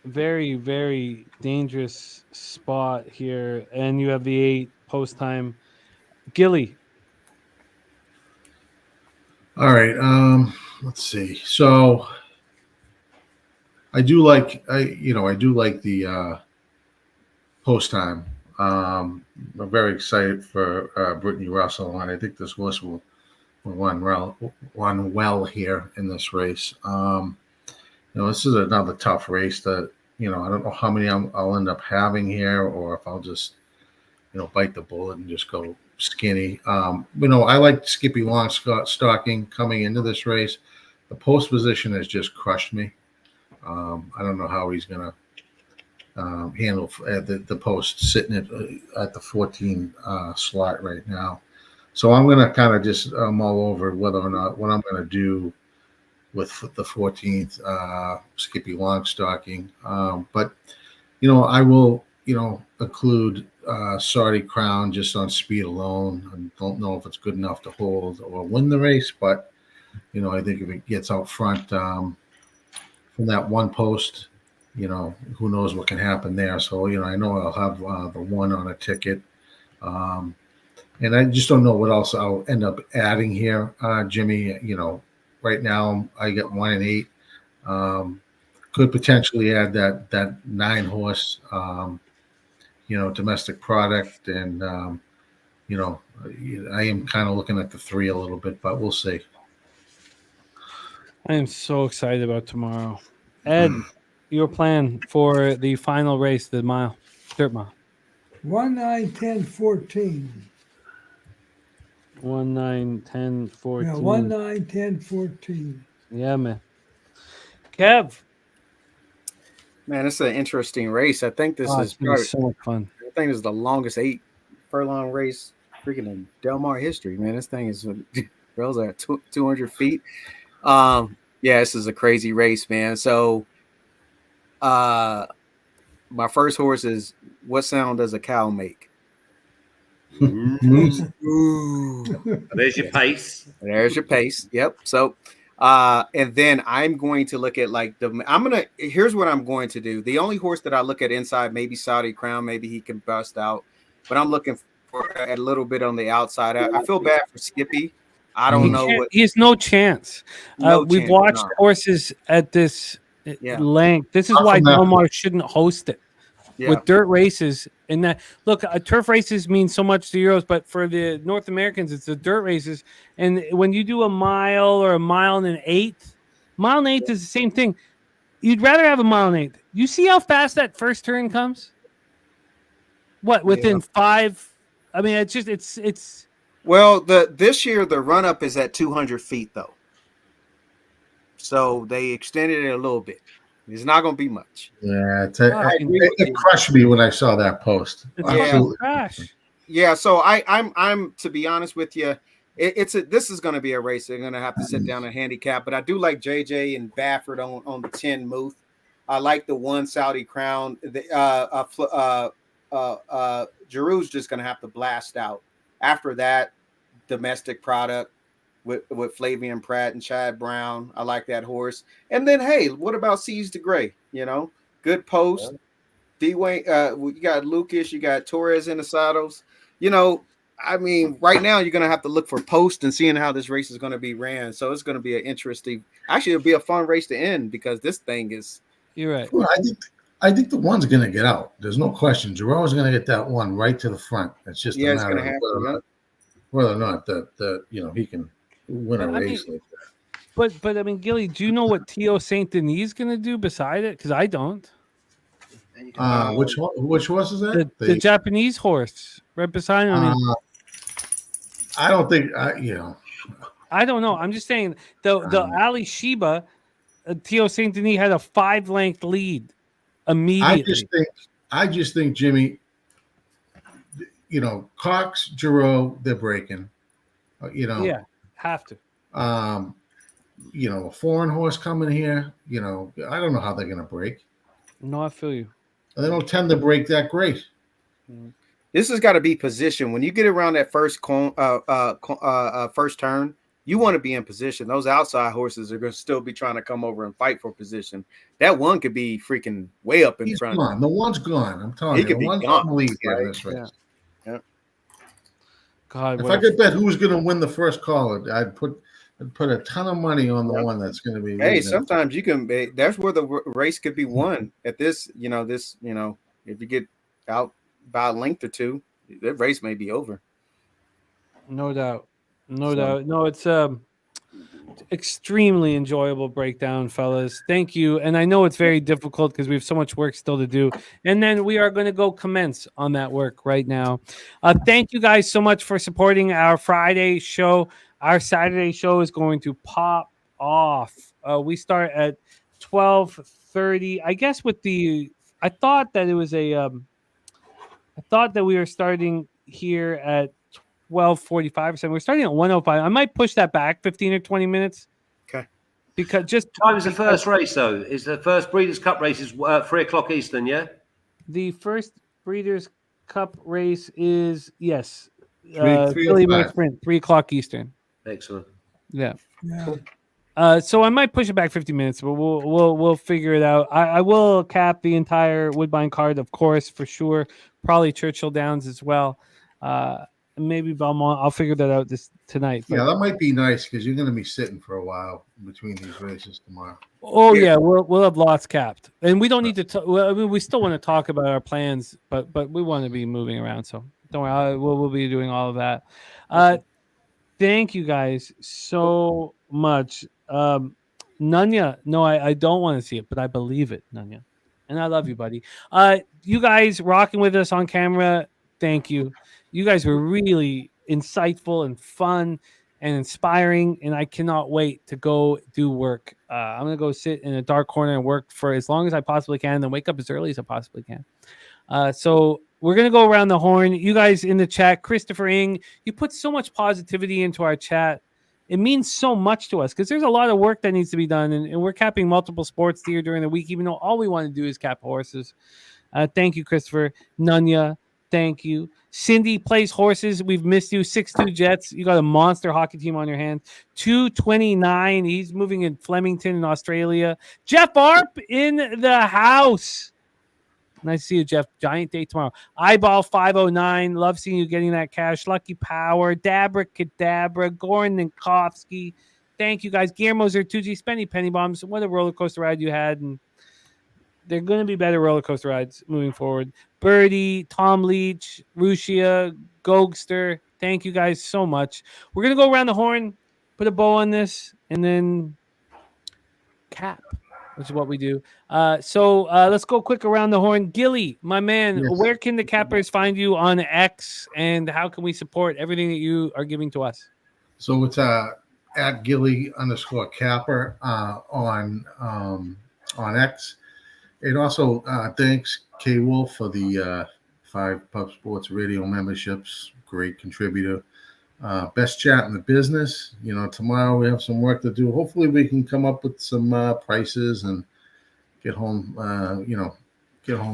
Very, very dangerous spot here, and you have the 8 post time. Gilly. All right. Let's see. So I do like the post time. I'm very excited for Brittany Russell, and I think this horse will run well here in this race. This is another tough race that, I don't know how many I'll end up having here, or if I'll just, bite the bullet and just go skinny. I like Skippy Longstalking coming into this race. The post position has just crushed me. I don't know how he's going to handle the post sitting at the 14 slot right now. So I'm going to kind of just mull over whether or not what I'm going to do with the 14th Skippy Longstalking. But, I will, include Saudi Crown just on speed alone. I don't know if it's good enough to hold or win the race, but, I think if it gets out front from that one post, who knows what can happen there. So, I know I'll have the 1 on a ticket. And I just don't know what else I'll end up adding here, Jimmy. Right now I get 1 and 8. Could potentially add that 9 horse, Domestic Product, and I am kind of looking at the 3 a little bit, but we'll see. I am so excited about tomorrow. Ed, your plan for the final race, the Dirt Mile? 1, 9, 10, 14. 1, 9, 10, 14. Yeah, 1, 9, 10, 14. Yeah, man. Kev. Man, it's an interesting race. I think this is so much fun. I think this is the longest 8 furlong race freaking in Del Mar history, man. This thing is rails are at 200 feet. Yeah, this is a crazy race, man. So my first horse is, what sound does a cow make? Ooh. There's your pace. There's your pace. Yep. So And then I'm going to look at here's what I'm going to do. The only horse that I look at inside, maybe Saudi Crown, maybe he can bust out, but I'm looking for a little bit on the outside. I feel bad for Skippy. I don't know what. He has no chance. We've chance, watched no. horses at this length. This is How why from that- Delmar shouldn't host it. Yeah. With dirt races. And that look, turf races mean so much to Euros, but for the North Americans, it's the dirt races. And when you do a mile or a mile and an eighth, mile and eighth is the same thing. You'd rather have a mile and eighth. You see how fast that first turn comes? What, within 5? I mean, it's Well, this year the run up is at 200 feet though, so they extended it a little bit. It's not going to be much. Yeah, I agree with it you. crushed me when I saw that post. it's Absolutely. crash. Yeah, so I'm to be honest with you, this is going to be a race. They're going to have to sit down and handicap, but I do like JJ and Baffert on the 10 Muth. I like the 1 Saudi Crown. Giroux's just going to have to blast out. After that, domestic product with Flavian Pratt and Chad Brown. I like that horse. And then, hey, what about Seize the Gray? You know, good post. D-Wayne, you got Lucas, you got Torres in the saddles. You know, I mean, right now you're going to have to look for post and seeing how this race is going to be ran. So it's going to be an interesting, actually, it'll be a fun race to end because this thing is. You're right. Well, I think the 1's going to get out. There's no question. Giroux is going to get that 1 right to the front. It's just a matter of whether or not that he can win a race like that. But I mean, Gilly, do you know what Tio Saint Denis is going to do beside it? Because I don't. Which horse is that? The Japanese horse right beside him. I mean, I don't think I don't know. I'm just saying the Ali Sheba, Tio Saint Denis had a 5-length lead immediately. I just think Jimmy, Cox, Giroux, they're breaking. Yeah, have to. A foreign horse coming here. I don't know how they're going to break. No, I feel you. They don't tend to break that great. This has got to be position. When you get around that first first turn, you want to be in position. Those outside horses are going to still be trying to come over and fight for position. That 1 could be freaking way up in front. Gone. The 1's gone. I'm telling you, could be gone. In this race. Yeah. God, if I could bet who's going to win the first call, I'd put a ton of money on the 1 that's going to be. Hey, sometimes you can. That's where the race could be won. At this, if you get out by a length or 2, the race may be over. No doubt. No, it's extremely enjoyable breakdown, fellas. Thank you. And I know it's very difficult because we have so much work still to do. And then we are going to go commence on that work right now. Thank you guys so much for supporting our Friday show. Our Saturday show is going to pop off. We start at 12:30. I guess I thought that it was I thought that we were starting here at 12:45 or something. We're starting at 1:05. I might push that back 15 or 20 minutes. Okay. Because time is the first race, though. Is the first Breeders' Cup race is 3:00 Eastern, yeah? The first Breeders' Cup race is, yes, 3:05 Sprint, 3:00 Eastern. Excellent. Yeah. So I might push it back 50 minutes, but we'll figure it out. I will cap the entire Woodbine card, of course, for sure. Probably Churchill Downs as well. Maybe Belmont. I'll figure that out tonight. Yeah, that might be nice because you're going to be sitting for a while between these races tomorrow. Oh yeah, we'll have lots capped, and we don't need to. We still want to talk about our plans, but we want to be moving around. So don't worry, we'll be doing all of that. Thank you guys so much. Nunya, no, I don't want to see it, but I believe it, Nunya, and I love you, buddy. You guys rocking with us on camera. Thank you. You guys were really insightful and fun and inspiring, and I cannot wait to go do work. I'm going to go sit in a dark corner and work for as long as I possibly can, and then wake up as early as I possibly can. So we're going to go around the horn. You guys in the chat, Christopher Ing, you put so much positivity into our chat. It means so much to us because there's a lot of work that needs to be done, and we're capping multiple sports here during the week, even though all we want to do is cap horses. Thank you, Christopher. Nunya, thank you. Cindy plays horses. We've missed you. 6'2 Jets. You got a monster hockey team on your hands. 229. He's moving in Flemington in Australia. Jeff Arp in the house. Nice to see you, Jeff. Giant day tomorrow. Eyeball 509. Love seeing you getting that cash. Lucky Power. Dabra Kadabra. Goran Ninkovsky. Thank you, guys. Guillermo Zertucci. Spenny Penny Bombs. What a roller coaster ride you had. And they're going to be better roller coaster rides moving forward. Birdie, Tom Leach, Rushia, Gogster. Thank you guys so much. We're going to go around the horn, put a bow on this, and then cap, which is what we do. So let's go quick around the horn. Gilly, my man, Yes. Where can the cappers find you on X, and how can we support everything that you are giving to us? So it's at Gilly_Capper on X. It also thanks K Wolf for the 5 Pub Sports Radio memberships. Great contributor. Best chat in the business. Tomorrow we have some work to do. Hopefully we can come up with some prices and get home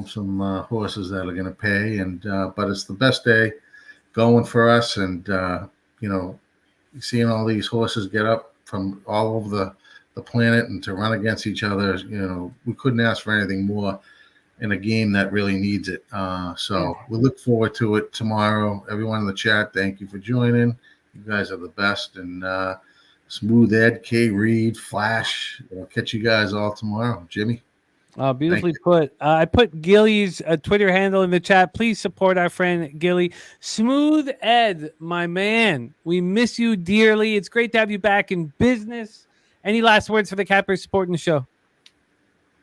some horses that are going to pay. And but it's the best day going for us. And seeing all these horses get up from all over the planet and to run against each other, we couldn't ask for anything more in a game that really needs it. So we look forward to it tomorrow. Everyone in the chat, thank you for joining. You guys are the best. And Smooth Ed, K Reed, Flash. I'll catch you guys all tomorrow. Jimmy. Beautifully put. I put Gilly's Twitter handle in the chat. Please support our friend Gilly. Smooth Ed, my man. We miss you dearly. It's great to have you back in business. Any last words for the cappers supporting the show?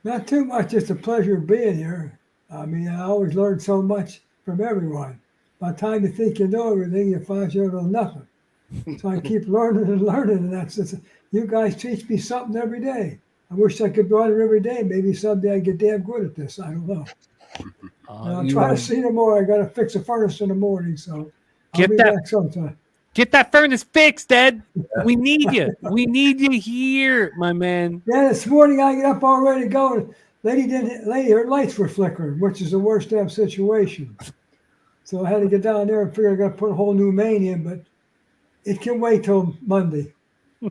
Not too much. It's a pleasure being here. I mean, I always learn so much from everyone. By the time you think you know everything, you find you don't know nothing. So I keep learning, and that's just, you guys teach me something every day. I wish I could run it every day. Maybe someday I get damn good at this. I don't know. I'll try to see no more. I got to fix a furnace in the morning, so I'll be back sometime. Get that furnace fixed, Ed. We need you. We need you here, my man. Yeah, this morning I get up all ready to go. And lady, her lights were flickering, which is the worst damn situation. So I had to get down there and figure I got to put a whole new main in, but it can wait till Monday. We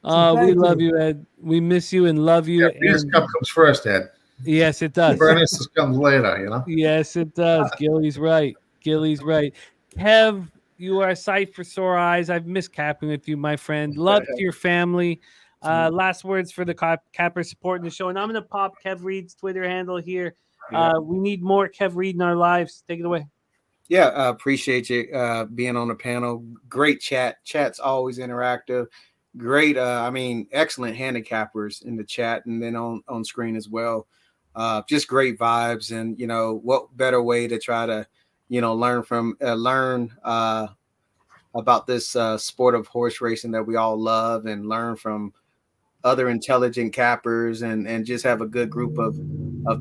love you, Ed. We miss you and love you. Yeah, Peter's Cup comes first, Ed. Yes, it does. Furnace comes later, Yes, it does. Gilly's right. Kev, you are a sight for sore eyes. I've missed capping with you, my friend. Love to your family. Last words for the capper supporting the show. And I'm going to pop Kev Reed's Twitter handle here. We need more Kev Reed in our lives. Take it away. Yeah, appreciate you being on the panel. Great chat. Chat's always interactive. Great, excellent handicappers in the chat and then on screen as well. Just great vibes, and what better way to try to learn about this sport of horse racing that we all love, and learn from other intelligent cappers, and just have a good group of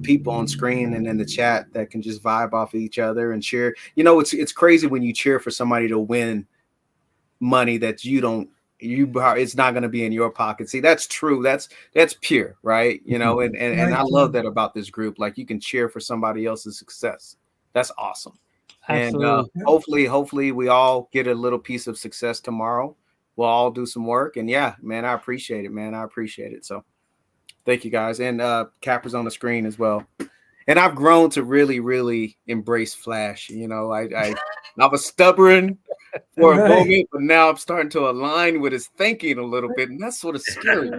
people on screen and in the chat that can just vibe off of each other and cheer. It's crazy when you cheer for somebody to win money that it's not going to be in your pocket. See, that's true. That's pure, right? And I love that about this group. Like, you can cheer for somebody else's success. That's awesome. Absolutely. And hopefully we all get a little piece of success tomorrow. We'll all do some work. And yeah, man, I appreciate it, man. I appreciate it. So thank you guys. And Capper's on the screen as well. And I've grown to really, really embrace Flash. I was stubborn for a moment, but now I'm starting to align with his thinking a little bit. And that's sort of scary.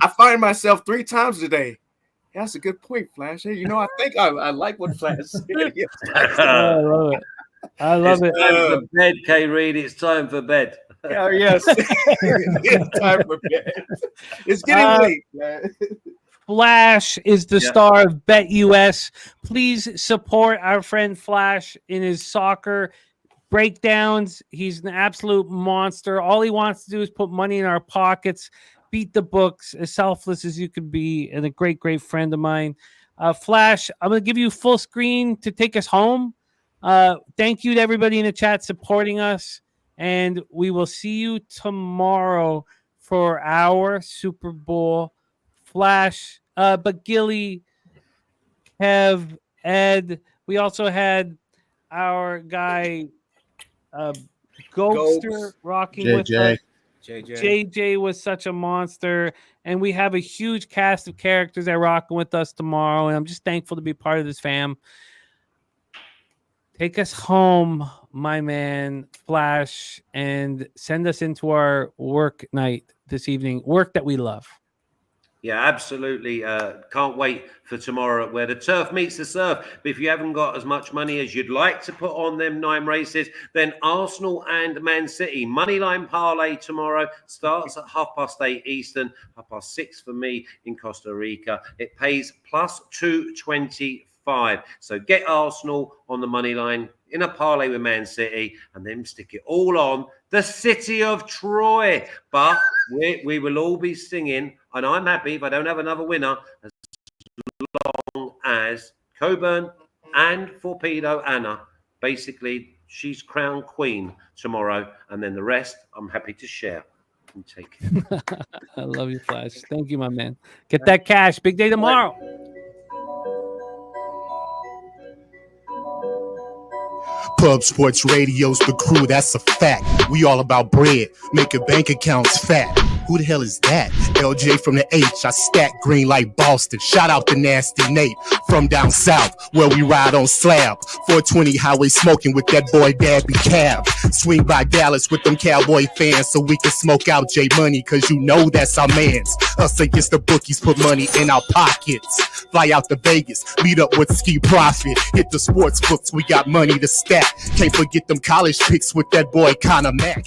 I find myself 3 times today. Yeah, that's a good point, Flash. Hey, I think I like what Flash said. I love it. It's time for bed, K Reed. It's time for bed. Yes. It's time for bed. It's getting late, man. Flash is the star of Bet US. Please support our friend Flash in his soccer breakdowns. He's an absolute monster. All he wants to do is put money in our pockets, beat the books, as selfless as you could be, and a great, great friend of mine. Flash, I'm going to give you full screen to take us home. Thank you to everybody in the chat supporting us, and we will see you tomorrow for our Super Bowl. Flash, but Gilly, Kev, Ed, we also had our guy Gopster rocking with us. JJ was such a monster, and we have a huge cast of characters that are rocking with us tomorrow, and I'm just thankful to be part of this fam. Take us home, my man Flash, and send us into our work night this evening. Work that we love. Yeah, absolutely. Can't wait for tomorrow where the turf meets the surf. But if you haven't got as much money as you'd like to put on them 9 races, then Arsenal and Man City. Moneyline parlay tomorrow starts at 8:30 Eastern, 6:30 for me in Costa Rica. It pays plus 225. So get Arsenal on the money line in a parlay with Man City and then stick it all on the city of Troy. But we will all be singing, and I'm happy if I don't have another winner as long as Coburn and Torpedo Anna, basically she's crowned queen tomorrow, and then the rest I'm happy to share and take it. I love you, Flash. Thank you, my man. Get that cash. Big day tomorrow. Pub Sports Radio's the crew, that's a fact. We all about bread, making bank accounts fat. Who the hell is that? LJ from the H, I stack green like Boston. Shout out to Nasty Nate from down south, where we ride on slab. 420 highway smoking with that boy Dabby Cab. Swing by Dallas with them Cowboy fans so we can smoke out J Money, cause you know that's our mans. Us against the bookies, put money in our pockets. Fly out to Vegas, meet up with Ski Profit. Hit the sports books, we got money to stack. Can't forget them college picks with that boy Conor Mack.